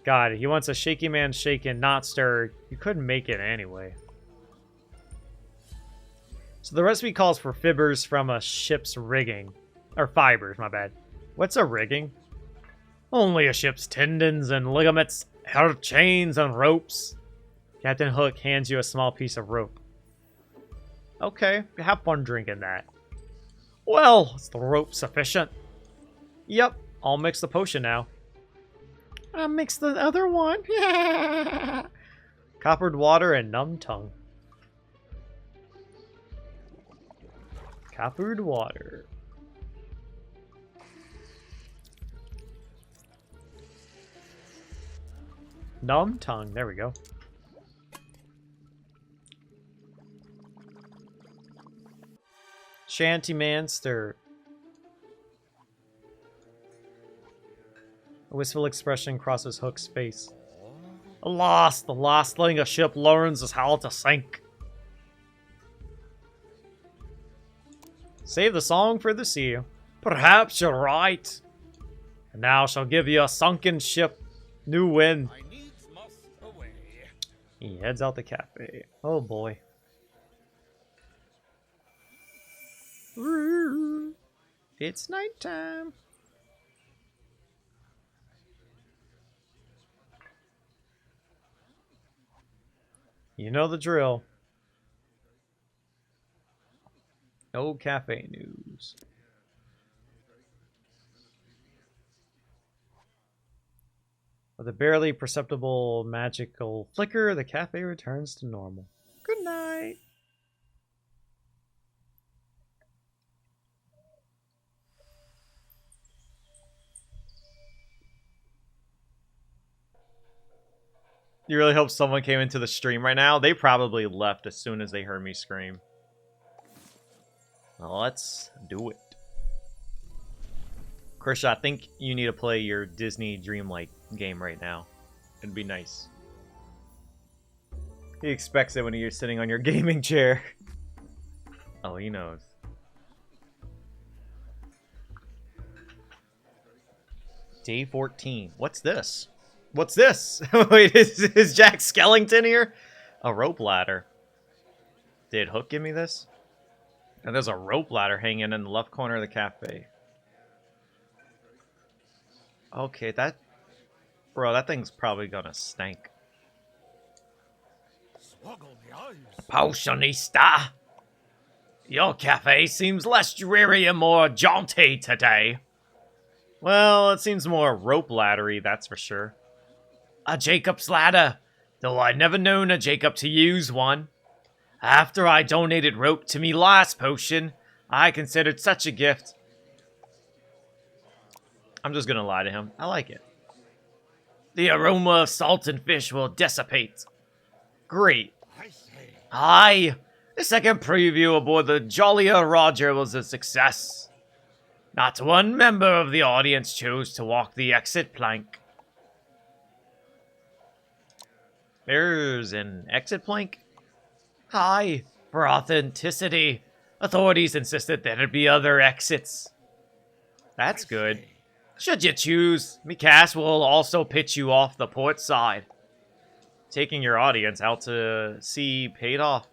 God, he wants a shaky man shaken, not stirred. You couldn't make it anyway. So the recipe calls for fibers from a ship's rigging. Or fibers, my bad. What's a rigging? Only a ship's tendons and ligaments, her chains and ropes. Captain Hook hands you a small piece of rope. Okay, have fun drinking that. Well, is the rope sufficient? Yep, I'll mix the potion now. I'll mix the other one. Coppered water and numb tongue. Coppered water. Numb tongue, there we go. Shantyman stir. A wistful expression crosses Hook's face. Alas, the last thing a ship learns is how to sink. Save the song for the sea. Perhaps you're right. And now shall give you a sunken ship, new wind. I needs must away. He heads out the cafe. Oh boy. It's nighttime. You know the drill. No cafe news. With a barely perceptible magical flicker, the cafe returns to normal. Good night. You really hope someone came into the stream right now? They probably left as soon as they heard me scream. Well, let's do it. Krisha, I think you need to play your Disney Dreamlight game right now. It'd be nice. He expects it when you're sitting on your gaming chair. Oh, he knows. Day 14. What's this? What's this? Wait, is Jack Skellington here? A rope ladder. Did Hook give me this? And there's a rope ladder hanging in the left corner of the cafe. Okay, that... Bro, that thing's probably gonna stink. Swoggle the eyes. Potionista! Your cafe seems less dreary and more jaunty today. Well, it seems more rope laddery, that's for sure. A Jacob's ladder, though I'd never known a Jacob to use one. After I donated rope to me last potion, I considered such a gift. I'm just gonna lie to him. I like it. The aroma of salt and fish will dissipate. Great. I say. Aye, the second preview aboard the Jollier Roger was a success. Not one member of the audience chose to walk the exit plank. There's an exit plank? Aye, for authenticity. Authorities insisted there'd be other exits. That's good. Should you choose, Mikas will also pitch you off the port side. Taking your audience out to sea paid off.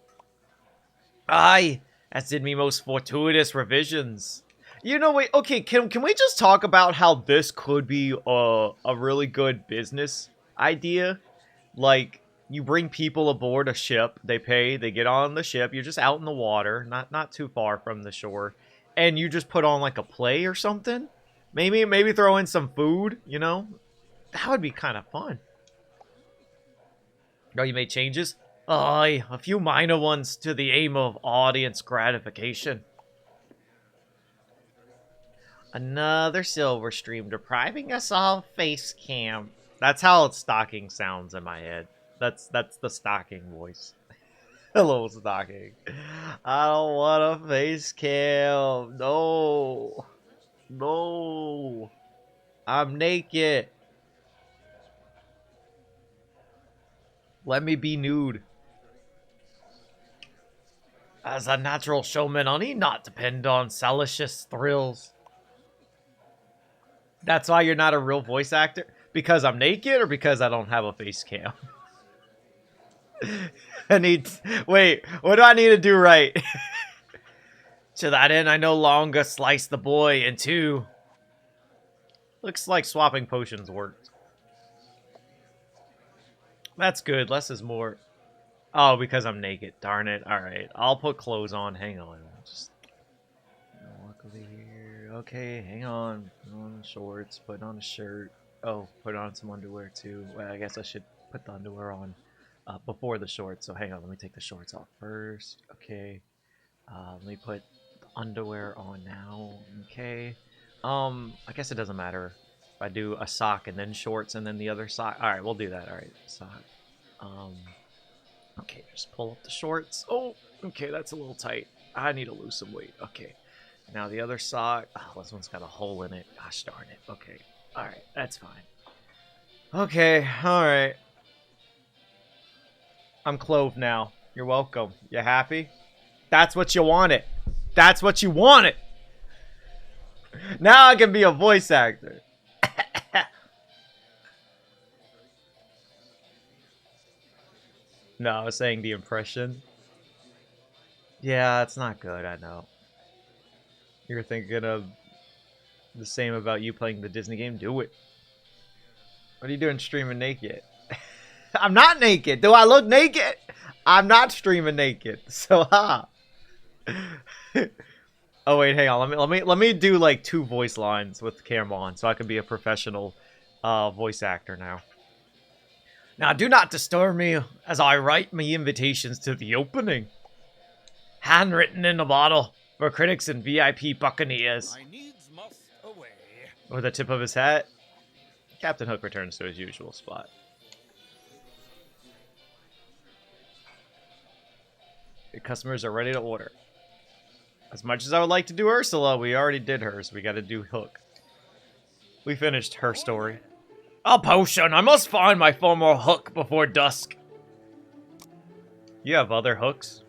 Aye, as did me most fortuitous revisions. You know, wait, okay, can we just talk about how this could be a really good business idea? Like, you bring people aboard a ship, they pay, they get on the ship, you're just out in the water, not too far from the shore, and you just put on like a play or something? Maybe throw in some food, you know? That would be kind of fun. Oh, you made changes? Aye, a few minor ones to the aim of audience gratification. Another silver stream depriving us of face cam. That's how stocking sounds in my head. That's the stocking voice. Hello, stocking. I don't want a face cam. No. No. I'm naked. Let me be nude. As a natural showman, I need not depend on salacious thrills. That's why you're not a real voice actor? Because I'm naked or because I don't have a face cam? Wait, what do I need to do right? To that end, I no longer slice the boy in two. Looks like swapping potions worked. That's good, less is more. Oh, because I'm naked, darn it. Alright, I'll put clothes on, hang on. Just walk over here. Okay, hang on. Put on shorts, put on a shirt. Oh, put on some underwear too. Well, I guess I should put the underwear on before the shorts. So hang on, let me take the shorts off first. Okay. Let me put the underwear on now. Okay. I guess it doesn't matter if I do a sock and then shorts and then the other sock. Alright, we'll do that. Alright, sock. Okay, just pull up the shorts. Oh, okay, that's a little tight. I need to lose some weight. Okay. Now the other sock. Oh, this one's got a hole in it. Gosh darn it. Okay. Alright, that's fine. Okay, alright. I'm Clove now. You're welcome. You happy? That's what you wanted. That's what you wanted. Now I can be a voice actor. No, I was saying the impression. Yeah, it's not good, I know. You're thinking of the same about you playing the Disney game? Do it. What are you doing streaming naked? I'm not naked. Do I look naked? I'm not streaming naked. So Oh wait, hang on. Let me do like 2 voice lines with the camera on so I can be a professional voice actor now. Now do not disturb me as I write my invitations to the opening. Handwritten in a bottle for critics and VIP buccaneers. I needs must away. With the tip of his hat, Captain Hook returns to his usual spot. The customers are ready to order. As much as I would like to do Ursula, we already did hers. We gotta do Hook. We finished her story. A potion! I must find my former hook before dusk. You have other hooks?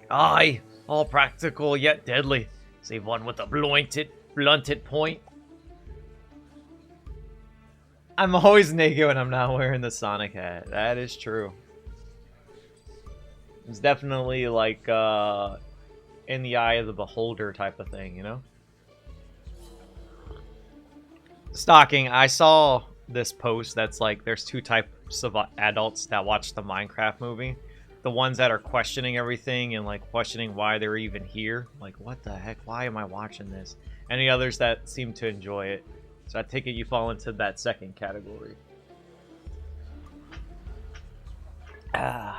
Aye, all practical yet deadly, save one with a blunted point. I'm always naked when I'm not wearing the Sonic hat. That is true. It's definitely like in the eye of the beholder type of thing, you know? Stalking, I saw this post that's like there's 2 types of adults that watch the Minecraft movie. The ones that are questioning everything and like questioning why they're even here. Like, what the heck? Why am I watching this? And the others that seem to enjoy it. So I take it you fall into that second category. I'm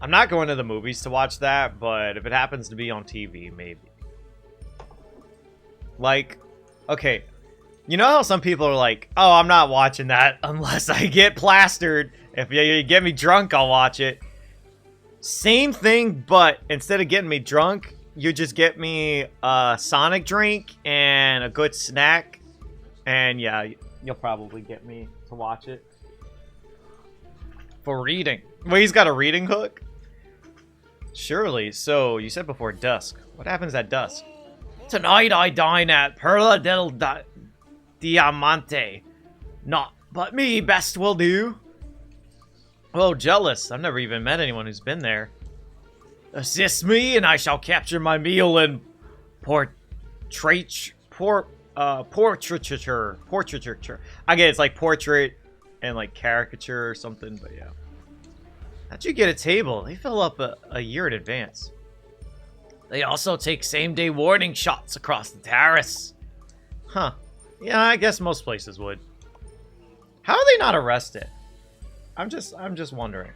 not going to the movies to watch that, but if it happens to be on TV, maybe. Like, okay, you know how some people are like, oh, I'm not watching that unless I get plastered. If you get me drunk, I'll watch it. Same thing, but instead of getting me drunk, you just get me a Sonic drink and a good snack. And yeah, you'll probably get me to watch it. For reading. Well, he's got a reading hook? Surely. So, you said before dusk. What happens at dusk? Tonight I dine at Perla del Diamante. Not but me, best will do. Oh, jealous. I've never even met anyone who's been there. Assist me, and I shall capture my meal in portraiture. I get it's like portrait and like caricature or something, but yeah. How'd you get a table? They fill up a year in advance. They also take same-day warning shots across the terrace. Huh. Yeah, I guess most places would. How are they not arrested? I'm just wondering.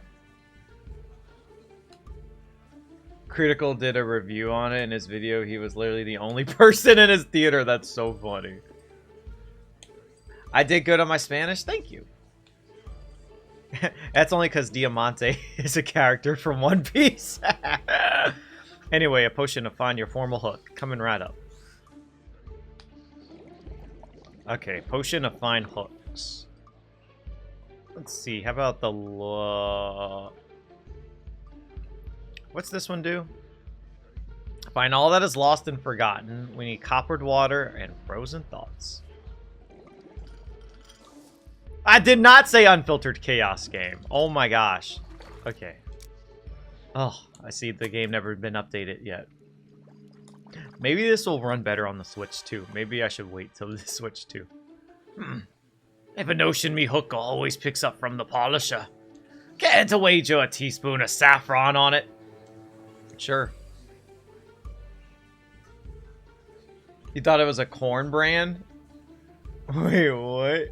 Critical did a review on it in his video. He was literally the only person in his theater. That's so funny. I did good on my Spanish. Thank you. That's only because Diamante is a character from One Piece. Anyway, a potion to find your formal hook. Coming right up. Okay, potion to find hooks. Let's see. How about the... What's this one do? Find all that is lost and forgotten. We need coppered water and frozen thoughts. I did not say unfiltered chaos game. Oh my gosh. Okay. Oh, I see the game never been updated yet. Maybe this will run better on the Switch too. Maybe I should wait till the Switch too. If a notion me hook always picks up from the polisher. Can't to wager a teaspoon of saffron on it. Sure. You thought it was a corn brand? Wait, what?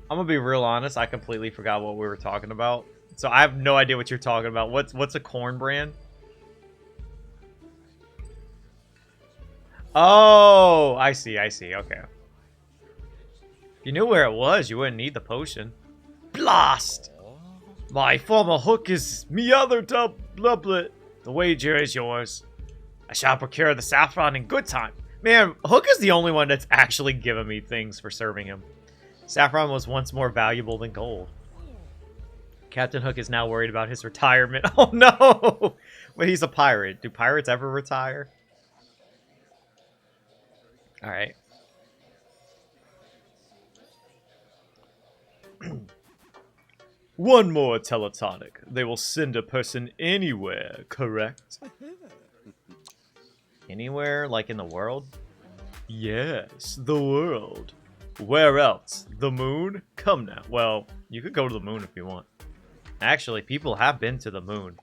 I'm gonna be real honest, I completely forgot what we were talking about. So I have no idea what you're talking about. What's a corn brand? Oh, I see, okay. If you knew where it was, you wouldn't need the potion. Blast! My former hook is me other doublet. The wager is yours. I shall procure the saffron in good time. Man, Hook is the only one that's actually given me things for serving him. Saffron was once more valuable than gold. Captain Hook is now worried about his retirement. Oh no! But he's a pirate. Do pirates ever retire? Alright. One more teletonic. They will send a person anywhere, correct? Anywhere, like in the world? Yes, the world. Where else? The moon? Come now. Well, you could go to the moon if you want. Actually, people have been to the moon.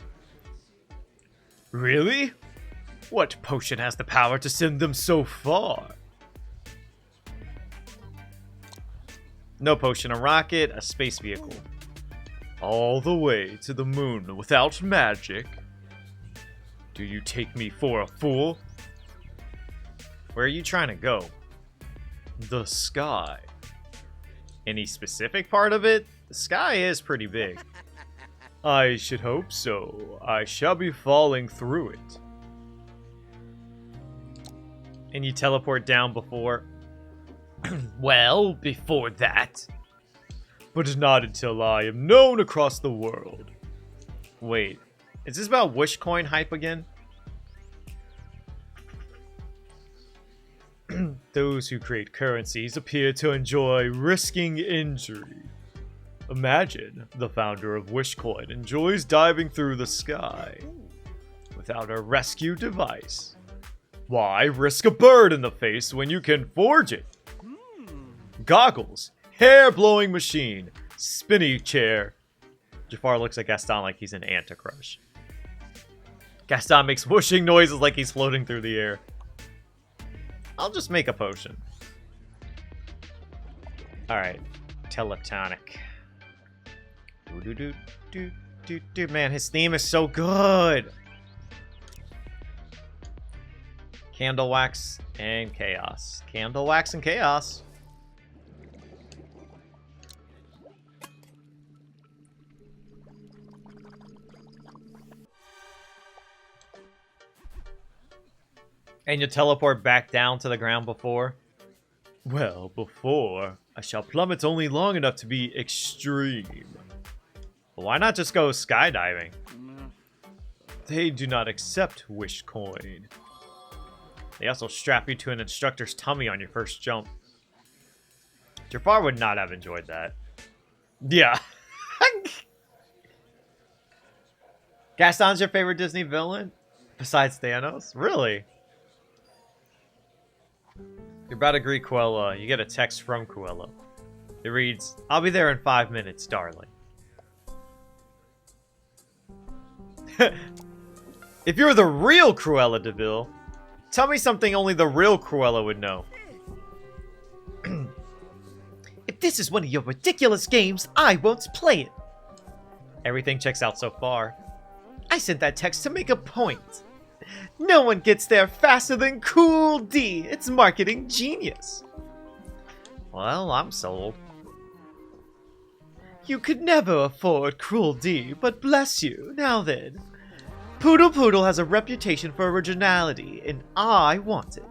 Really? What potion has the power to send them so far? No potion, a rocket, a space vehicle. All the way to the moon without magic? Do you take me for a fool? Where are you trying to go? The sky. Any specific part of it? The sky is pretty big. I should hope so. I shall be falling through it. And you teleport down before... Well, before that. But not until I am known across the world. Wait, is this about Wish Coin hype again? Those who create currencies appear to enjoy risking injury. Imagine the founder of Wishcoin enjoys diving through the sky without a rescue device. Why risk a bird in the face when you can forge it? Goggles, hair-blowing machine, spinny chair. Jafar looks at Gaston like he's an Anticrush. Gaston makes whooshing noises like he's floating through the air. I'll just make a potion. Alright. Teletonic. Man, his theme is so good! Candle wax and chaos. Candle wax and chaos. And you teleport back down to the ground before? Well, before, I shall plummet only long enough to be extreme. Well, why not just go skydiving? They do not accept Wish Coin. They also strap you to an instructor's tummy on your first jump. Jafar would not have enjoyed that. Yeah. Gaston's your favorite Disney villain? Besides Thanos? Really? You're about to greet Cruella. You get a text from Cruella. It reads, "I'll be there in 5 minutes, darling." If you're the real Cruella de Vil, tell me something only the real Cruella would know. If this is one of your ridiculous games, I won't play it. Everything checks out so far. I sent that text to make a point. No one gets there faster than Cool D. It's marketing genius. Well, I'm sold. You could never afford Cruel D, but bless you. Now then, Poodle Poodle has a reputation for originality, and I want it.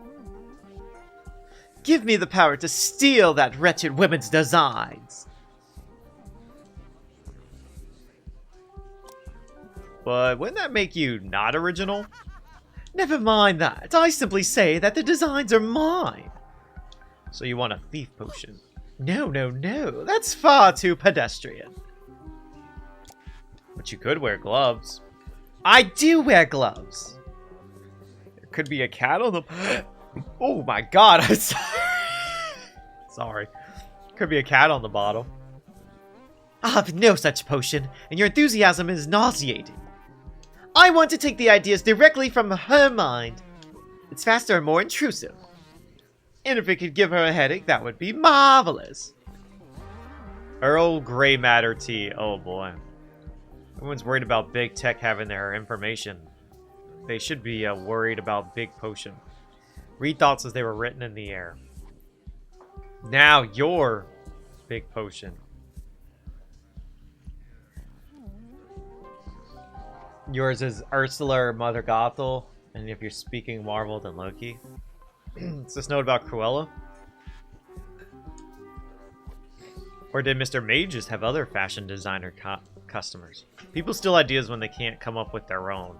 Give me the power to steal that wretched women's designs. But wouldn't that make you not original? Never mind that. I simply say that the designs are mine. So you want a thief potion? No, no, no. That's far too pedestrian. But you could wear gloves. I do wear gloves. There could be a cat on the... Oh my god, I'm sorry. Sorry. Could be a cat on the bottle. I have no such potion, and your enthusiasm is nauseating. I want to take the ideas directly from her mind. It's faster and more intrusive. And if it could give her a headache, that would be marvelous. Earl Grey Matter Tea. Oh boy. Everyone's worried about big tech having their information. They should be worried about big potion. Read thoughts as they were written in the air. Now your big potion. Yours is Ursula or Mother Gothel, and if you're speaking Marvel, then Loki. Is this note about Cruella? Or did Mr. Mage just have other fashion designer customers? People steal ideas when they can't come up with their own.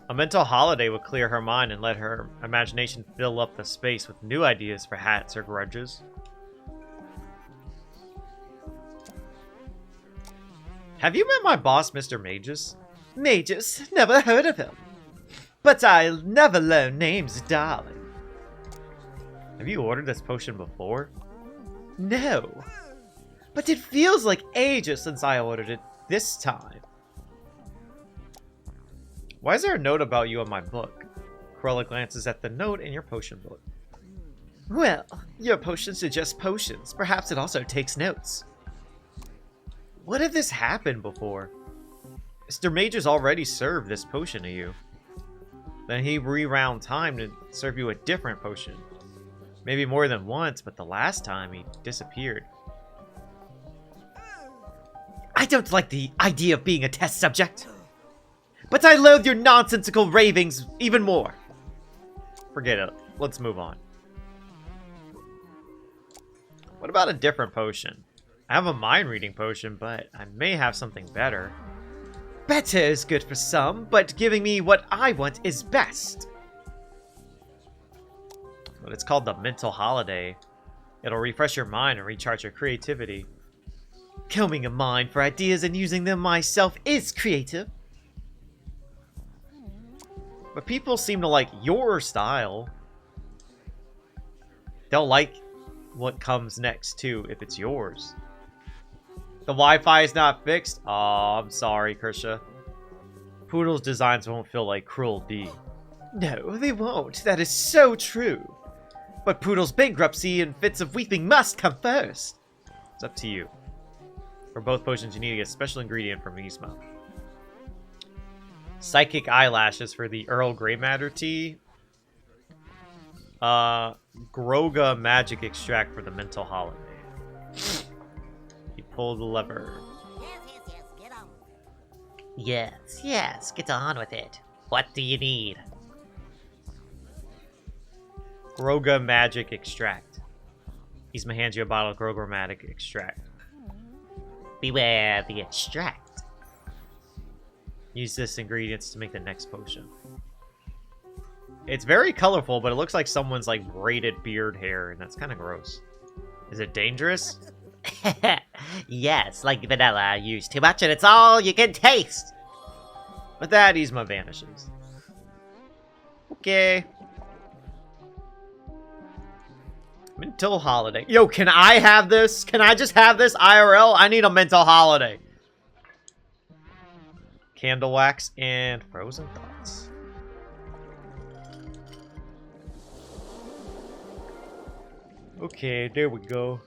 A mental holiday would clear her mind and let her imagination fill up the space with new ideas for hats or grudges. Have you met my boss, Mr. Magus? Magus? Never heard of him. But I'll never learn names, darling. Have you ordered this potion before? No. But it feels like ages since I ordered it this time. Why is there a note about you in my book? Cruella glances at the note in your potion book. Well, your potions are just potions. Perhaps it also takes notes. What if this happened before? Mr. Mage's already served this potion to you. Then he rewound time to serve you a different potion. Maybe more than once, but the last time he disappeared. I don't like the idea of being a test subject. But I loathe your nonsensical ravings even more. Forget it. Let's move on. What about a different potion? I have a mind reading potion, but I may have something better. Better is good for some, but giving me what I want is best. But it's called the Mental Holiday. It'll refresh your mind and recharge your creativity. Combing a mind for ideas and using them myself is creative. But people seem to like your style. They'll like what comes next too if it's yours. The Wi-Fi is not fixed? Oh, I'm sorry, Kersha. Poodle's designs won't feel like Cruel D. No, they won't. That is so true. But Poodle's bankruptcy and fits of weeping must come first. It's up to you. For both potions, you need to get a special ingredient from Yzma. Psychic eyelashes for the Earl Grey Matter tea. Groga magic extract for the mental holiday. You pull the lever. Yes, get on with it. What do you need? Groga magic extract. Yzma hands you a bottle of Groga magic extract. Beware the extract. Use this ingredients to make the next potion. It's very colorful, but it looks like someone's like braided beard hair, and that's kind of gross. Is it dangerous? Yes, like vanilla. Use too much and it's all you can taste. With that, Yzma vanishes. Okay. Mental holiday. Yo, can I have this? Can I just have this IRL? I need a mental holiday. Candle wax and frozen thoughts. Okay, there we go.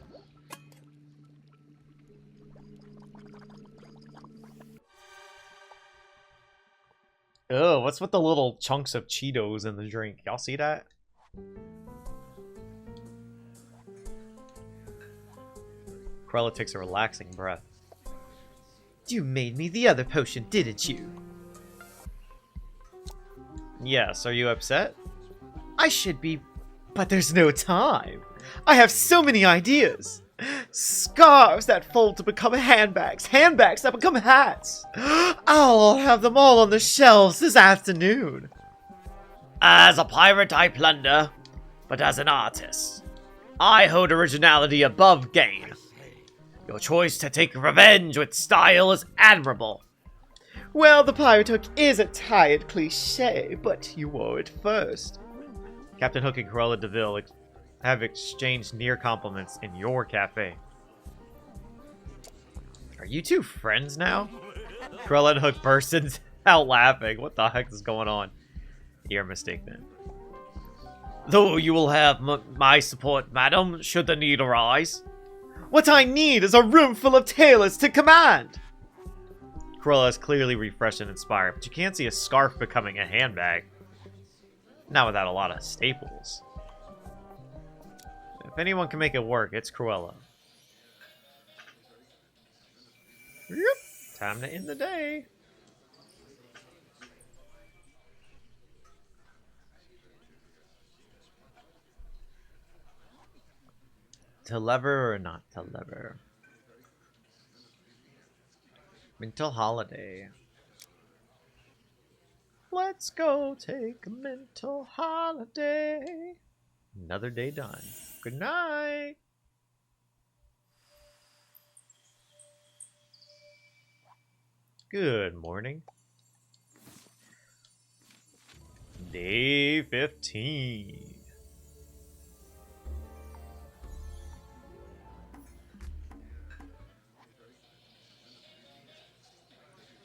Oh, what's with the little chunks of Cheetos in the drink? Y'all see that? Cruella takes a relaxing breath. You made me the other potion, didn't you? Yes, are you upset? I should be, but there's no time. I have so many ideas. Scarves that fold to become handbags. Handbags that become hats. I'll have them all on the shelves this afternoon. As a pirate, I plunder. But as an artist, I hold originality above gain. Your choice to take revenge with style is admirable. Well, the pirate hook is a tired cliche, but you wore it first. Captain Hook and Cruella DeVille have exchanged near compliments in your cafe. Are you two friends now? Cruella and Hook burst out laughing. What the heck is going on? You're mistaken. Though you will have my support, madam, should the need arise. What I need is a room full of tailors to command! Cruella is clearly refreshed and inspired, but you can't see a scarf becoming a handbag. Not without a lot of staples. If anyone can make it work, it's Cruella. Yep. Time to end the day. deliver or not deliver? Mental holiday. Let's go take a mental holiday. Another day done. Good night. Good morning. Day 15.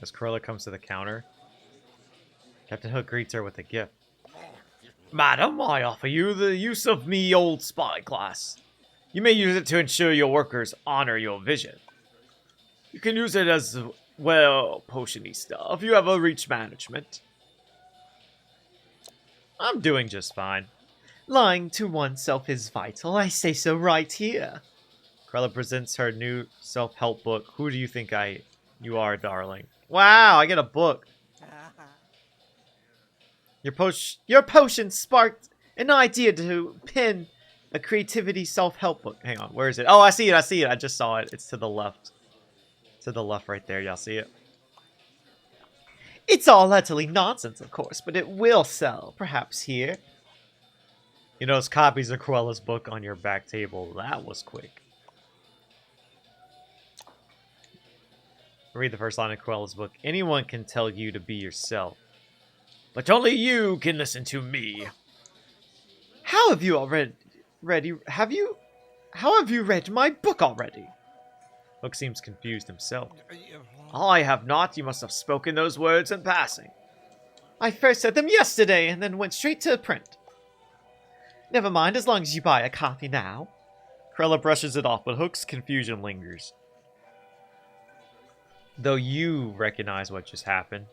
As Cruella comes to the counter, Captain Hook greets her with a gift. Madam, I offer you the use of me old spyglass. You may use it to ensure your workers honor your vision. You can use it as well, potionista, if you ever reach management. I'm doing just fine. Lying to oneself is vital. I say so right here. Cruella presents her new self-help book. Who do you think you are, darling? Wow, I get a book. Your potion sparked an idea to pen a creativity self-help book. Hang on, where is it? Oh, I see it. I just saw it. It's to the left. To the left right there. Y'all see it? It's all utterly nonsense, of course, but it will sell, perhaps here. You notice copies of Cruella's book on your back table. That was quick. Read the first line of Cruella's book. Anyone can tell you to be yourself, but only you can listen to me. How have you already How have you read my book already? Hook seems confused himself. I have not. You must have spoken those words in passing. I first said them yesterday and then went straight to print. Never mind, as long as you buy a copy now. Cruella brushes it off, but Hook's confusion lingers. Though you recognize what just happened.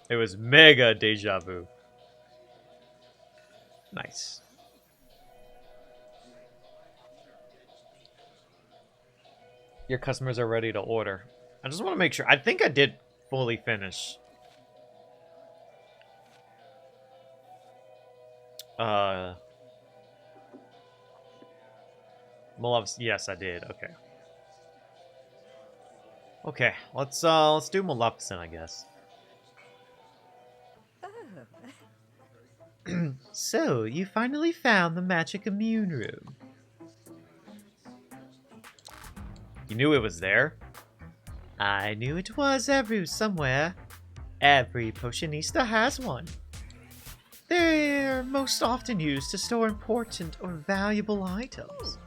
It was mega deja vu. Nice. Your customers are ready to order. I just want to make sure. I think I did fully finish. Maleficent. Yes, I did. Okay. Okay, let's do Maleficent, I guess. So, you finally found the magic immune room. You knew it was there? I knew it was somewhere. Every potionista has one. They're most often used to store important or valuable items.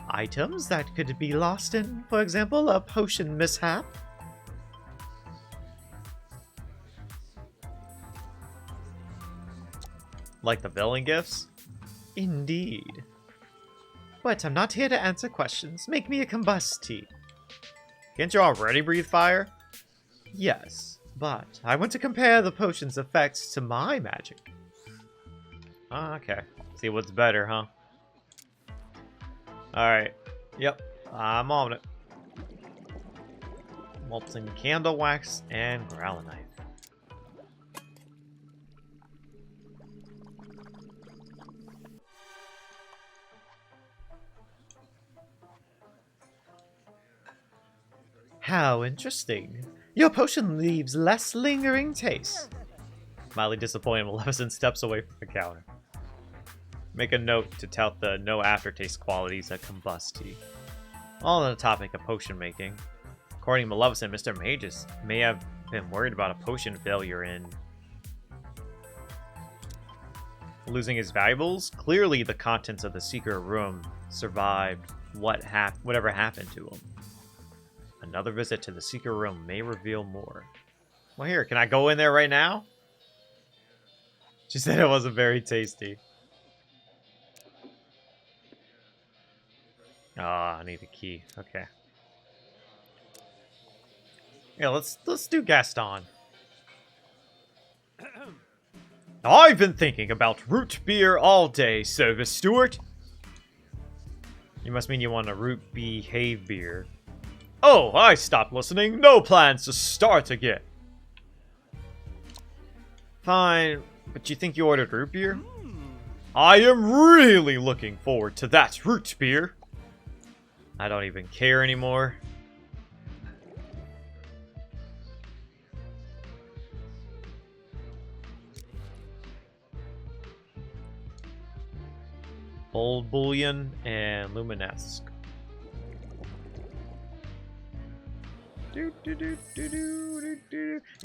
Items that could be lost in, for example, a potion mishap. Like the villain gifts? Indeed. But I'm not here to answer questions. Make me a combustie. Can't you already breathe fire? Yes, but I want to compare the potion's effects to my magic. Oh, okay. See what's better, huh? Alright. Yep. I'm on it. Molten candle wax and growlite. How interesting. Your potion leaves less lingering taste. Mildly disappointed, Maleficent steps away from the counter. Make a note to tout the no aftertaste qualities of combustie. All on the topic of potion making. According to Maleficent, Mr. Magus may have been worried about a potion failure in losing his valuables. Clearly, the contents of the secret room survived whatever happened to him. Another visit to the secret room may reveal more. Well, here, can I go in there right now? She said it wasn't very tasty. Ah, I need a key. Okay. Yeah, let's do Gaston. I've been thinking about root beer all day, Service Steward. You must mean you want a root behave beer. Oh, I stopped listening. No plans to start again. Fine, but you think you ordered root beer? I am really looking forward to that root beer. I don't even care anymore. Old Bullion and Luminesque. You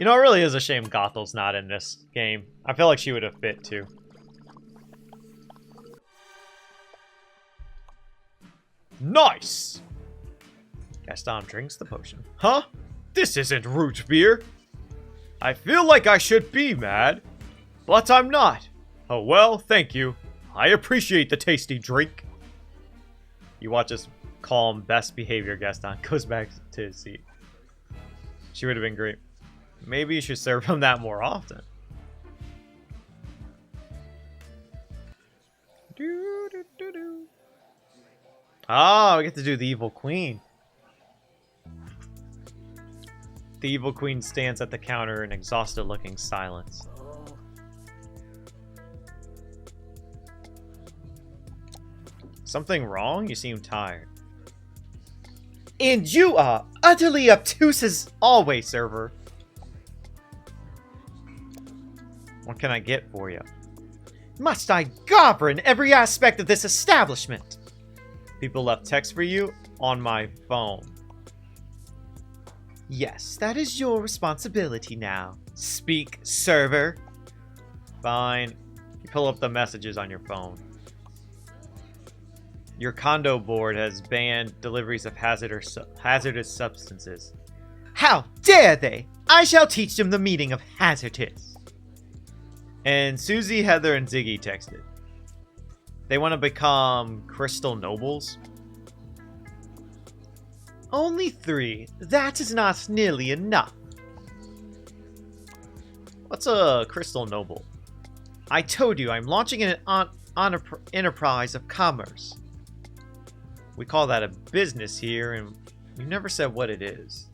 know, it really is a shame Gothel's not in this game. I feel like she would have fit too. Nice! Gaston drinks the potion. Huh? This isn't root beer. I feel like I should be mad, but I'm not. Oh well, thank you. I appreciate the tasty drink. You watch this calm, best behavior Gaston goes back to his seat. She would have been great. Maybe you should serve him that more often. Ah, we get to do the Evil Queen. The Evil Queen stands at the counter in exhausted-looking silence. Something wrong? You seem tired. And you are utterly obtuse as always, server. What can I get for you? Must I govern every aspect of this establishment? People left text for you on my phone. Yes, that is your responsibility now. Speak, server. Fine. You pull up the messages on your phone. Your condo board has banned deliveries of hazardous substances. How dare they! I shall teach them the meaning of hazardous. And Susie, Heather, and Ziggy texted. They want to become crystal nobles. Only 3. That is not nearly enough. What's a crystal noble? I told you I'm launching an enterprise of commerce. We call that a business here, and you never said what it is.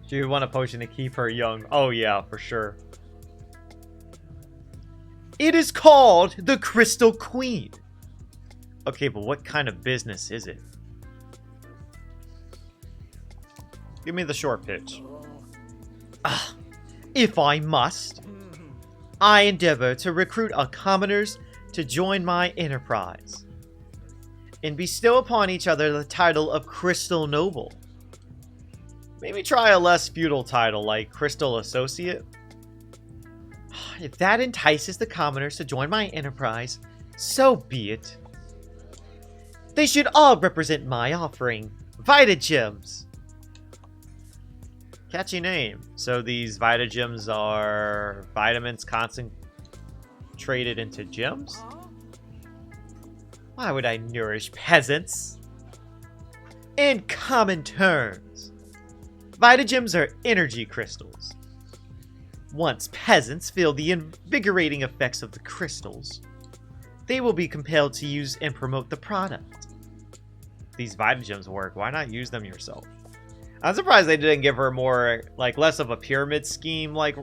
Do you want a potion to keep her young? Oh yeah, for sure. It is called the Crystal Queen. Okay, but what kind of business is it? Give me the short pitch. If I must, I endeavor to recruit our commoners to join my enterprise and bestow upon each other the title of Crystal Noble. Maybe try a less feudal title like Crystal Associate. If that entices the commoners to join my enterprise, so be it. They should all represent my offering, Vita Gems. Catchy name. So these Vita Gems are vitamins concentrated into gems? Why would I nourish peasants? In common terms, Vita Gems are energy crystals. Once peasants feel the invigorating effects of the crystals, they will be compelled to use and promote the product. These Vita Gems work. Why not use them yourself? I'm surprised they didn't give her more, like, less of a pyramid scheme, like,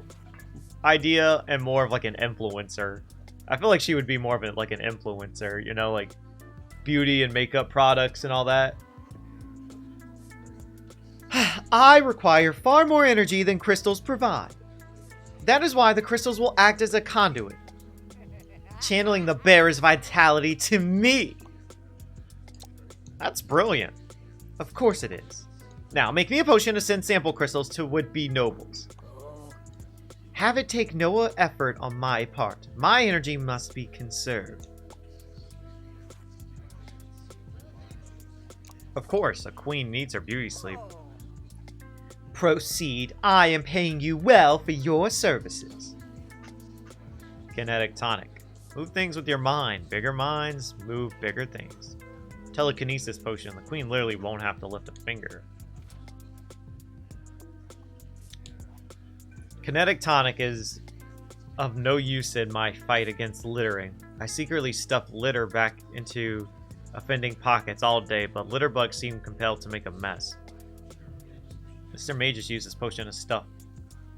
idea and more of, like, an influencer. I feel like she would be more of a, like, an influencer, you know, like, beauty and makeup products and all that. I require far more energy than crystals provide. That is why the crystals will act as a conduit, channeling the bearer's vitality to me. That's brilliant. Of course it is. Now, make me a potion to send sample crystals to would-be nobles. Have it take no effort on my part. My energy must be conserved. Of course, a queen needs her beauty sleep. Proceed. I am paying you well for your services. Kinetic tonic. Move things with your mind. Bigger minds move bigger things. Telekinesis potion. The queen literally won't have to lift a finger. Kinetic tonic is of no use in my fight against littering. I secretly stuff litter back into offending pockets all day, but litter bugs seem compelled to make a mess. Mr. May just used this potion to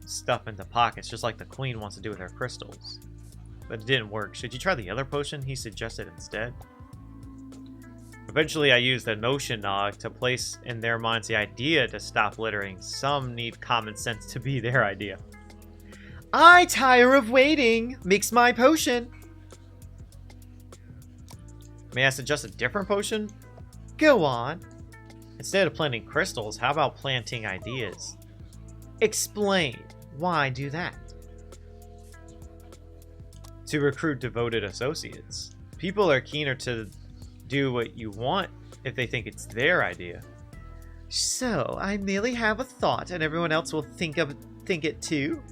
stuff into pockets, just like the queen wants to do with her crystals. but it didn't work. Should you try the other potion he suggested instead? Eventually, I used the notion nog to place in their minds the idea to stop littering. Some need common sense to be their idea. I tire of waiting. Mix my potion. May I suggest a different potion? Go on. Instead of planting crystals, how about planting ideas? Explain. Why do that? To recruit devoted associates. People are keener to do what you want if they think it's their idea. So, I merely have a thought and everyone else will think it too?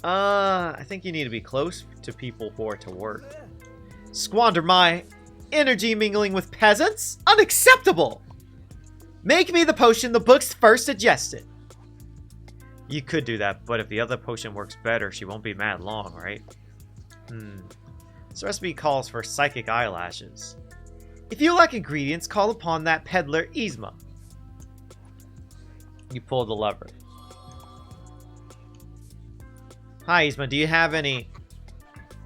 I think you need to be close to people for it to work. Squander my energy mingling with peasants? Unacceptable! Make me the potion the books first suggested. You could do that, but if the other potion works better, she won't be mad long, right? This recipe calls for psychic eyelashes. If you lack ingredients, call upon that peddler Yzma. You pull the lever. Hi, Yzma, do you have any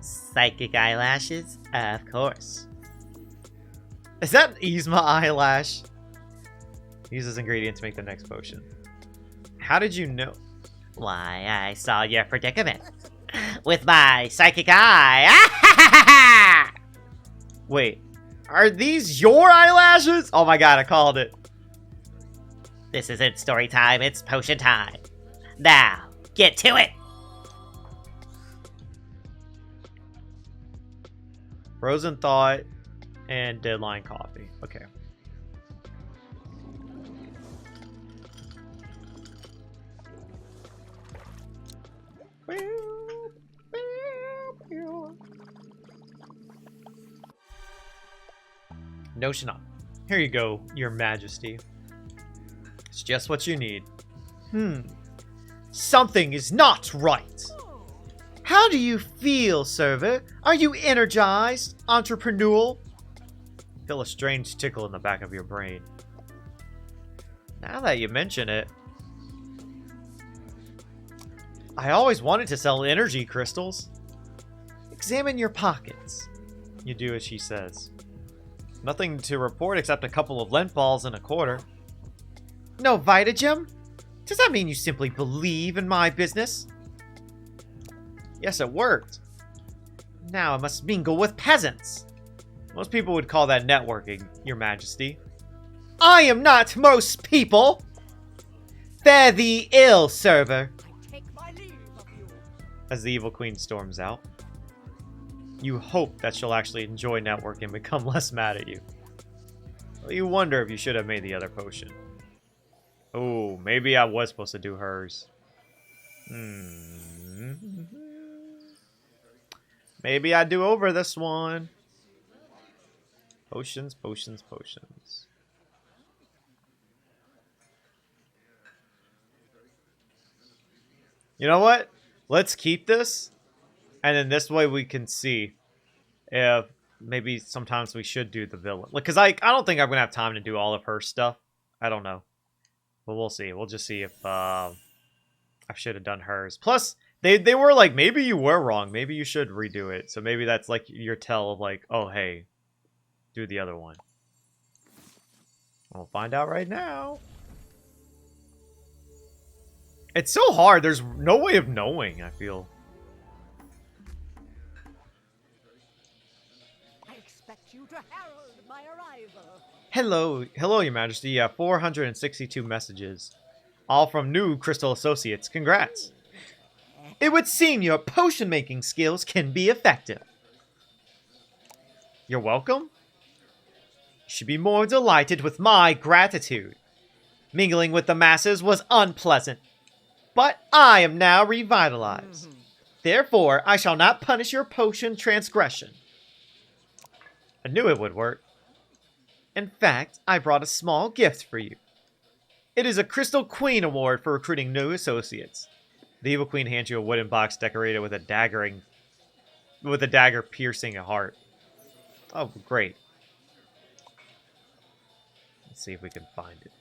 psychic eyelashes? Of course. Is that Yzma eyelash? Use this ingredient to make the next potion. How did you know? Why, I saw your predicament. With my psychic eye. Wait, are these your eyelashes? Oh my god, I called it. This isn't story time, it's potion time. Now, get to it. Frozen Thought and Deadline Coffee. Okay. Notion up. Here you go, Your Majesty. It's just what you need. Something is not right. How do you feel, server? Are you energized, entrepreneurial? Feel a strange tickle in the back of your brain. Now that you mention it, I always wanted to sell energy crystals. Examine your pockets. You do as she says. Nothing to report except a couple of lent balls and a quarter. No Vitagem? Does that mean you simply believe in my business? Yes, it worked. Now I must mingle with peasants. Most people would call that networking, Your Majesty. I am not most people. Fare thee ill, server. I take my leave of you. As the evil queen storms out. You hope that she'll actually enjoy networking and become less mad at you. Well, you wonder if you should have made the other potion. Oh, maybe I was supposed to do hers. Maybe I do over this one. Potions, potions, potions. You know what? Let's keep this. And then this way we can see if maybe sometimes we should do the villain. Because I don't think I'm going to have time to do all of her stuff. I don't know. But we'll see. We'll just see if I should have done hers. Plus, they were like, maybe you were wrong. Maybe you should redo it. So maybe that's like your tell of like, oh, hey, do the other one. We'll find out right now. It's so hard. There's no way of knowing, I feel. I expect you to herald my arrival. Hello, Your Majesty. Yeah, 462 messages. All from new Crystal Associates. Congrats. It would seem your potion-making skills can be effective. You're welcome. You should be more delighted with my gratitude. Mingling with the masses was unpleasant, but I am now revitalized. Therefore, I shall not punish your potion transgression. I knew it would work. In fact, I brought a small gift for you. It is a Crystal Queen Award for recruiting new associates. The Evil Queen hands you a wooden box decorated with a dagger piercing a heart. Oh, great. Let's see if we can find it.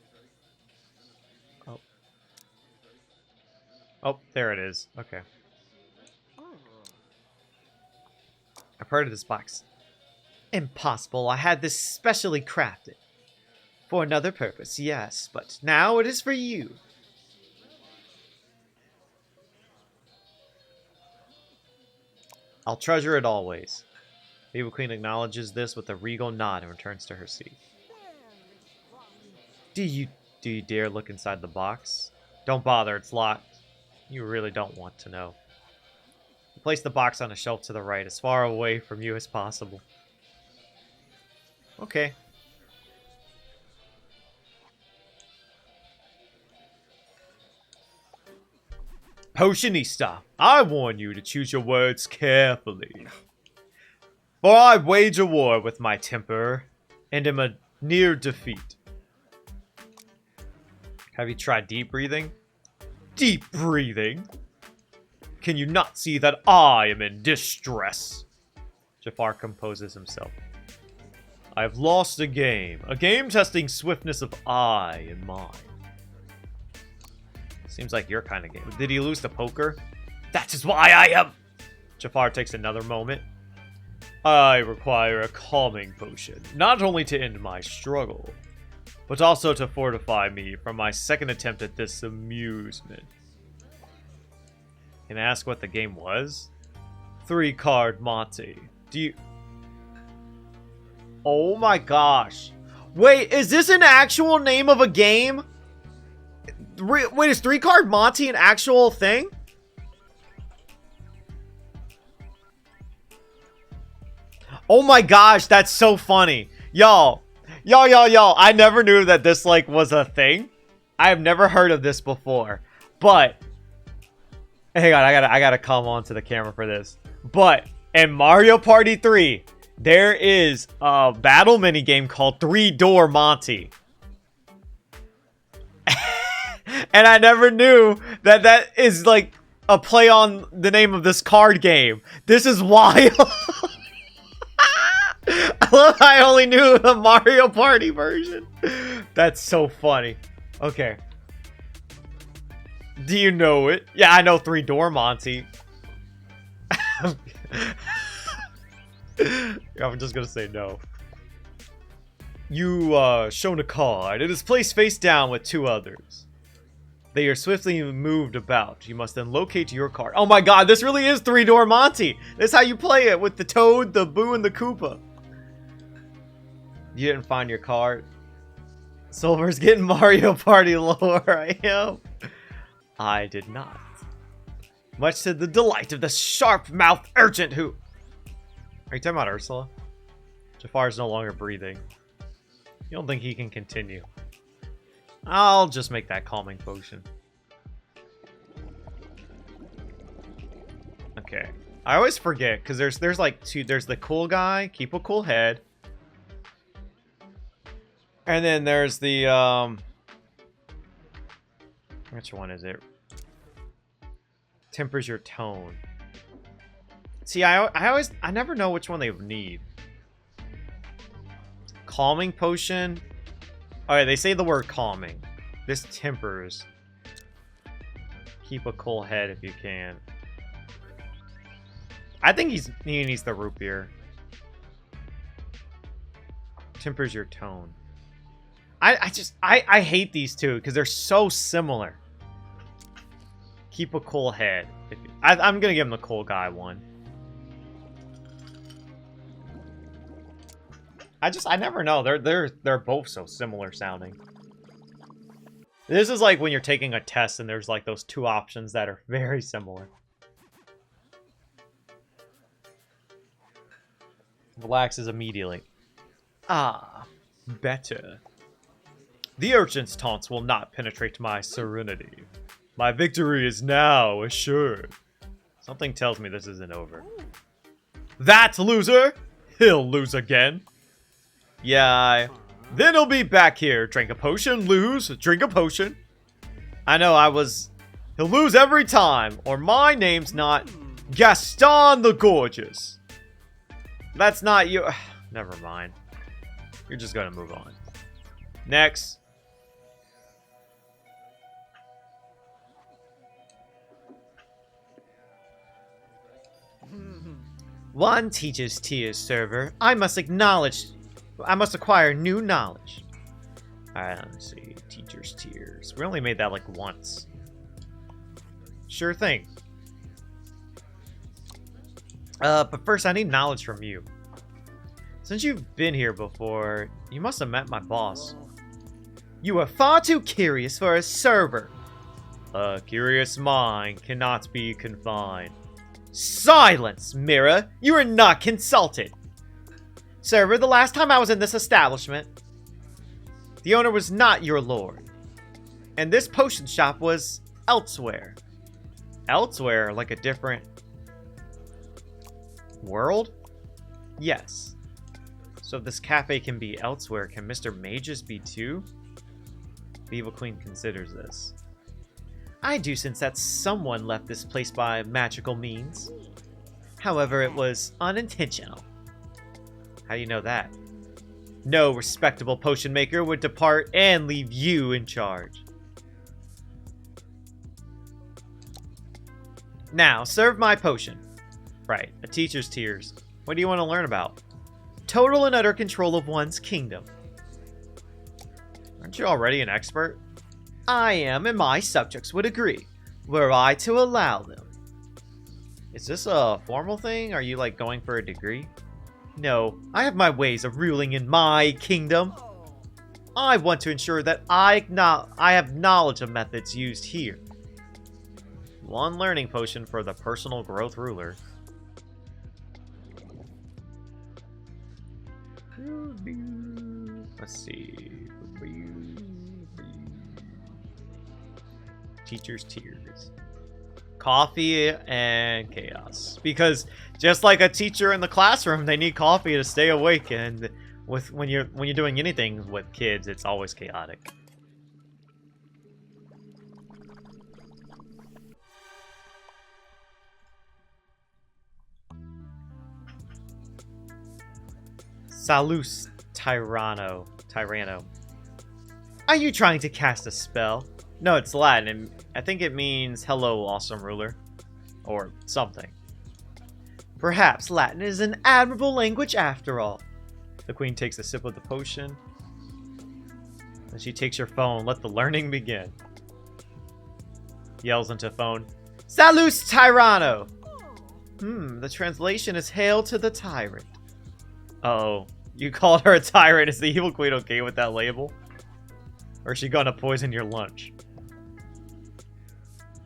Oh. Oh, there it is. Okay. I've heard of this box. Impossible. I had this specially crafted. For another purpose, yes, but now it is for you. I'll treasure it always. The Evil Queen acknowledges this with a regal nod and returns to her seat. Do you dare look inside the box? Don't bother, it's locked. You really don't want to know. Place the box on a shelf to the right, as far away from you as possible. Okay. Potionista, I warn you to choose your words carefully. For I wage a war with my temper, and am a near defeat. Have you tried deep breathing? Deep breathing? Can you not see that I am in distress? Jafar composes himself. I have lost a game testing swiftness of eye and mind. Seems like your kind of game. Did he lose to poker? That is why I am... Jafar takes another moment. I require a calming potion, not only to end my struggle, but also to fortify me from my second attempt at this amusement. Can I ask what the game was? 3-card Monty. Do you... Oh my gosh. Wait, is this an actual name of a game? Wait, is 3-card Monty an actual thing? Oh my gosh, that's so funny. Y'all. I never knew that this, like, was a thing. I have never heard of this before. But, hang on, I gotta come on to the camera for this. But, in Mario Party 3, there is a battle minigame called 3-Door Monty. And I never knew that that is, like, a play on the name of this card game. This is wild. I love how I only knew the Mario Party version. That's so funny. Okay. Do you know it? Yeah, I know 3-Door Monty. I'm just gonna say no. You, shown a card. It is placed face down with 2 others. They are swiftly moved about. You must then locate your card. Oh my god, this really is 3-Door Monty! This is how you play it with the Toad, the Boo, and the Koopa. You didn't find your card. Silver's getting Mario Party lore. I am. I did not. Much to the delight of the sharp-mouthed urchin who... Are you talking about Ursula? Jafar's no longer breathing. You don't think he can continue? I'll just make that calming potion. Okay. I always forget, because there's like 2... There's the cool guy, keep a cool head. And then there's the, which one is it? Tempers your tone. See, I never know which one they need. Calming potion. Alright, they say the word calming. This tempers. Keep a cool head if you can. I think he needs the root beer. Tempers your tone. I hate these two because they're so similar. Keep a cool head. I'm gonna give him the cool guy one. I never know. They're both so similar sounding. This is like when you're taking a test and there's like those 2 options that are very similar. Relaxes immediately. Ah, better. The urchin's taunts will not penetrate my serenity. My victory is now assured. Something tells me this isn't over. That loser! He'll lose again. Yeah, then he'll be back here. Drink a potion, lose, drink a potion. I know he'll lose every time, or my name's not Gaston the Gorgeous. That's not you. Never mind. You're just gonna move on. Next. One teaches tiers server. I must acquire new knowledge. Alright, let me see. Teacher's tiers. We only made that like once. Sure thing. But first I need knowledge from you. Since you've been here before, you must have met my boss. You are far too curious for a server. A curious mind cannot be confined. Silence, Mira! You are not consulted! Server, the last time I was in this establishment, the owner was not your lord. And this potion shop was elsewhere. Elsewhere? Like a different world? Yes. So if this cafe can be elsewhere, can Mr. Mages be too? The Evil Queen considers this. I do sense that someone left this place by magical means. However, it was unintentional. How do you know that? No respectable potion maker would depart and leave you in charge. Now, serve my potion. Right, a teacher's tiers. What do you want to learn about? Total and utter control of one's kingdom. Aren't you already an expert? I am, and my subjects would agree, were I to allow them. Is this a formal thing? Are you, like, going for a degree? No, I have my ways of ruling in my kingdom. I want to ensure that I have knowledge of methods used here. One learning potion for the personal growth ruler. Let's see. Teacher's tiers. Coffee and chaos. Because just like a teacher in the classroom, they need coffee to stay awake, and when you're doing anything with kids, it's always chaotic. Salus Tyranno. Are you trying to cast a spell? No, it's Latin, and I think it means hello, awesome ruler. Or something. Perhaps Latin is an admirable language after all. The queen takes a sip of the potion. Then she takes your phone. Let the learning begin. Yells into phone. Salus Tyranno! The translation is Hail to the Tyrant. Uh-oh. You called her a tyrant. Is the evil queen okay with that label? Or is she gonna poison your lunch?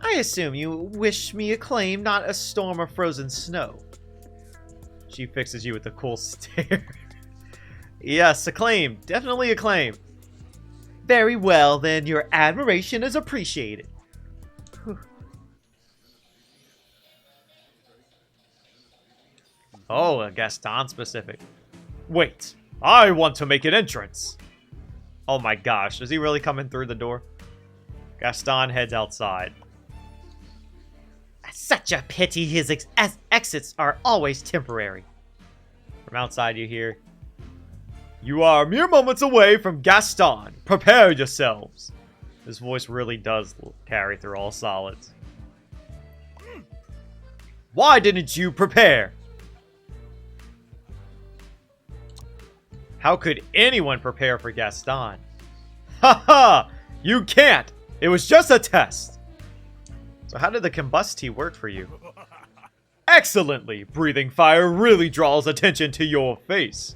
I assume you wish me acclaim, not a storm of frozen snow. She fixes you with a cool stare. Yes, acclaim. Definitely acclaim. Very well, then your admiration is appreciated. Whew. Oh, a Gaston specific. Wait, I want to make an entrance. Oh my gosh, is he really coming through the door? Gaston heads outside. Such a pity his exits are always temporary. From outside you hear, you are mere moments away from Gaston. Prepare yourselves. This voice really does carry through all solids. Why didn't you prepare? How could anyone prepare for Gaston? Ha ha! You can't! It was just a test! So how did the combust tea work for you? Excellently! Breathing fire really draws attention to your face.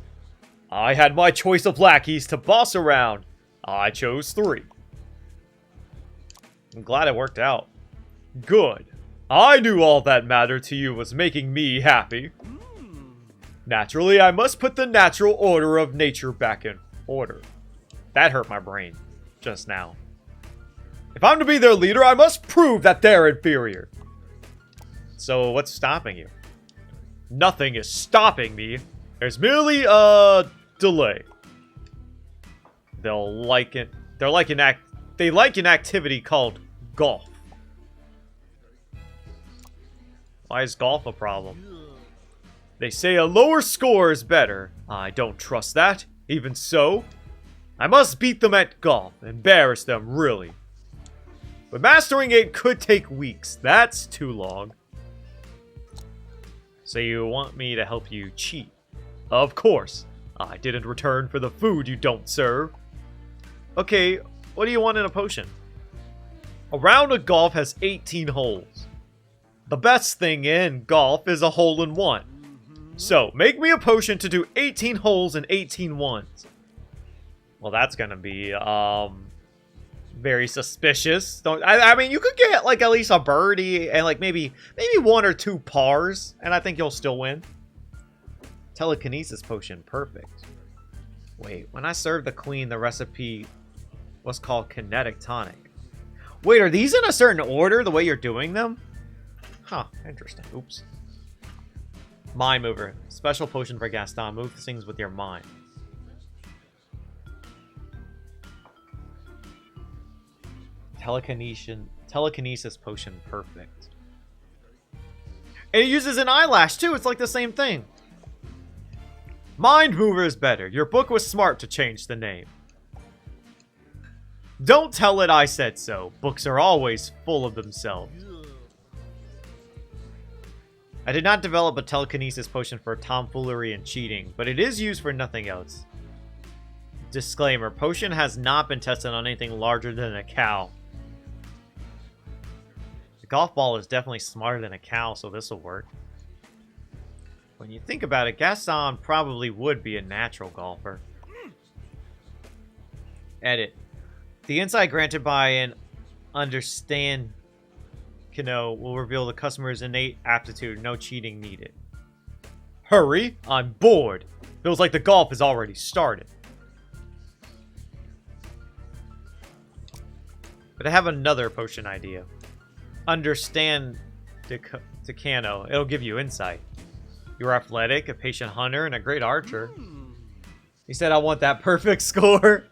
I had my choice of lackeys to boss around. I chose 3. I'm glad it worked out. Good. I knew all that mattered to you was making me happy. Naturally, I must put the natural order of nature back in order. That hurt my brain just now. If I'm to be their leader, I must prove that they're inferior. So what's stopping you? Nothing is stopping me. There's merely a delay. They like an activity called golf. Why is golf a problem? They say a lower score is better. I don't trust that. Even so, I must beat them at golf. Embarrass them, really. But mastering it could take weeks. That's too long. So you want me to help you cheat? Of course. I did in return for the food you don't serve. Okay, what do you want in a potion? A round of golf has 18 holes. The best thing in golf is a hole-in-one. So, make me a potion to do 18 holes and 18 ones. Well, that's gonna be, very suspicious. I mean, you could get, like, at least a birdie and, like, maybe 1 or 2 pars, and I think you'll still win. Telekinesis potion, perfect. Wait, when I served the queen, the recipe was called kinetic tonic. Wait, are these in a certain order, the way you're doing them? Huh, interesting. Oops. Mind mover. Special potion for Gaston. Move things with your mind. Telekinesis potion, perfect. And it uses an eyelash, too. It's like the same thing. Mind mover is better. Your book was smart to change the name. Don't tell it I said so. Books are always full of themselves. I did not develop a telekinesis potion for tomfoolery and cheating, but it is used for nothing else. Disclaimer, potion has not been tested on anything larger than a cow. The golf ball is definitely smarter than a cow, so this will work. When you think about it, Gaston probably would be a natural golfer. Edit. The insight granted by an understand will reveal the customer's innate aptitude. No cheating needed. Hurry! I'm bored. Feels like the golf has already started. But I have another potion idea. Understand Decano. It'll give you insight. You're athletic, a patient hunter, and a great archer. He said I want that perfect score.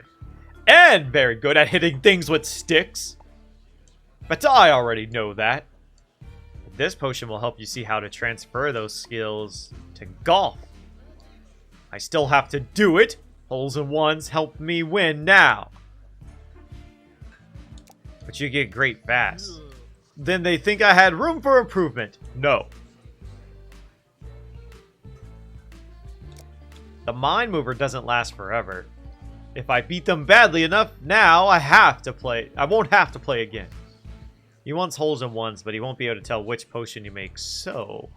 And very good at hitting things with sticks. But I already know that. This potion will help you see how to transfer those skills to golf. I still have to do it. Holes in ones help me win now. But you get great fast. Then they think I had room for improvement. No. The mind mover doesn't last forever. If I beat them badly enough, now I won't have to play again. He wants holes in ones, but he won't be able to tell which potion you make, so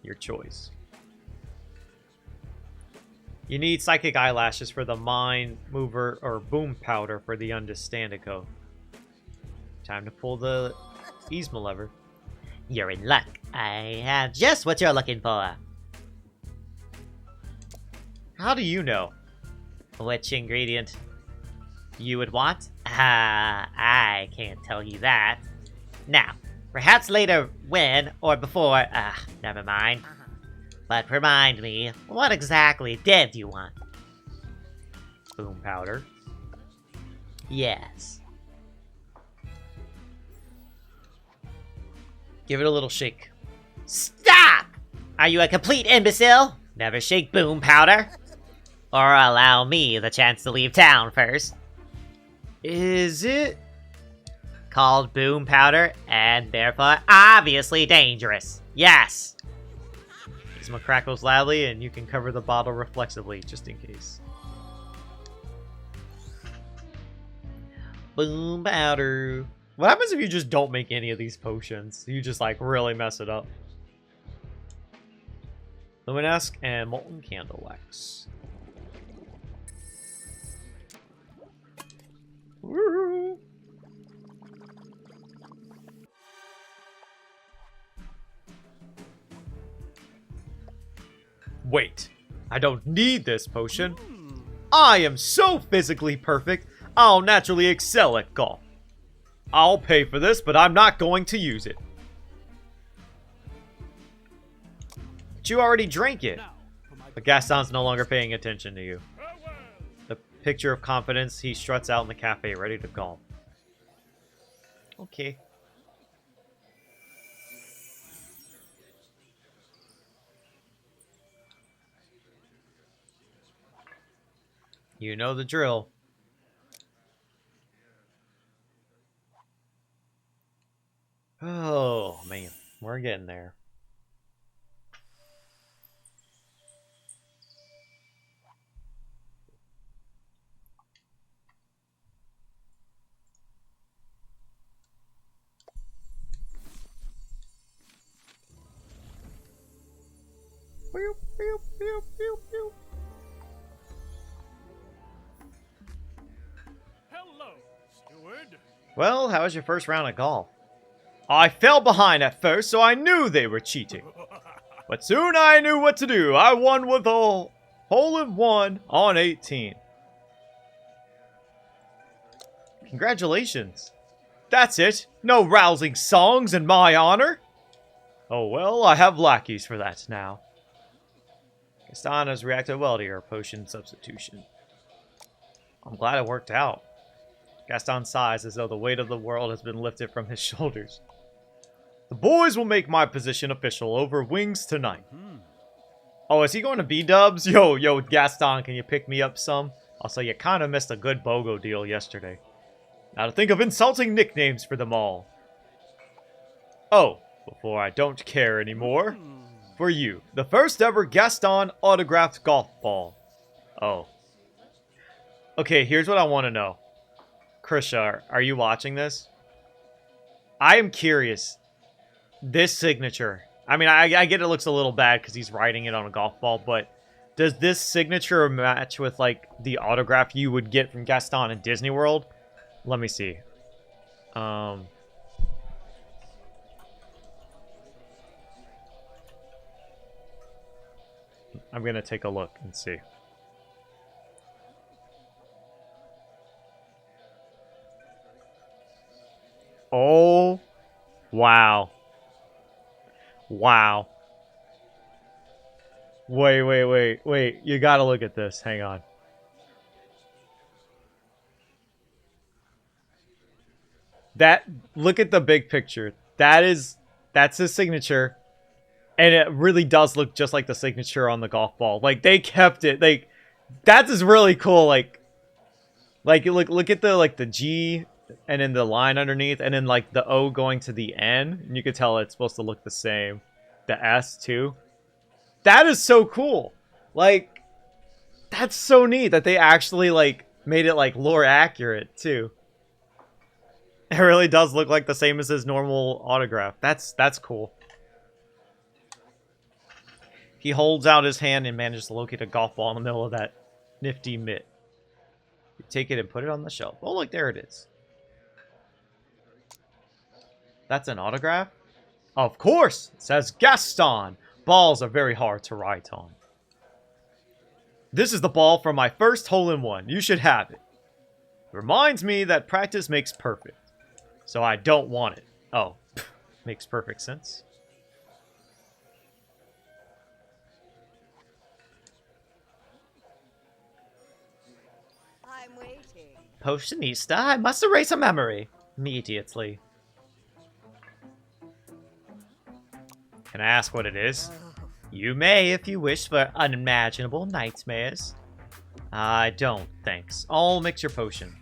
your choice. You need psychic eyelashes for the mind mover or boom powder for the understandico. Time to pull the Yzma lever. You're in luck. I have just what you're looking for. How do you know? Which ingredient you would want? I can't tell you that. Now, perhaps later when or before, never mind. But remind me, what exactly did you want? Boom powder. Yes. Give it a little shake. Stop! Are you a complete imbecile? Never shake boom powder. Or allow me the chance to leave town first. Is it? Called boom powder, and therefore obviously dangerous. Yes. Yzma crackles loudly, and you can cover the bottle reflexively, just in case. Boom powder. What happens if you just don't make any of these potions? You just, like, really mess it up. Luminesque and Molten Candle Wax. Woo! Wait, I don't need this potion. I am so physically perfect, I'll naturally excel at golf. I'll pay for this, but I'm not going to use it. But you already drank it. But Gaston's no longer paying attention to you. The picture of confidence, he struts out in the cafe, ready to golf. Okay. You know the drill. Oh, man. We're getting there. Pew, pew, pew, pew. Hello, steward. Well, how was your first round of golf? I fell behind at first, so I knew they were cheating. But soon I knew what to do. I won with a hole-in-one on 18. Congratulations. That's it. No rousing songs in my honor. Oh well, I have lackeys for that now. Gaston has reacted well to your potion substitution. I'm glad it worked out. Gaston sighs as though the weight of the world has been lifted from his shoulders. The boys will make my position official over wings tonight. Oh, is he going to B-dubs? Yo, Gaston, can you pick me up some? Also, you kind of missed a good BOGO deal yesterday. Now to think of insulting nicknames for them all. Oh, before I don't care anymore. For you, the first ever Gaston autographed golf ball. Oh. Okay, here's what I want to know. Krisha, are you watching this? I am curious. This signature. I mean, I get it looks a little bad because he's writing it on a golf ball, but does this signature match with, like, the autograph you would get from Gaston in Disney World? Let me see. I'm going to take a look and see. Oh, wow. Wow. Wait. You gotta look at this. Hang on. Look at the big picture. That's his signature. And it really does look just like the signature on the golf ball. Like, they kept it. Like, that is really cool. Like look at the G and then the line underneath, and then like the O going to the N, and you can tell it's supposed to look the same. The S too. That is so cool. Like, that's so neat that they actually like made it like lore accurate too. It really does look like the same as his normal autograph. That's cool. He holds out his hand and manages to locate a golf ball in the middle of that nifty mitt. You take it and put it on the shelf. Oh, look, there it is. That's an autograph? Of course! It says Gaston. Balls are very hard to write on. This is the ball from my first hole-in-one. You should have it. It reminds me that practice makes perfect. So I don't want it. Oh, makes perfect sense. I'm waiting. Potionista, I must erase a memory. Immediately. Can I ask what it is? You may if you wish for unimaginable nightmares. I don't, thanks. I'll mix your potion.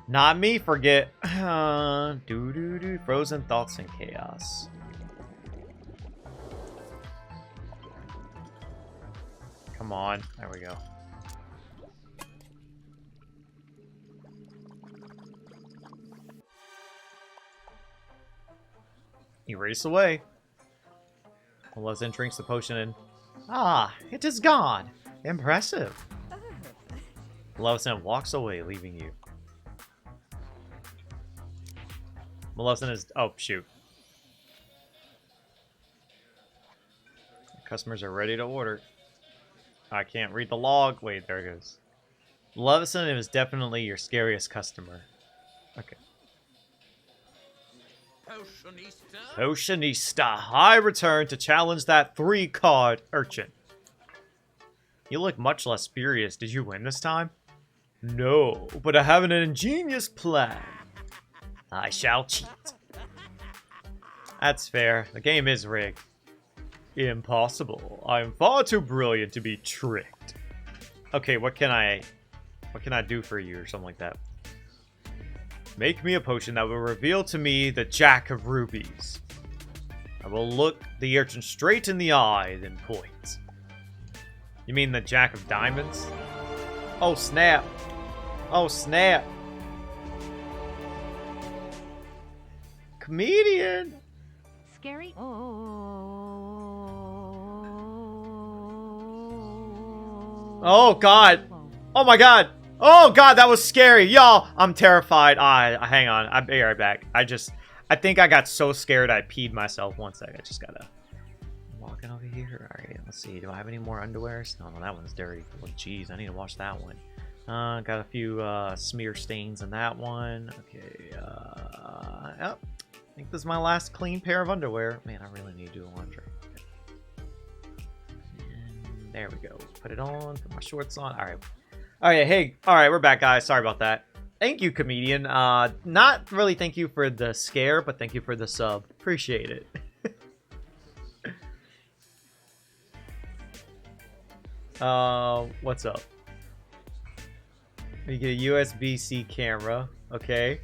Not me, forget. Frozen thoughts and chaos. Come on. There we go. Erase away. Lesson drinks the potion and... Ah, it is gone. Impressive. Maleficent walks away, leaving you. Maleficent is... Oh, shoot. Customers are ready to order. I can't read the log. Wait, there it goes. Maleficent is definitely your scariest customer. Okay. Potionista, I return to challenge that 3-card urchin. You look much less spurious. Did you win this time? No, but I have an ingenious plan. I shall cheat. That's fair. The game is rigged. Impossible. I am far too brilliant to be tricked. Okay, what can I do for you or something like that? Make me a potion that will reveal to me the Jack of Rubies. I will look the urchin straight in the eye, then point. You mean the Jack of Diamonds? Oh, snap. Oh, snap. Comedian. Scary. Oh. Oh god. Oh my god. Oh god, that was scary. Y'all, I'm terrified. Hang on. I'll be right back. I think I got so scared I peed myself. One sec. I just gotta... Walking over here. Alright, let's see. Do I have any more underwears? No, that one's dirty. Well, jeez, I need to wash that one. Got a few smear stains in that one. Okay, yep. I think this is my last clean pair of underwear. Man, I really need to do laundry. And there we go. Put it on. Put my shorts on. All right. All right. Hey. All right. We're back, guys. Sorry about that. Thank you, comedian. Not really thank you for the scare, but thank you for the sub. Appreciate it. What's up? You get a USB-C camera. Okay.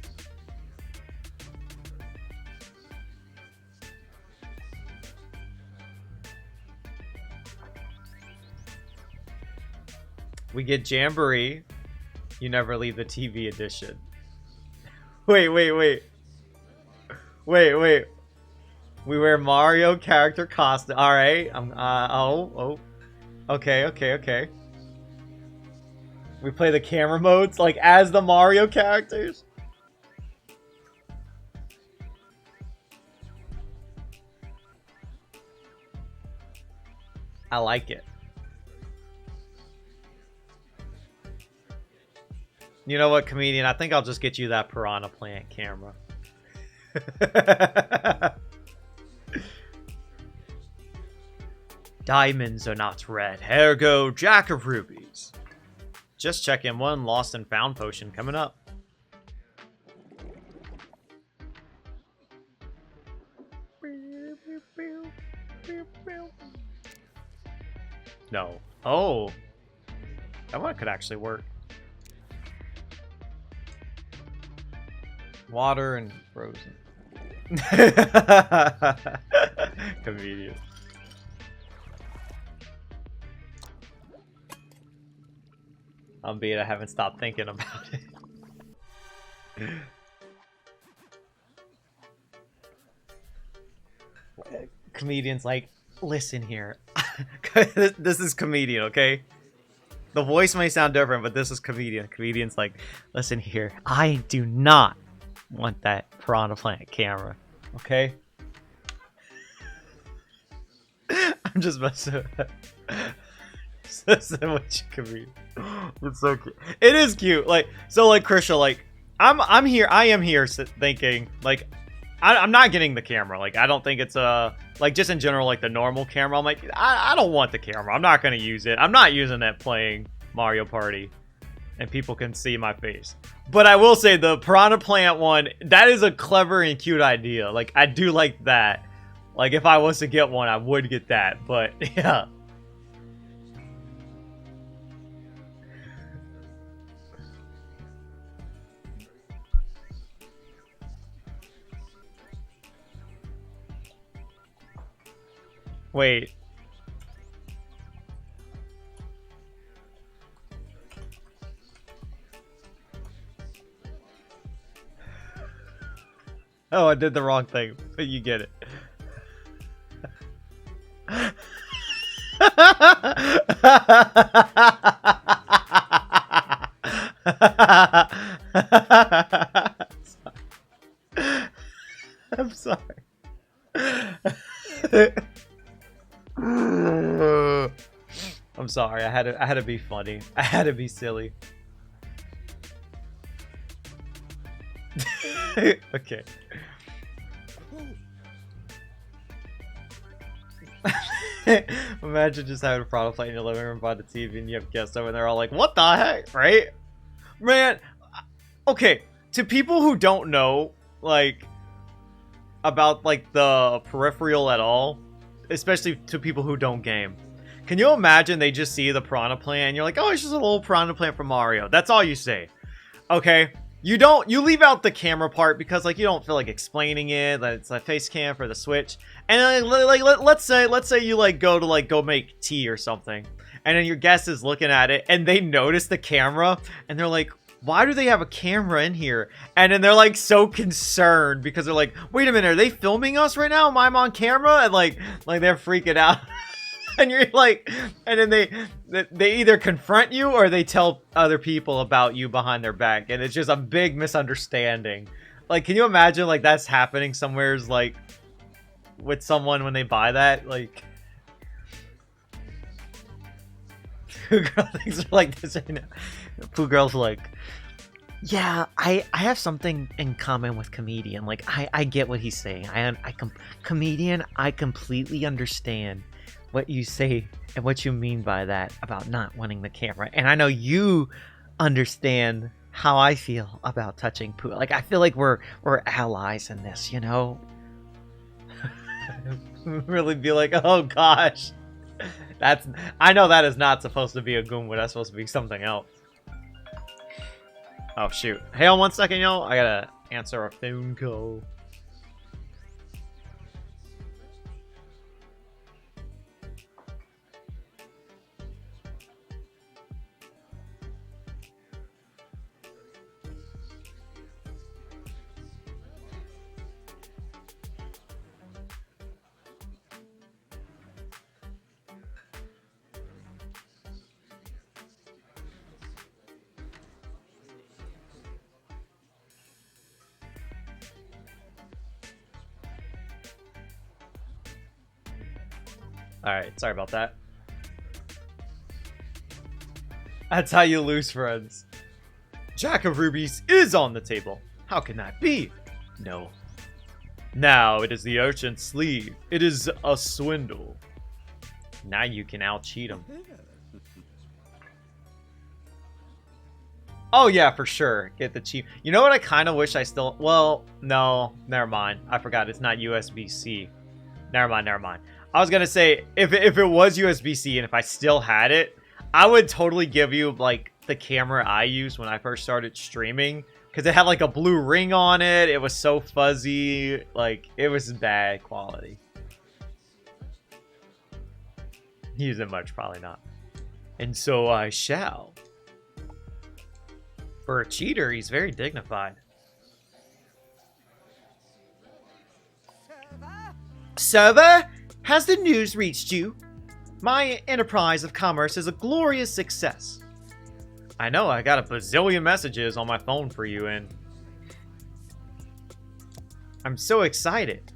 We get Jamboree. You never leave the TV edition. Wait. We wear Mario character costume. All right. Okay. We play the camera modes like as the Mario characters. I like it. You know what, comedian? I think I'll just get you that Piranha Plant camera. Diamonds are not red. Ergo, Jack of Rubies. Just checking one lost and found potion coming up. No. Oh. That one could actually work. Water and frozen. Comedian. Albeit I haven't stopped thinking about it. Comedian's like, listen here. This is comedian, okay? The voice may sound different, but this is comedian. Comedian's like, listen here. I do not want that Piranha Plant camera, okay? I'm just messing with you, comedian. It's so cute. It is cute. Like, so like Krisha, like I'm here. I am here thinking like I'm not getting the camera. Like I don't think it's like just in general like the normal camera. I'm like I don't want the camera. I'm not gonna use it. I'm not using that playing Mario Party, and people can see my face. But I will say the Piranha Plant one, that is a clever and cute idea. Like I do like that. Like if I was to get one, I would get that. But yeah. Wait. Oh, I did the wrong thing, but you get it. I'm sorry. I'm sorry. I had to be funny. I had to be silly. Okay. Imagine just having a product play in your living room by the TV and you have guests over and they're all like, what the heck? Right? Man, okay. To people who don't know, like, about, like, the peripheral at all, especially to people who don't game, can you imagine they just see the Piranha Plant and you're like, oh, it's just a little Piranha Plant from Mario. That's all you say. Okay? You leave out the camera part because like you don't feel like explaining it, that it's a face cam for the Switch. And like let's say you like go make tea or something, and then your guest is looking at it and they notice the camera and they're like, why do they have a camera in here? And then they're like so concerned because they're like, wait a minute, are they filming us right now? Am I on camera? And like they're freaking out. And you're like, and then they either confront you or they tell other people about you behind their back, and it's just a big misunderstanding. Like, can you imagine like that's happening somewhere's like with someone when they buy that? Like, Pooh Girl things are like this right now. Pooh Girl's like, yeah, I have something in common with Comedian. Like, I get what he's saying. Comedian, I completely understand what you say and what you mean by that about not wanting the camera. And I know you understand how I feel about touching Pooh. Like, I feel like we're allies in this, you know? Really be like, oh gosh. I know that is not supposed to be a Goomba. That's supposed to be something else. Oh shoot. Hey, on 1 second, y'all. I gotta answer a phone call. Alright, sorry about that. That's how you lose friends. Jack of Rubies is on the table. How can that be? No. Now it is the urchin's sleeve. It is a swindle. Now you can out-cheat him. Oh yeah, for sure. Get the cheap. You know what I kind of wish I still... Well, no. Never mind. I forgot. It's not USB-C. Never mind. I was gonna say, if it was USB-C and if I still had it, I would totally give you, like, the camera I used when I first started streaming. Because it had, like, a blue ring on it. It was so fuzzy. Like, it was bad quality. Use it much? Probably not. And so I shall. For a cheater, he's very dignified. Server? Has the news reached you? My enterprise of commerce is a glorious success. I know, I got a bazillion messages on my phone for you, and I'm so excited.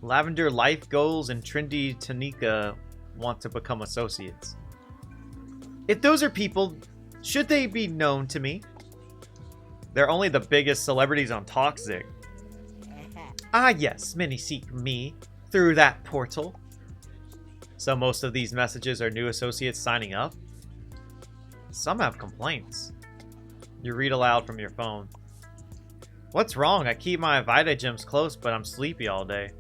Lavender Life Goals and Trendy Tanika want to become associates. If those are people, should they be known to me? They're only the biggest celebrities on Toxic. Ah yes, many seek me through that portal. So most of these messages are new associates signing up. Some have complaints. You read aloud from your phone. What's wrong? I keep my Vita gems close, but I'm sleepy all day.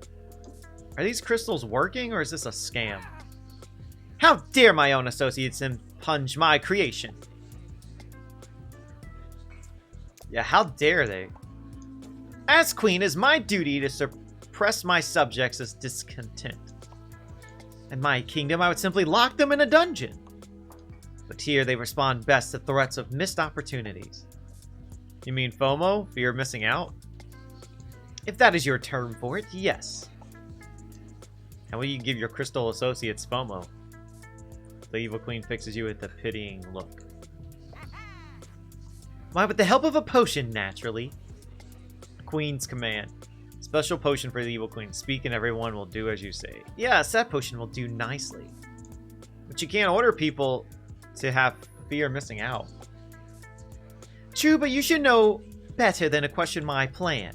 Are these crystals working, or is this a scam? How dare my own associates impinge my creation? Yeah, how dare they? As queen, it is my duty to suppress my subjects' discontent. In my kingdom, I would simply lock them in a dungeon. But here, they respond best to threats of missed opportunities. You mean FOMO? Fear of missing out? If that is your term for it, yes. How will you give your crystal associates FOMO? The evil queen fixes you with a pitying look. Why, with the help of a potion, naturally. Queen's command. Special potion for the evil queen. Speak and everyone will do as you say. Yes, that potion will do nicely. But you can't order people to have fear of missing out. True, but you should know better than to question my plan.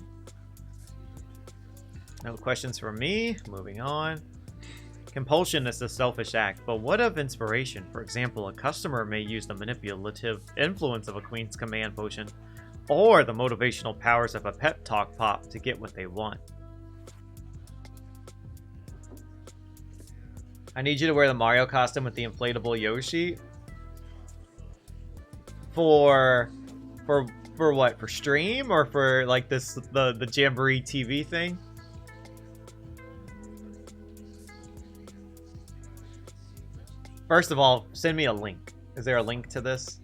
No questions from me. Moving on. Compulsion is a selfish act, but what of inspiration? For example, a customer may use the manipulative influence of a queen's command potion or the motivational powers of a pep talk pop to get what they want. I need you to wear the Mario costume with the inflatable Yoshi. For what? For stream or for like this the Jamboree TV thing? First of all, send me a link. Is there a link to this?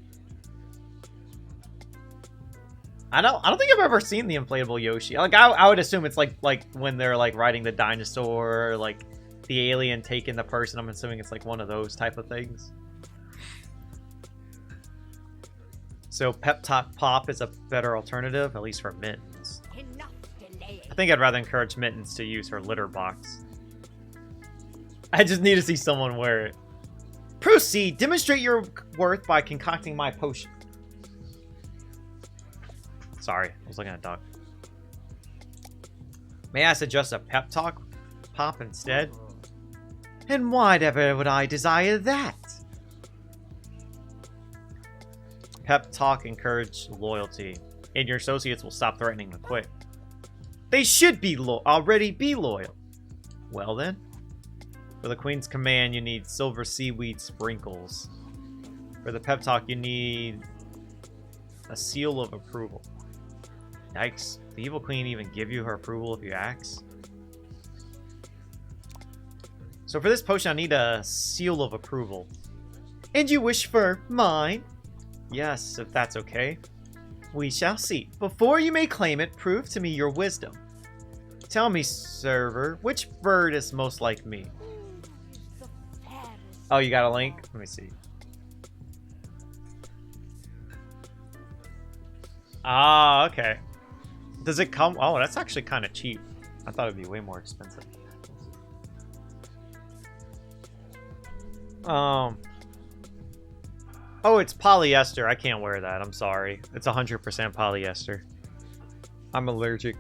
I don't think I've ever seen the inflatable Yoshi. Like I would assume it's like when they're like riding the dinosaur, like the alien taking the person. I'm assuming it's like one of those type of things. So Pep Talk Pop is a better alternative, at least for Mittens. Enough delay. I think I'd rather encourage Mittens to use her litter box. I just need to see someone wear it. Proceed. Demonstrate your worth by concocting my potion. Sorry, I was looking at Doc. May I suggest a Pep Talk Pop instead? And why ever would I desire that? Pep Talk encourage loyalty, and your associates will stop threatening to quit. They should be already be loyal. Well then, for the Queen's command, you need silver seaweed sprinkles. For the Pep Talk, you need a seal of approval. Yikes! The evil Queen even give you her approval if you ask? So for this potion, I need a seal of approval. And you wish for mine? Yes, if that's okay. We shall see. Before you may claim it, prove to me your wisdom. Tell me, server, which bird is most like me? Oh, you got a link? Let me see. Ah, okay. Does it come? Oh, that's actually kind of cheap. I thought it'd be way more expensive. Oh, it's polyester. I can't wear that. I'm sorry. It's 100% polyester. I'm allergic.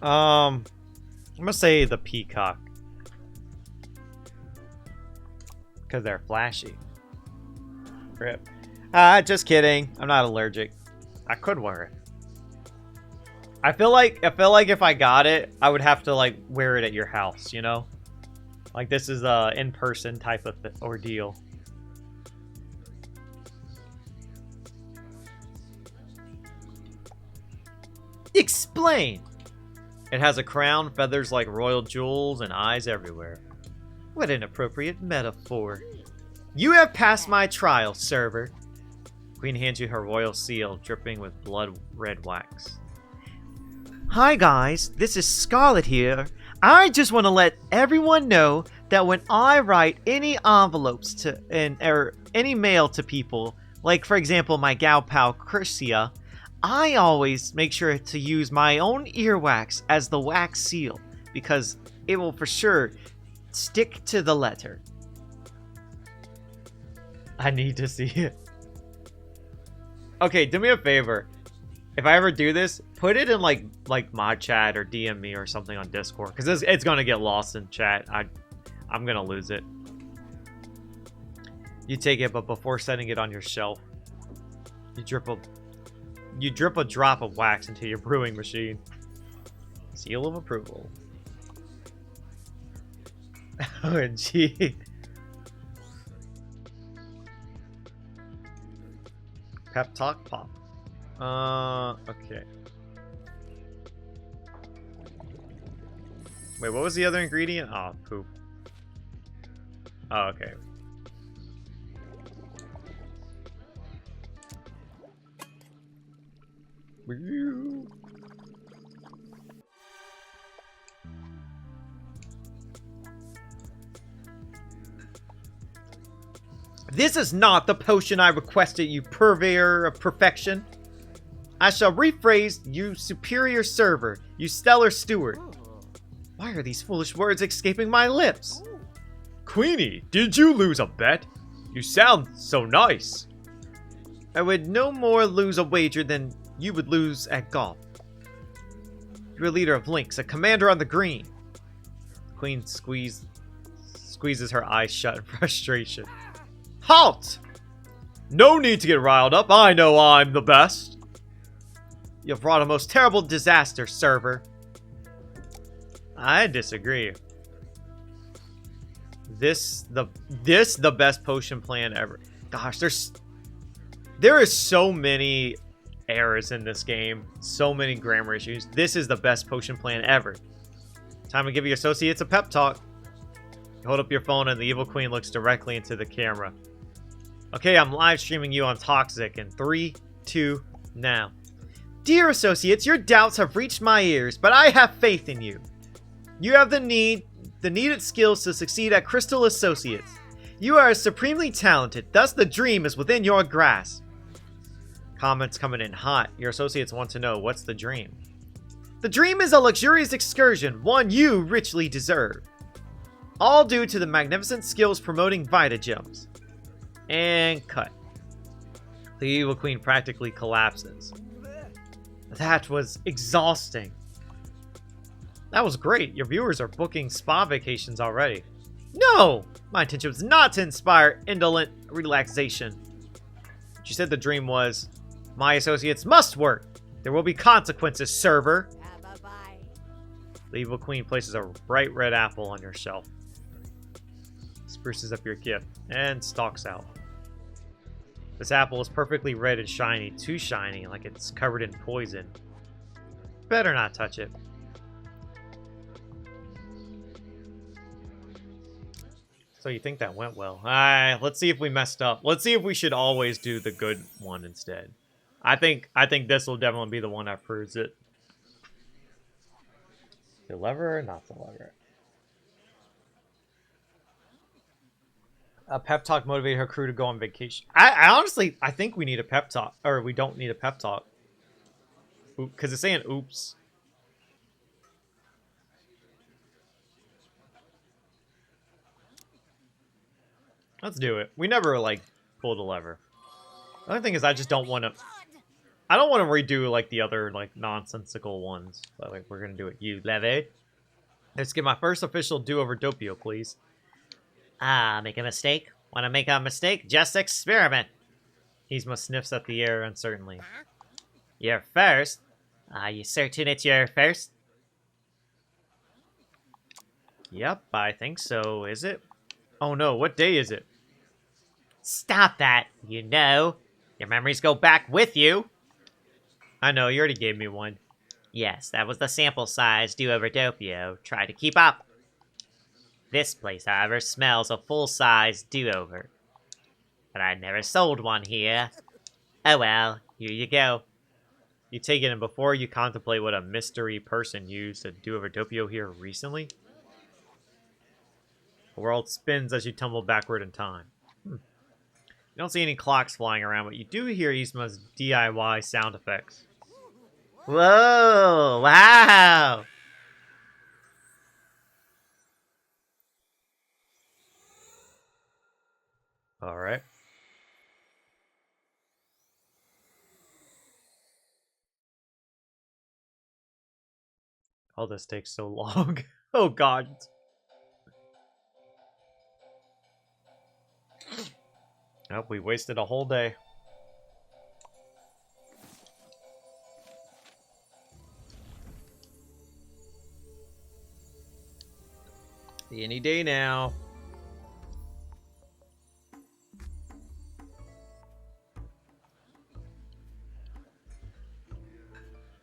I'm gonna say the peacock. Because they're flashy. Rip. Just kidding. I'm not allergic. I could wear it. I feel like if I got it, I would have to like wear it at your house, you know? Like this is a in-person type of ordeal. Explain! It has a crown, feathers like royal jewels, and eyes everywhere. What an appropriate metaphor. You have passed my trial, server. Queen hands you her royal seal, dripping with blood red wax. Hi guys, this is Scarlet here. I just want to let everyone know that when I write any envelopes or any mail to people, like for example my gal pal Cursia, I always make sure to use my own earwax as the wax seal, because it will for sure stick to the letter. I need to see it. Okay, do me a favor. If I ever do this, put it in like mod chat or DM me or something on Discord, because it's gonna get lost in chat. I'm gonna lose it. You take it, but before setting it on your shelf, you drip a drop of wax into your brewing machine. Seal of approval. OMG. Pep Talk Pop. Okay. Wait, what was the other ingredient? Oh, poop. Oh, okay. This is not the potion I requested, you purveyor of perfection. I shall rephrase, you superior server, you stellar steward. Why are these foolish words escaping my lips? Queenie, did you lose a bet? You sound so nice. I would no more lose a wager than you would lose at golf. You're a leader of Lynx, a commander on the green. Queen squeezes her eyes shut in frustration. Halt! No need to get riled up. I know I'm the best. You've wrought a most terrible disaster, server. I disagree. This the best potion plan ever. Gosh, there is so many errors in this game, so many grammar issues. This is the best potion plan ever. Time to give your associates a pep talk. hold up your phone and the evil queen looks directly into the camera. Okay, I'm live streaming you on Toxic in 3, 2, now. Dear associates, your doubts have reached my ears, but I have faith in you. You have the needed skills to succeed at Crystal Associates. You are supremely talented, thus the dream is within your grasp. Comments coming in hot. Your associates want to know, what's the dream? The dream is a luxurious excursion, one you richly deserve. All due to the magnificent skills promoting Vita Gems. And cut. The evil queen practically collapses. That was exhausting. That was great. Your viewers are booking spa vacations already. No! My intention was not to inspire indolent relaxation. She said the dream was, my associates must work. There will be consequences, server. Bye-bye. The evil queen places a bright red apple on your shelf. Spruces up your gift and stalks out. This apple is perfectly red and shiny, too shiny, like it's covered in poison. Better not touch it. So you think that went well. Let's see if we messed up. Let's see if we should always do the good one instead. I think this will definitely be the one that proves it. Deliver or not deliver? A pep talk motivated her crew to go on vacation. I honestly, I think we need a pep talk. Or we don't need a pep talk. Because it's saying oops. Let's do it. We never, like, pulled a lever. The only thing is I just don't want to... I don't want to redo, like, the other, like, nonsensical ones. But, like, we're going to do it. You, Leve. Let's get my first official do-over Doppio, please. Make a mistake? Want to make a mistake? Just experiment. Yzma sniffs at the air uncertainly. You're first? Are you certain it's your first? Yep, I think so. Is it? Oh no, what day is it? Stop that. You know. Your memories go back with you. I know, you already gave me one. Yes, that was the sample size do-over Doppio. Try to keep up. This place, however, smells a full-size do-over. But I never sold one here. Oh well, here you go. You take it, and before you contemplate what a mystery person used to do-over Doppio here recently, the world spins as you tumble backward in time. You don't see any clocks flying around, but you do hear Yzma's DIY sound effects. Whoa! Wow! Alright. Oh, this takes so long. Oh god. Nope, we wasted a whole day. Any day now.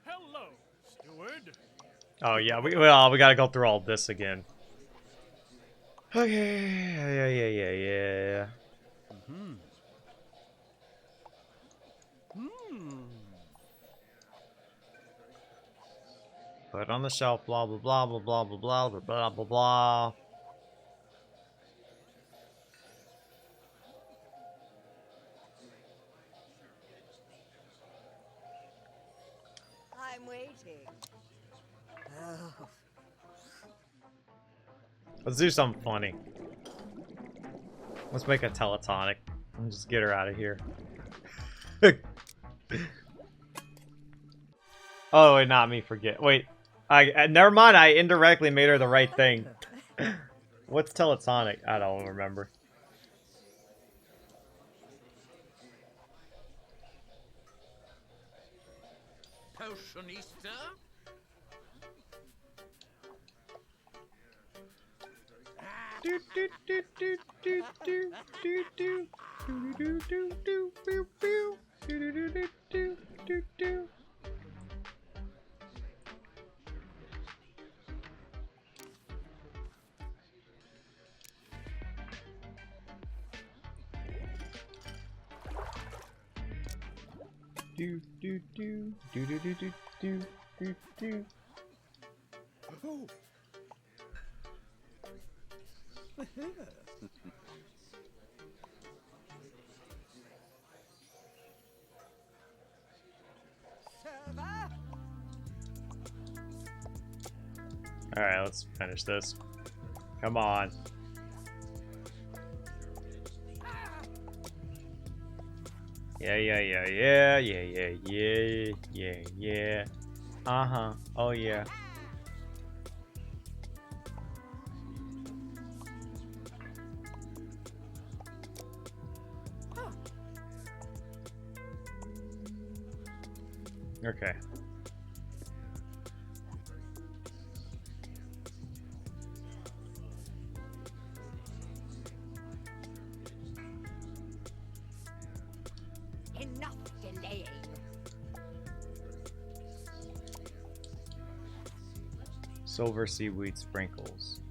Hello, steward. Oh yeah, we gotta go through all this again. Okay, yeah. Put it on the shelf, blah blah blah blah blah blah blah blah blah blah blah. I'm waiting. Oh. Let's do something funny. Let's make a teletonic and just get her out of here. Oh, wait, not me. Forget. Wait, I never mind. I indirectly made her the right thing. What's teletonic? I don't remember. Potionista? Do do do do do do do do do do do do do do do do do do do. do do do do do do do do do do. Alright, let's finish this. Come on. Yeah. Uh-huh. Oh, yeah. Okay. Enough delaying. Silver seaweed sprinkles.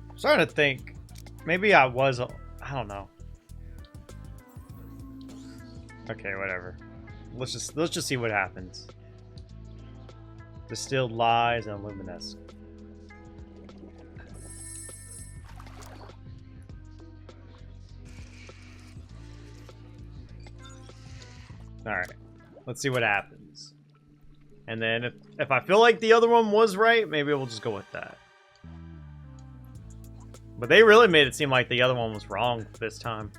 I'm starting to think maybe I don't know. Okay, whatever. Let's just see what happens. Distilled lies and luminescent. Alright. Let's see what happens. And then if I feel like the other one was right, maybe we'll just go with that. But they really made it seem like the other one was wrong this time.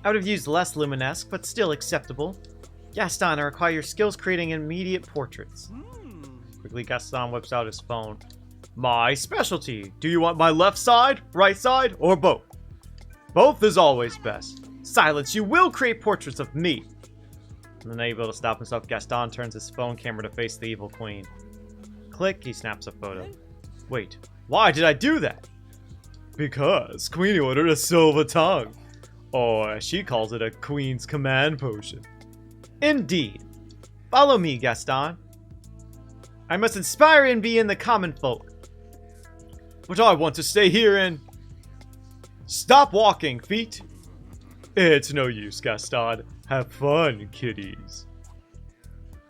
I would have used less luminesque, but still acceptable. Gaston, I require your skills creating immediate portraits. Quickly, Gaston whips out his phone. My specialty. Do you want my left side, right side, or both? Both is always best. Silence, you will create portraits of me. And then able to stop himself, Gaston turns his phone camera to face the evil queen. Click, he snaps a photo. Wait, why did I do that? Because Queenie ordered a silver tongue. Or, as she calls it, a queen's command potion. Indeed. Follow me, Gaston. I must inspire envy in the common folk. But I want to stay here and... Stop walking, feet. It's no use, Gaston. Have fun, kiddies.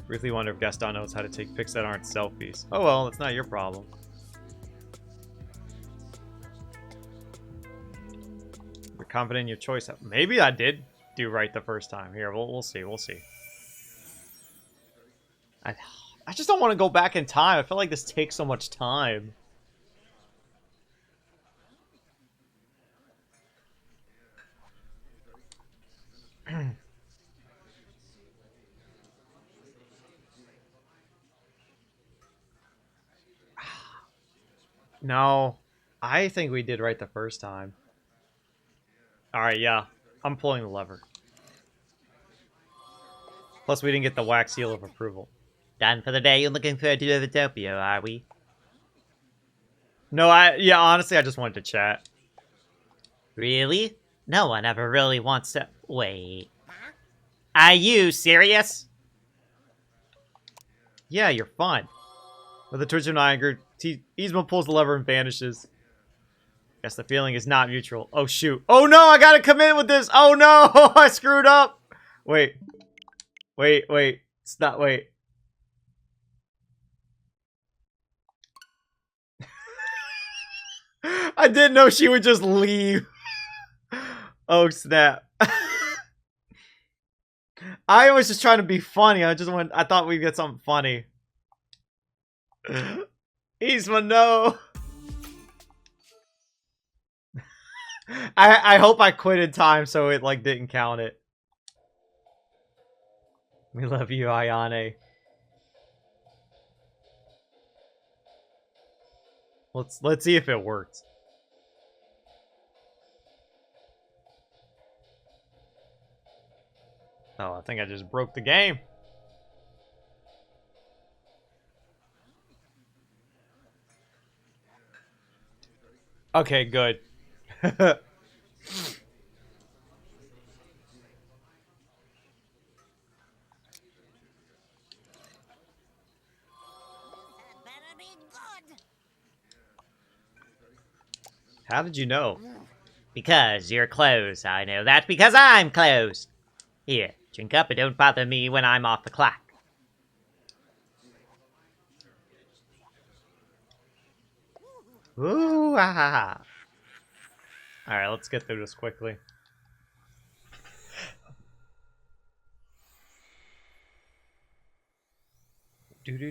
Really wonder if Gaston knows how to take pics that aren't selfies. Oh well, it's not your problem. You're confident in your choice. Maybe I did do right the first time. Here, we'll see. We'll see. I just don't want to go back in time. I feel like this takes so much time. No, I think we did right the first time. Alright, yeah. I'm pulling the lever. Plus, we didn't get the wax seal of approval. Done for the day. You're looking forward to Overtopia, are we? No, yeah, honestly, I just wanted to chat. Really? No one ever really wants to... Wait. Are you serious? Yeah, you're fine. With the twitch of an anger, Yzma pulls the lever and vanishes. Guess the feeling is not mutual. Oh, shoot. Oh, no, I gotta commit with this. Oh, no, I screwed up. Wait. It's not, wait. I didn't know she would just leave. Oh, snap. I was just trying to be funny. I thought we'd get something funny. Yzma, no. I hope I quit in time so it like didn't count it. We love you, Ayane. Let's see if it worked. Oh, I think I just broke the game. Okay, good. How did you know? Because you're close. I know that because I'm close. Here, Drink up and don't bother me when I'm off the clock. Ooh, ah, ha, ha. Alright, let's get through this quickly. Do.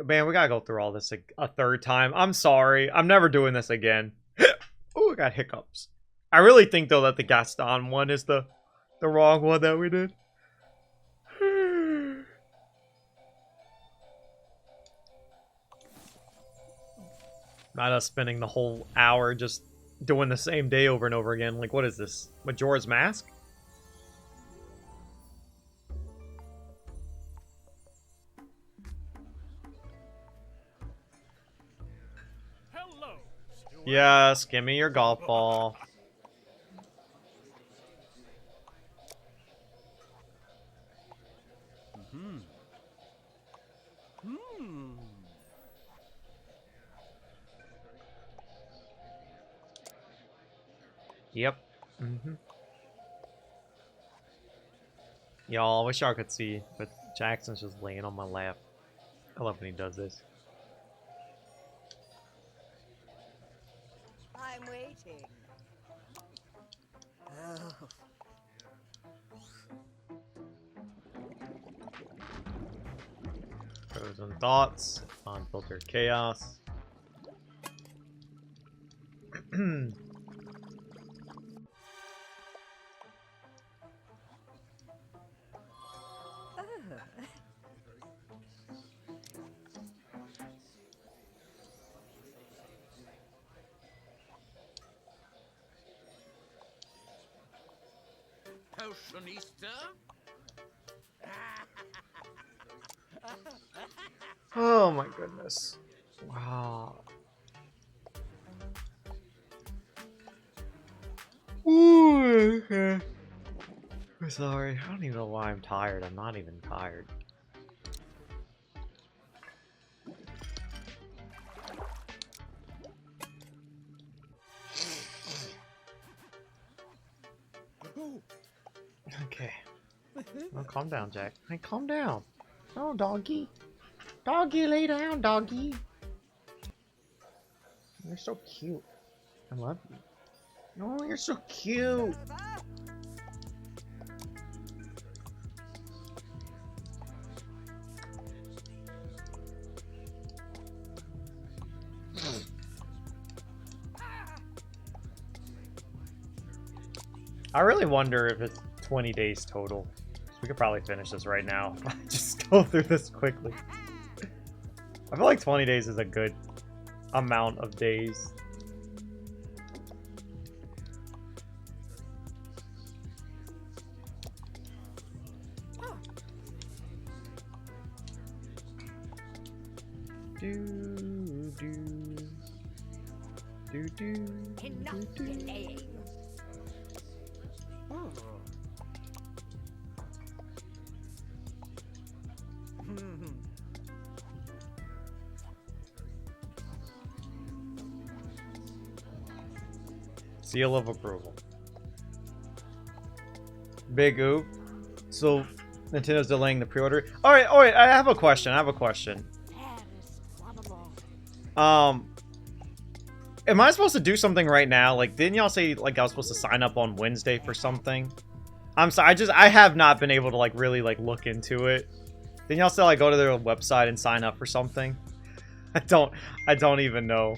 Man, we gotta go through all this a third time. I'm sorry. I'm never doing this again. Ooh, I got hiccups. I really think, though, that the Gaston one is the wrong one that we did. Not us spending the whole hour just doing the same day over and over again. Like, what is this? Majora's Mask? Hello, steward. Yes, give me your golf ball. Yep. Y'all, I wish y'all could see, but Jackson's just laying on my lap. I love when he does this. I'm waiting. Oh. Frozen thoughts, unfiltered chaos. Oh my goodness. Wow. Ooh, okay. I'm sorry. I don't even know why I'm tired. I'm not even tired. Okay. Oh, calm down, Jack. Hey, calm down. Oh, doggy. Doggy, lay down, doggy. You're so cute. I love you. Oh, you're so cute. I really wonder if it's 20 days total. We could probably finish this right now. Just go through this quickly. I feel like 20 days is a good amount of days. Enough delaying. Seal of approval. Big oop. So Nintendo's delaying the pre-order. Alright, I have a question. Am I supposed to do something right now? Like, didn't y'all say like I was supposed to sign up on Wednesday for something? I'm sorry, I have not been able to like really like look into it. Didn't y'all say like go to their website and sign up for something? I don't even know.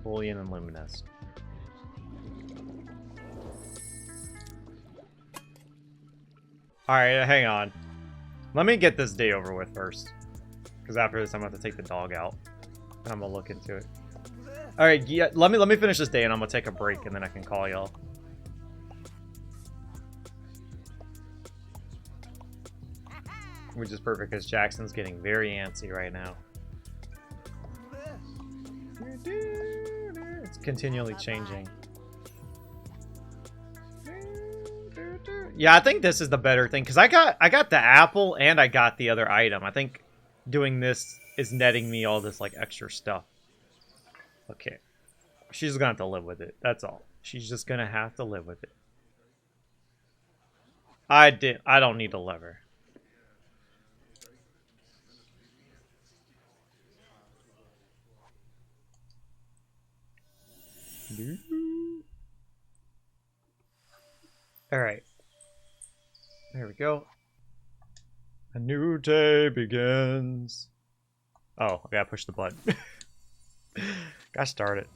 Bullion and Luminous. Alright, hang on. Let me get this day over with first. Because after this, I'm going to have to take the dog out. And I'm going to look into it. Alright, yeah, let me finish this day and I'm going to take a break and then I can call y'all. Which is perfect because Jackson's getting very antsy right now. It's continually changing. Yeah, I think this is the better thing because I got the apple and I got the other item. I think doing this is netting me all this like extra stuff. Okay. She's gonna have to live with it. That's all. She's just gonna have to live with it. I don't need a lever. Alright. There we go. A new day begins. Oh, I gotta push the button. Gotta start it.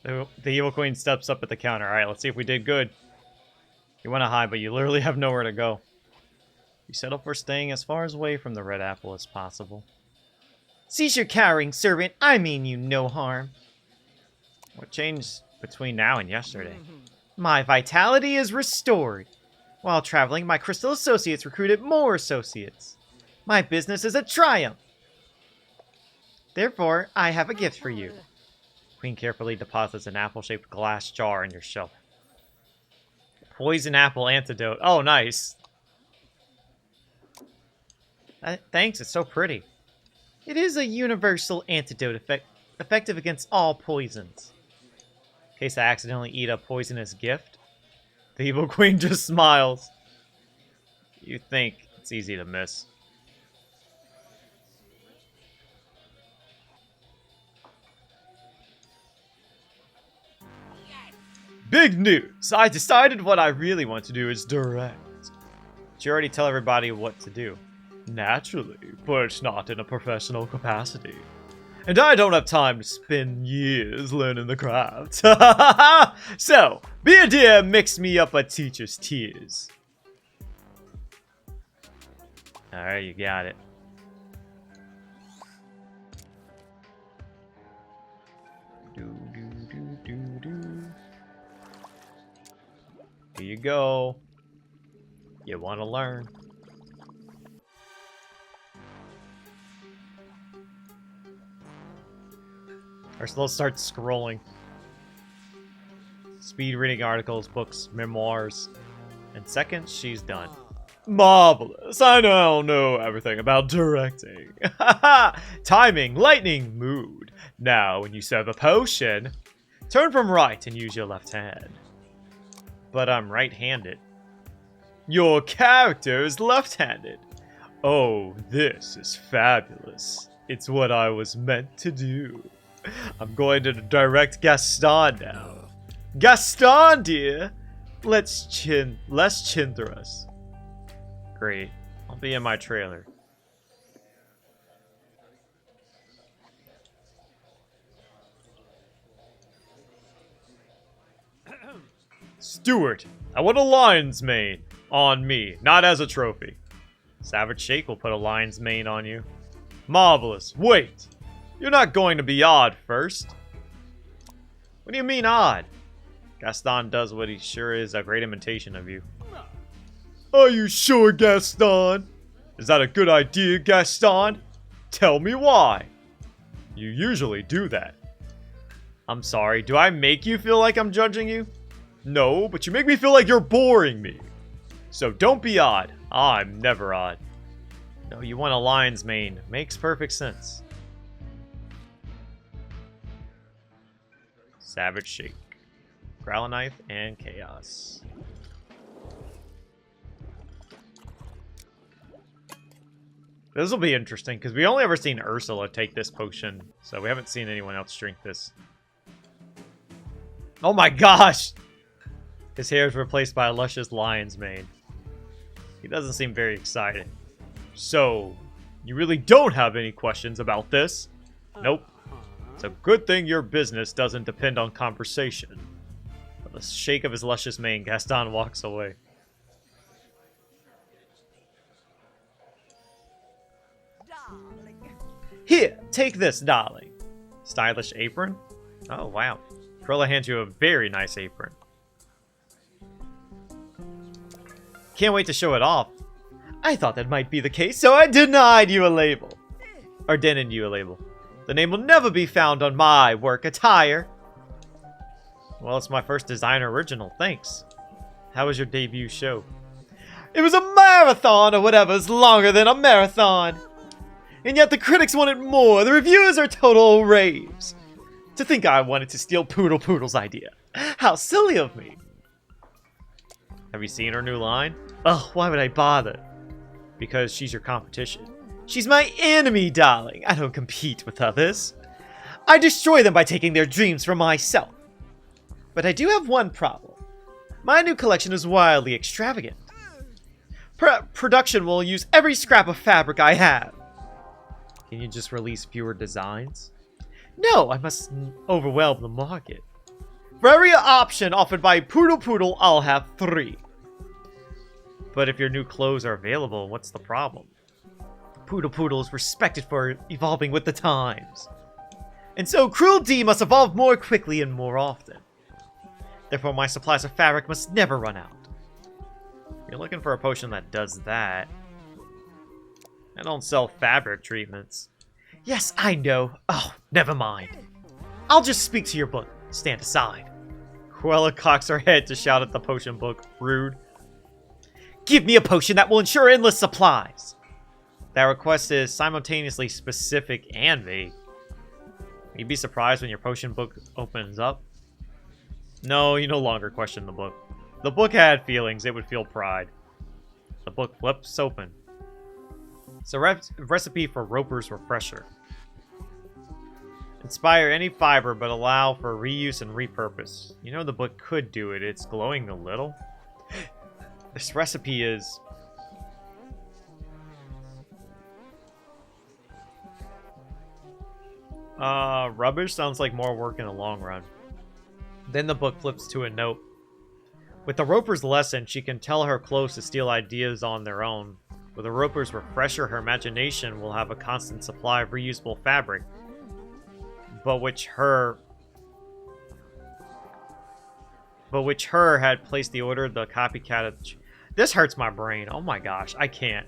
The evil queen steps up at the counter. Alright, let's see if we did good. You want to hide, but you literally have nowhere to go. You settle for staying as far away from the red apple as possible. Cease your cowering, servant. I mean you no harm. What changed between now and yesterday? My vitality is restored. While traveling, my crystal associates recruited more associates. My business is a triumph. Therefore, I have a gift for you. Queen carefully deposits an apple-shaped glass jar on your shelf. Poison apple antidote. Oh, nice. Thanks, it's so pretty. It is a universal antidote effective against all poisons. In case I accidentally eat a poisonous gift. The evil queen just smiles. You think it's easy to miss. Big news! I decided what I really want to do is direct. Did you already tell everybody what to do? Naturally, but not in a professional capacity. And I don't have time to spend years learning the craft. So, be a dear, mix me up a teacher's tears. Alright, you got it. Here you go. You want to learn. Ursula starts scrolling. Speed reading articles, books, memoirs. In seconds, she's done. Marvelous! I now know everything about directing. Timing, lightning, mood. Now, when you serve a potion, turn from right and use your left hand. But I'm right-handed. Your character is left-handed. Oh, this is fabulous. It's what I was meant to do. I'm going to direct Gaston now. Gaston, dear! Let's chin thrust. Great. I'll be in my trailer. Stewart, I want a lion's mane on me, not as a trophy. Savage Shake will put a lion's mane on you. Marvelous. Wait! You're not going to be odd first. What do you mean odd? Gaston does what he sure is a great imitation of you. Are you sure, Gaston? Is that a good idea, Gaston? Tell me why. You usually do that. I'm sorry, do I make you feel like I'm judging you? No, but you make me feel like you're boring me. So don't be odd. I'm never odd. No, you want a lion's mane. Makes perfect sense. Savage Shake. Growl Knife and Chaos. This will be interesting, because we only ever seen Ursula take this potion, so we haven't seen anyone else drink this. Oh my gosh! His hair is replaced by a luscious lion's mane. He doesn't seem very excited. So, you really don't have any questions about this? Nope. It's a good thing your business doesn't depend on conversation. With a shake of his luscious mane, Gaston walks away. Darling. Here, take this, darling. Stylish apron? Oh, wow. Cruella hands you a very nice apron. Can't wait to show it off. I thought that might be the case, so I denied you a label. Or didn't you a label. The name will never be found on my work attire. Well, it's my first designer original, thanks. How was your debut show? It was a marathon or whatever's longer than a marathon. And yet the critics wanted more. The reviewers are total raves. To think I wanted to steal Poodle Poodle's idea. How silly of me. Have you seen her new line? Ugh, why would I bother? Because she's your competition. She's my enemy, darling. I don't compete with others. I destroy them by taking their dreams for myself. But I do have one problem. My new collection is wildly extravagant. Production will use every scrap of fabric I have. Can you just release fewer designs? No, I must overwhelm the market. For every option offered by Poodle Poodle, I'll have 3. But if your new clothes are available, what's the problem? Poodle Poodle is respected for evolving with the times. And so Cruel D must evolve more quickly and more often. Therefore, my supplies of fabric must never run out. You're looking for a potion that does that. I don't sell fabric treatments. Yes, I know. Oh, never mind. I'll just speak to your book. Stand aside. Cruella cocks her head to shout at the potion book. Rude. Give me a potion that will ensure endless supplies. That request is simultaneously specific and vague. You'd be surprised when your potion book opens up. No, you no longer question the book. The book had feelings. It would feel pride. The book flips open. It's a recipe for Roper's Refresher. Inspire any fiber, but allow for reuse and repurpose. You know the book could do it. It's glowing a little. This recipe is... rubbish sounds like more work in the long run. Then the book flips to a note. With the Roper's lesson, she can tell her clothes to steal ideas on their own. With the Roper's Refresher, her imagination will have a constant supply of reusable fabric. But which her had placed the order, the copycat... This hurts my brain. Oh my gosh, I can't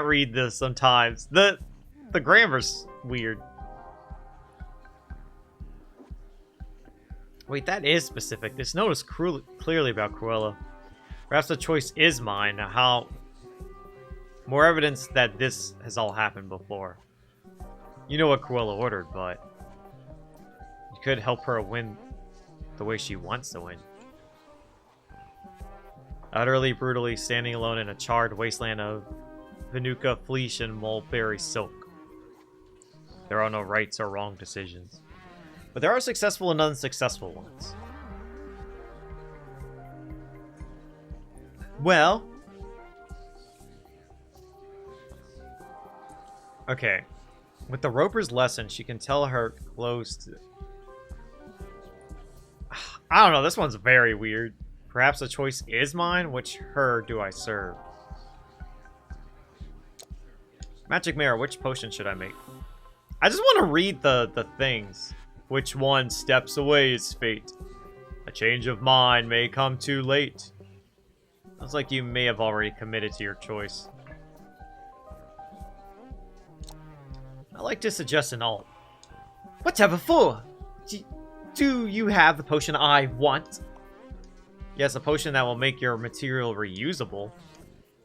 read this sometimes. The grammar's weird. Wait, that is specific. This note is clearly about Cruella. Perhaps the choice is mine. Now, how... More evidence that this has all happened before. You know what Cruella ordered, but... You could help her win the way she wants to win. Utterly, brutally, standing alone in a charred wasteland of Venuka, fleece, and mulberry silk. There are no rights or wrong decisions. But there are successful and unsuccessful ones. Well... Okay. With the Roper's lesson, she can tell her clothes to... I don't know, this one's very weird. Perhaps the choice is mine? Which her do I serve? Magic Mirror, which potion should I make? I just want to read the things. Which one steps away is fate. A change of mind may come too late. Sounds like you may have already committed to your choice. I like to suggest an alt. Whatever for? Do you have the potion I want? Yes, a potion that will make your material reusable.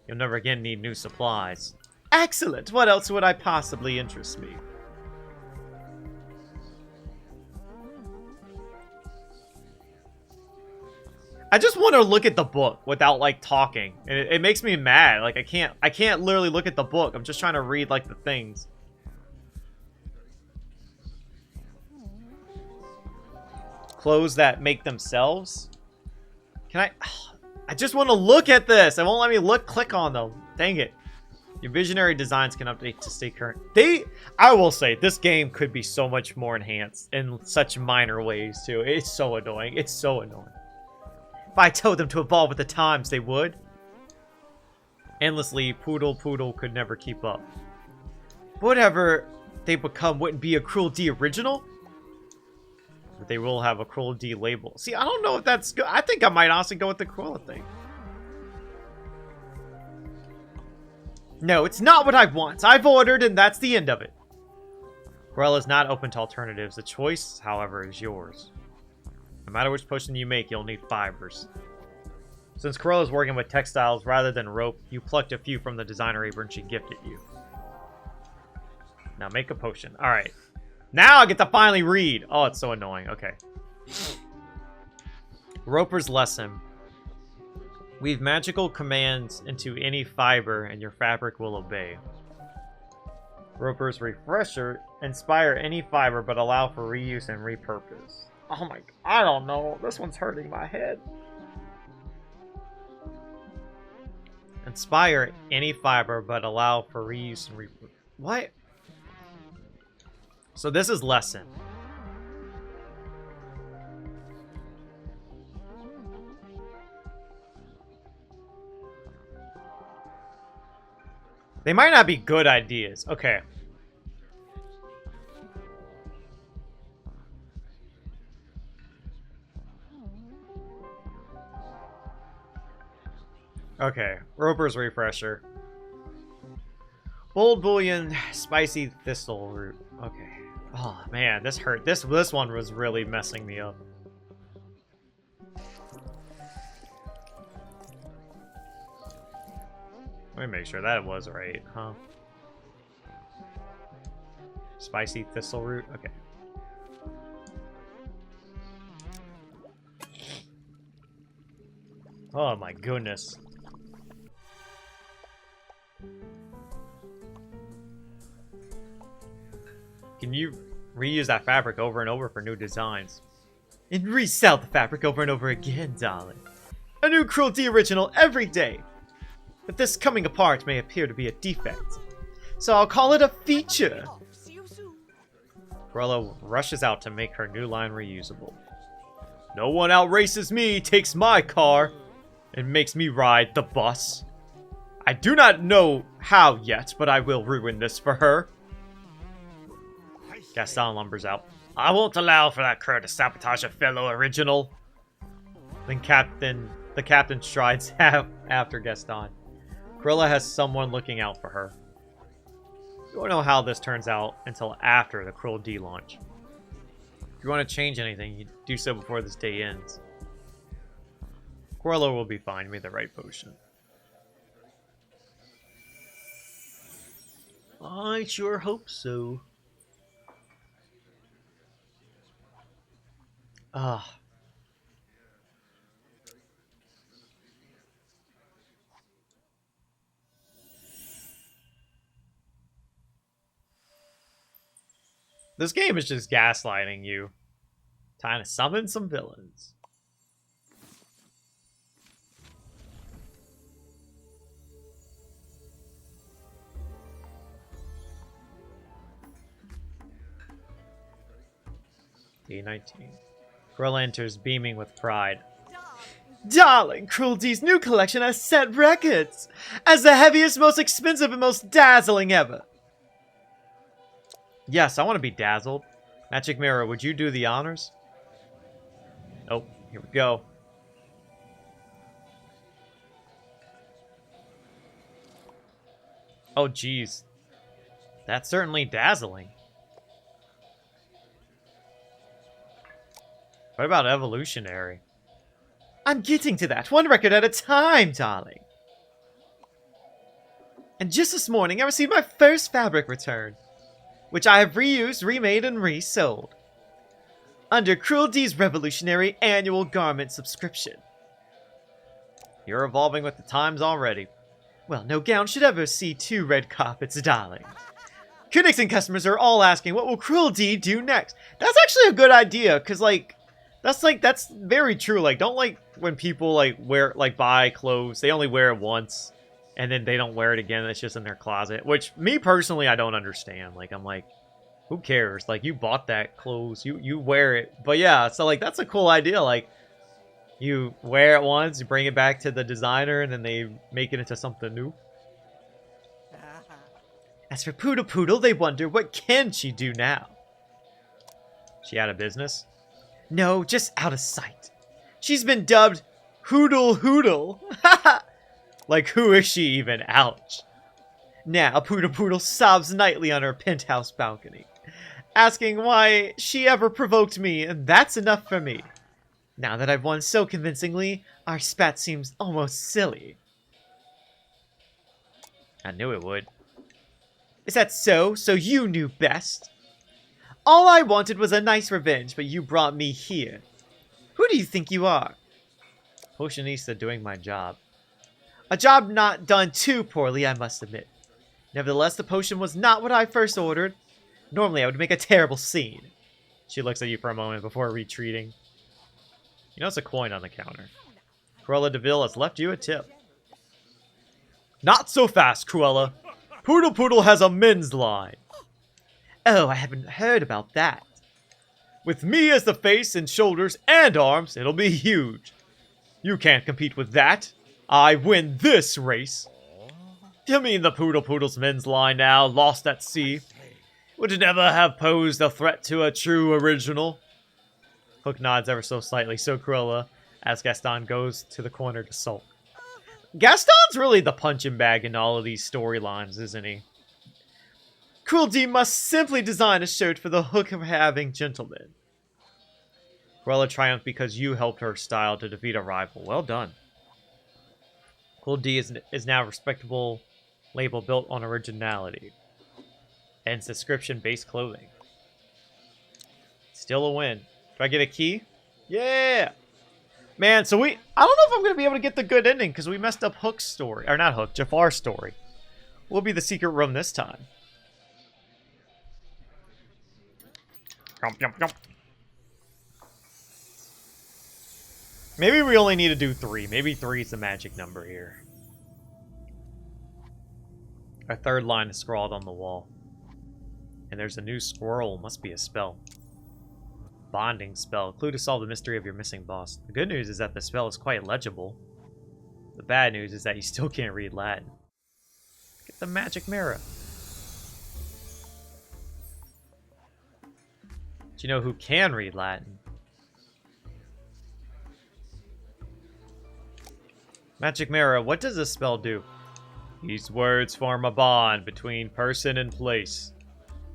You'll never again need new supplies. Excellent! What else would I possibly interest me? I just want to look at the book without, like, talking. And it makes me mad. Like, I can't literally look at the book. I'm just trying to read, like, the things. Clothes that make themselves? Can I... I just want to look at this. It won't let me click on them. Dang it. Your visionary designs can update to stay current. I will say, this game could be so much more enhanced in such minor ways, too. It's so annoying. It's so annoying. If I told them to evolve with the times, they would. Endlessly, Poodle could never keep up. Whatever they become wouldn't be a Cruel D original? But they will have a Cruel D label. See, I don't know if that's good. I think I might honestly go with the Cruella thing. No, it's not what I want. I've ordered, and that's the end of it. Cruella is not open to alternatives. The choice, however, is yours. No matter which potion you make, you'll need fibers. Since Corolla's working with textiles rather than rope, you plucked a few from the designer apron she gifted you. Now make a potion. Alright. Now I get to finally read. Oh, it's so annoying. Okay. Roper's Lesson. Weave magical commands into any fiber and your fabric will obey. Roper's Refresher. Inspire any fiber but allow for reuse and repurpose. Oh my... I don't know. This one's hurting my head. Inspire any fiber but allow for reuse and repurpose. What? So this is lesson. They might not be good ideas. Okay. Okay. Roper's Refresher. Bold Bullion, Spicy Thistle Root. Okay. Oh, man, this hurt. This one was really messing me up. Let me make sure that was right, huh? Spicy Thistle Root? Okay. Oh my goodness. Can you reuse that fabric over and over for new designs? And resell the fabric over and over again, darling. A new Cruelty original every day. But this coming apart may appear to be a defect. So I'll call it a feature. See you soon. Cruella rushes out to make her new line reusable. No one outraces me, takes my car, and makes me ride the bus. I do not know how yet, but I will ruin this for her. Gaston lumbers out. I won't allow for that cur to sabotage a fellow original. Then the captain strides after Gaston. Cruella has someone looking out for her. You won't know how this turns out until after the Cruel D launch. If you want to change anything, you do so before this day ends. Cruella will be fine. You made the right potion. I sure hope so. Ah. This game is just gaslighting you. Time to summon some villains. Day 19. Cruella enters beaming with pride. Darling, Cruelty's new collection has set records as the heaviest, most expensive, and most dazzling ever. Yes, I want to be dazzled. Magic Mirror, would you do the honors? Oh, here we go. Oh, geez. That's certainly dazzling. What about evolutionary? I'm getting to that, one record at a time, darling. And just this morning, I received my first fabric return, which I have reused, remade, and resold under Cruelty's revolutionary annual garment subscription. You're evolving with the times already. Well, no gown should ever see 2 red carpets, darling. Critics and customers are all asking, what will Cruelty do next? That's actually a good idea, because, that's very true. Don't like when people, buy clothes, they only wear it once, and then they don't wear it again, it's just in their closet. Which, me personally, I don't understand. I'm like, who cares? You bought that clothes, you wear it. But yeah, so, that's a cool idea. You wear it once, you bring it back to the designer, and then they make it into something new. As for Poodle Poodle, they wonder, what can she do now? She out of business? No, just out of sight. She's been dubbed Hoodle Hoodle. Who is she even? Ouch. Now, Poodle Poodle sobs nightly on her penthouse balcony, asking why she ever provoked me, and that's enough for me. Now that I've won so convincingly, Our spat seems almost silly. I knew it would. Is that so? So you knew best? All I wanted was a nice revenge, but you brought me here. Who do you think you are? Potionista doing my job. A job not done too poorly, I must admit. Nevertheless, the potion was not what I first ordered. Normally, I would make a terrible scene. She looks at you for a moment before retreating. You notice a coin on the counter. Cruella DeVille has left you a tip. Not so fast, Cruella. Poodle Poodle has a men's line. Oh, I haven't heard about that. With me as the face and shoulders and arms, it'll be huge. You can't compete with that. I win this race. You mean the Poodle Poodle's men's line now, lost at sea, would never have posed a threat to a true original? Hook nods ever so slightly, so Cruella, as Gaston goes to the corner to sulk. Gaston's really the punching bag in all of these storylines, isn't he? Cruel D must simply design a shirt for the hook of having gentlemen. Cruella triumphed because you helped her style to defeat a rival. Well done. Cruel D is now a respectable label built on originality. And subscription-based clothing. Still a win. Do I get a key? Yeah! Man, so I don't know if I'm going to be able to get the good ending because we messed up Hook's story. Or not Hook, Jafar's story. We'll be the secret room this time. Yum, yum, yum. Maybe we only need to do 3. Maybe 3 is the magic number here. Our third line is scrawled on the wall. And there's a new squirrel. Must be a spell. Bonding spell. Clue to solve the mystery of your missing boss. The good news is that the spell is quite legible. The bad news is that you still can't read Latin. Get the magic mirror. Do you know who can read Latin? Magic mirror, what does this spell do? These words form a bond between person and place.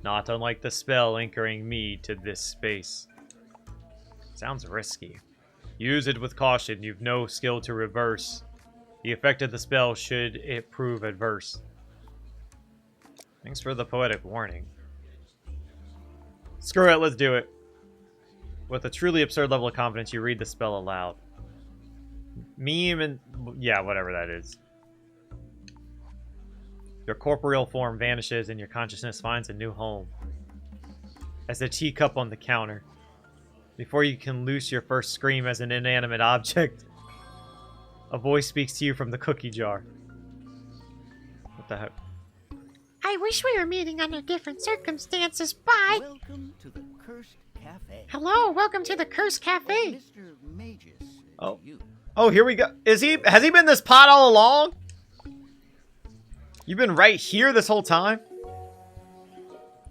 Not unlike the spell anchoring me to this space. Sounds risky. Use it with caution. You've no skill to reverse the effect of the spell should it prove adverse. Thanks for the poetic warning. Screw it, let's do it. With a truly absurd level of confidence, you read the spell aloud. Meme and... yeah, whatever that is. Your corporeal form vanishes and your consciousness finds a new home. As a teacup on the counter. Before you can loose your first scream as an inanimate object, a voice speaks to you from the cookie jar. What the heck? I wish we were meeting under different circumstances. Bye. Welcome to the Cursed Cafe. Hello, welcome to the Cursed Cafe. Mr. Magus. Oh. You. Oh, here we go. Has he been this pot all along? You've been right here this whole time?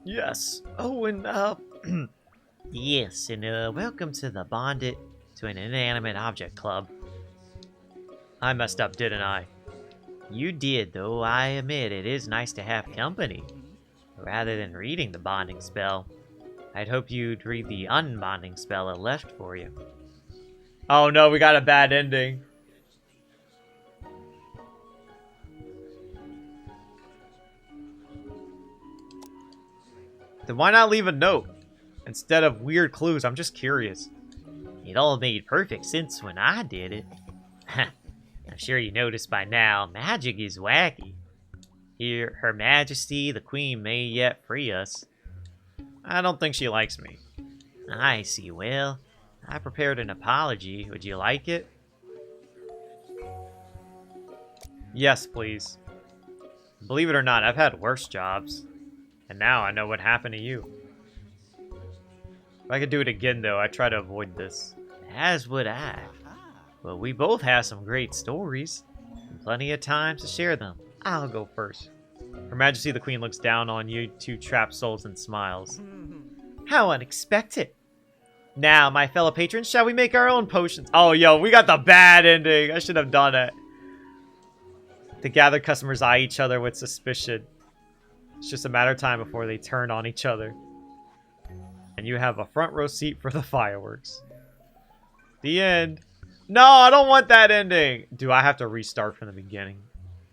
Yes. Oh, and Yes, and welcome to the Bonded to an Inanimate Object Club. I messed up, didn't I? You did, though. I admit it is nice to have company. Rather than reading the bonding spell, I'd hope you'd read the unbonding spell I left for you. Oh no, we got a bad ending. Then why not leave a note instead of weird clues? I'm just curious. It all made perfect sense when I did it. I'm sure you noticed by now, magic is wacky. Here, Her Majesty, the Queen may yet free us. I don't think she likes me. I see. Well, I prepared an apology. Would you like it? Yes, please. Believe it or not, I've had worse jobs. And now I know what happened to you. If I could do it again, though, I'd try to avoid this. As would I. Well, we both have some great stories. And plenty of time to share them. I'll go first. Her Majesty the Queen looks down on you two trapped souls and smiles. How unexpected. Now, my fellow patrons, shall we make our own potions? Oh, yo, we got the bad ending. I should have done it. The gathered customers eye each other with suspicion. It's just a matter of time before they turn on each other. And you have a front row seat for the fireworks. The end. No, I don't want that ending. Do I have to restart from the beginning?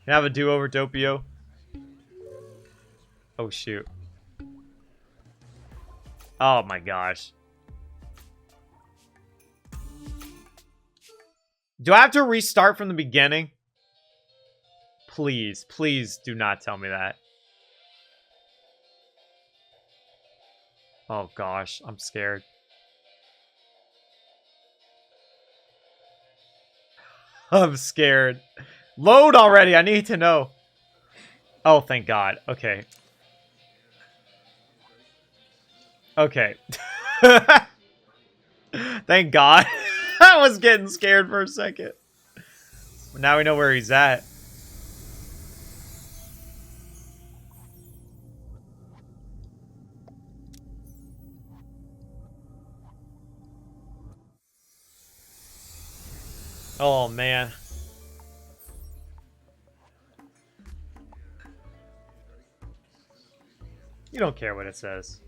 Can I have a do-over, Doppio? Oh, shoot. Oh, my gosh. Do I have to restart from the beginning? Please, please do not tell me that. Oh, gosh. I'm scared. I'm scared. Load already. I need to know. Oh, thank God. Okay. Okay. Thank God. I was getting scared for a second. Now we know where he's at. Oh, man. You don't care what it says.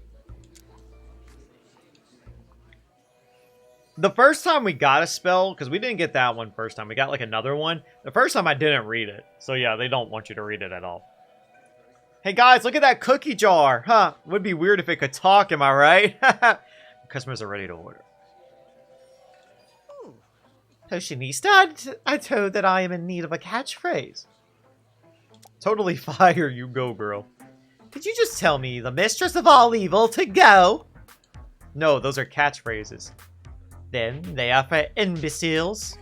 The first time we got a spell, because we didn't get that one first time. We got like another one. The first time I didn't read it. So yeah, they don't want you to read it at all. Hey guys, look at that cookie jar. Huh, would be weird if it could talk, am I right? Customers are ready to order. Potionista, I told that I am in need of a catchphrase. Totally fire, you go, girl. Did you just tell me the mistress of all evil to go? No, those are catchphrases. Then they are for imbeciles.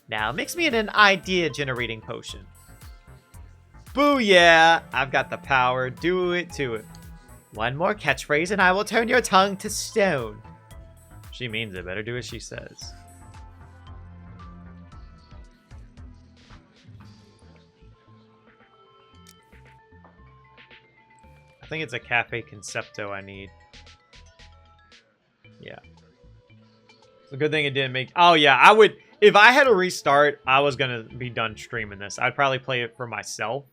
Now mix me in an idea-generating potion. Booyah! I've got the power. Do it to it. One more catchphrase and I will turn your tongue to stone. She means it. Better do as she says. I think it's a Cafe Concepto I need. Yeah. It's a good thing it didn't make... Oh, yeah. I would... If I had to restart, I was going to be done streaming this. I'd probably play it for myself.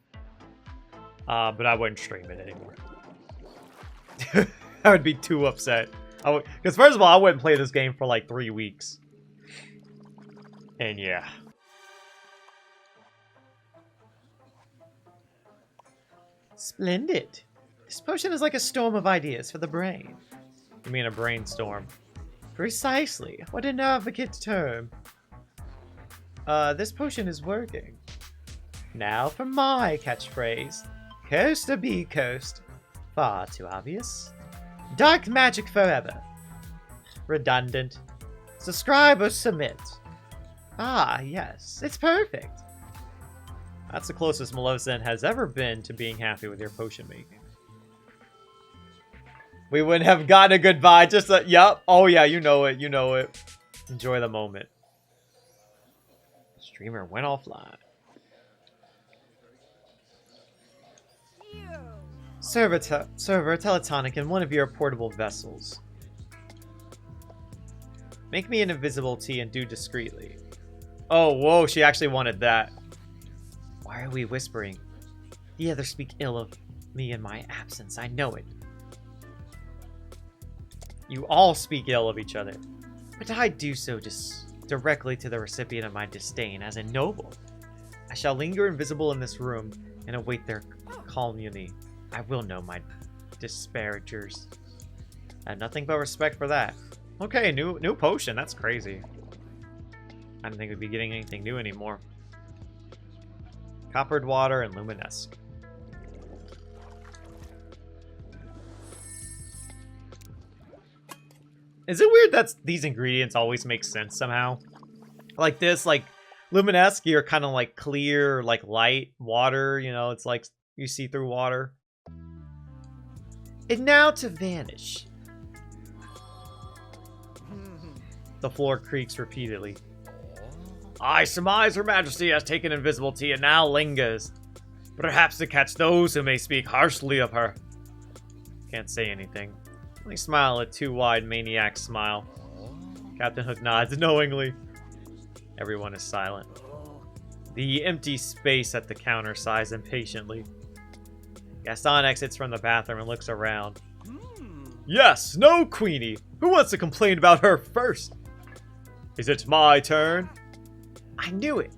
But I wouldn't stream it anymore. I would be too upset. Because first of all, I wouldn't play this game for like 3 weeks. And yeah. Splendid. This potion is like a storm of ideas for the brain. You mean a brainstorm? Precisely. What an advocate term. This potion is working. Now for my catchphrase. Coast or be coast. Far too obvious. Dark magic forever. Redundant. Subscribe or submit. Ah, yes. It's perfect. That's the closest Maleficent has ever been to being happy with your potion making. We wouldn't have gotten a goodbye. Just a, yup. Oh yeah, you know it. You know it. Enjoy the moment. Streamer went offline. Serve a teletonic in one of your portable vessels. Make me an invisible tea and do discreetly. Oh, whoa, she actually wanted that. Why are we whispering? The others speak ill of me in my absence. I know it. You all speak ill of each other. But I do so directly to the recipient of my disdain as a noble. I shall linger invisible in this room and await their calumny. I will know my disparagers. I have nothing but respect for that. Okay, new potion. That's crazy. I didn't think we'd be getting anything new anymore. Coppered water and luminesque. Is it weird that these ingredients always make sense somehow? Like this, like luminesque, you're kind of like clear, like light water, you know, it's like you see through water. And now to vanish. The floor creaks repeatedly. I surmise Her Majesty has taken invisible tea and now lingers. Perhaps to catch those who may speak harshly of her. Can't say anything. Only smile a too-wide maniac smile. Captain Hook nods knowingly. Everyone is silent. The empty space at the counter sighs impatiently. Gaston exits from the bathroom and looks around. Yes, no Queenie. Who wants to complain about her first? Is it my turn? I knew it.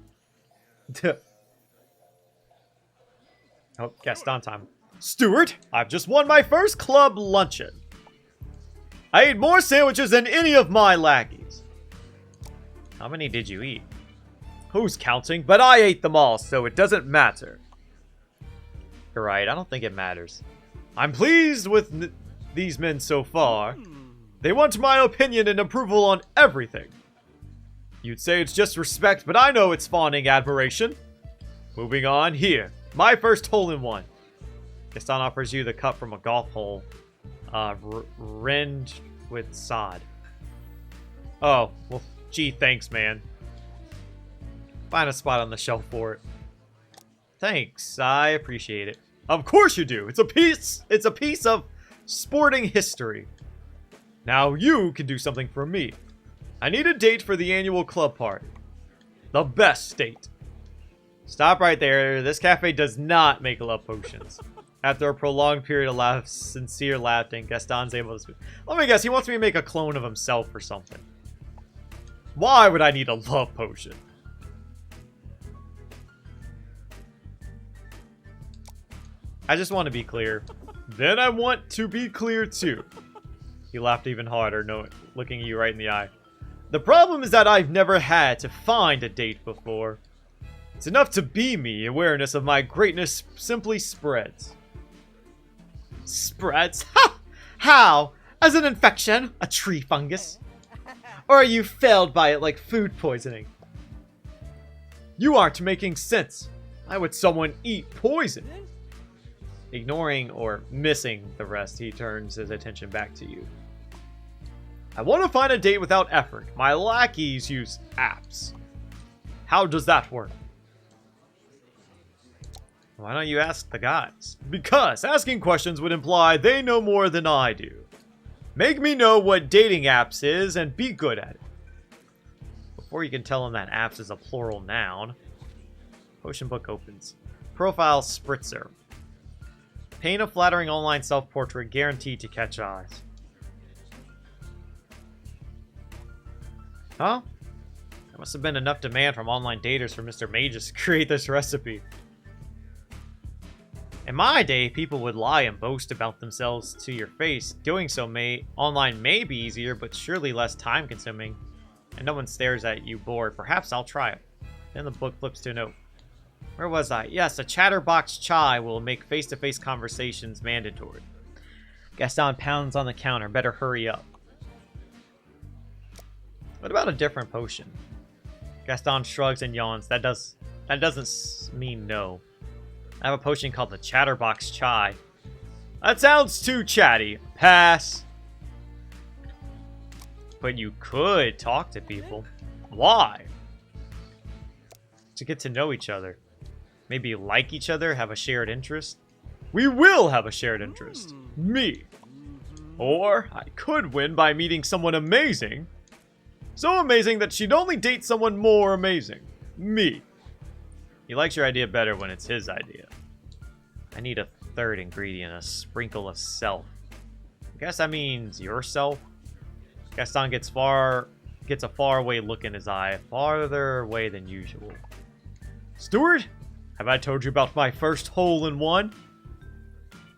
Oh, Gaston time. Steward, I've just won my first club luncheon. I ate more sandwiches than any of my lackeys. How many did you eat? Who's counting? But I ate them all, so it doesn't matter. You're right, I don't think it matters. I'm pleased with these men so far. They want my opinion and approval on everything. You'd say it's just respect, but I know it's fawning admiration. Moving on, here. My first hole-in-one. Gaston offers you the cup from a golf hole. Rind with sod. Oh, well, gee, thanks, man. Find a spot on the shelf for it. Thanks, I appreciate it. Of course you do. It's a piece of sporting history. Now you can do something for me. I need a date for the annual club party. The best date. Stop right there. This cafe does not make love potions. After a prolonged period of sincere laughing, Gaston's able to speak. Let me guess, he wants me to make a clone of himself or something. Why would I need a love potion? I just want to be clear. Then I want to be clear too. He laughed even harder, looking you right in the eye. The problem is that I've never had to find a date before. It's enough to be me. Awareness of my greatness simply spreads. Spreads? Ha! How? As an infection? A tree fungus? Or are you felled by it like food poisoning? You aren't making sense. Why would someone eat poison? Ignoring or missing the rest, he turns his attention back to you. I want to find a date without effort. My lackeys use apps. How does that work? Why don't you ask the guys? Because asking questions would imply they know more than I do. Make me know what dating apps is and be good at it. Before you can tell him that apps is a plural noun, potion book opens. Profile spritzer. Paint a flattering online self-portrait guaranteed to catch eyes. Huh? There must have been enough demand from online daters for Mr. Mages to create this recipe. In my day, people would lie and boast about themselves to your face. Doing so online may be easier, but surely less time-consuming. And no one stares at you bored. Perhaps I'll try it. Then the book flips to a note. Where was I? Yes, a chatterbox chai will make face-to-face conversations mandatory. Gaston pounds on the counter. Better hurry up. What about a different potion? Gaston shrugs and yawns. That doesn't mean no. I have a potion called the Chatterbox Chai. That sounds too chatty. Pass. But you could talk to people. Why? To get to know each other. Maybe like each other, have a shared interest. We will have a shared interest. Me. Or I could win by meeting someone amazing. So amazing that she'd only date someone more amazing. Me. He likes your idea better when it's his idea. I need a third ingredient, a sprinkle of self. I guess that means yourself. Gaston gets a far away look in his eye, farther away than usual. Steward, have I told you about my first hole-in-one?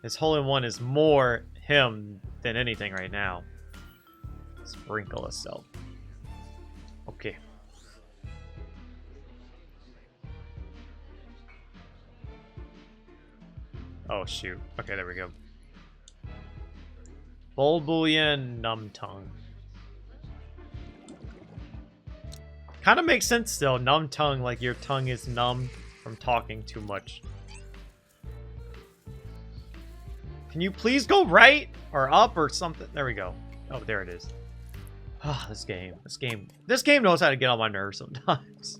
His hole-in-one is more him than anything right now. Sprinkle of self. Okay. Oh, shoot. Okay, there we go. Bulbulian numb tongue. Kind of makes sense still. Numb tongue, like your tongue is numb from talking too much. Can you please go right or up or something? There we go. Oh, there it is. Ah, this game knows how to get on my nerves sometimes.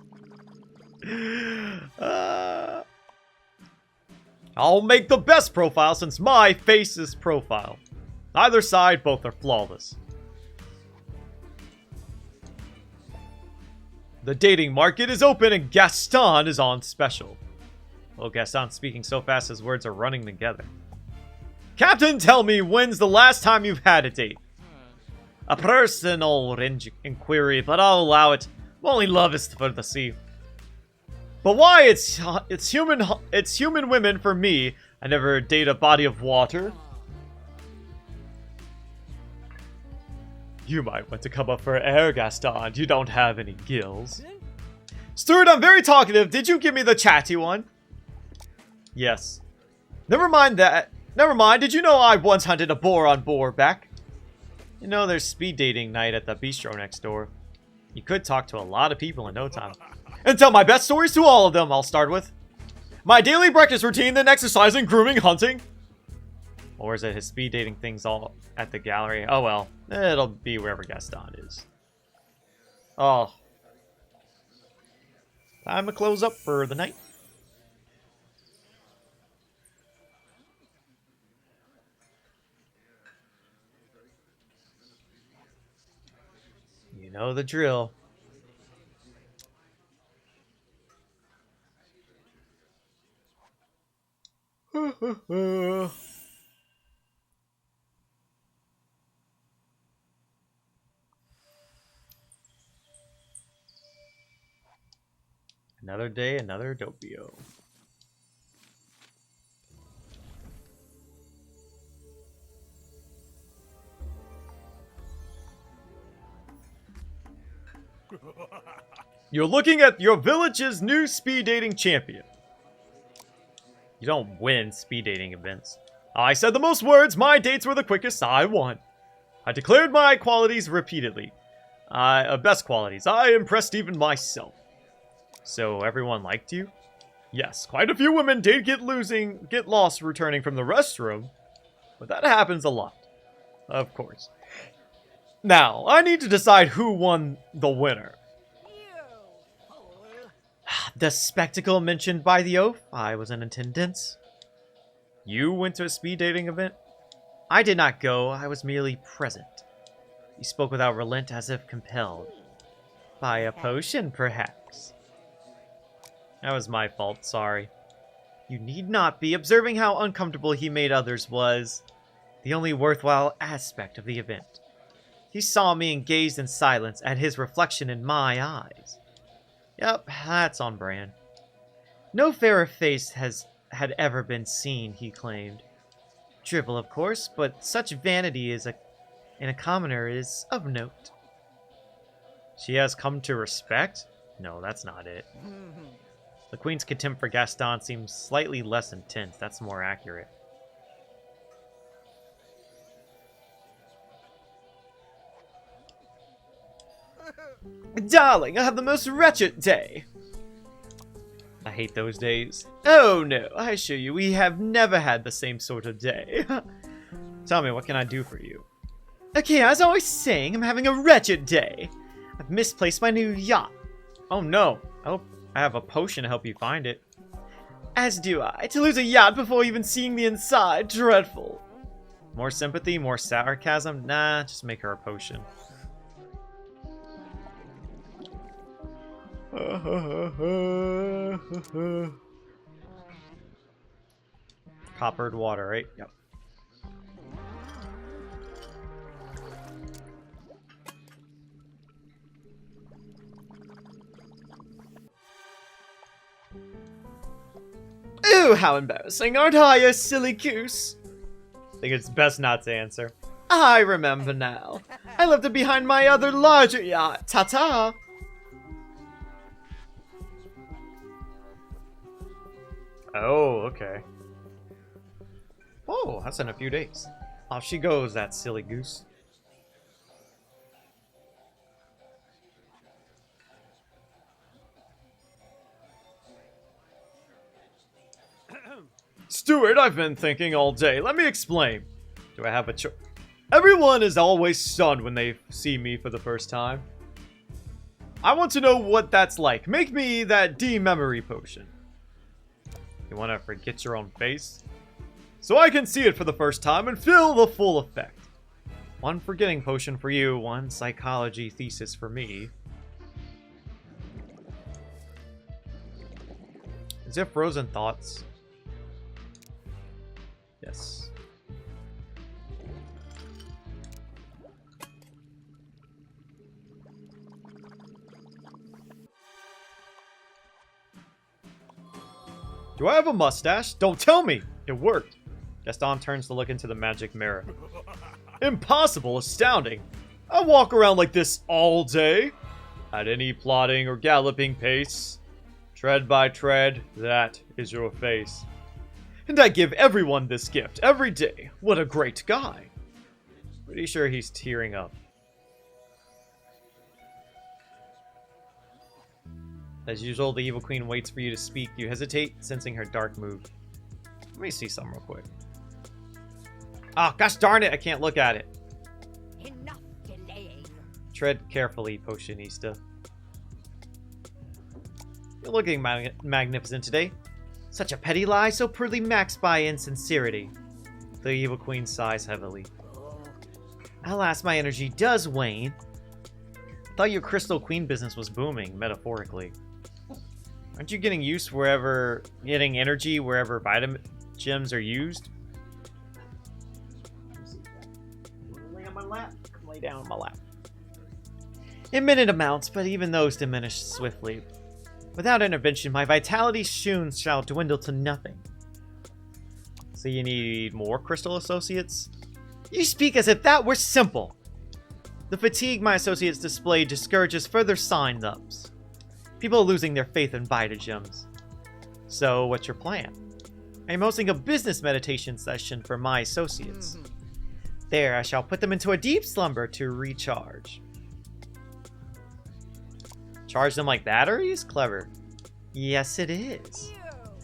I'll make the best profile since my face is profile. Either side, both are flawless. The dating market is open and Gaston is on special. Well, Gaston's speaking so fast his words are running together. Captain, tell me, when's the last time you've had a date? A personal inquiry, but I'll allow it. Only love is for the sea. But why it's human women for me. I never date a body of water. You might want to come up for air, Gaston. You don't have any gills. Stuart, I'm very talkative. Did you give me the chatty one? Yes. Never mind that. Never mind. Did you know I once hunted a boar on Boarbeck? You know, there's speed dating night at the bistro next door. You could talk to a lot of people in no time. And tell my best stories to all of them, I'll start with. My daily breakfast routine, then exercising, grooming, hunting. Or is it his speed dating things all at the gallery? Oh well, it'll be wherever Gaston is. Oh. Time to close up for the night. You know the drill. Another day, another Doppio. You're looking at your village's new speed dating champion. You don't win speed dating events. I said the most words, my dates were the quickest, I won. I declared my qualities repeatedly. Best qualities. I impressed even myself. So everyone liked you? Yes, quite a few women did get lost returning from the restroom. But that happens a lot. Of course. Now, I need to decide who won the winner. The spectacle mentioned by the oath. I was in attendance. You went to a speed dating event? I did not go. I was merely present. You spoke without relent as if compelled. By a potion, perhaps. That was my fault, sorry. You need not be. Observing how uncomfortable he made others was the only worthwhile aspect of the event. He saw me and gazed in silence at his reflection in my eyes. Yep, that's on brand. No fairer face had ever been seen, he claimed. Dribble, of course, but such vanity in a commoner is of note. She has come to respect? No, that's not it. The Queen's contempt for Gaston seems slightly less intense. That's more accurate. Darling, I have the most wretched day. I hate those days. Oh no, I assure you, we have never had the same sort of day. Tell me, what can I do for you? Okay, as I was saying, I'm having a wretched day. I've misplaced my new yacht. Oh no, I hope I have a potion to help you find it. As do I. To lose a yacht before even seeing the inside, dreadful. More sympathy, more sarcasm? Nah, just make her a potion. Coppered water, right? Yep. Ooh, how embarrassing. Aren't I a silly goose? I think it's best not to answer. I remember now. I left it behind my other larger yacht. Ta-ta! Oh, okay. Oh, that's in a few days. Off she goes, that silly goose. Stuart, I've been thinking all day. Let me explain. Do I have a choice? Everyone is always stunned when they see me for the first time. I want to know what that's like. Make me that D-memory potion. You want to forget your own face? So I can see it for the first time and feel the full effect. One forgetting potion for you, one psychology thesis for me. Is it frozen thoughts? Yes. Do I have a mustache? Don't tell me! It worked. Gaston turns to look into the magic mirror. Impossible, astounding. I walk around like this all day. At any plodding or galloping pace. Tread by tread, that is your face. And I give everyone this gift every day. What a great guy. Pretty sure he's tearing up. As usual, the evil queen waits for you to speak. You hesitate, sensing her dark move. Let me see something real quick. Ah, oh, gosh darn it, I can't look at it. Enough delaying. Tread carefully, Potionista. You're looking magnificent today. Such a petty lie, so poorly maxed by insincerity. The evil queen sighs heavily. Alas, my energy does wane. I thought your crystal queen business was booming, metaphorically. Aren't you getting energy wherever vitamin gems are used? Lay on my lap. Come lay down on my lap. In minute amounts, but even those diminish swiftly. Without intervention, my vitality soon shall dwindle to nothing. So you need more crystal associates? You speak as if that were simple. The fatigue my associates display discourages further sign-ups. People are losing their faith in vitagems. So, what's your plan? I'm hosting a business meditation session for my associates. There, I shall put them into a deep slumber to recharge. Charge them like batteries? Clever. Yes, it is.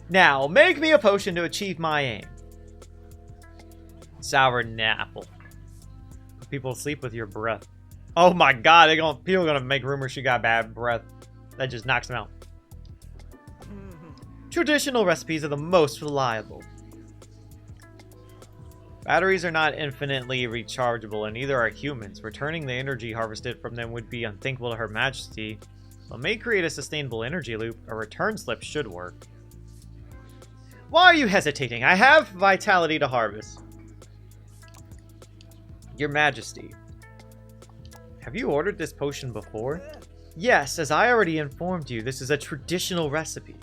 Now, make me a potion to achieve my aim. Sour apple. People sleep with your breath. Oh my god, people are gonna make rumors she got bad breath. That just knocks them out. Traditional recipes are the most reliable. Batteries are not infinitely rechargeable, and neither are humans. Returning the energy harvested from them would be unthinkable to Her Majesty, but may create a sustainable energy loop. A return slip should work. Why are you hesitating? I have vitality to harvest. Your Majesty, have you ordered this potion before? Yes, as I already informed you, this is a traditional recipe.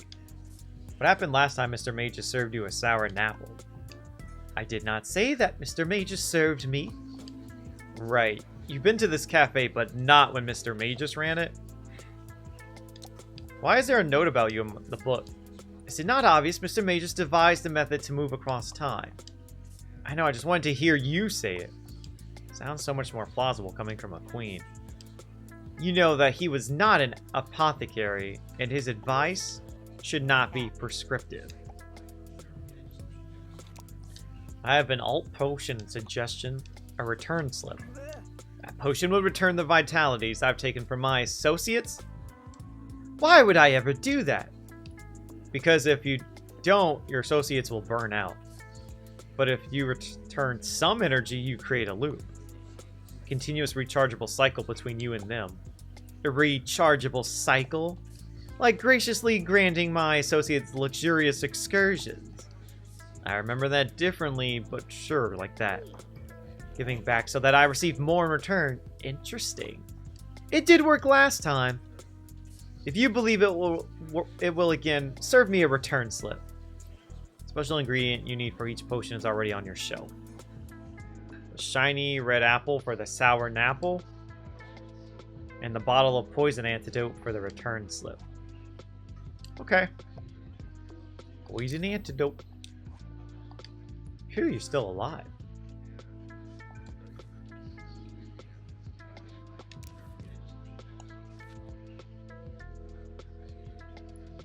What happened last time Mr. Magus served you a sour apple? I did not say that Mr. Magus served me. Right. You've been to this cafe, but not when Mr. Magus ran it. Why is there a note about you in the book? Is it not obvious Mr. Magus devised a method to move across time? I know, I just wanted to hear you say it. Sounds so much more plausible coming from a queen. You know that he was not an apothecary, and his advice should not be prescriptive. I have an alt potion suggestion, a return slip. That potion will return the vitalities I've taken from my associates. Why would I ever do that? Because if you don't, your associates will burn out. But if you return some energy, you create a loop. Continuous rechargeable cycle between you and them. A rechargeable cycle? Like graciously granting my associates luxurious excursions. I remember that differently, but sure, like that. Giving back so that I receive more in return. Interesting. It did work last time. If you believe it will again, serve me a return slip. Special ingredient you need for each potion is already on your shelf. The shiny red apple for the sour apple. And the bottle of poison antidote for the return slip. Okay. Poison antidote. Phew, you're still alive.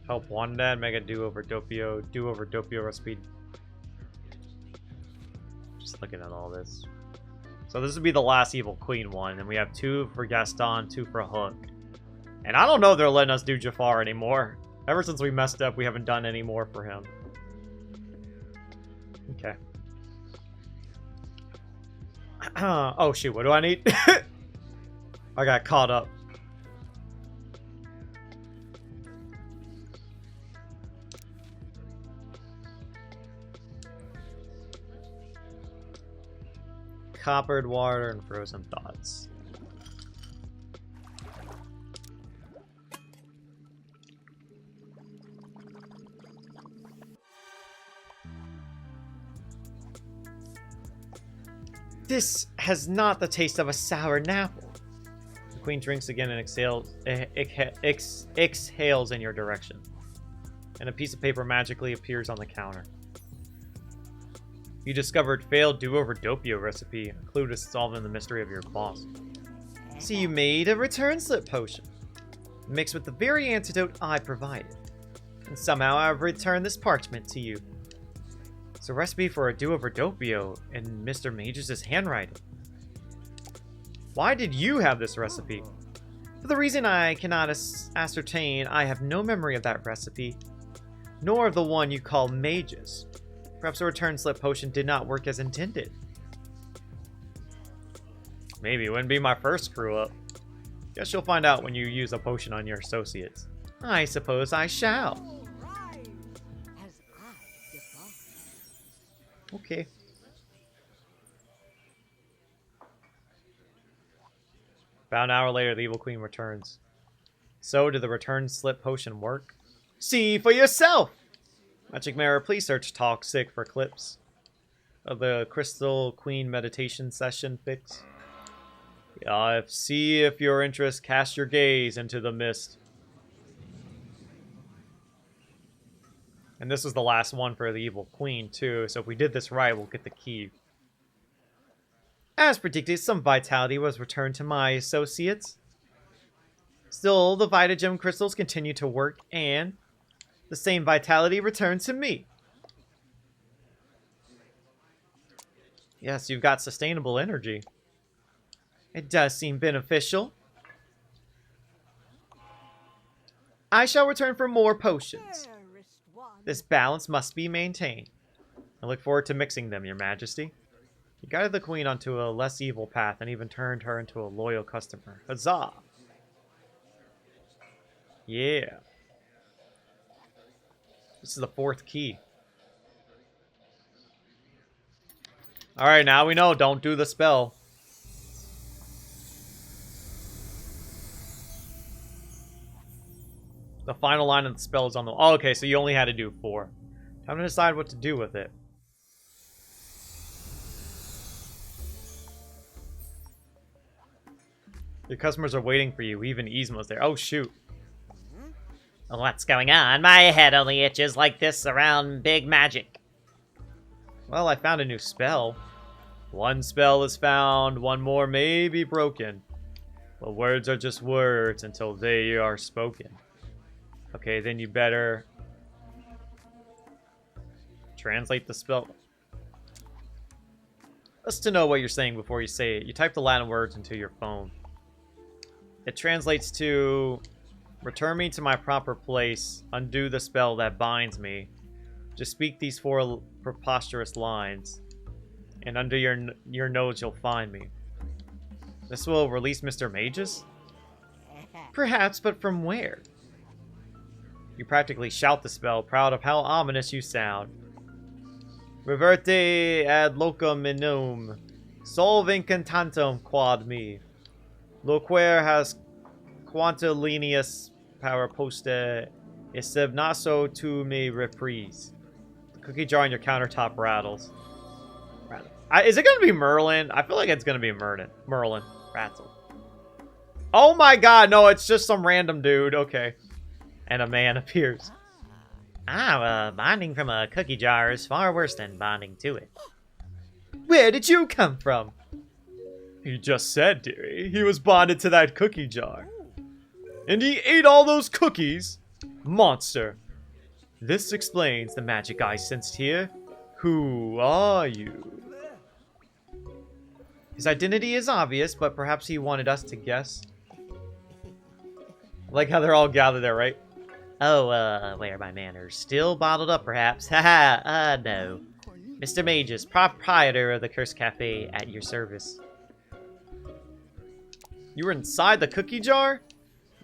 Help Wandad, Mega do-over Doppio recipe. Just looking at all this. So this would be the last Evil Queen one, and we have 2 for Gaston, 2 for Hook. And I don't know if they're letting us do Jafar anymore. Ever since we messed up, we haven't done any more for him. Okay. Oh shoot, what do I need? I got caught up. Coppered water and frozen thoughts. This has not the taste of a sour apple. The queen drinks again and exhales in your direction. And a piece of paper magically appears on the counter. You discovered failed do-over Doppio recipe, a clue to solving the mystery of your boss. So you made a return slip potion, mixed with the very antidote I provided. And somehow I've returned this parchment to you. It's a recipe for a do-over Doppio in Mr. Mages' handwriting. Why did you have this recipe? For the reason I cannot ascertain, I have no memory of that recipe, nor of the one you call Mages. Perhaps a return slip potion did not work as intended. Maybe it wouldn't be my first screw up. Guess you'll find out when you use a potion on your associates. I suppose I shall. Rise as I depart. Okay. About an hour later, the evil queen returns. So, did the return slip potion work? See for yourself! Magic Mirror, please search Toxic for clips of the Crystal Queen meditation session fix. See if your interest, cast your gaze into the mist. And this was the last one for the evil queen, too, so if we did this right, we'll get the key. As predicted, some vitality was returned to my associates. Still, the Vitagem crystals continue to work, and the same vitality returned to me. Yes, you've got sustainable energy. It does seem beneficial. I shall return for more potions. Fairest one. This balance must be maintained. I look forward to mixing them, Your Majesty. You guided the queen onto a less evil path and even turned her into a loyal customer. Huzzah! Yeah. This is the 4th key. Alright, now we know. Don't do the spell. The final line of the spell is on the... Oh, okay, so you only had to do 4. Time to decide what to do with it. Your customers are waiting for you. Even Yzma's there. Oh, shoot. What's going on? My head only itches like this around big magic. Well, I found a new spell. One spell is found, one more may be broken. But words are just words until they are spoken. Okay, then you better translate the spell. Just to know what you're saying before you say it. You type the Latin words into your phone. It translates to... Return me to my proper place. Undo the spell that binds me. Just speak these 4 preposterous lines. And under your nose you'll find me. This will release Mr. Mages? Perhaps, but from where? You practically shout the spell, proud of how ominous you sound. Reverte ad locum inum. Solve incantatum quad me. Loquer has quanta lenius power posta naso to me reprise. The cookie jar on your countertop rattles. Is it going to be Merlin? I feel like it's going to be Merlin. Rattle. Oh my god, no, it's just some random dude. Okay. And a man appears. Bonding from a cookie jar is far worse than bonding to it. Where did you come from? He just said, dearie, he was bonded to that cookie jar. And he ate all those cookies? Monster. This explains the magic I sensed here. Who are you? His identity is obvious, but perhaps he wanted us to guess. Like how they're all gathered there, right? Oh, where are my manners? Still bottled up, perhaps? Haha, no. Mr. Mages, proprietor of the Curse Cafe, at your service. You were inside the cookie jar?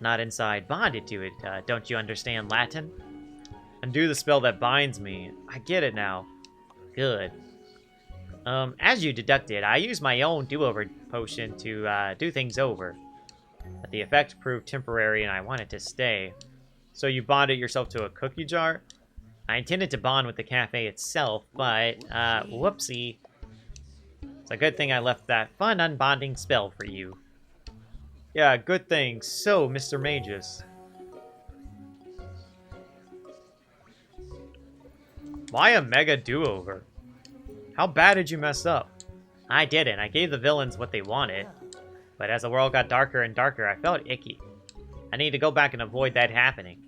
Not inside, bonded to it. Don't you understand Latin? Undo the spell that binds me. I get it now. Good. As you deducted, I used my own do-over potion to do things over. But the effect proved temporary and I wanted to stay. So you bonded yourself to a cookie jar? I intended to bond with the cafe itself, but, whoopsie. It's a good thing I left that fun unbonding spell for you. Yeah, good thing. So, Mr. Magus. Why a mega do-over? How bad did you mess up? I didn't. I gave the villains what they wanted. But as the world got darker and darker, I felt icky. I need to go back and avoid that happening.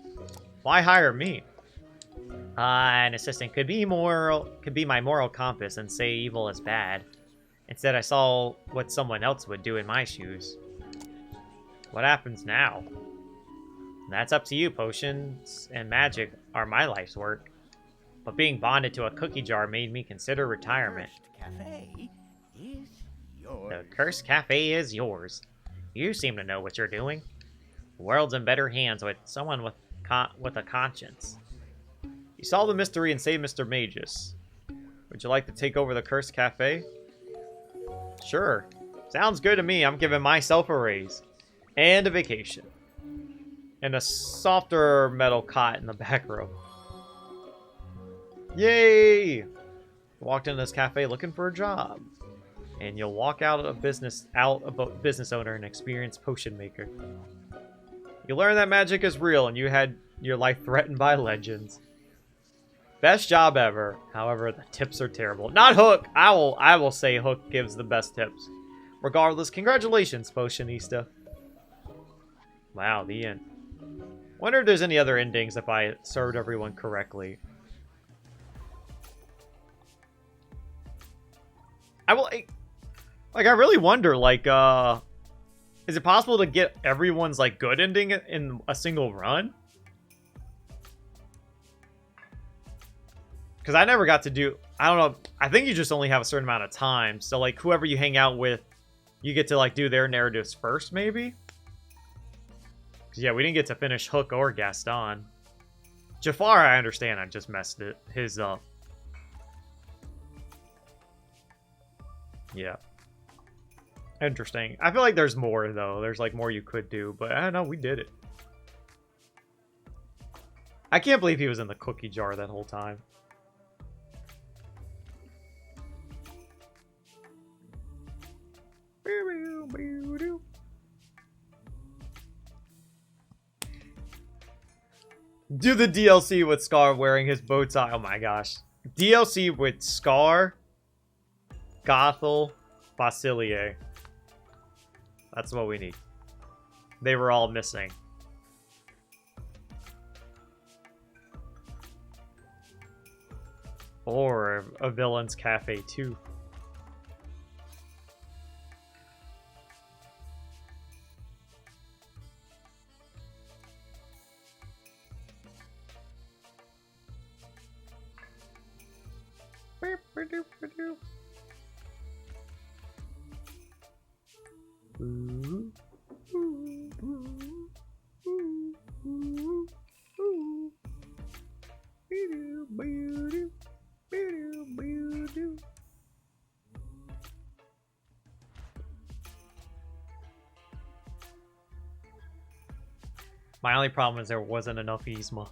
Why hire me? An assistant could be my moral compass and say evil is bad. Instead, I saw what someone else would do in my shoes. What happens now? That's up to you. Potions and magic are my life's work. But being bonded to a cookie jar made me consider retirement. Cafe is yours. The Cursed Cafe is yours. You seem to know what you're doing. The world's in better hands with someone with a conscience. You solved the mystery and saved Mr. Magus. Would you like to take over the Cursed Cafe? Sure. Sounds good to me. I'm giving myself a raise. And a vacation. And a softer metal cot in the back row. Yay! Walked into this cafe looking for a job. And you'll walk out a business owner and experienced potion maker. You learn that magic is real and you had your life threatened by legends. Best job ever. However, the tips are terrible. Not Hook. I will say Hook gives the best tips. Regardless, congratulations, Potionista. Wow, the end. Wonder if there's any other endings if I served everyone correctly. I really wonder, like, is it possible to get everyone's, like, good ending in a single run? Because I never got to do, I don't know, I think you just only have a certain amount of time. So, like, whoever you hang out with, you get to, like, do their narratives first, maybe? 'Cause, yeah, we didn't get to finish Hook or Gaston. Jafar, I understand, I just messed his up. Yeah. Interesting. I feel like there's more, though. There's, like, more you could do. But, I don't know, we did it. I can't believe he was in the cookie jar that whole time. Do the DLC with Scar wearing his bow tie. Oh my gosh. DLC with Scar, Gothel, Facilier. That's what we need. They were all missing. Or a Villain's Cafe too. My only problem is there wasn't enough Yzma.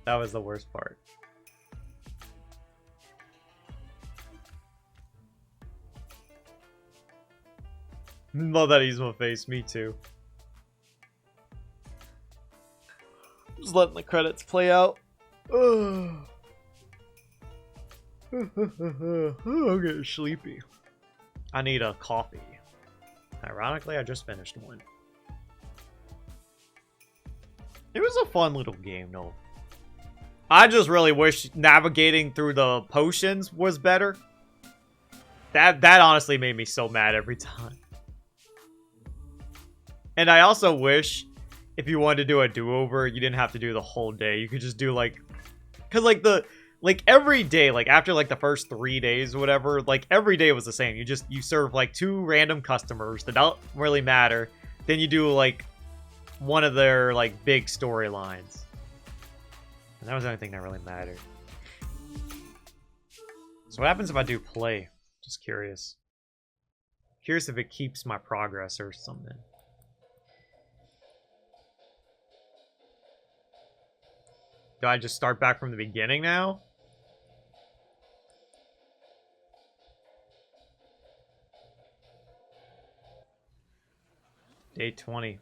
That was the worst part. Love that Yzma face, me too. Just letting the credits play out. I'm getting sleepy. I need a coffee. Ironically, I just finished one. It was a fun little game, though. I just really wish navigating through the potions was better. That honestly made me so mad every time. And I also wish if you wanted to do a do-over, you didn't have to do the whole day. You could just do like, cause like every day, like after like the first 3 days or whatever, like every day was the same. You serve like 2 random customers that don't really matter. Then you do like one of their like big storylines. And that was the only thing that really mattered. So what happens if I do play? Just curious. Curious if it keeps my progress or something. Do I just start back from the beginning now? Day 20.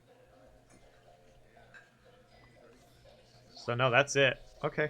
So no, that's it. Okay.